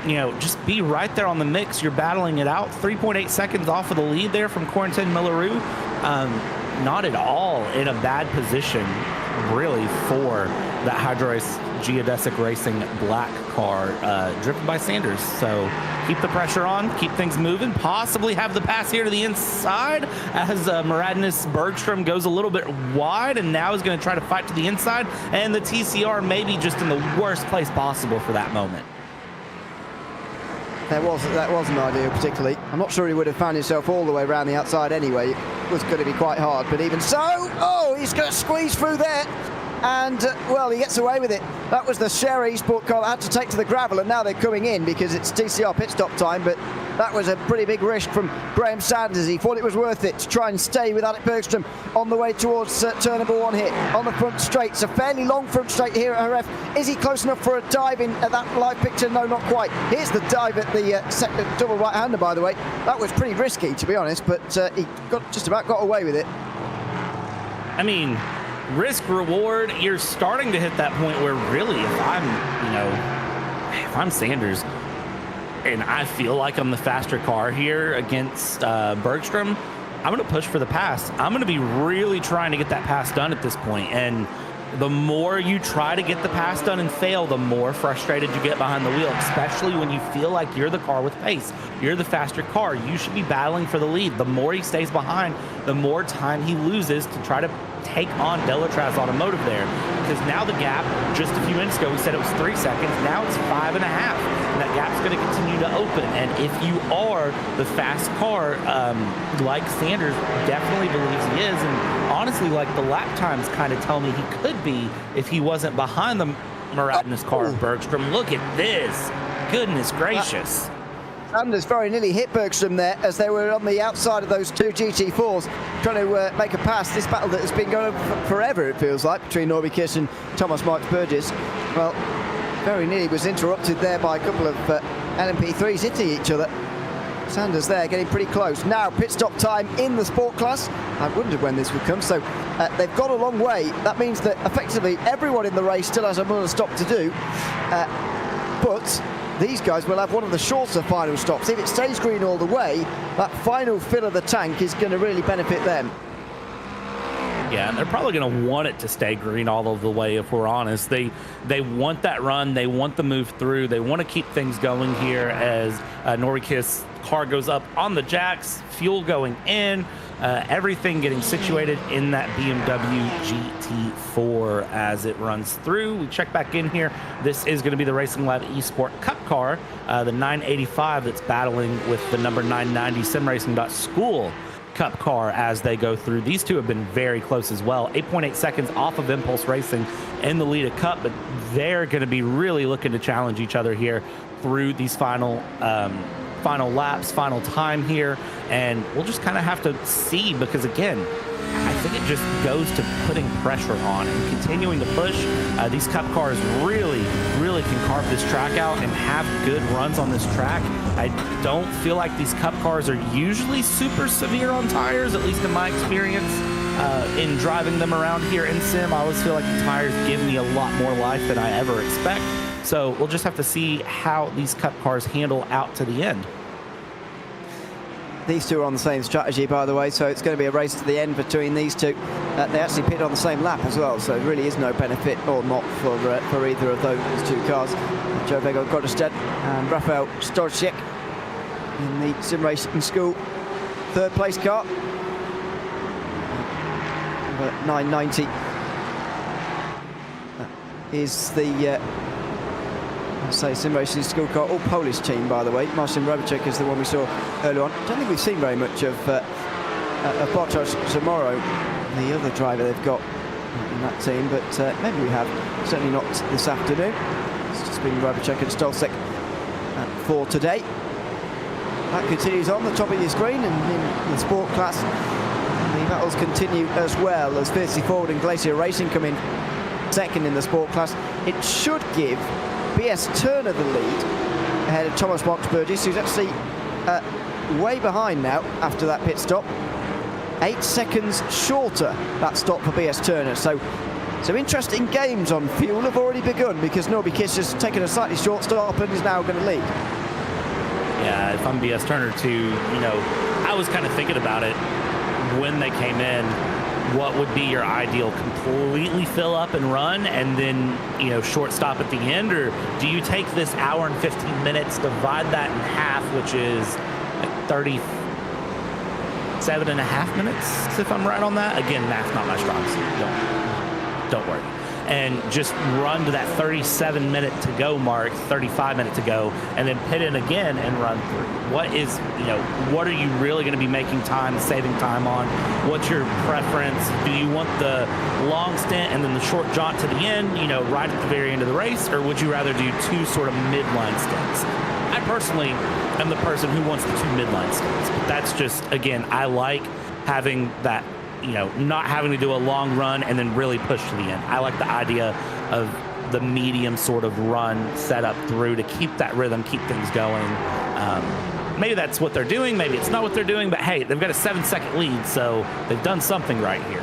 You know, just be right there on the mix. You're battling it out. 3.8 seconds off of the lead there from Corentin Millerou. Not at all in a bad position, really, for that Hydrorace Geodesic Racing black car driven by Sanders. So keep the pressure on, keep things moving, possibly have the pass here to the inside as Maradnis Bergstrom goes a little bit wide and now is going to try to fight to the inside, and the TCR maybe just in the worst place possible for that moment. That wasn't ideal particularly. I'm not sure he would have found himself all the way around the outside anyway. It was going to be quite hard, but even so, oh, he's going to squeeze through there. And, well, he gets away with it. That was the JÉREZ Sport car that had to take to the gravel, and now they're coming in because it's TCR pit stop time, but that was a pretty big risk from Graham Sanders. He thought it was worth it to try and stay with Alec Bergstrom on the way towards turn number 1 here on the front straight. It's a fairly long front straight here at Jerez. Is he close enough for a dive in at that live picture? No, not quite. Here's the dive at the second double right-hander, by the way. That was pretty risky, to be honest, but he just about got away with it. I mean, risk reward, you're starting to hit that point where really if I'm Sanders and I feel like I'm the faster car here against Bergstrom, I'm going to push for the pass. I'm going to be really trying to get that pass done at this point. And the more you try to get the pass done and fail, the more frustrated you get behind the wheel, especially when you feel like you're the car with pace. You're the faster car. You should be battling for the lead. The more he stays behind, the more time he loses to try to take on Delatraz Automotive there. Because now the gap, just a few minutes ago, we said it was 3 seconds. Now it's 5.5. And that gap's going to continue to open. And if you are the fast car, like Sanders definitely believes he is, and honestly, like the lap times kind of tell me he could be if he wasn't behind the Maradnis car of Bergstrom. Look at this. Goodness gracious. Sanders very nearly hit Bergstrom there as they were on the outside of those two GT4s trying to make a pass. This battle that has been going on forever, it feels like, between Norby Kiss and Thomas Marks Burgess. Well, very nearly was interrupted there by a couple of LMP3s hitting each other. Sanders there getting pretty close. Now pit stop time in the sport class. I wondered when this would come. So they've got a long way. That means that effectively everyone in the race still has another stop to do. But these guys will have one of the shorter final stops. If it stays green all the way, that final fill of the tank is going to really benefit them. Yeah, and they're probably going to want it to stay green all of the way, if we're honest. They want that run. They want the move through. They want to keep things going here as Norikis' car goes up on the jacks, fuel going in, everything getting situated in that BMW GT4 as it runs through. We check back in here. This is going to be the Racing Lab eSport Cup car, the 985 that's battling with the number 990 SimRacing.School Cup car as they go through. These two have been very close as well. 8.8 seconds off of Impulse Racing in the lead of Cup, but they're going to be really looking to challenge each other here through these final laps, final time here, and we'll just kind of have to see, because again, I think it just goes to putting pressure on and continuing to push. These Cup cars really can carve this track out and have good runs on this track. I don't feel like these Cup cars are usually super severe on tires, at least in my experience. In driving them around here in Sim, I always feel like the tires give me a lot more life than I ever expect. So we'll just have to see how these Cup cars handle out to the end. These two are on the same strategy, by the way, so it's going to be a race to the end between these two. They actually pit on the same lap as well, so there really is no benefit or not for either of those two cars. Joe Vega Godestad and Rafael Storczyk in the Sim Racing School third place car. But 990 is the Sim Racing School car, all Polish team, by the way. Marcin Robacek is the one we saw earlier on. I don't think we've seen very much of Bartosz Zamoro, the other driver they've got in that team, but maybe we have. Certainly not this afternoon. It's just been Robacek and Stolcek for today. That continues on the top of your screen, and in the sport class, the battles continue as well as Fiercely Forward and Glacier Racing come in second in the sport class. it should give BS Turner the lead ahead of Thomas Marks Burgess, who's actually way behind now after that pit stop. 8 seconds shorter that stop for BS Turner. So some interesting games on fuel have already begun because Norby Kiss has taken a slightly short stop and is now going to lead. Yeah, if I'm BS Turner too, I was kind of thinking about it when they came in. What would be your ideal? Completely fill up and run and then, short stop at the end? Or do you take this hour and 15 minutes, divide that in half, which is like 37.5 minutes, if I'm right on that? Again, math's not my strong suit. Don't worry. And just run to that 37-minute to go mark, 35-minute to go, and then pit in again and run through. What are you really going to be making time, saving time on? What's your preference? Do you want the long stint and then the short jaunt to the end, right at the very end of the race, or would you rather do 2 sort of midline stints? I personally am the person who wants the 2 midline stints, but that's just, again, I like having that, not having to do a long run and then really push to the end. I like the idea of the medium sort of run set up through to keep that rhythm, keep things going. Maybe that's what they're doing. Maybe it's not what they're doing, but hey, they've got a 7-second lead, so they've done something right here.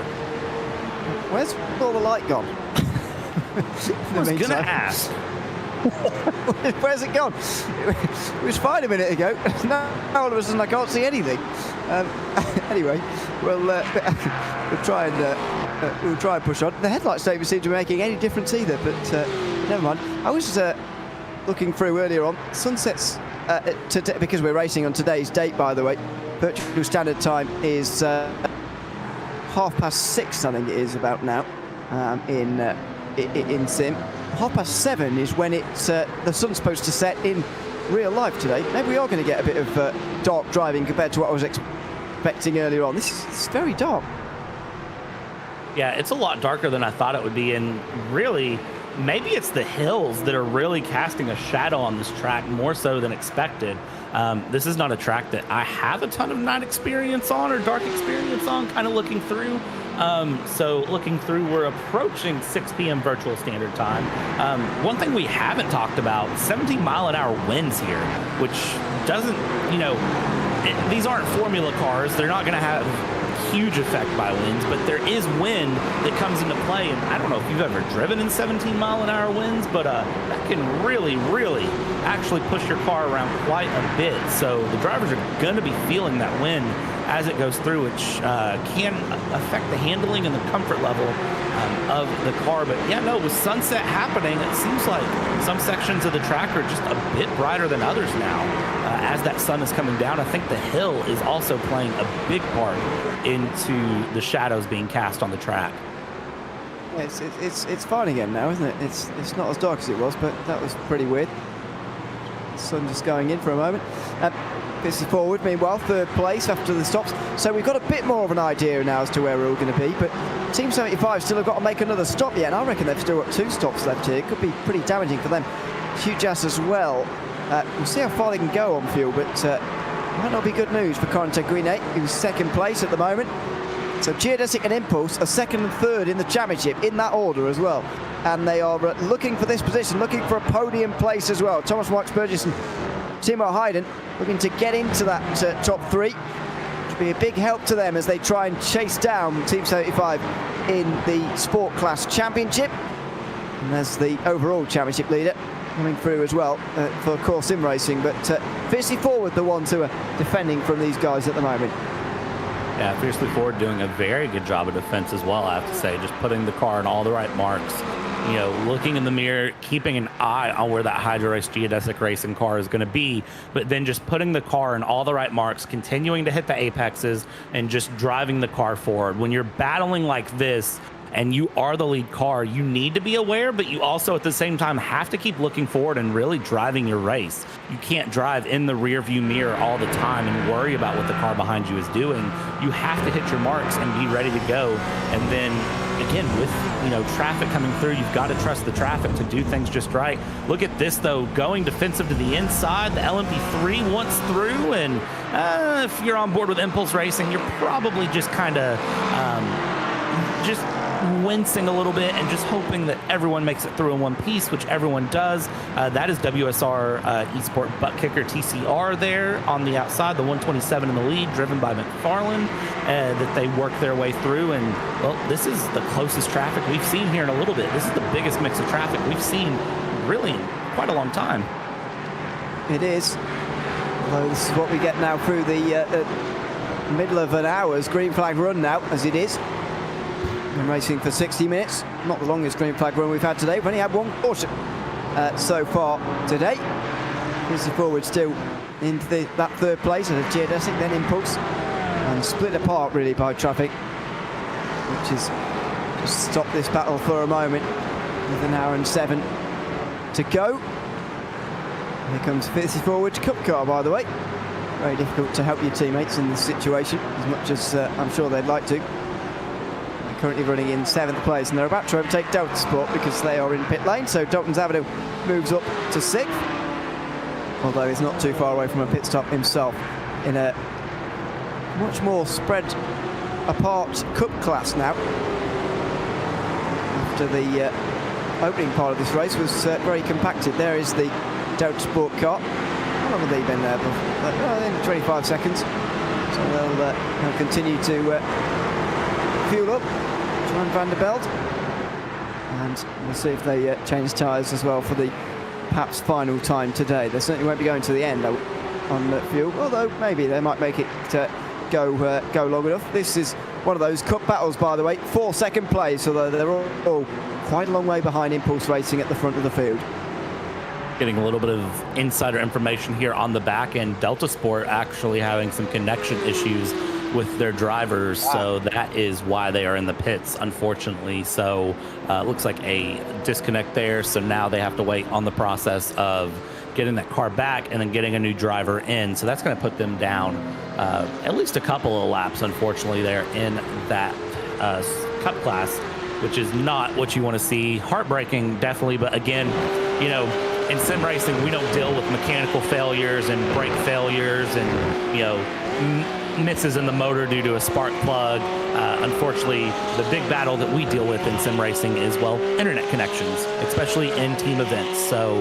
Where's all the light gone? I was going to ask. Where's it gone? It was fine a minute ago. Now all of a sudden I can't see anything. Anyway, we'll try and push on. The headlights don't seem to be making any difference either, but never mind. I was looking through earlier on. Sunsets today, because we're racing on today's date, by the way. Virtual standard time is 6:30, I think it is about now, in sim. 7:30 is when it's the sun's supposed to set in real life today. Maybe we are going to get a bit of dark driving compared to what I was expecting earlier on. This is very dark. Yeah, it's a lot darker than I thought it would be, and really, maybe it's the hills that are really casting a shadow on this track more so than expected. This is not a track that I have a ton of night experience on or dark experience on, kind of looking through. So looking through, we're approaching 6 p.m. virtual standard time. One thing we haven't talked about, 17-mile-an-hour winds here, which doesn't, these aren't formula cars. They're not going to have huge effect by winds, but there is wind that comes into play. And I don't know if you've ever driven in 17-mile-an-hour winds, but that can really actually push your car around quite a bit. So the drivers are going to be feeling that wind as it goes through, which can affect the handling and the comfort level of the car. But yeah, no, with sunset happening, it seems like some sections of the track are just a bit brighter than others now. As that sun is coming down, I think the hill is also playing a big part into the shadows being cast on the track. Yeah, it's fine again now, isn't it? It's not as dark as it was, but that was pretty weird. The sun just going in for a moment. This is forward, meanwhile, 3rd place after the stops. So we've got a bit more of an idea now as to where we're all going to be, but Team 75 still have got to make another stop yet, and I reckon they've still got 2 stops left here. It could be pretty damaging for them. Huge ass as well. We'll see how far they can go on fuel, but might not be good news for Corentin Guinet, who's 2nd place at the moment. So Geodesic and Impulse are 2nd and 3rd in the championship, in that order as well. And they are looking for this position, looking for a podium place as well. Thomas Marks Burgess and Timo Hayden looking to get into that top 3. Which will be a big help to them as they try and chase down Team 75 in the Sport Class Championship. And there's the overall championship leader coming through as well for core sim racing, but Fiercely Forward, the ones who are defending from these guys at the moment. Yeah, Fiercely Forward doing a very good job of defense as well, I have to say, just putting the car in all the right marks. Looking in the mirror, keeping an eye on where that Hydro Race Geodesic Racing car is going to be, but then just putting the car in all the right marks, continuing to hit the apexes, and just driving the car forward. When you're battling like this, and you are the lead car, you need to be aware, but you also at the same time have to keep looking forward and really driving your race. You can't drive in the rear view mirror all the time and worry about what the car behind you is doing. You have to hit your marks and be ready to go. And then again, with traffic coming through, you've got to trust the traffic to do things just right. Look at this though, going defensive to the inside. The LMP3 wants through, and if you're on board with Impulse Racing, you're probably just kind of just wincing a little bit and just hoping that everyone makes it through in one piece, which everyone does. That is WSR Esport butt kicker TCR there on the outside, the 127 in the lead, driven by McFarlane, that they work their way through. And, well, this is the closest traffic we've seen here in a little bit. This is the biggest mix of traffic we've seen really in quite a long time. It is. Although this is what we get now through the middle of an hour's green flag run now, as it is. Been racing for 60 minutes. Not the longest green flag run we've had today. We've only had one caution so far today. Easy Forward still into that third place, and JÉREZ then Impulse, and split apart really by traffic, which is just stop this battle for a moment with an hour and 7 to go. Here comes Easy Forward Cup car, by the way. Very difficult to help your teammates in this situation, as much as I'm sure they'd like to. Currently running in 7th place, and they're about to overtake Delta Sport because they are in pit lane. So Dalton's Avenue moves up to 6th, although he's not too far away from a pit stop himself in a much more spread apart cup class now. After the opening part of this race was very compacted. There is the Delta Sport car. How long have they been there? I think 25 seconds. So they'll continue to fuel up. Johan van der Belt, and we'll see if they change tyres as well for the perhaps final time today. They certainly won't be going to the end on the fuel, although maybe they might make it go long enough. This is one of those cup battles, by the way, for second place, although they're all quite a long way behind Impulse Racing at the front of the field. Getting a little bit of insider information here on the back end. Delta Sport actually having some connection issues with their drivers, so that is why they are in the pits, unfortunately. So looks like a disconnect there, so now they have to wait on the process of getting that car back and then getting a new driver in. So that's going to put them down at least a couple of laps, unfortunately, there in that cup class, which is not what you want to see. Heartbreaking, definitely, but again, you know, in sim racing, we don't deal with mechanical failures and brake failures and, you know, misses in the motor due to a spark plug. Unfortunately, the big battle that we deal with in sim racing is, well, internet connections, especially in team events. So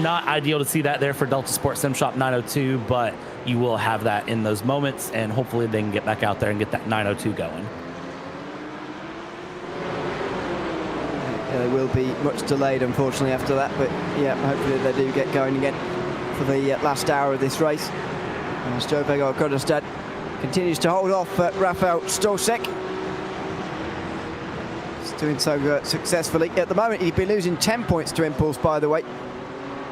not ideal to see that there for Delta Sport Sim Shop 902, but you will have that in those moments, and hopefully they can get back out there and get that 902 going. They will be much delayed, unfortunately, after that, but yeah, hopefully they do get going again for the last hour of this race. As Joe Begor-Godestad continues to hold off Rafael Stolsek. He's doing so successfully. At the moment, he'd be losing 10 points to Impulse, by the way,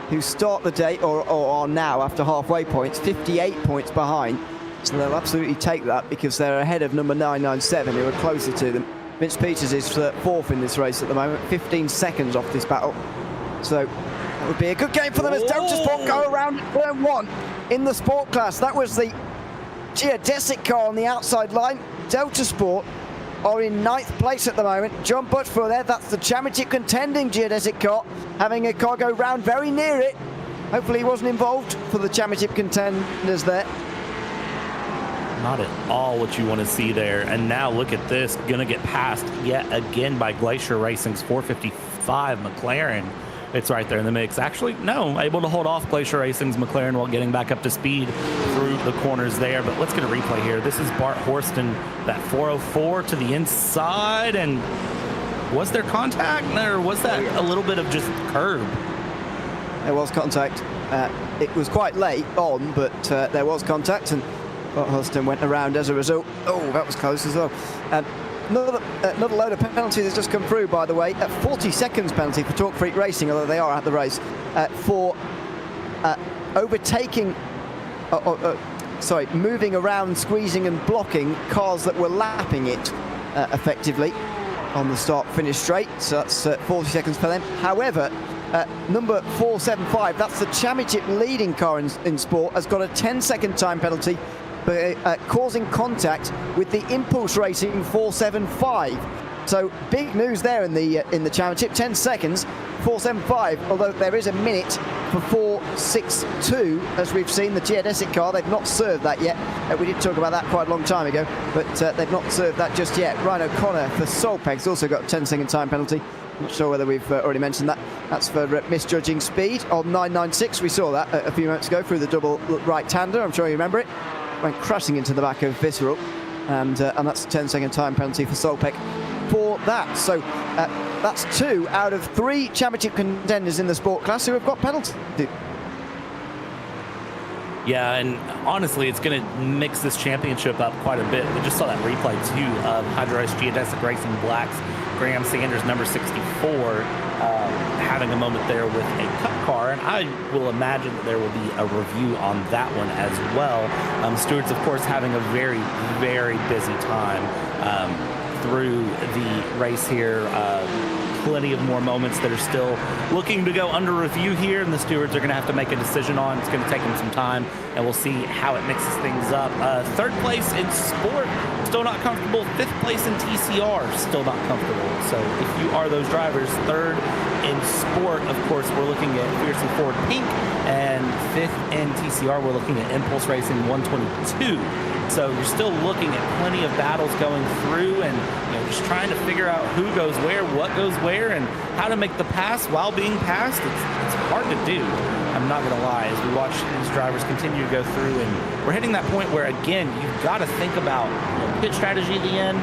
who start the day, or are now, after halfway points, 58 points behind. So they'll absolutely take that because they're ahead of number 997, who are closer to them. Vince Peters is 4th in this race at the moment, 15 seconds off this battle. So that would be a good game for them as Delta Sport go around turn 1 in the sport class. That was the geodesic car on the outside line. Delta Sport are in 9th place at the moment. John Butchfield there, that's the championship contending geodesic car, having a car go round very near it. Hopefully he wasn't involved for the championship contenders there. Not at all what you want to see there. And now look at this, gonna get passed yet again by Glacier Racing's 455 McLaren. It's right there in the mix. Actually, no, able to hold off Glacier Racing's McLaren while getting back up to speed through the corners there. But let's get a replay here. This is Bart Horston, that 404 to the inside. And was there contact, or was that a little bit of just curb? There was contact. It was quite late on, but there was contact, and Bart Horston went around as a result. Oh, that was close as well. Another load of penalties has just come through, by the way. 40 seconds penalty for Talk Freak Racing, although they are at the race, for overtaking, moving around, squeezing and blocking cars that were lapping it effectively on the start-finish straight. So that's 40 seconds for them. However, number 475, that's the championship leading car in sport, has got a 10-second time penalty causing contact with the Impulse Racing 475. So big news there in the championship. 10 seconds 4.75, although there is a minute for 4.62, as we've seen. The geodesic car, they've not served that yet. We did talk about that quite a long time ago, but they've not served that just yet. Ryan O'Connor for Solpek's also got a 10-second time penalty. Not sure whether we've already mentioned that. That's for misjudging speed on 996. We saw that a few moments ago through the double right-hander. I'm sure you remember it. Went crashing into the back of Visceral, and that's a 10-second time penalty for Solpek for that. So that's 2 out of 3 championship contenders in the sport class who have got penalties. Yeah, and honestly, it's going to mix this championship up quite a bit. We just saw that replay, too, of Hydro Race Geodesic Racing Black's Graham Sanders, number 64, having a moment there with a cup car, and I will imagine that there will be a review on that one as well. Stewart's, of course, having a very, very busy time through the race here. Plenty of more moments that are still looking to go under review here, and the stewards are going to have to make a decision on. It's going to take them some time, and we'll see how it mixes things up. Third place in sport, still not comfortable. Fifth place in TCR, still not comfortable. So if you are those drivers, third in sport, of course, we're looking at Fiercely Ford Pink, and fifth in TCR, we're looking at Impulse Racing 122. So you're still looking at plenty of battles going through, and just trying to figure out who goes where, what goes where, and how to make the pass while being passed. It's hard to do. I'm not going to lie. As we watch these drivers continue to go through, and we're hitting that point where, again, you've got to think about pit strategy at the end.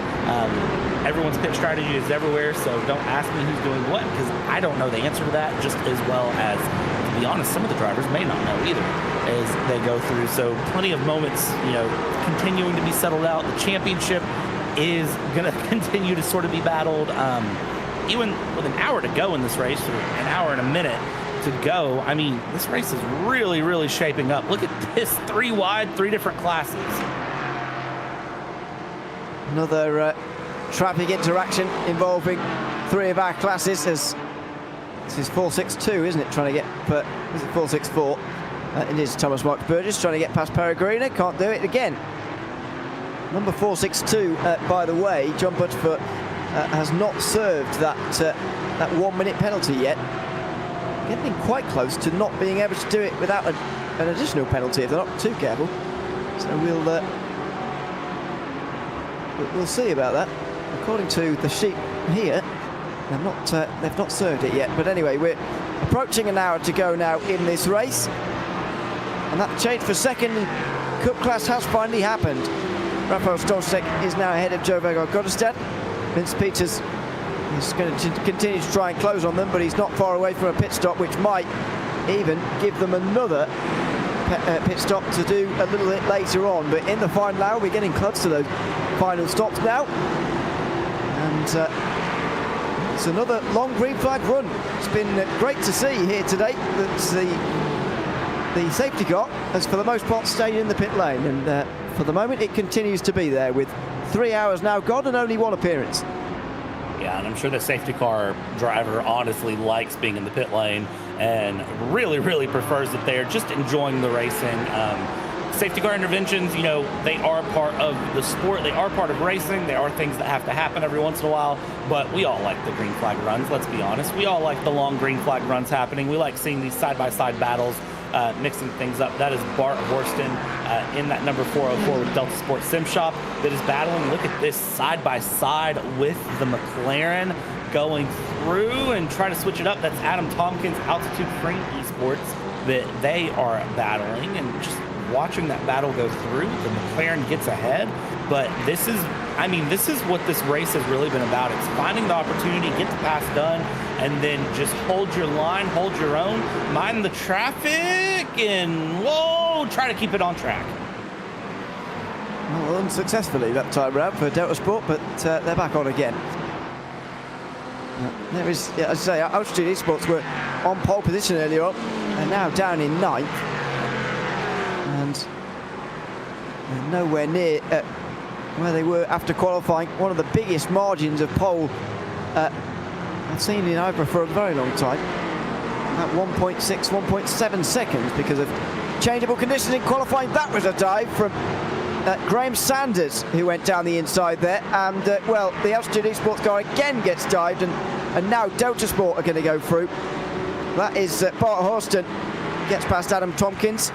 Everyone's pit strategy is everywhere, so don't ask me who's doing what, because I don't know the answer to that just as well as, to be honest, some of the drivers may not know either as they go through. So plenty of moments, continuing to be settled out. The championship is going to continue to sort of be battled. Even with an hour to go in this race, or an hour and a minute to go, I mean, this race is really, really shaping up. Look at this, 3 wide, 3 different classes. Another traffic interaction involving 3 of our classes. As this is 4.62, isn't it? Trying to get, but is it 4.64? It is Thomas Mark Burgess trying to get past Peregrina. Can't do it again. Number 4.62, by the way, John Butterfoot has not served that 1 minute penalty yet. Getting quite close to not being able to do it without an additional penalty if they're not too careful. So we'll see about that. According to the sheet here, they've not served it yet. But anyway, we're approaching an hour to go now in this race, and that change for second Cup class has finally happened. Rafael Stolzek is now ahead of Joe Vega-Goddestad. Vince Peters is going to continue to try and close on them, but he's not far away from a pit stop, which might even give them another pit stop to do a little bit later on. But in the final hour, we're getting close to those final stops now. And it's another long green flag run. It's been great to see here today that the safety car has for the most part stayed in the pit lane, and for the moment it continues to be there with 3 hours now gone and only 1 appearance. Yeah, and I'm sure the safety car driver honestly likes being in the pit lane and really, really prefers it there, just enjoying the racing. Safety car interventions, they are part of the sport. They are part of racing. They are things that have to happen every once in a while, but we all like the green flag runs, let's be honest. We all like the long green flag runs happening. We like seeing these side-by-side battles, mixing things up. That is Bart Horston in that number 404 with Delta Sport Sim Shop that is battling. Look at this side-by-side with the McLaren going through and trying to switch it up. That's Adam Tompkins, Altitude Frame Esports, that they are battling, and just watching that battle go through. The McLaren gets ahead, but this is what this race has really been about. It's finding the opportunity, get the pass done, and then just hold your line, hold your own, mind the traffic, and try to keep it on track. Well, unsuccessfully that time round for Delta Sport, but they're back on again. There is, as I say, Altitude Esports were on pole position earlier on, and now down in 9th. And they're nowhere near where they were after qualifying. One of the biggest margins of pole I've seen in IVRA for a very long time. At 1.6, 1.7 seconds because of changeable conditions in qualifying. That was a dive from Graham Sanders, who went down the inside there. And, well, the Altitude Esports car again gets dived, and and now Delta Sport are going to go through. That is Bart Horston gets past Adam Tompkins.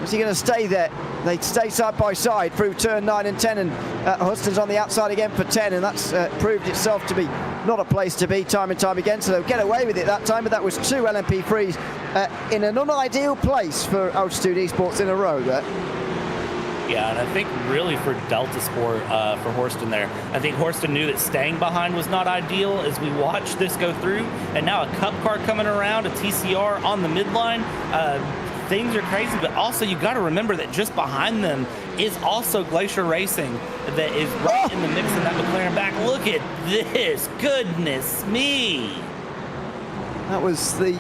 Is he going to stay there? They stay side by side through turn 9 and 10, and Horston's on the outside again for 10, and that's proved itself to be not a place to be time and time again, so they'll get away with it that time, but that was 2 LMP3s in an unideal place for Altitude Esports in a row there. Yeah, and I think really for Delta Sport, for Horston there, I think Horston knew that staying behind was not ideal as we watch this go through, and now a Cup car coming around, a TCR on the midline. Things are crazy, but also you got to remember that just behind them is also Glacier Racing that is right in the mix in that McLaren back. Look at this, goodness me. That was the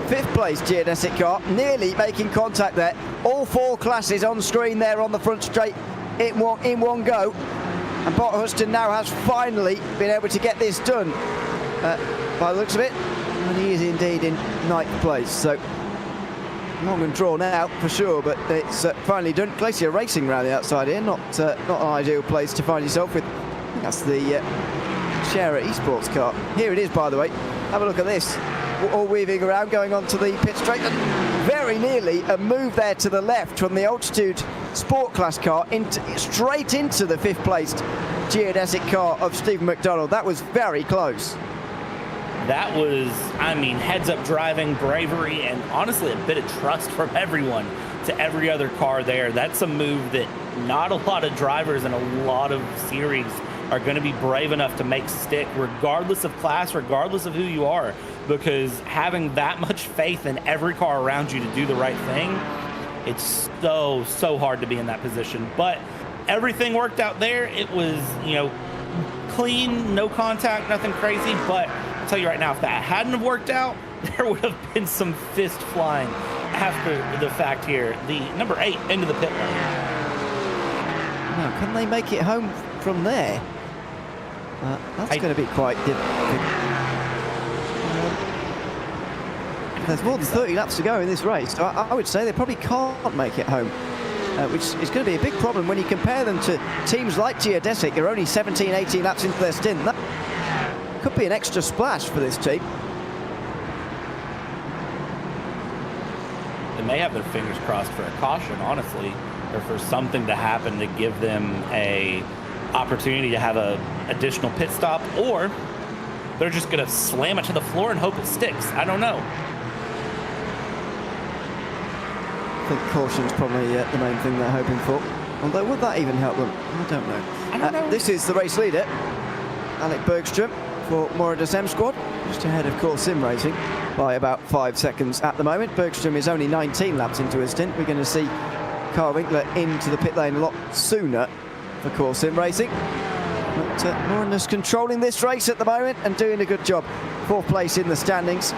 5th place geodesic car, nearly making contact there. All 4 classes on screen there on the front straight in one go. And Bart Horston now has finally been able to get this done by the looks of it. And he is indeed in 9th place. So long and drawn out for sure, but it's finally done. Glacier Racing around the outside here, not an ideal place to find yourself with. I think that's the JÉREZ Esports car. Here it is, by the way. Have a look at this. All weaving around, going on to the pit straight, and very nearly a move there to the left from the Altitude Sport Class car straight into the 5th placed geodesic car of Stephen McDonald. That was very close. That was, I mean, heads-up driving, bravery, and honestly a bit of trust from everyone to every other car there. That's a move that not a lot of drivers in a lot of series are going to be brave enough to make stick, regardless of class, regardless of who you are, because having that much faith in every car around you to do the right thing, it's so hard to be in that position. But everything worked out there. It was, you know, clean, no contact, nothing crazy, but I'll tell you right now, if that hadn't have worked out, there would have been some fist flying after the fact here. The number 8 into the pit lane. Now, can they make it home from there? That's going to be quite difficult. There's more than 30 laps to go in this race, so I would say they probably can't make it home, which is going to be a big problem when you compare them to teams like Geodesic. They're only 17, 18 laps into their stint. That could be an extra splash for this team. They may have their fingers crossed for a caution, honestly, or for something to happen to give them a opportunity to have a additional pit stop, or they're just going to slam it to the floor and hope it sticks. I don't know. I think caution's probably the main thing they're hoping for. Although, would that even help them? I don't know. I don't know. This is the race leader, Alec Bergstrom for Moradus M Squad, just ahead of Core Sim Racing by about 5 seconds at the moment. Bergstrom is only 19 laps into his stint. We're going to see Carl Winkler into the pit lane a lot sooner for Core Sim Racing. But Moradus controlling this race at the moment and doing a good job. 4th place in the standings.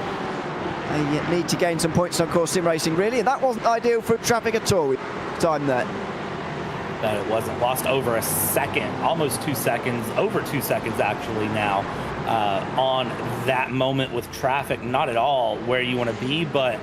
They need to gain some points on Core Sim Racing, really, and that wasn't ideal for traffic at all with time there. That it wasn't. Lost over a second, almost 2 seconds, over 2 seconds actually now on that moment with traffic. Not at all where you want to be, but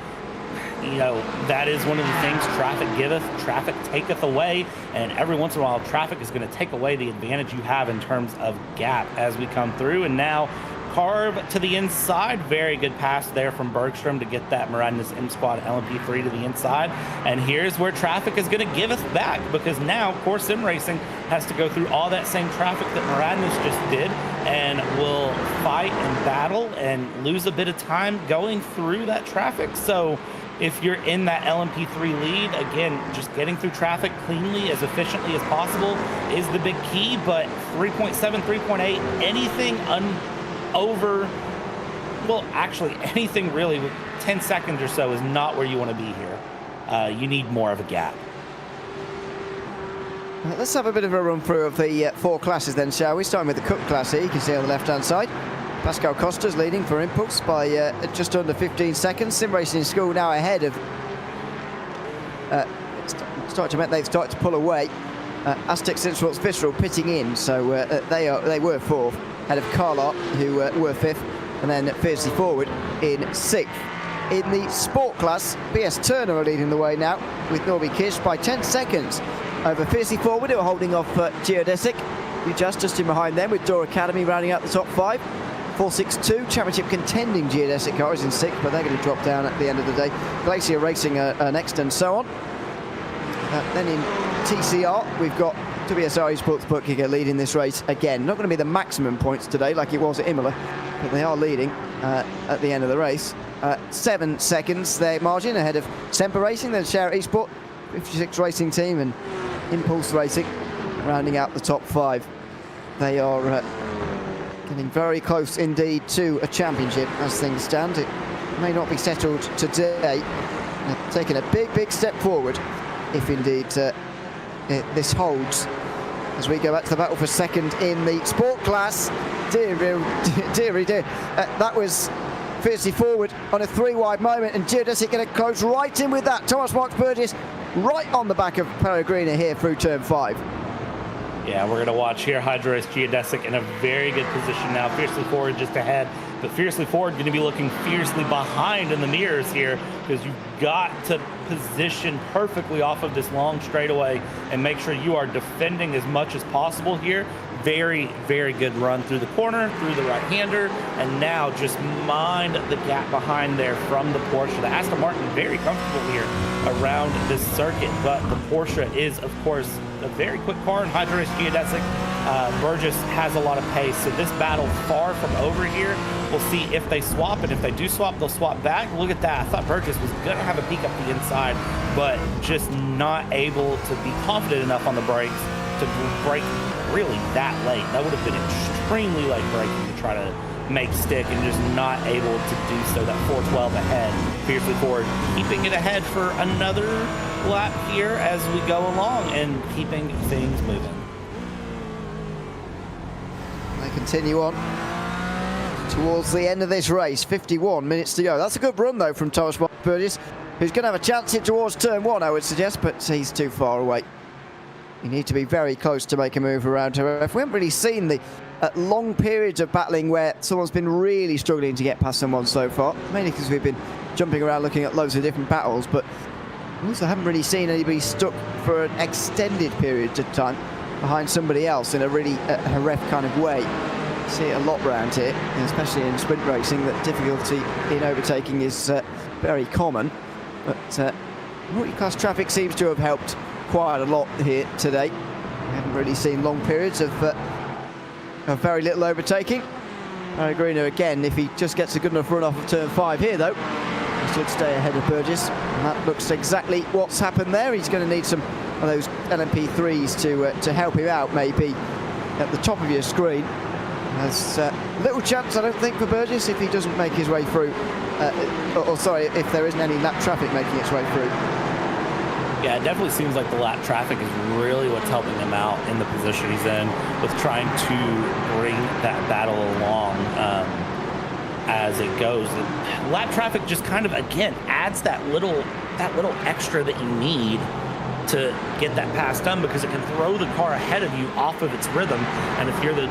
you know, that is one of the things traffic giveth, traffic taketh away, and every once in a while traffic is going to take away the advantage you have in terms of gap as we come through. And now carve to the inside, very good pass there from Bergstrom to get that Moradus M Squad LMP3 to the inside. And here's where traffic is going to give us back, because now Core Sim Racing has to go through all that same traffic that Moradus just did, and will fight and battle and lose a bit of time going through that traffic. So if you're in that LMP3 lead, again, just getting through traffic cleanly, as efficiently as possible is the big key. But 3.7, 3.8, anything over, well, actually anything really with 10 seconds or so is not where you want to be here. You need more of a gap. Let's have a bit of a run through of the 4 classes then, shall we? Starting with the Cup class here, you can see on the left-hand side. Pascal Costa's leading for Impulse by just under 15 seconds. Sim Racing School now ahead of... they've started to pull away. Aztec Central Visceral pitting in, so they were 4th, ahead of Carlart, who were 5th, and then Fiercely Forward in 6th. In the Sport class, BS Turner are leading the way now, with Norby Kish by 10 seconds over Fiercely Forward, who are holding off Geodesic, who just in behind them, with Door Academy rounding out the top 5. 462 championship contending geodesic car is in 6th, but they're going to drop down at the end of the day. Glacier Racing are next, and so on. Then in TCR, we've got WSR Esports Bookkeeper leading this race again. Not going to be the maximum points today like it was at Imola, but they are leading at the end of the race. 7 seconds their margin ahead of Semper Racing, then Share Esport, 56 Racing Team, and Impulse Racing rounding out the top 5. They are getting very close indeed to a championship as things stand. It may not be settled today. They're taking a big step forward if indeed this holds. As we go back to the battle for second in the sport class. Dear. That was fiercely forward on a 3-wide moment, and Geodesic going to close right in with that. Thomas Marks Burgess right on the back of Pellegrina here through turn 5. Yeah, we're going to watch here HydroRace Geodesic in a very good position now. Fiercely forward just ahead, but Fiercely forward going to be looking fiercely behind in the mirrors here, because you've got to position perfectly off of this long straightaway and make sure you are defending as much as possible here. Very good run through the corner, through the right-hander, and now just mind the gap behind there from the Porsche. The Aston Martin very comfortable here around this circuit, but the Porsche is, of course, a very quick car, and HydroRace Geodesic. Burgess has a lot of pace, so this battle far from over here. We'll see if they swap, and if they do swap, they'll swap back. Look at that. I thought Burgess was going to have a peek up the inside, but just not able to be confident enough on the brakes to brake really that late. That would have been extremely late braking to try to make stick, and just not able to do so. That 412 ahead, Fiercely forward, keeping it ahead for another lap here as we go along and keeping things moving. They continue on towards the end of this race. 51 minutes to go. That's a good run though from Thomas Burgess, who's going to have a chance here towards turn 1, I would suggest, but he's too far away. You need to be very close to make a move around her. We haven't really seen the long periods of battling where someone's been really struggling to get past someone so far, mainly because we've been jumping around looking at loads of different battles, but we also haven't really seen anybody stuck for an extended period of time behind somebody else in a really Jerez kind of way. You see it a lot around here, especially in sprint racing, that difficulty in overtaking is very common, but multi-class traffic seems to have helped quite a lot here today. We haven't really seen long periods of very little overtaking. Pellegrino again, if he just gets a good enough run off of turn 5 here though, he should stay ahead of Burgess, and that looks exactly what's happened there. He's going to need some of those LMP3s to help him out, maybe at the top of your screen. There's little chance, I don't think, for Burgess if he doesn't make his way through, if there isn't any lap traffic making its way through. Yeah, it definitely seems like the lap traffic is really what's helping him out in the position he's in with trying to bring that battle along as it goes. And lap traffic just kind of, again, adds that little extra that you need to get that pass done, because it can throw the car ahead of you off of its rhythm, and if you're the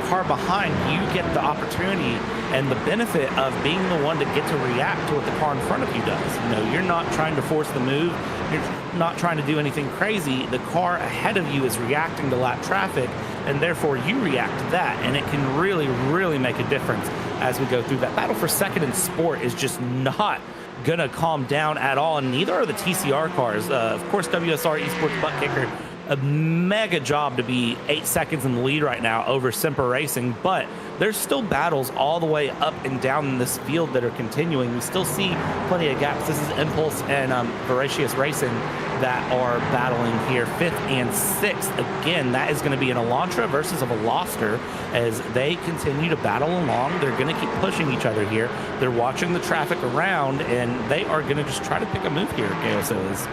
car behind, you get the opportunity and the benefit of being the one to get to react to what the car in front of you does. You know, you're not trying to force the move, you're not trying to do anything crazy. The car ahead of you is reacting to lap traffic, and therefore you react to that, and it can really make a difference as we go through that. Battle for second in sport is just not gonna calm down at all, and neither are the TCR cars. Of course, WSR Esports Butt Kicker, a mega job to be 8 seconds in the lead right now over Semper Racing, but there's still battles all the way up and down in this field that are continuing. We still see plenty of gaps. This is Impulse and Voracious Racing that are battling here 5th and 6th. Again, that is going to be an Elantra versus a Veloster as they continue to battle along. They're going to keep pushing each other here. They're watching the traffic around, and they are going to just try to pick a move here, Gale is.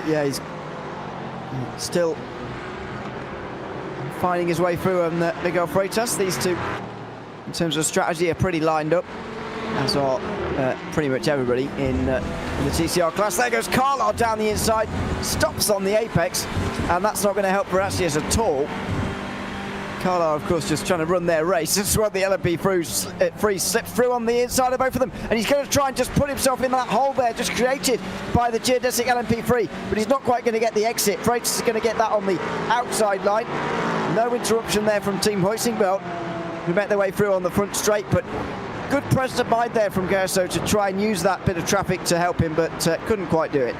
Yeah, he's still finding his way through on Miguel Freitas. These two, in terms of strategy, are pretty lined up, as are pretty much everybody in the TCR class. There goes Carlisle down the inside, stops on the apex, and that's not going to help Voracious at all. Carlisle, of course, just trying to run their race. This is what the LMP3 slips through on the inside of both of them, and he's going to try and just put himself in that hole there, just created by the geodesic LMP3, but he's not quite going to get the exit. Freitas is going to get that on the outside line. No interruption there from Team Hoising Belt. who met their way through on the front straight, but good presence of mind there from Gerso to try and use that bit of traffic to help him, but couldn't quite do it.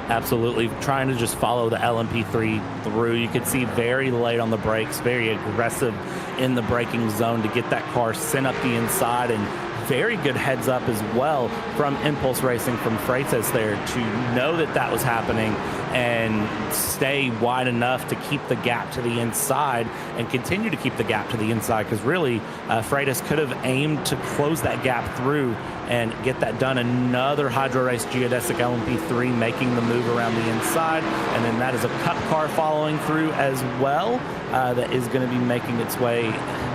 Absolutely, trying to just follow the LMP3 through. You could see very late on the brakes, very aggressive in the braking zone to get that car sent up the inside, and very good heads up as well from Impulse Racing, from Freitas there, to know that that was happening and stay wide enough to keep the gap to the inside and continue to keep the gap to the inside, because really Freitas could have aimed to close that gap through and get that done. Another Hydro Race geodesic LMP3 making the move around the inside, and then that is a Cup car following through as well, that is going to be making its way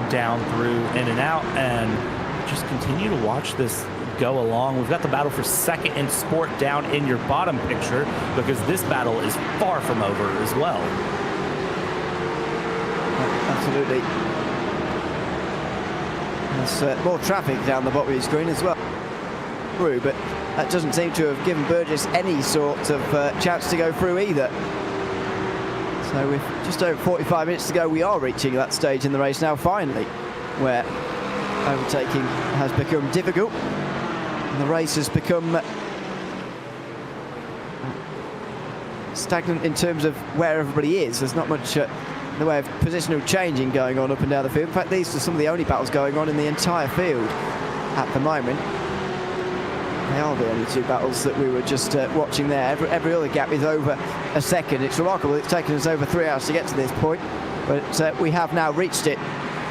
down through in and out, and just continue to watch this go along. We've got the battle for second in sport down in your bottom picture, because this battle is far from over as well. Absolutely. There's more traffic down the bottom of your screen as well. Through, but that doesn't seem to have given Burgess any sort of chance to go through either. So with just over 45 minutes to go, we are reaching that stage in the race now, finally, where overtaking has become difficult and the race has become stagnant in terms of where everybody is. There's not much in the way of positional changing going on up and down the field. In fact, these are some of the only battles going on in the entire field at the moment. They are the only two battles that we were just watching there. Every other gap is over a second. It's remarkable it's taken us over 3 hours to get to this point, but we have now reached it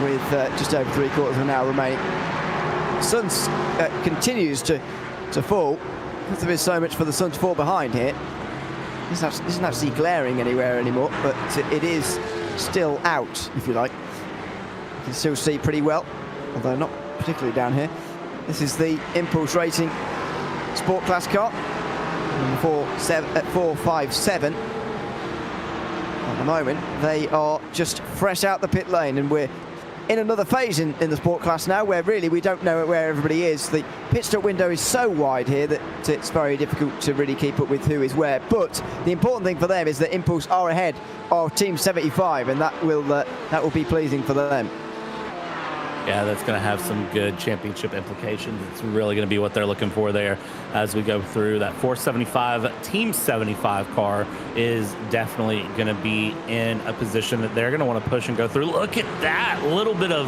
with just over 3/4 of an hour remaining. The sun continues to fall, because there is so much for the sun to fall behind here. It isn't actually glaring anywhere anymore, but it is still out, if you like. You can still see pretty well, although not particularly down here. This is the Impulse Racing Sport Class car, number 457. At the moment, they are just fresh out the pit lane, and we're in another phase in the Sport Class now, where really we don't know where everybody is. The pit stop window is so wide here that it's very difficult to really keep up with who is where. But the important thing for them is that Impulse are ahead of Team 75, and that will be pleasing for them. Yeah, that's going to have some good championship implications. It's really going to be what they're looking for there as we go through. That 475 Team 75 car is definitely going to be in a position that they're going to want to push and go through. Look at that little bit of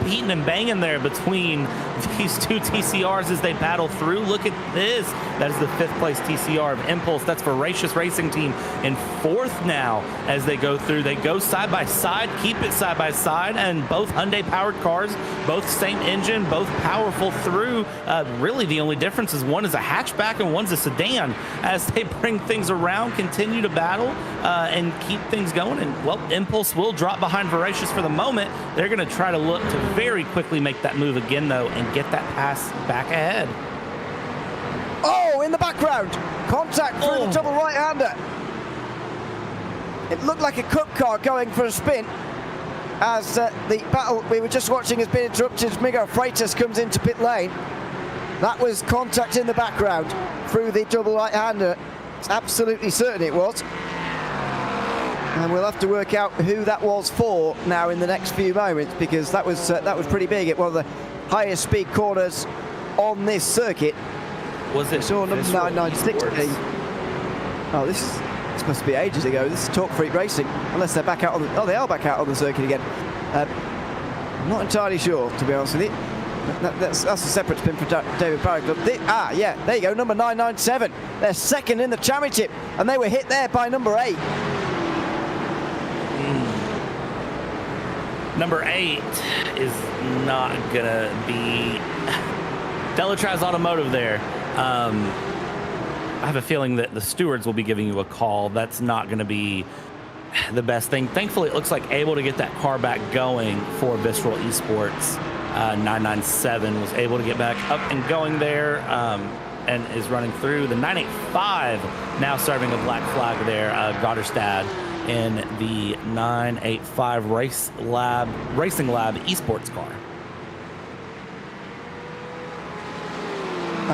beating and banging there between these two TCRs as they battle through. Look at this. That is the 5th place TCR of Impulse. That's Voracious Racing Team in 4th now as they go through. They go side by side, keep it side by side, and both Hyundai powered cars, both same engine, both powerful through. Really the only difference is one is a hatchback and one's a sedan, as they bring things around, continue to battle and keep things going. And well, Impulse will drop behind Voracious for the moment. They're going to try to look to very quickly make that move again though and get that pass back ahead. Oh, in the background, contact through the double right-hander. It looked like a Cup car going for a spin, as the battle we were just watching has been interrupted. Miguel Freitas comes into pit lane. That was contact in the background through the double right-hander. It's absolutely certain it was. And we'll have to work out who that was for now in the next few moments, because that was pretty big at one of the highest speed corners on this circuit. Was it? Saw number 960. Oh, this must be ages ago. This is Talk Freak Racing, unless they're back out on the. Oh, they are back out on the circuit again. I'm not entirely sure, to be honest with you. That's a separate spin for David Barrett. Yeah, there you go, number 997. They're second in the championship, and they were hit there by number 8. Number 8 is not gonna be Delatraz Automotive there. I have a feeling that the stewards will be giving you a call. That's not going to be the best thing. Thankfully, it looks like able to get that car back going for Visceral Esports. 997 was able to get back up and going there, and is running through. The 985 now serving a black flag there, Gotterstad in the 985 Racing Lab Esports car.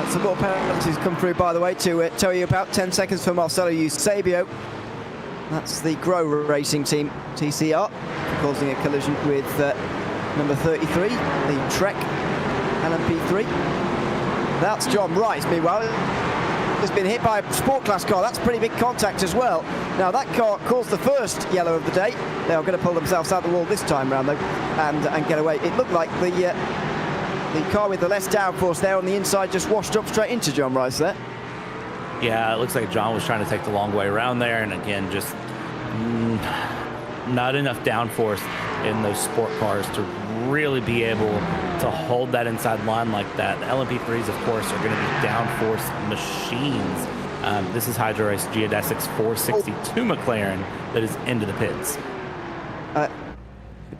Some more penalties come through, by the way, to tell you about. 10 seconds for Marcelo Eusebio. That's the Grow Racing Team, TCR, causing a collision with number 33, the Trek LMP3. That's John Rice, meanwhile, has been hit by a sport class car. That's pretty big contact as well. Now that car caused the first yellow of the day. They are going to pull themselves out the wall this time round though, and get away. It looked like the car with the less downforce there on the inside just washed up straight into John Rice there. Yeah, it looks like John was trying to take the long way around there, and again, just not enough downforce in those sport cars to really be able to hold that inside line like that. The LMP3s, of course, are going to be downforce machines. This is Hydro-Race Geodesic's 462 McLaren that is into the pits.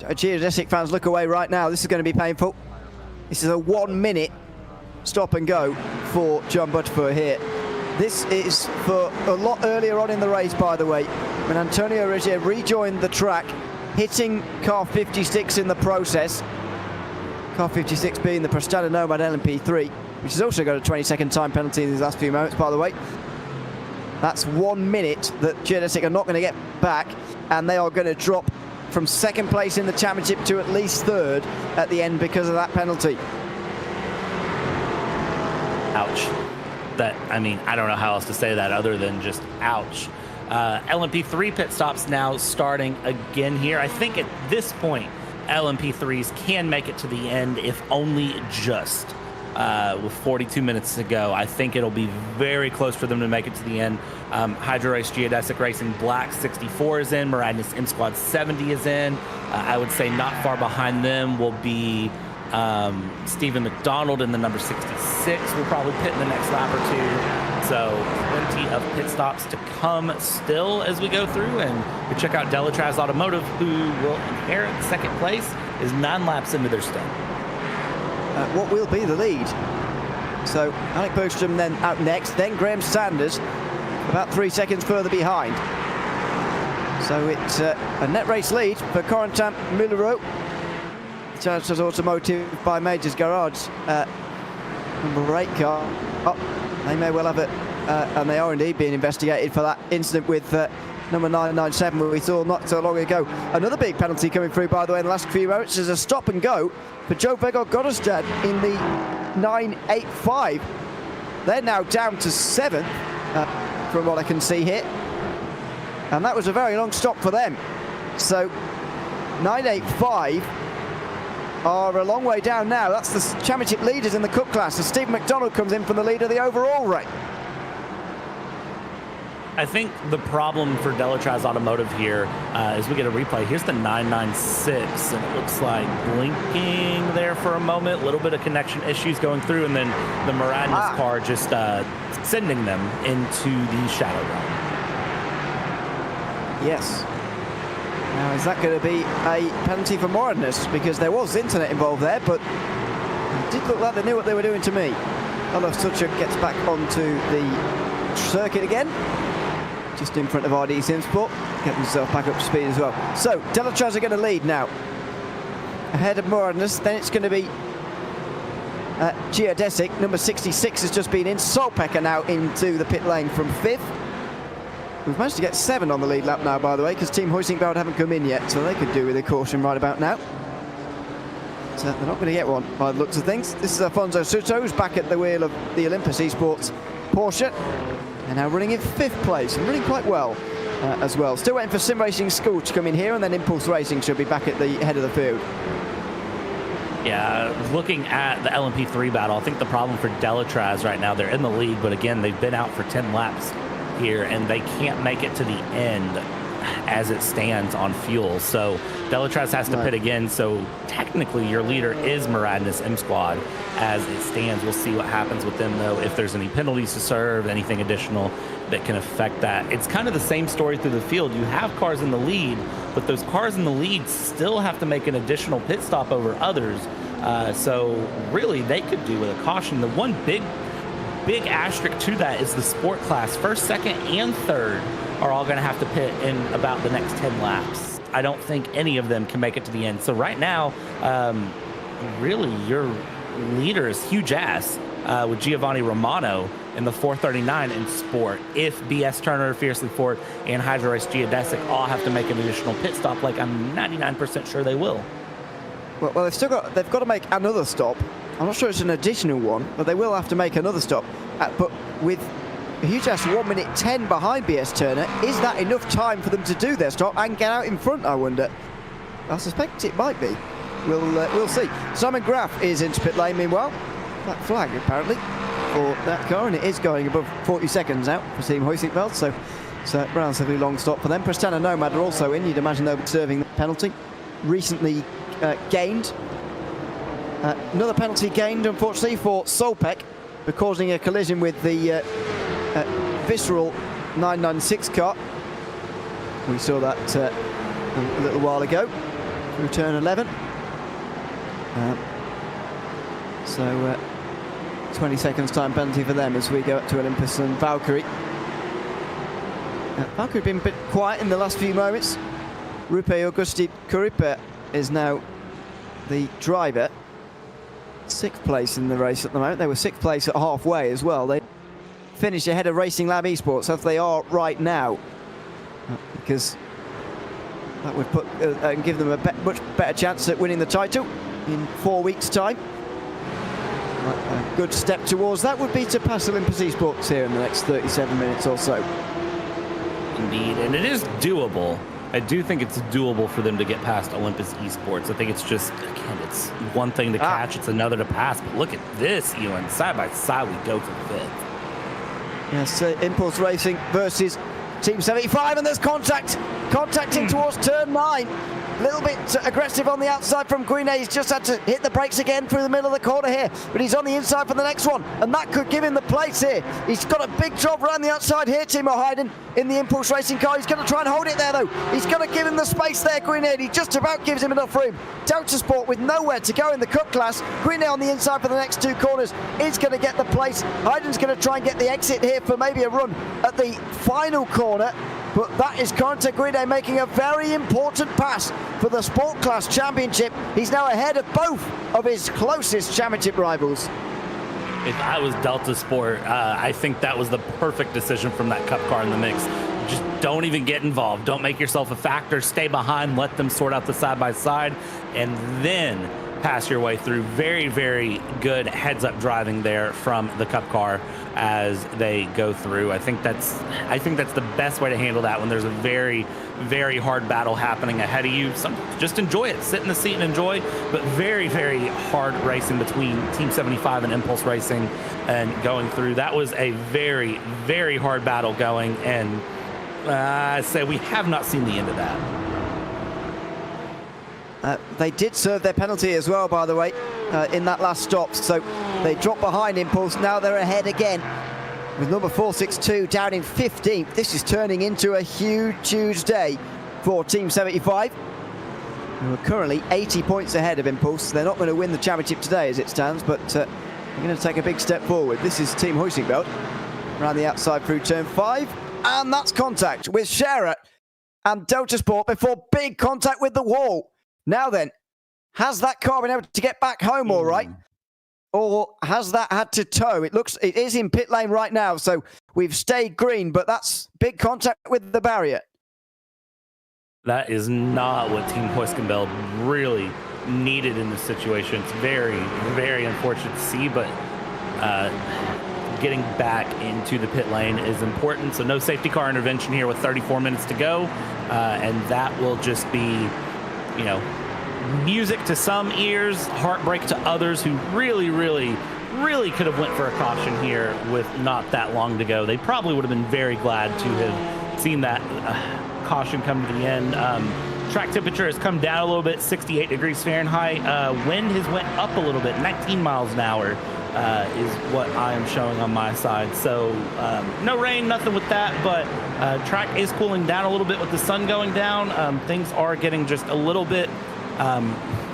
Geodesic fans, look away right now. This is going to be painful. This is a 1 minute stop and go for John Butterfield here. This is for a lot earlier on in the race, by the way, when Antonio Regier rejoined the track, hitting car 56 in the process. Car 56 being the Prestana Nomad LMP3, which has also got a 20-second time penalty in these last few moments, by the way. That's 1 minute that Geodesic are not going to get back, and they are going to drop from second place in the championship to at least third at the end because of that penalty. Ouch. That, I mean, I don't know how else to say that other than just ouch. LMP3 pit stops now starting again here. I think at this point, LMP3s can make it to the end, if only just. With 42 minutes to go, I think it'll be very close for them to make it to the end. Hydro-Race Geodesic Racing Black 64 is in, Maradnis M Squad 70 is in. I would say not far behind them will be Stephen McDonald in the number 66 will probably pit in the next lap or two. So plenty of pit stops to come still as we go through. And we check out Delatraz Automotive, who will inherit second place, is 9 laps into their stint. What will be the lead? So Alec Bergstrom then out next, then Graham Sanders about 3 seconds further behind. So it's a net race lead for Corentin Mullereau. Delatraz Automotive by Majors Garage. Number 8 car. Oh, they may well have it, and they are indeed being investigated for that incident with number 997 we saw not so long ago. Another big penalty coming through, by the way, in the last few moments. There's a stop and go for Joe Vegor-Goddestad in the 985. They're now down to 7th, from what I can see here. And that was a very long stop for them. So 985 are a long way down now. That's the championship leaders in the Cup class. So Stephen McDonald comes in from the lead of the overall race. I think the problem for Delatraz Automotive here is we get a replay. Here's the 996, and it looks like blinking there for a moment. A little bit of connection issues going through, and then the Maradnis car just sending them into the shadow realm. Yes. Now, is that going to be a penalty for Maradnis? Because there was internet involved there, but it did look like they knew what they were doing to me. Olaf Suchuk gets back onto the circuit again, just in front of RD Simsport, getting himself back up to speed as well. So Delatraz are going to lead now, ahead of Maradnis. Then it's going to be Geodesic. Number 66 has just been in. Solpecker now into the pit lane from 5th. We've managed to get 7 on the lead lap now, by the way, because Team Huizingbeld haven't come in yet, so they could do with a caution right about now. So they're not going to get one by the looks of things. This is Afonso Souto, who's back at the wheel of the Olympus Esports Porsche, and now running in 5th place, and running quite well as well. Still waiting for Sim Racing School to come in here, and then Impulse Racing should be back at the head of the field. Yeah, looking at the LMP3 battle, I think the problem for Delatraz right now, they're in the lead, but again, they've been out for 10 laps here, and they can't make it to the end as it stands on fuel. So Delatraz has to pit again. So technically your leader is Maradnis M Squad as it stands. We'll see what happens with them, though, if there's any penalties to serve, anything additional that can affect that. It's kind of the same story through the field. You have cars in the lead, but those cars in the lead still have to make an additional pit stop over others. So really they could do with a caution. The one big asterisk to that is the sport class. First, second, and third are all going to have to pit in about the next 10 laps. I don't think any of them can make it to the end. So right now, really your leader is huge ass with Giovanni Romano in the 439 in sport. If BS Turner, Fiercely Ford, and Hydro-Race Geodesic all have to make an additional pit stop, like I'm 99% sure they will. Well, they've got to make another stop. I'm not sure it's an additional one, but they will have to make another stop. But with GT4 1 minute 10 behind BS Turner, is that enough time for them to do their stop and get out in front, I wonder? I suspect it might be. We'll see. Simon Graf is into pit lane, meanwhile. Black flag, apparently, for that car, and it is going above 40 seconds out for Team Huizinga, so it's a relatively long stop for them. Prestana Nomad are also in. You'd imagine they'll be serving the penalty. Recently gained. Another penalty gained, unfortunately, for Solpek for causing a collision with the Visceral 996 car. We saw that a little while ago through turn 11. So 20 seconds time penalty for them as we go up to Olympus and Valkyrie. Valkyrie been a bit quiet in the last few moments. Rupe Augusti Kuripe is now the driver. 6th place in the race at the moment. They were 6th place at halfway as well. They finished ahead of Racing Lab Esports as they are right now, because that would put and give them a much better chance at winning the title in 4 weeks' time. A good step towards that would be to pass Olympus Esports here in the next 37 minutes or so. Indeed, and it is doable. I do think it's doable for them to get past Olympus Esports. I think it's just, again, it's one thing to catch, it's another to pass. But look at this, Ewan. Side by side, we go for the 5th. Yes, Impulse Racing versus Team 75, and there's contacting towards turn 9. A little bit aggressive on the outside from Guiné. He's just had to hit the brakes again through the middle of the corner here, but he's on the inside for the next one, and that could give him the place here. He's got a big job around the outside here, Timo Hayden, in the Impulse Racing car. He's going to try and hold it there, though. He's going to give him the space there, Guiné. He just about gives him enough room. Delta Sport with nowhere to go in the Cup class. Guiné on the inside for the next 2 corners is going to get the place. Hayden's going to try and get the exit here for maybe a run at the final corner. But that is Corentin Guiné making a very important pass for the Sport Class Championship. He's now ahead of both of his closest championship rivals. If I was Delta Sport, I think that was the perfect decision from that Cup car in the mix. Just don't even get involved. Don't make yourself a factor. Stay behind. Let them sort out the side-by-side, and then pass your way through. Very, very good heads-up driving there from the Cup car as they go through. I think that's the best way to handle that when there's a very, very hard battle happening ahead of you. Just enjoy it. Sit in the seat and enjoy. But very, very hard racing between Team 75 and Impulse Racing and going through. That was a very, very hard battle going, and I say we have not seen the end of that. They did serve their penalty as well, by the way, in that last stop. So they dropped behind Impulse. Now they're ahead again with number 462 down in 15th. This is turning into a huge, huge day for Team 75, who are currently 80 points ahead of Impulse. They're not going to win the championship today as it stands, but they're going to take a big step forward. This is Team Huizinga around the outside through turn 5. And that's contact with JÉREZ and Delta Sport before big contact with the wall. Now then, has that car been able to get back home all right? Or has that had to tow? It is in pit lane right now, so we've stayed green, but that's big contact with the barrier. That is not what Team Huizinga really needed in this situation. It's very, very unfortunate to see, but getting back into the pit lane is important. So no safety car intervention here with 34 minutes to go, and that will just be, you know, music to some ears, heartbreak to others who really, really, really could have went for a caution here with not that long to go. They probably would have been very glad to have seen that caution come to the end. Track temperature has come down a little bit, 68 degrees Fahrenheit. Wind has went up a little bit, 19 miles an hour is what I am showing on my side. So no rain, nothing with that, but track is cooling down a little bit with the sun going down. Things are getting just a little bit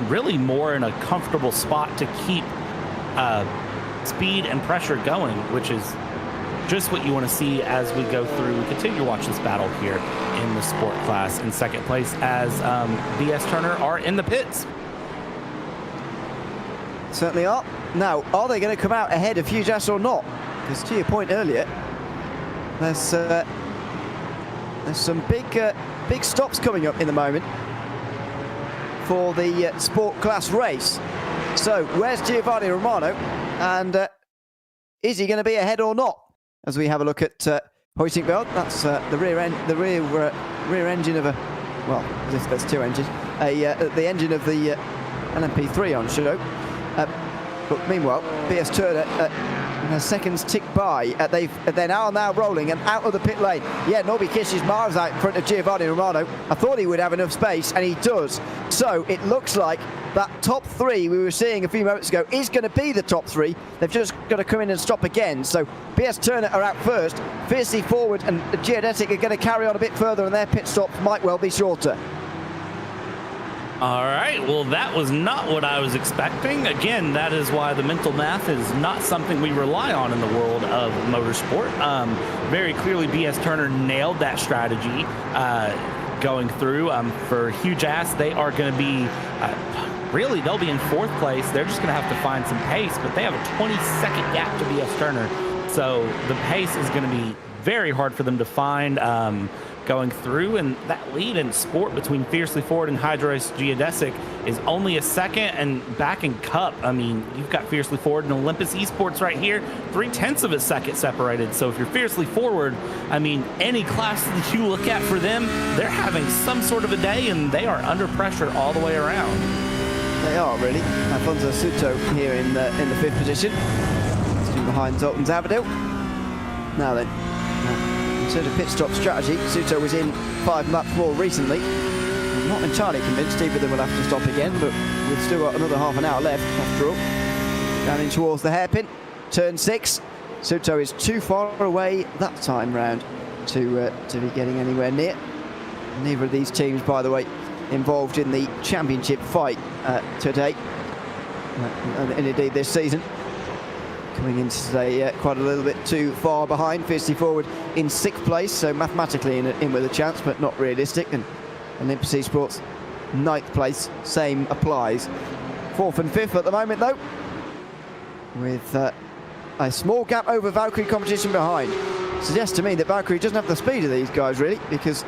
really more in a comfortable spot to keep speed and pressure going, which is just what you want to see as we go through. Continue to watch this battle here in the sport class in second place as BS Turner are in the pits. Certainly are. Now, are they going to come out ahead of GT4 or not? Because to your point earlier, there's some big stops coming up in the moment for the sport class race. So where's Giovanni Romano, and is he going to be ahead or not? As we have a look at hoisting belt, that's the rear engine of a, well, as if there's two engines, the engine of the LMP3 on show. But meanwhile, BS Turner, the seconds tick by. They're now rolling and out of the pit lane. Yeah, Norby Kish is miles out in front of Giovanni Romano. I thought he would have enough space, and he does. So it looks like that top three we were seeing a few moments ago is going to be the top three. They've just got to come in and stop again. So BS Turner are out first. Fiercely Forward and JÉREZ are going to carry on a bit further, and their pit stops might well be shorter. All right, well, that was not what I was expecting. Again, that is why the mental math is not something we rely on in the world of motorsport. Very clearly, BS Turner nailed that strategy going through. For Huge Ass, they are going to be, really, they'll be in fourth place. They're just going to have to find some pace, but they have a 20-second gap to BS Turner. So the pace is going to be very hard for them to find going through, and that lead in sport between Fiercely Forward and Hydros Geodesic is only a second, and back in Cup, I mean, you've got Fiercely Forward and Olympus Esports right here, 0.3 of a second separated. So if you're Fiercely Forward, I mean, any class that you look at for them, they're having some sort of a day, and they are under pressure all the way around. They are, really. Alfonso Suto here in the fifth position, behind Zoltan Zavadil. Now then, in terms of pit stop strategy, Suto was in 5 laps more recently. I'm not entirely convinced either of them will have to stop again, but we've still got another half an hour left after all. Down in towards the hairpin, turn 6. Suto is too far away that time round to be getting anywhere near. Neither of these teams, by the way, involved in the championship fight today, and indeed this season. Coming into today quite a little bit too far behind. Fiercely Forward in 6th place, so mathematically in with a chance, but not realistic. And Olympus Esports 9th place, same applies. 4th and 5th at the moment though, with a small gap over Valkyrie Competition behind. Suggests to me that Valkyrie doesn't have the speed of these guys really, because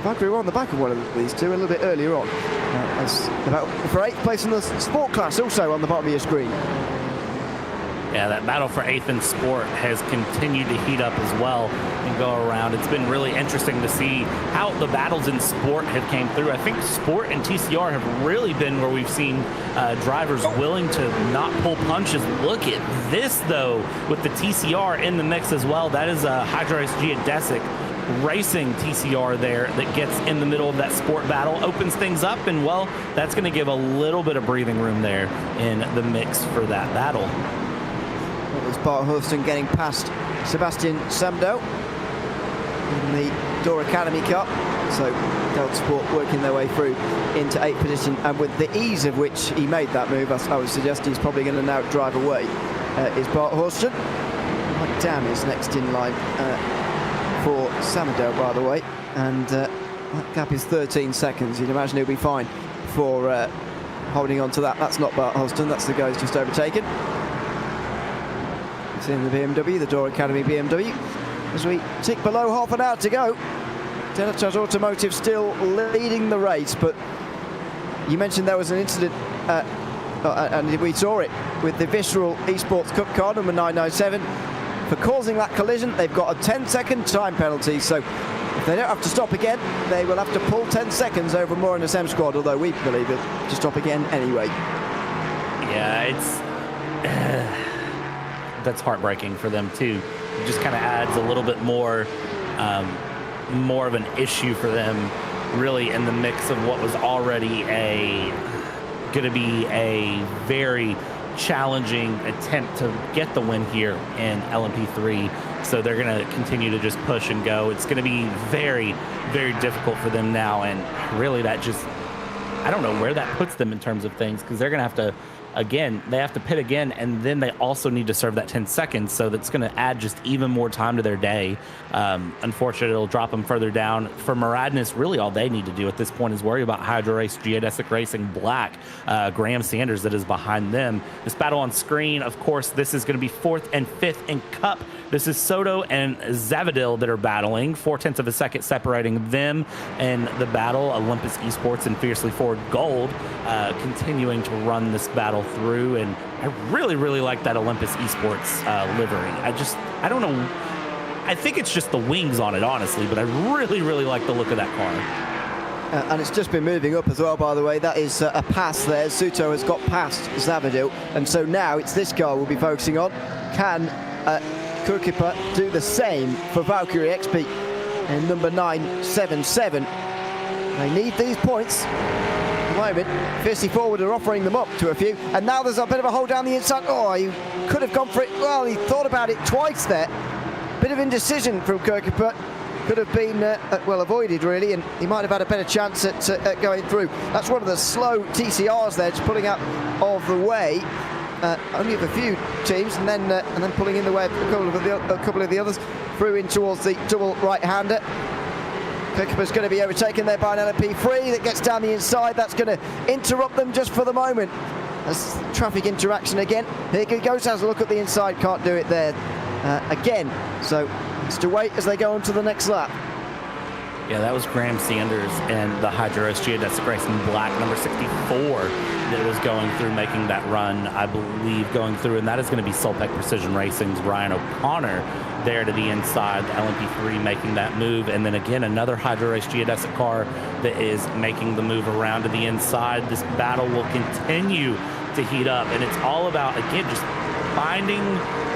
Valkyrie were on the back of one of these two a little bit earlier on. For 8th place in the sport class, also on the bottom of your screen. Yeah, that battle for 8th in sport has continued to heat up as well and go around. It's been really interesting to see how the battles in sport have came through. I think sport and TCR have really been where we've seen drivers willing to not pull punches. Look at this, though, with the TCR in the mix as well. That is a Hydros Geodesic racing TCR there that gets in the middle of that sport battle, opens things up, and, well, that's going to give a little bit of breathing room there in the mix for that battle. It was Bart Hurston getting past Sebastian Samdo in the Door Academy Cup. So Delta Sport working their way through into 8th position, and with the ease of which he made that move, I would suggest he's probably going to now drive away, is Bart Hurston. Mike Dam is next in line for Samdo, by the way, and that gap is 13 seconds. You'd imagine he'll be fine for holding on to that. That's not Bart Hurston, that's the guy who's just overtaken. In the BMW, the Door Academy BMW, as we tick below half an hour to go. Denitas Automotive still leading the race, but you mentioned there was an incident, and we saw it with the Visceral Esports Cup car number 997. For causing that collision, they've got a 10-second time penalty, so if they don't have to stop again, they will have to pull 10 seconds over Moore and the SEM squad, although we believe it to stop again anyway. Yeah, it's that's heartbreaking for them too. It just kind of adds a little bit more of an issue for them, really, in the mix of what was already going to be a very challenging attempt to get the win here in LMP3. So they're going to continue to just push and go. It's going to be very, very difficult for them now, and really that just, I don't know where that puts them in terms of things, because they're going to have to again, they have to pit again, and then they also need to serve that 10 seconds. So that's going to add just even more time to their day. Unfortunately, it'll drop them further down. For Muradness, really all they need to do at this point is worry about Hydra Race, Geodesic Racing, Black, Graham Sanders that is behind them. This battle on screen, of course, this is going to be 4th and 5th in Cup. This is Soto and Zavadil that are battling, 0.4 of a second separating them and the battle. Olympus Esports and Fiercely Forward Gold continuing to run this battle through, and I really, really like that Olympus Esports livery. I don't know. I think it's just the wings on it, honestly, but I really, really like the look of that car. And it's just been moving up as well, by the way. That is a pass there. Suto has got past Zavadil, and so now it's this car we'll be focusing on. Can Kurkipa do the same for Valkyrie XP in number 977? They need these points. At the moment, Fiercely Forward are offering them up to a few, and now there's a bit of a hold down the inside. Oh, he could have gone for it. Well, he thought about it twice there. Bit of indecision from Kurkipa. Could have been, well, avoided, really, and he might have had a better chance at going through. That's one of the slow TCRs there, just pulling out of the way. Only of a few teams, and then pulling in the way of a couple of the others through in towards the double right-hander. Kurkipa's going to be overtaken there by an LMP3 that gets down the inside. That's going to interrupt them just for the moment. That's traffic interaction again. Here he goes, has a look at the inside, can't do it there again. So it's to wait as they go on to the next lap. Yeah, that was Graham Sanders and the Hydros Geodesic Racing Black, number 64, that was going through, making that run, I believe, going through. And that is going to be Solpec Precision Racing's Ryan O'Connor there to the inside, the LMP3 making that move. And then again, another Hydros Geodesic car that is making the move around to the inside. This battle will continue to heat up. And it's all about, again, just finding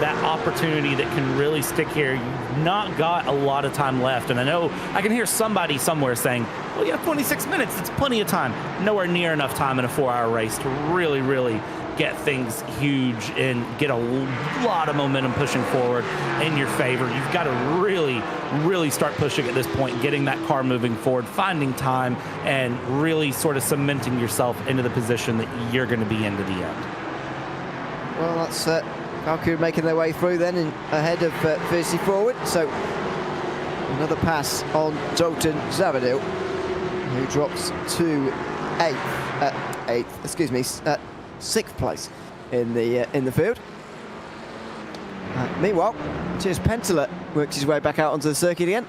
that opportunity that can really stick here. You've not got a lot of time left, and I know I can hear somebody somewhere saying, well, you have 26 minutes, it's plenty of time. Nowhere near enough time in a 4-hour race to really, really get things huge and get a lot of momentum pushing forward in your favor. You've got to really, really start pushing at this point, getting that car moving forward, finding time, and really sort of cementing yourself into the position that you're going to be in to the end. Well, that's Valkyrie making their way through then ahead of Fiercely Forward. So another pass on Dalton Zavadil, who drops to 6th place in the field. Meanwhile, Cheers Pentala works his way back out onto the circuit again.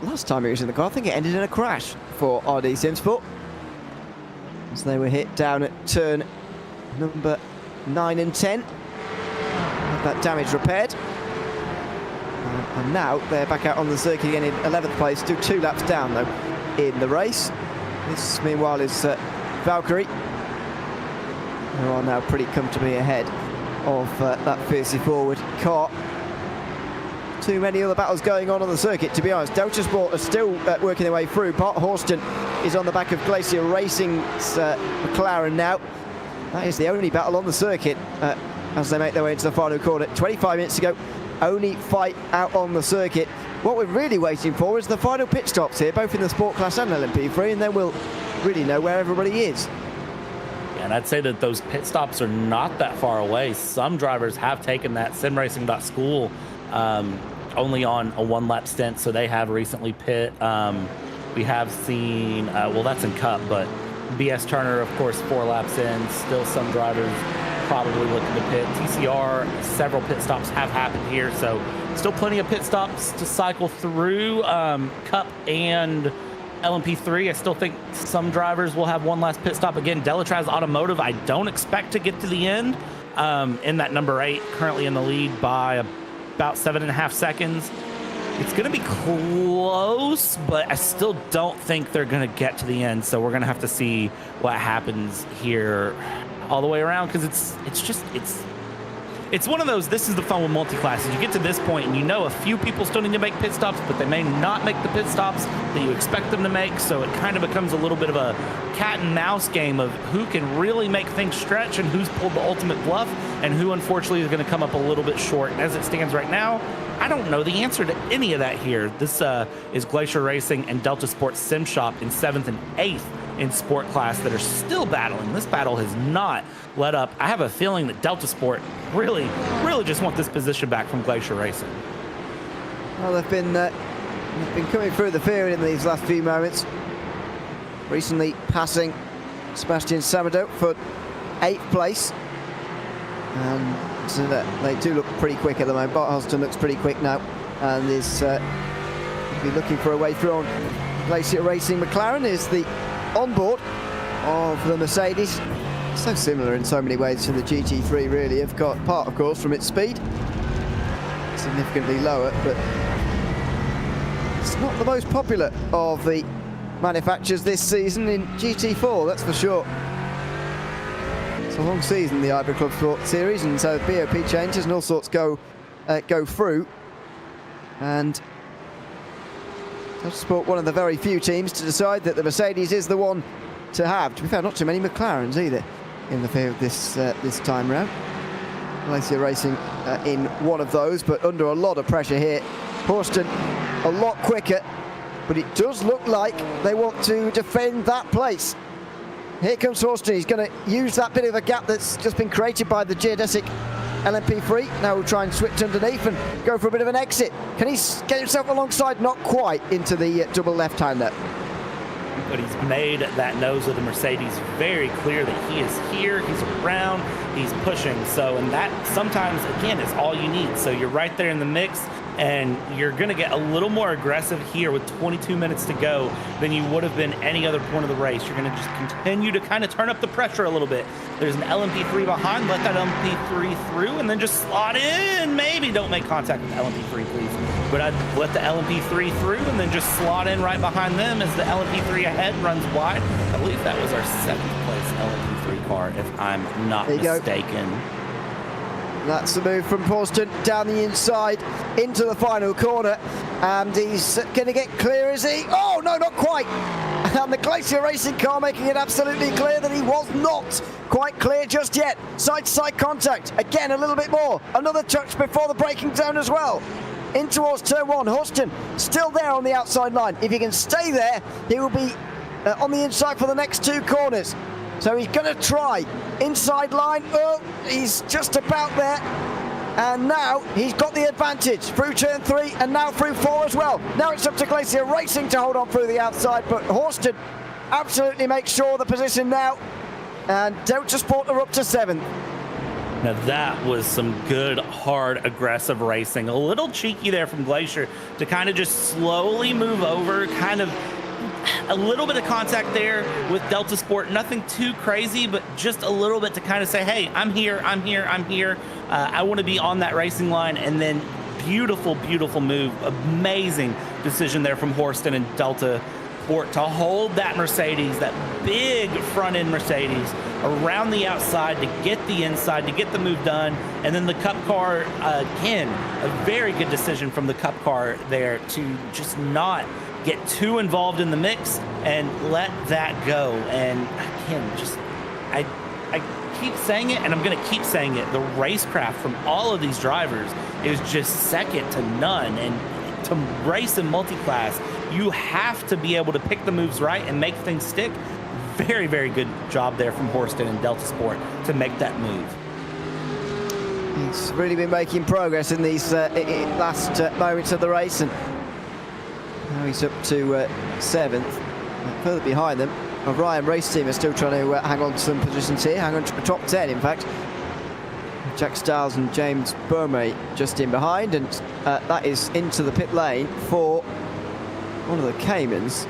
Last time he was in the car, I think it ended in a crash for RD Simsport, as they were hit down at turn number 9 and 10. Had that damage repaired. And now they're back out on the circuit again in 11th place, still 2 laps down though in the race. This meanwhile is Valkyrie, who are now pretty comfortably ahead of that Fiercely Forward car. Too many other battles going on the circuit, to be honest. Delta Sport are still working their way through. Bart Horston is on the back of Glacier Racing's McLaren now. That is the only battle on the circuit as they make their way into the final corner. 25 minutes ago, only fight out on the circuit. What we're really waiting for is the final pit stops here, both in the Sport Class and LMP3, and then we'll really know where everybody is. Yeah, and I'd say that those pit stops are not that far away. Some drivers have taken that simracing.school only on a 1-lap stint, so they have recently pit. We have seen, well, that's in Cup, but BS Turner, of course, 4 laps in. Still some drivers probably looking to pit. TCR, several pit stops have happened here, so still plenty of pit stops to cycle through. Cup and LMP3, I still think some drivers will have one last pit stop. Again, Delatraz Automotive, I don't expect to get to the end in that number 8, currently in the lead by about 7.5 seconds. It's going to be close, but I still don't think they're going to get to the end. So we're going to have to see what happens here all the way around, because it's one of those, this is the fun with multi-classes. You get to this point and you know a few people still need to make pit stops, but they may not make the pit stops that you expect them to make. So it kind of becomes a little bit of a cat and mouse game of who can really make things stretch and who's pulled the ultimate bluff and who unfortunately is going to come up a little bit short. And as it stands right now, I don't know the answer to any of that here. This is Glacier Racing and Delta Sports Sim Shop in 7th and 8th in sport class that are still battling. This battle has not let up. I have a feeling that Delta Sport really just want this position back from Glacier Racing. Well, they've been coming through the field in these last few moments. Recently passing Sebastian Sabato for 8th place. And so they do look pretty quick at the moment. Bart Hoston looks pretty quick now and is be looking for a way through on Glacier Racing. McLaren is the onboard of the Mercedes. So similar in so many ways to the GT3 really. Have got part, of course, from its speed. Significantly lower, but it's not the most popular of the manufacturers this season in GT4, that's for sure. It's a long season, the IVRA Clubsport series, and so BOP changes and all sorts go through. And Clubsport, one of the very few teams to decide that the Mercedes is the one to have. To be fair, not too many McLarens either in the field this time round. Glacier Racing in one of those, but under a lot of pressure here. Horston a lot quicker, but it does look like they want to defend that place. Here comes Horston. He's going to use that bit of a gap that's just been created by the geodesic LMP3. Now we'll try and switch underneath and go for a bit of an exit. Can he get himself alongside? Not quite into the double left-hander. But he's made that nose of the Mercedes very clear that he is here, he's around, he's pushing. So, and that sometimes, again, is all you need. So you're right there in the mix, and you're going to get a little more aggressive here with 22 minutes to go than you would have been any other point of the race. You're going to just continue to kind of turn up the pressure a little bit. There's an LMP3 behind, let that LMP3 through, and then just slot in. Maybe don't make contact with the LMP3, please. But I'd let the LMP3 through and then just slot in right behind them as the LMP3 ahead runs wide. I believe that was our 7th place LMP3 car, if I'm not mistaken. That's the move from Horston down the inside into the final corner, and he's going to get clear, is he? Oh no, not quite. And the Glacier Racing car making it absolutely clear that he was not quite clear just yet. Side-to-side contact again, a little bit more, another touch before the braking zone as well. In towards turn 1, Horston still there on the outside line. If he can stay there, he will be on the inside for the next 2 corners. So he's going to try inside line. Oh, he's just about there. And now he's got the advantage through turn 3 and now through 4 as well. Now it's up to Glacier Racing to hold on through the outside, but Horston absolutely makes sure of the position now. And Delta Sport are up to 7th. Now that was some good, hard, aggressive racing. A little cheeky there from Glacier to kind of just slowly move over, kind of a little bit of contact there with Delta Sport. Nothing too crazy, but just a little bit to kind of say, hey, I'm here, I'm here, I'm here. I want to be on that racing line. And then beautiful, beautiful move. Amazing decision there from Horston and Delta Sport to hold that Mercedes, that big front end Mercedes, around the outside to get the inside, to get the move done. And then the Cup car, again, a very good decision from the Cup car there to just not get too involved in the mix and let that go. And again, just I keep saying it, and I'm going to keep saying it. The racecraft from all of these drivers is just second to none. And to race in multi-class, you have to be able to pick the moves right and make things stick. Very, very good job there from Horston and Delta Sport to make that move. He's really been making progress in these last moments of the race, and now he's up to 7th. Further behind them, Ryan Race Team are still trying to hang on to some positions here, hang on to the top 10 in fact. Jack Stiles and James Burmay just in behind, and that is into the pit lane for one of the Caymans.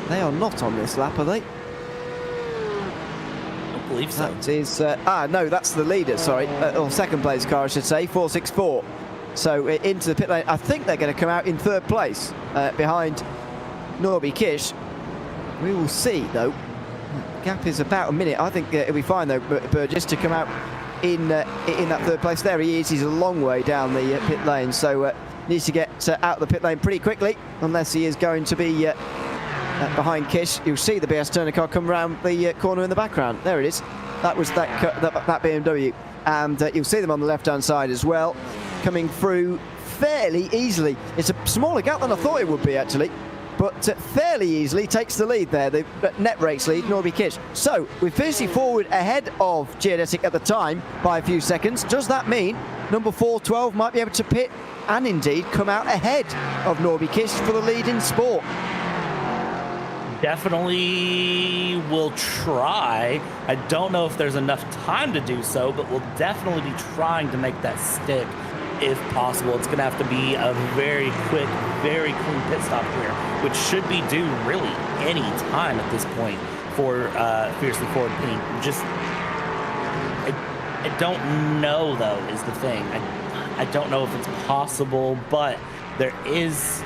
They are not on this lap, are they? I don't believe so. That is, no, that's the leader, sorry, or second place car, I should say, 464. So into the pit lane. I think they're going to come out in 3rd place behind Norby Kish. We will see, though. The gap is about a minute. I think it'll be fine, though, Burgess to come out in that 3rd place. There he is. He's a long way down the pit lane, so needs to get out of the pit lane pretty quickly, unless he is going to be behind Kish. You'll see the BS Turner car come around the corner in the background. There it is. That was that BMW. And you'll see them on the left-hand side as well, coming through fairly easily. It's a smaller gap than I thought it would be, actually. but fairly easily takes the lead there, the net race lead, Norby Kish. So, with Fiercely Forward ahead of JÉREZ at the time by a few seconds, does that mean number 412 might be able to pit and indeed come out ahead of Norby Kish for the lead in sport? Definitely will try. I don't know if there's enough time to do so, but we'll definitely be trying to make that stick if possible. It's going to have to be a very quick, very clean pit stop here, which should be due really any time at this point for Fiercely Forward Pink. Just, I don't know though is the thing. I don't know if it's possible, but there is.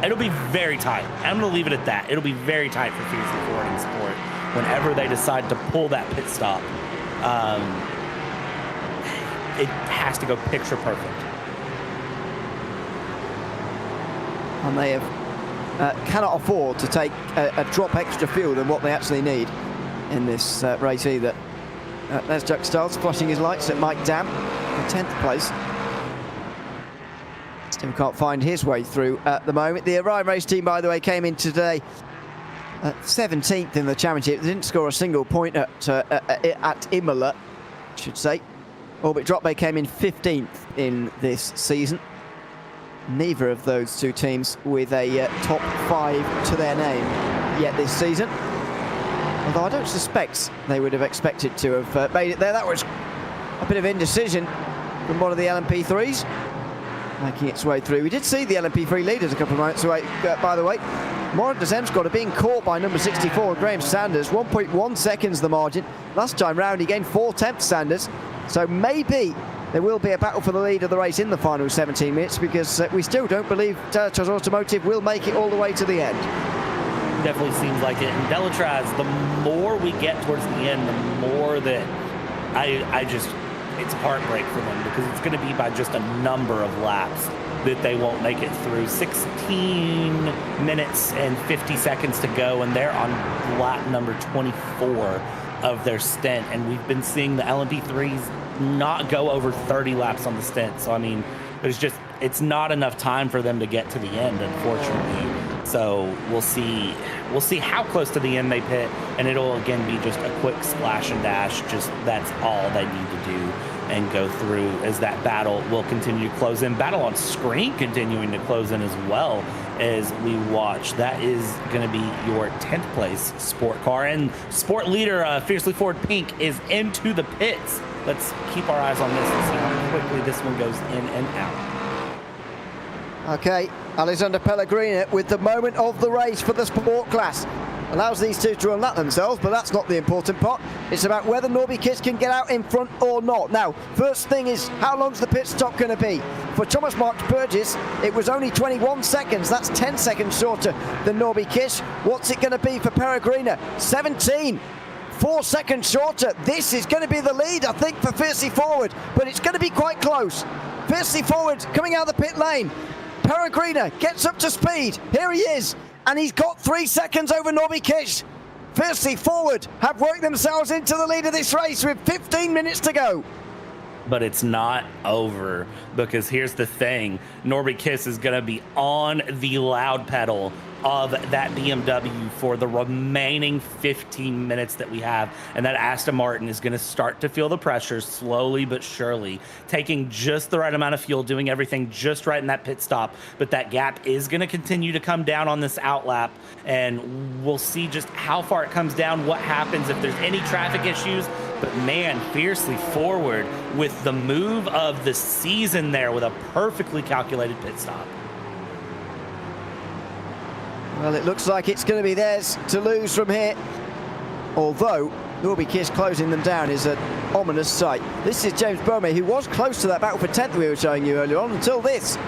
It'll be very tight. I'm going to leave it at that. It'll be very tight for Fiercely Forward in sport whenever they decide to pull that pit stop. It has to go picture perfect. And they have cannot afford to take a drop extra fuel than what they actually need in this race either. There's Jack Stiles flashing his lights at Mike Dam for 10th place. Still can't find his way through at the moment. The Orion race team, by the way, came in today 17th in the championship. They didn't score a single point at Imola, I should say. Orbit Drop Bay came in 15th in this season. Neither of those two teams with a top 5 to their name yet this season. Although I don't suspect they would have expected to have made it there. That was a bit of indecision from one of the LMP3s making its way through. We did see the LMP3 leaders a couple of moments away, by the way. Moran de Zemscott are being caught by number 64, Graham Sanders. 1.1 seconds the margin. Last time round he gained 4/10 Sanders. So maybe there will be a battle for the lead of the race in the final 17 minutes, because we still don't believe Delatraz Automotive will make it all the way to the end. Definitely seems like it. And Delatraz, the more we get towards the end, the more that I just, it's heartbreak for them, because it's going to be by just a number of laps that they won't make it through. 16 minutes and 50 seconds to go, and they're on lap number 24 of their stint, and we've been seeing the LMP3s not go over 30 laps on the stint. So I mean, there's just, it's not enough time for them to get to the end, unfortunately. So we'll see how close to the end they pit, and it'll again be just a quick splash and dash. Just that's all they need to do and go through as that battle will continue to close in. Battle on screen continuing to close in as well as we watch. That is going to be your 10th place sport car, and sport leader Fiercely Forward Pink is into the pits. Let's keep our eyes on this and see how quickly this one goes in and out. Okay, Alexander Pellegrini with the moment of the race for the sport class. Allows these two to unlap themselves, but that's not the important part. It's about whether Norby Kiss can get out in front or not. Now, first thing is, how long's the pit stop going to be? For Thomas Mark Burgess, it was only 21 seconds. That's 10 seconds shorter than Norby Kiss. What's it going to be for Peregrina? 17. 4 seconds shorter. This is going to be the lead, I think, for Fiercely Forward, but it's going to be quite close. Fiercely Forward coming out of the pit lane. Peregrina gets up to speed. Here he is, and he's got 3 seconds over Norby Kish. Fiercely Forward have worked themselves into the lead of this race with 15 minutes to go. But it's not over, because here's the thing. Norby Kiss is going to be on the loud pedal of that BMW for the remaining 15 minutes that we have, and that Aston Martin is going to start to feel the pressure slowly but surely, taking just the right amount of fuel, doing everything just right in that pit stop. But that gap is going to continue to come down on this outlap, and we'll see just how far it comes down, what happens if there's any traffic issues. But man, Fiercely Forward with the move of the season there with a perfectly calculated pit stop. Well, it looks like it's going to be theirs to lose from here. Although Norby Kiss closing them down is an ominous sight. This is James Bome, who was close to that battle for 10th we were showing you earlier on, until this.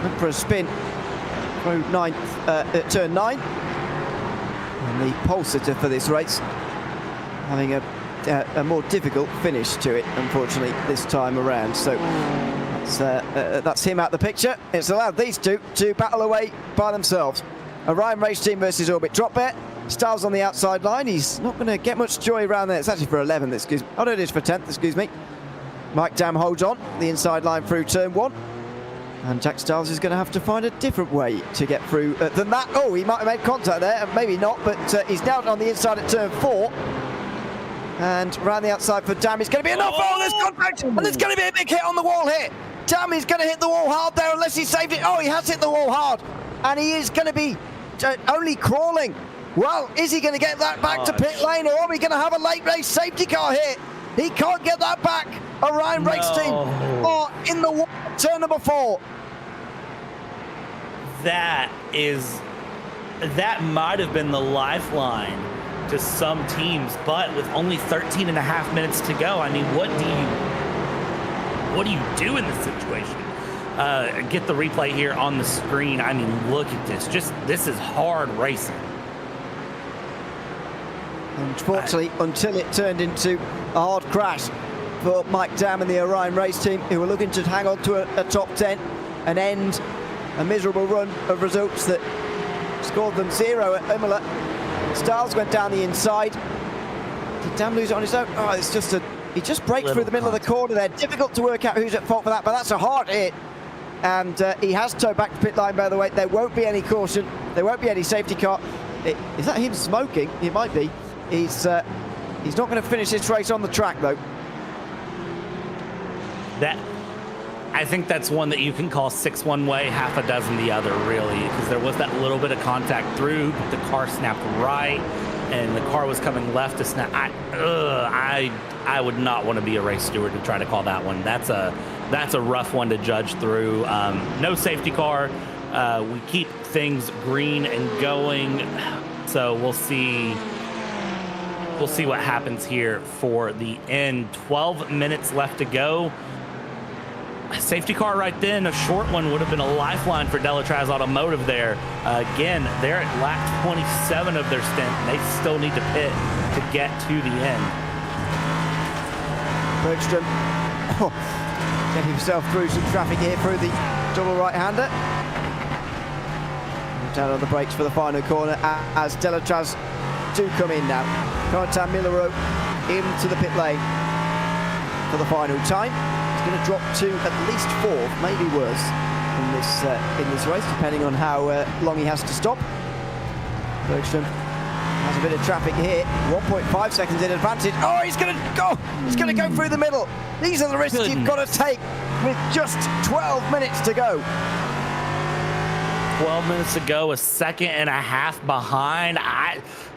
Went for a spin through turn 9. And the pole sitter for this race having a more difficult finish to it, unfortunately, this time around. So that's him out the picture. It's allowed these two to battle away by themselves. Orion race team versus Orbit Drop Bet. Styles on the outside line. He's not going to get much joy around there. It's actually for 11th, excuse me. Oh, no, it is for 10th, excuse me. Mike Dam holds on the inside line through turn 1. And Jack Stiles is going to have to find a different way to get through than that. Oh, he might have made contact there, maybe not, but he's down on the inside at turn 4. And around the outside for Dam, it's going to be enough. Oh, there's contact, and there's going to be a big hit on the wall here. Dam is going to hit the wall hard there unless he saved it. Oh, he has hit the wall hard, and he is going to be only crawling. Well, is he going to get that back to pit lane, or are we going to have a late race safety car hit? He can't get that back. Orion Race Team are in the wall, turn number 4. That might have been the lifeline to some teams, but with only 13 and a half minutes to go, I mean, what do you do in this situation? Get the replay here on the screen. I mean, look at this. This is hard racing. Unfortunately, until it turned into a hard crash for Mike Dam and the Orion Race Team, who were looking to hang on to a top 10 and end a miserable run of results that scored them 0 at Imola. Stiles went down the inside. Did Dam lose it on his own? Oh, it's just he just breaks through the middle of the corner there. Difficult to work out who's at fault for that, but that's a hard hit. And he has towed back to pit line, by the way. There won't be any caution. There won't be any safety car. Is that him smoking? It might be. He's not going to finish this race on the track, though. I think that's one that you can call 6 one way, half a dozen the other, really, because there was that little bit of contact through, but the car snapped right, and the car was coming left to snap. I would not want to be a race steward to try to call that one. That's a rough one to judge through. No safety car. We keep things green and going, so we'll see. We'll see what happens here for the end. 12 minutes left to go. A safety car right then, a short one, would have been a lifeline for Delatraz Automotive there. Again, they're at lap 27 of their stint. They still need to pit to get to the end. Bergstrom getting himself through some traffic here through the double right-hander. Down on the brakes for the final corner as Delatraz do come in now. Quentin Millerot into the pit lane for the final time. He's going to drop to at least 4th, maybe worse, in this race, depending on how long he has to stop. Bergstrom has a bit of traffic here. 1.5 seconds in advantage. Oh, he's going to go! He's going to go through the middle. These are the risks you've got to take with just 12 minutes to go. 12 minutes to go, a second and a half behind.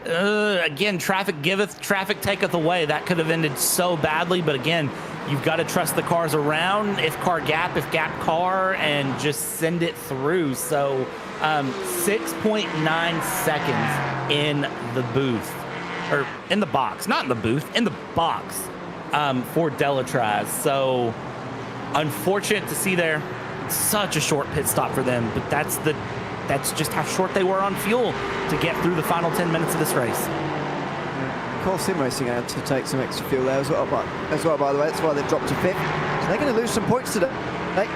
Again, traffic giveth, traffic taketh away. That could have ended so badly, but again, you've got to trust the cars around. If gap car, and just send it through. So 6.9 seconds in the booth, or in the box, not in the booth, in the box for Delatraz. So unfortunate to see there. Such a short pit stop for them, but that's just how short they were on fuel to get through the final 10 minutes of this race. Core Sim Racing had to take some extra fuel there as well, by the way. That's why they dropped to 5th. So they're going to lose some points today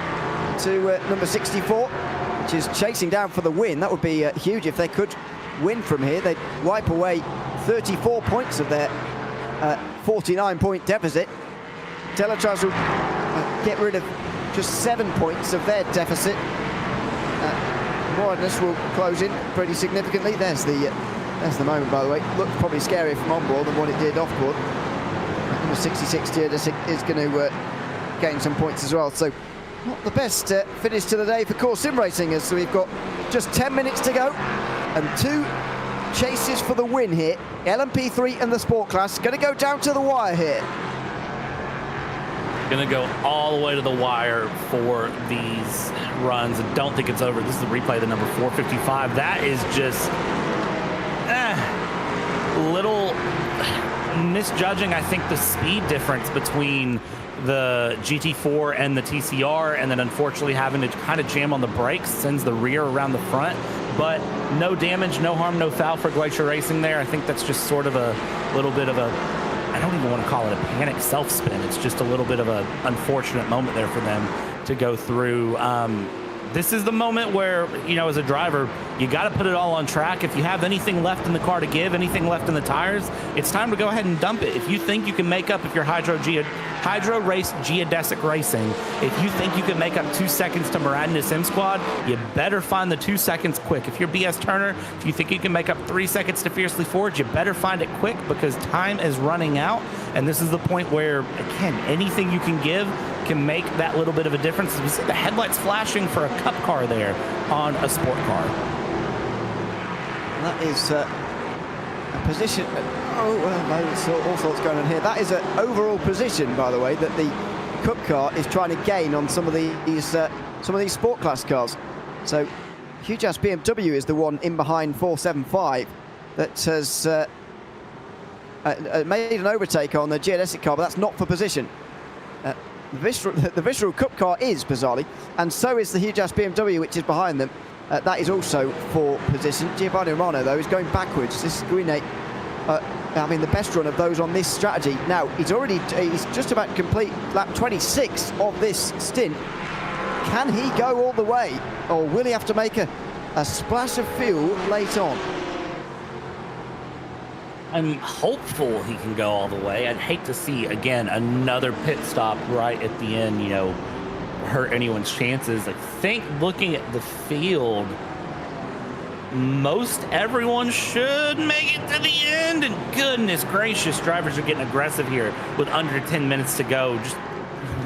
to number 64, which is chasing down for the win. That would be huge if they could win from here. They'd wipe away 34 points of their 49-point deficit. Delatraz will get rid of just 7 points of their deficit. Wideness will close in pretty significantly. There's the moment, by the way. Looked probably scarier from onboard than what it did offboard. Number 66 JÉREZ is going to gain some points as well. So not the best finish to the day for Core Sim Racing, as we've got just 10 minutes to go and 2 chases for the win here. LMP3 and the Sport class going to go down to the wire here. Going to go all the way to the wire for these runs. I don't think it's over. This is the replay of the number 455. That is just little misjudging, I think, the speed difference between the GT4 and the TCR, and then unfortunately having to kind of jam on the brakes sends the rear around the front. But no damage, no harm, no foul for Glacier Racing there. I think that's just sort of a little bit of a, I don't even want to call it a panic self-spin. It's just a little bit of an unfortunate moment there for them to go through. this is the moment where, you know, as a driver, you got to put it all on track. If you have anything left in the car to give, anything left in the tires, it's time to go ahead and dump it. If you think you can make up, if you're Hydro Race Geodesic Racing, if you think you can make up 2 seconds to Muradinus M Squad, you better find the 2 seconds quick. If you're BS Turner, if you think you can make up 3 seconds to Fiercely Forged, you better find it quick because time is running out. And this is the point where, again, anything you can give can make that little bit of a difference. We see the headlights flashing for a cup car there on a sport car. That is a position. Oh, well, no, all sorts going on here. That is an overall position, by the way, that the cup car is trying to gain on some of these sport class cars. So Huge Ass BMW is the one in behind 475 that has made an overtake on the geodesic car, but that's not for position. The Visceral Cup car is, bizarrely, and so is the Huge Ass BMW, which is behind them. That is also for position. Giovanni Romano, though, is going backwards. This is Greenate having the best run of those on this strategy. Now, he's just about to complete lap 26 of this stint. Can he go all the way, or will he have to make a splash of fuel late on? I'm hopeful he can go all the way. I'd hate to see, again, another pit stop right at the end, you know, hurt anyone's chances. I think looking at the field, most everyone should make it to the end. And goodness gracious, drivers are getting aggressive here with under 10 minutes to go. Just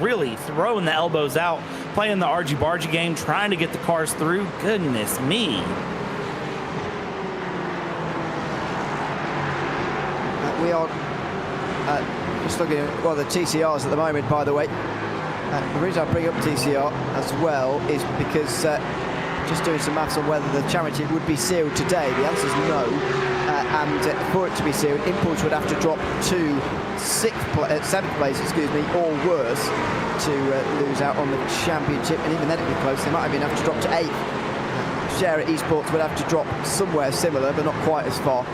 really throwing the elbows out, playing the argy-bargy game, trying to get the cars through. Goodness me. We are just looking at, well, the TCRs at the moment, by the way. The reason I bring up TCR as well is because just doing some maths on whether the championship would be sealed today. The answer is no. And for it to be sealed, Impulse would have to drop to 7th place, or worse, to lose out on the championship. And even then it'd be close. They might even have to drop to 8th. JÉREZ Esports would have to drop somewhere similar, but not quite as far.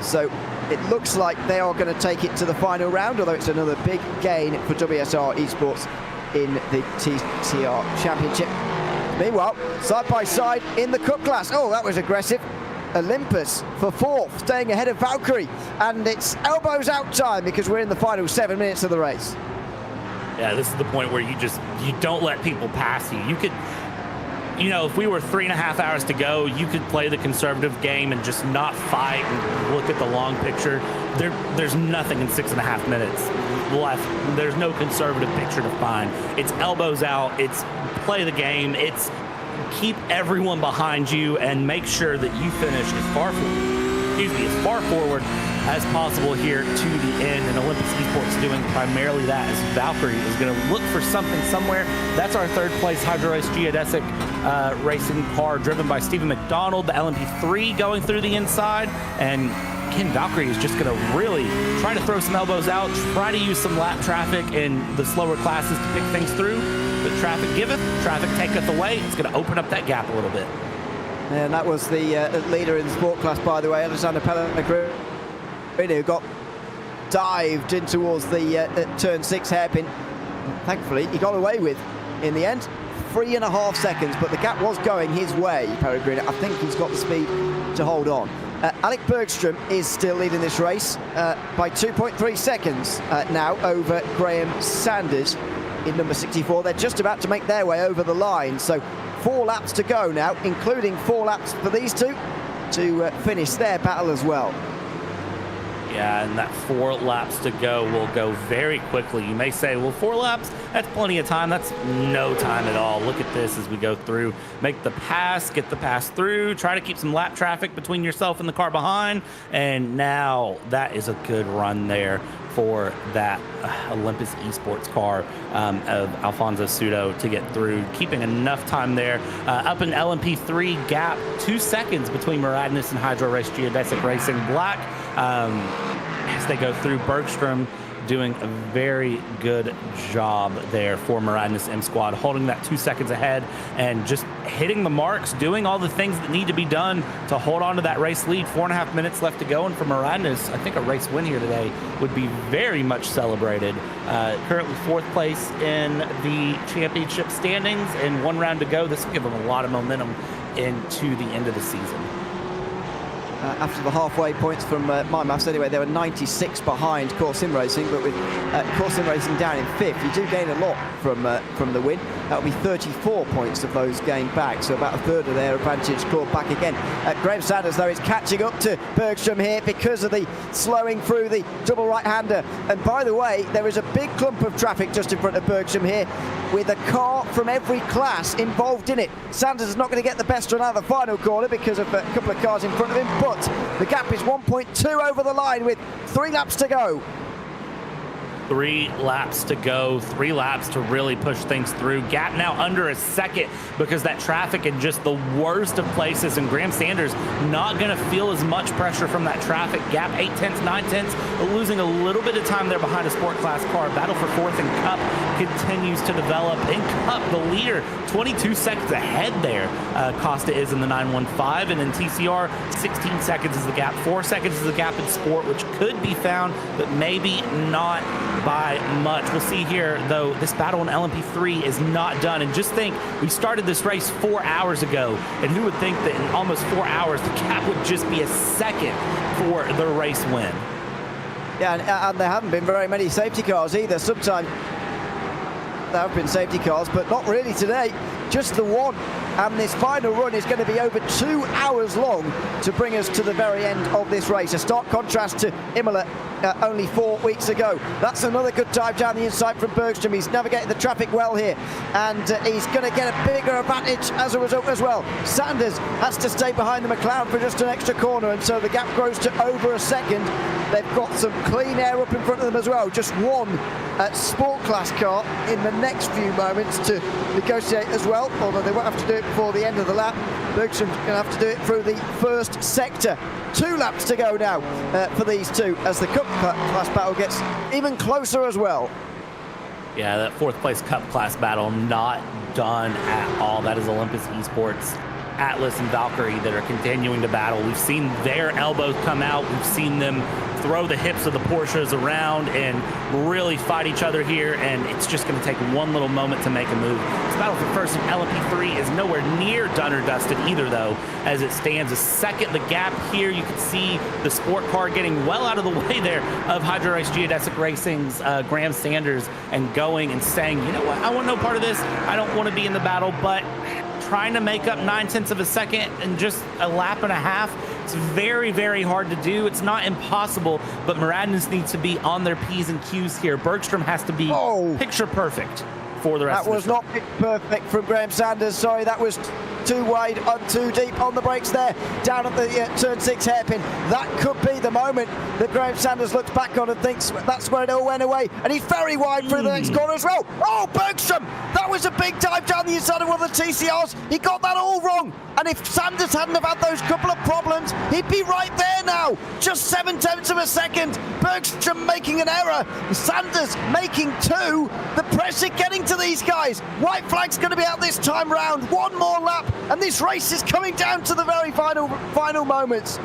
So it looks like they are going to take it to the final round, although it's another big gain for WSR Esports in the TCR Championship. Meanwhile, side by side in the Cup class. Oh, that was aggressive. Olympus for 4th, staying ahead of Valkyrie. And it's elbows out time because we're in the final 7 minutes of the race. Yeah, this is the point where you don't let people pass you. You could, you know, if we were 3.5 hours to go, you could play the conservative game and just not fight and look at the long picture. There's nothing in 6.5 minutes left. There's no conservative picture to find. It's elbows out. It's play the game. It's keep everyone behind you and make sure that you finish as far forward as possible here to the end. And Olympus Esports doing primarily that, as Valkyrie is going to look for something somewhere. That's our 3rd place Hydro Race Geodesic racing car driven by Stephen McDonald, the LMP3 going through the inside. And Ken Valkyrie is just going to really try to throw some elbows out, try to use some lap traffic in the slower classes to pick things through. But traffic giveth, traffic taketh away. It's going to open up that gap a little bit. And that was the leader in the sport class, by the way, Alexander Pellegrini, who got dived in towards the turn 6 hairpin. Thankfully, he got away with, in the end, 3.5 seconds, but the gap was going his way, Pellegrini. I think he's got the speed to hold on. Alec Bergstrom is still leading this race by 2.3 seconds now over Graham Sanders in number 64. They're just about to make their way over the line, so 4 laps to go now, including 4 laps for these two to finish their battle as well. Yeah, and that 4 laps to go will go very quickly. You may say, well, 4 laps, that's plenty of time. That's no time at all. Look at this as we go through. Make the pass, get the pass through, try to keep some lap traffic between yourself and the car behind. And now that is a good run there for that Olympus Esports car of Alfonso Sudo to get through, keeping enough time there. Up in LMP3 gap, 2 seconds between Muradinus and Hydro Race Geodesic Racing Black. As they go through, Bergstrom doing a very good job there for Maradness M Squad, holding that 2 seconds ahead and just hitting the marks, doing all the things that need to be done to hold on to that race lead. 4.5 minutes left to go, and for Maradness, I think a race win here today would be very much celebrated. Currently 4th place in the championship standings, and 1 round to go. This will give them a lot of momentum into the end of the season. After the halfway points from my maths anyway, they were 96 behind Core Sim Racing, but with Core Sim Racing down in 5th, you do gain a lot from the win. That will be 34 points of those gained back, so about a third of their advantage clawed back again. Graham Sanders, though, is catching up to Bergstrom here because of the slowing through the double right-hander. And by the way, there is a big clump of traffic just in front of Bergstrom here, with a car from every class involved in it. Sanders is not going to get the best run out of the final corner because of a couple of cars in front of him, but the gap is 1.2 over the line with 3 laps to go. 3 laps to go, 3 laps to really push things through. Gap now under a second because that traffic in just the worst of places, and Graham Sanders not going to feel as much pressure from that traffic. Gap 8/10, 9/10, losing a little bit of time there behind a sport class car. Battle for 4th in Cup continues to develop. In Cup, the leader 22 seconds ahead there. Costa is in the 915, and in TCR 16 seconds is the gap. 4 seconds is the gap in Sport, which could be found, but maybe not by much. We'll see here, though, this battle in LMP3 is not done. And just think, we started this race 4 hours ago, and who would think that in almost 4 hours, the gap would just be a second for the race win? Yeah, and there haven't been very many safety cars either. Sometimes there have been safety cars, but not really today. Just the one. And this final run is going to be over 2 hours long to bring us to the very end of this race. A stark contrast to Imola only 4 weeks ago. That's another good dive down the inside from Bergstrom. He's navigated the traffic well here, and he's going to get a bigger advantage as a result as well. Sanders has to stay behind the McLaren for just an extra corner, and so the gap grows to over a second. They've got some clean air up in front of them as well. Just one sport class car in the next few moments to negotiate as well, although they won't have to do it before the end of the lap. Bergstrom's going to have to do it through the first sector. 2 laps to go now for these two as the Cup class battle gets even closer as well. Yeah, that 4th place Cup class battle not done at all. That is Olympus Esports, Atlas, and Valkyrie that are continuing to battle. We've seen their elbows come out. We've seen them throw the hips of the Porsches around and really fight each other here, and it's just going to take one little moment to make a move. This battle for first in LMP3 is nowhere near done or dusted either, though, as it stands a second. The gap here, you can see the sport car getting well out of the way there of Hydro Race Geodesic Racing's Graham Sanders, and going and saying, you know what, I want no part of this. I don't want to be in the battle, but trying to make up 9/10 of a second in just a lap and a half. It's very, very hard to do. It's not impossible, but Maradness needs to be on their P's and Q's here. Bergstrom has to be picture perfect for the rest of the That was not picture perfect from Graham Sanders. Sorry, that was too wide, too deep on the brakes there, down at the turn 6 hairpin. That could be the moment that Graham Sanders looks back on and thinks that's where it all went away. And he's very wide through the next corner as well. Oh, Bergstrom! That was a big dive down the inside of one of the TCRs. He got that all wrong. And if Sanders hadn't have had those couple of problems, he'd be right there now. Just 7/10 of a second. Bergstrom making an error. Sanders making 2. The pressure getting to these guys. White flag's going to be out this time round. One more lap, and this race is coming down to the very final moments.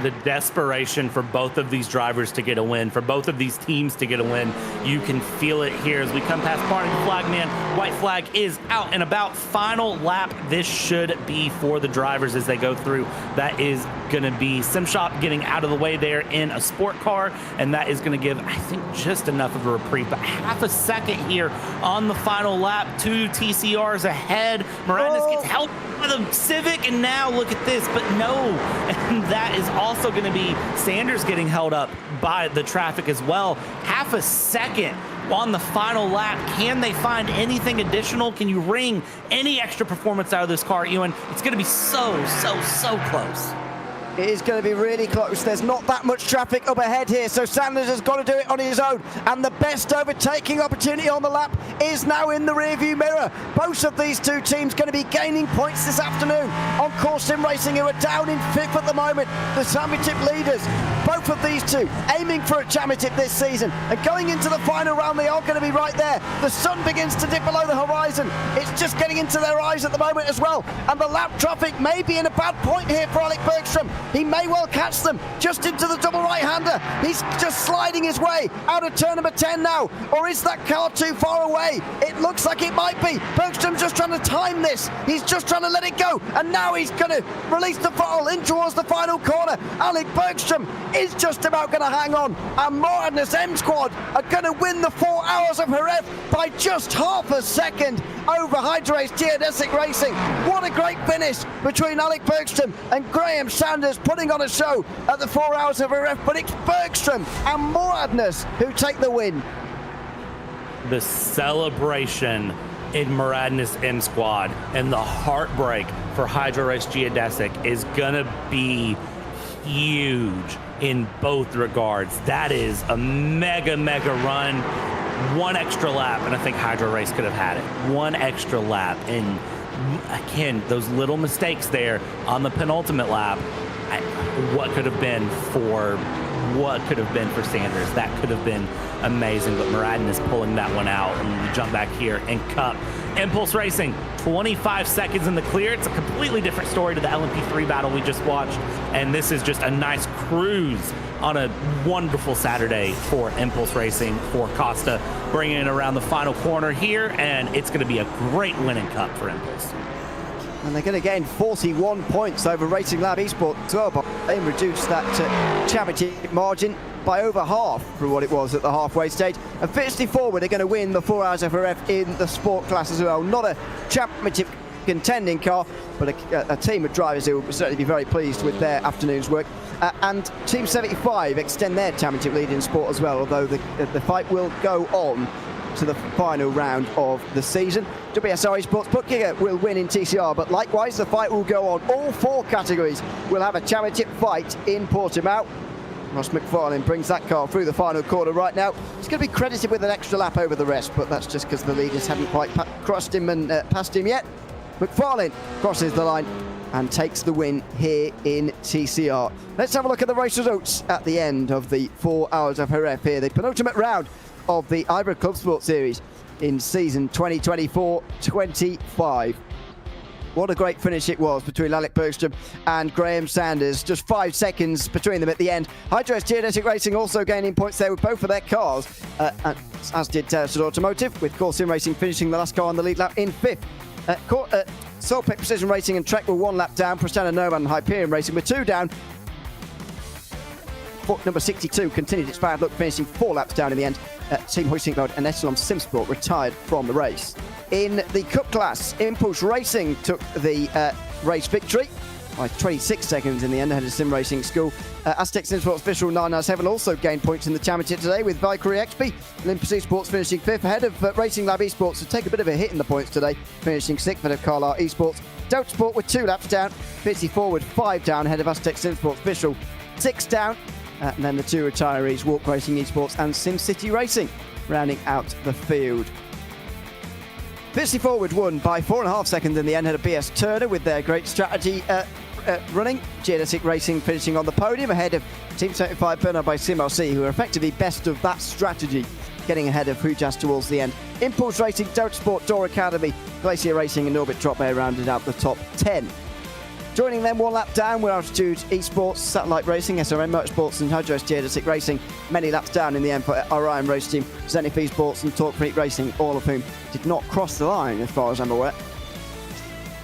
The desperation for both of these drivers to get a win, for both of these teams to get a win. You can feel it here as we come past Barney the Flagman. White flag is out and about. Final lap. This should be for the drivers as they go through. That is going to be Simshop getting out of the way there in a sport car, and that is going to give, I think, just enough of a reprieve. But half a second here on the final lap. 2 TCRs ahead. Maradness gets help with a Civic, and now look at this, but no. And that is also going to be Sanders getting held up by the traffic as well. Half a second on the final lap. Can they find anything additional? Can you wring any extra performance out of this car, Ewan? It's going to be so close. It is going to be really close. There's not that much traffic up ahead here, so Sanders has got to do it on his own. And the best overtaking opportunity on the lap is now in the rearview mirror. Both of these two teams going to be gaining points this afternoon on Course Sim Racing, who are down in 5th at the moment, the championship leaders. Both of these two aiming for a championship this season. And going into the final round, they are going to be right there. The sun begins to dip below the horizon. It's just getting into their eyes at the moment as well. And the lap traffic may be in a bad point here for Alec Bergstrom. He may well catch them just into the double right-hander. He's just sliding his way out of turn number 10 now. Or is that car too far away? It looks like it might be. Bergstrom's just trying to time this. He's just trying to let it go. And now he's going to release the throttle in towards the final corner. Alec Bergstrom is just about going to hang on. And Madness M Squad are going to win the 4 hours of Jerez by just half a second over IVRA's GT4 Racing. What a great finish between Alec Bergstrom and Graham Sanders, putting on a show at the 4 hours of Jerez. But it's Bergstrom and Madness who take the win. The celebration in Madness M Squad and the heartbreak for IVRA's GT4 is gonna be huge in both regards. That is a mega run. One extra lap, and I think IVRA could have had it. One extra lap, and again, those little mistakes there on the penultimate lap. What could have been for Sanders? That could have been amazing, but Muradin is pulling that one out, and we jump back here and Cup. Impulse Racing, 25 seconds in the clear. It's a completely different story to the LMP3 battle we just watched, and this is just a nice cruise on a wonderful Saturday for Impulse Racing, for Costa, bringing it around the final corner here, and it's going to be a great winning Cup for Impulse. And they're going to gain 41 points over Racing Lab Esports as well, but they reduced that championship margin by over half from what it was at the halfway stage. And 54 are going to win the 4 hours of RF in the sport class as well. Not a championship contending car, but a team of drivers who will certainly be very pleased with their afternoon's work. And Team 75 extend their championship lead in sport as well, although the fight will go on to the final round of the season. WSR Esports Bookkeeper will win in TCR, but likewise the fight will go on. All 4 categories will have a championship fight in Portimao. Ross McFarlane brings that car through the final corner right now. He's going to be credited with an extra lap over the rest, but that's just because the leaders haven't quite crossed him and passed him yet. McFarlane crosses the line and takes the win here in TCR. Let's have a look at the race results at the end of the 4 hours of Jerez here, the penultimate round of the IVRA Clubsport Series in season 2024-25. What a great finish it was between Alec Bergstrom and Graham Sanders. Just 5 seconds between them at the end. IVRA's GT4 Racing also gaining points there with both of their cars, as did TCR Automotive, with Course Sim Racing finishing the last car on the lead lap in 5th. Solpec Precision Racing and Trek were 1 lap down. Prestana Nomad and Hyperion Racing were 2 down. Number 62 continued its bad luck, finishing 4 laps down in the end. Team Hoisting Cloud and Echelon Simsport retired from the race. In the Cup class, Impulse Racing took the race victory by 26 seconds in the end ahead of Sim Racing School. Aztec Simsports Official 997 also gained points in the championship today, with Valkyrie XP Olympus Esports finishing 5th ahead of Racing Lab Esports, to take a bit of a hit in the points today, finishing 6th ahead of Carlisle Esports. Delta Sport with 2 laps down, 54 with 5 down ahead of Aztec Simsports Official, 6 down. And then the 2 retirees, Walk Racing Esports and SimCity Racing, rounding out the field. 54 won by 4.5 seconds in the end ahead of BS Turner with their great strategy running. GT4 Racing finishing on the podium ahead of Team 75 Bernard by SimRC, who are effectively best of that strategy, getting ahead of Hujas towards the end. Impulse Racing, Delta Sport, Door Academy, Glacier Racing and Orbit Drop Air rounded out the top 10. Joining them 1 lap down were Altitude Esports, Satellite Racing, SRM Motorsports and IVRA's GT4 Racing. Many laps down in the end for Orion Race Team, Zenith Esports and Torque Freak Racing, all of whom did not cross the line as far as I'm aware.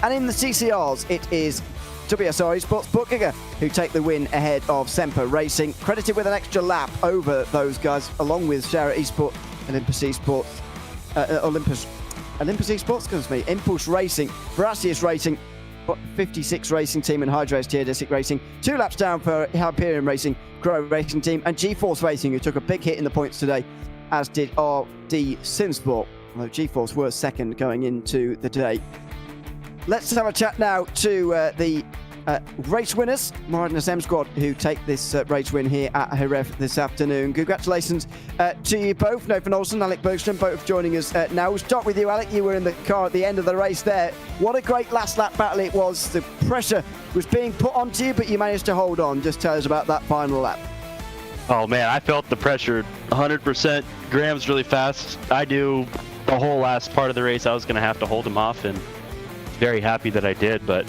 And in the TCRs, it is WSR Esports Bookkeeper who take the win ahead of Semper Racing, credited with an extra lap over those guys, along with Shara Esports, Olympus Esports, Olympus Esports, excuse me, Impulse Racing, Veracious Racing, 56 Racing Team and IVRA's GT4 Racing. 2 laps down for Hyperion Racing, Crow Racing Team and G-Force Racing, who took a big hit in the points today, as did RD Simsport, although G-Force were second going into the day. Let's have a chat now to the race winners, Moradnes M Squad, who take this race win here at Jerez this afternoon. Congratulations to you both, Nathan Olsen, Alec Bergström, both joining us now. We'll start with you, Alec. You were in the car at the end of the race there. What a great last lap battle it was. The pressure was being put onto you, but you managed to hold on. Just tell us about that final lap. Oh man, I felt the pressure 100%. Graham's really fast. I knew the whole last part of the race I was going to have to hold him off, and very happy that I did. But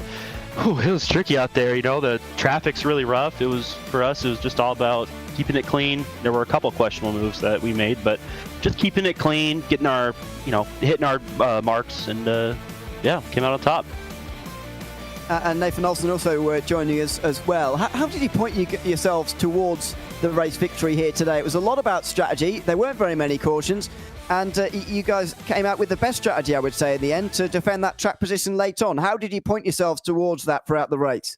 it was tricky out there. You know, the traffic's really rough. It was, for us, it was just all about keeping it clean. There were a couple questionable moves that we made, but just keeping it clean, getting our, hitting our marks, and came out on top. And Nathan Olsen also joining us as well. How did you point yourselves towards the race victory here today? It was a lot about strategy. There weren't very many cautions, and you guys came out with the best strategy, I would say, in the end, to defend that track position late on. How did you point yourselves towards that throughout the race?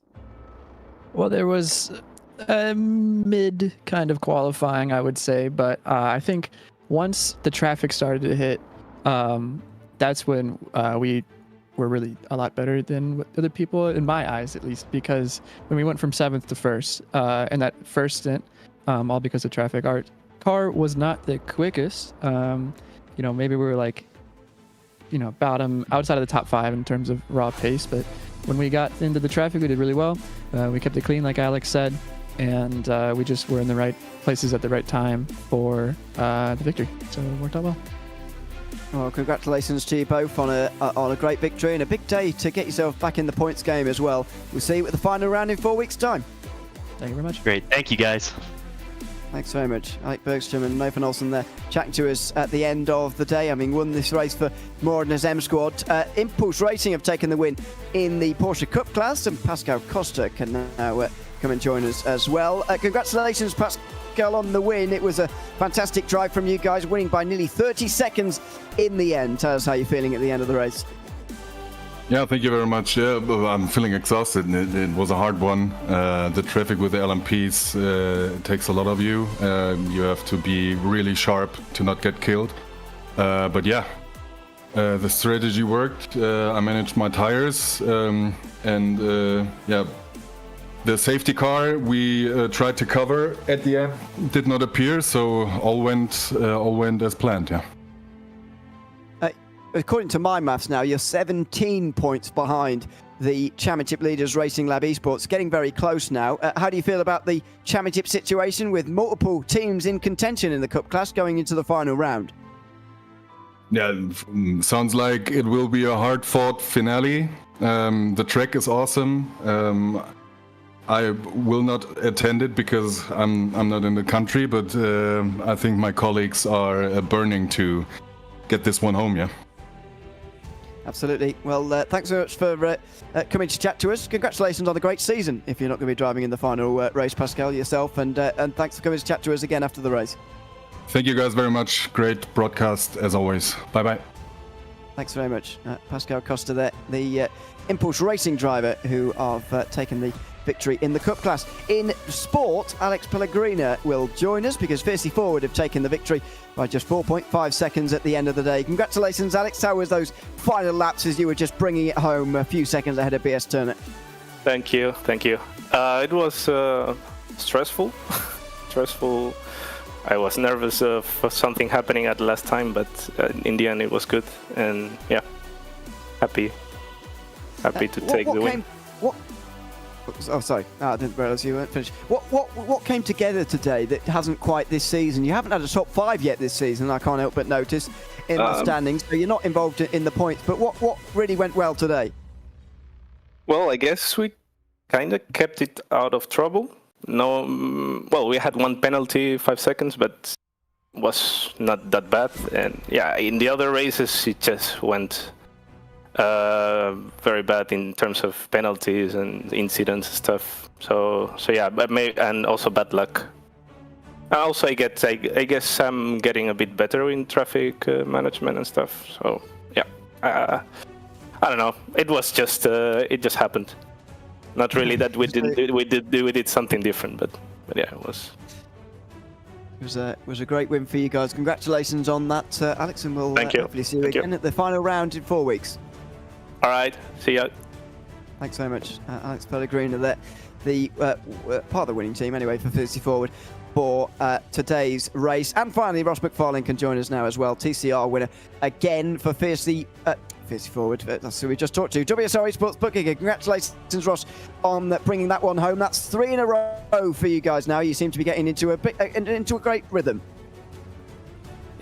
Well, there was a mid kind of qualifying, I would say, but I think once the traffic started to hit, that's when we were really a lot better than other people, in my eyes at least, because when we went from 7th to 1st, in that first stint, all because of traffic, our car was not the quickest. Maybe we were like, bottom, outside of the top 5 in terms of raw pace, but when we got into the traffic, we did really well. We kept it clean, like Alex said, and we just were in the right places at the right time for the victory, so it worked out well. Well, congratulations to you both on a great victory and a big day to get yourself back in the points game as well. We'll see you at the final round in 4 weeks' time. Thank you very much. Great. Thank you, guys. Thanks very much. Alec Bergström and Nathan Olsen there chatting to us at the end of the day, having won this race for Moradnes M Squad. Impulse Racing have taken the win in the Porsche Cup class, and Pascal Costa can now come and join us as well. Congratulations, Pascal, on the win. It was a fantastic drive from you guys, winning by nearly 30 seconds in the end. Tell us how you're feeling at the end of the race. Yeah, thank you very much. Yeah, I'm feeling exhausted. It was a hard one. The traffic with the LMPs takes a lot of you. You have to be really sharp to not get killed. But yeah, the strategy worked. I managed my tires, and the safety car we tried to cover at the end did not appear, so all went as planned. Yeah. According to my maths now, you're 17 points behind the championship leaders Racing Lab Esports, getting very close now. How do you feel about the championship situation with multiple teams in contention in the Cup class going into the final round? Yeah, sounds like it will be a hard-fought finale. The track is awesome. I will not attend it because I'm not in the country, but I think my colleagues are burning to get this one home, yeah. Absolutely. Well, thanks so much for coming to chat to us. Congratulations on the great season, if you're not going to be driving in the final race, Pascal, yourself, and thanks for coming to chat to us again after the race. Thank you guys very much. Great broadcast as always. Bye-bye. Thanks very much. Pascal Costa there, the Impulse Racing driver who have taken the victory in the Cup class. In sport, Alex Pellegrina will join us because Fiercely Forward have taken the victory by just 4.5 seconds at the end of the day. Congratulations, Alex. How was those final laps as you were just bringing it home a few seconds ahead of BS Turner? Thank you. It was stressful. I was nervous of something happening at the last time, but in the end it was good, and yeah, happy to take the win. Oh, sorry. I didn't realise you weren't finished. What came together today that hasn't quite this season? You haven't had a top 5 yet this season, I can't help but notice, in the standings, so you're not involved in the points. But what really went well today? Well, I guess we kind of kept it out of trouble. No, well, we had one penalty, 5 seconds, but was not that bad. And yeah, in the other races, it just went very bad in terms of penalties and incidents and stuff. So yeah, but and also bad luck. Also, I guess I'm getting a bit better in traffic management and stuff. So yeah, I don't know. It was just it just happened. Not really that we did something different, but yeah, it was. It was a great win for you guys. Congratulations on that, Alex, and we'll hopefully see you again at the final round in 4 weeks. All right, see ya. Thanks so much, Alex Pellegrino there. The part of the winning team anyway for Fiercely Forward for today's race. And finally, Ross McFarlane can join us now as well. TCR winner again for Fiercely Forward. That's who we just talked to. WSRA Sports Bookkeeper. Congratulations, Ross, on bringing that one home. That's 3 in a row for you guys now. You seem to be getting into a great rhythm.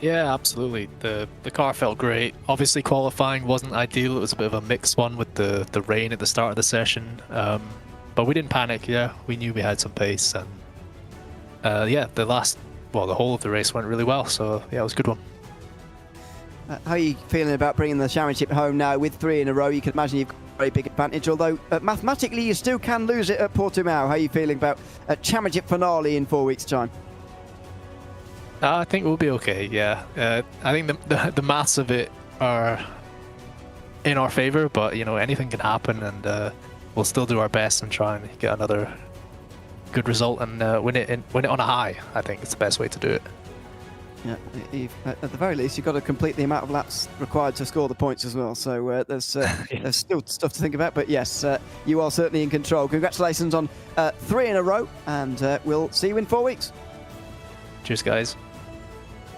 Yeah, absolutely. The car felt great. Obviously, qualifying wasn't ideal. It was a bit of a mixed one with the rain at the start of the session. But we didn't panic. Yeah, we knew we had some pace, and yeah, the whole of the race went really well. So yeah, it was a good one. How are you feeling about bringing the championship home now with 3 in a row? You can imagine you've got a very big advantage, although mathematically you still can lose it at Portimao. How are you feeling about a championship finale in 4 weeks' time? I think we'll be okay, yeah. I think the maths of it are in our favour, but anything can happen, and we'll still do our best and try and get another good result and win it on a high. I think it's the best way to do it. Yeah, at the very least, you've got to complete the amount of laps required to score the points as well. So there's still stuff to think about. But yes, you are certainly in control. Congratulations on 3 in a row, and we'll see you in 4 weeks. Cheers, guys.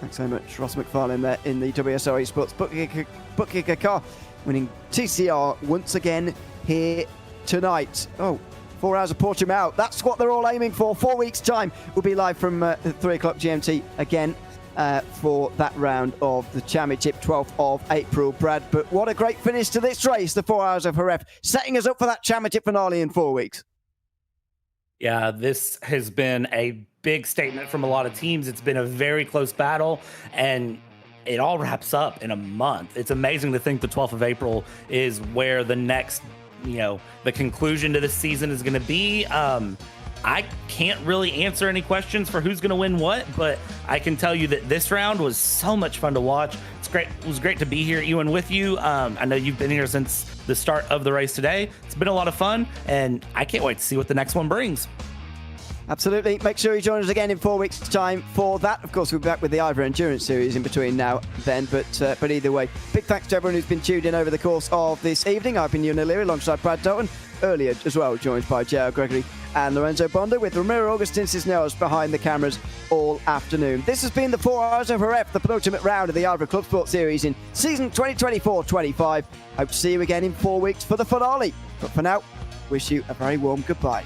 Thanks so much, Ross McFarlane there in the WSRA Sports Bookkeeper car, winning TCR once again here tonight. 4 hours of Portimao. That's what they're all aiming for. 4 weeks' time. We'll be live from 3 o'clock GMT again for that round of the championship, 12th of April, Brad. But what a great finish to this race, the 4 hours of Jerez, setting us up for that championship finale in 4 weeks. Yeah, this has been a big statement from a lot of teams. It's been a very close battle, and it all wraps up in a month. It's amazing to think the 12th of April is where the next, the conclusion to this season is going to be. I can't really answer any questions for who's going to win what, but I can tell you that this round was so much fun to watch. It's great. It was great to be here, Ewan, with you. I know you've been here since the start of the race today. It's been a lot of fun, and I can't wait to see what the next one brings. Absolutely. Make sure you join us again in 4 weeks' time for that. Of course, we'll be back with the IVRA Endurance Series in between now and then. But either way, big thanks to everyone who's been tuned in over the course of this evening. I've been Ewan O'Leary alongside Brad Dalton. Earlier as well, joined by J.R. Gregory and Lorenzo Bonda, with Ramiro Augustin Cisneros behind the cameras all afternoon. This has been the 4 hours of Jerez, the penultimate round of the IVRA Clubsport Series in season 2024-25. Hope to see you again in 4 weeks for the finale. But for now, wish you a very warm goodbye.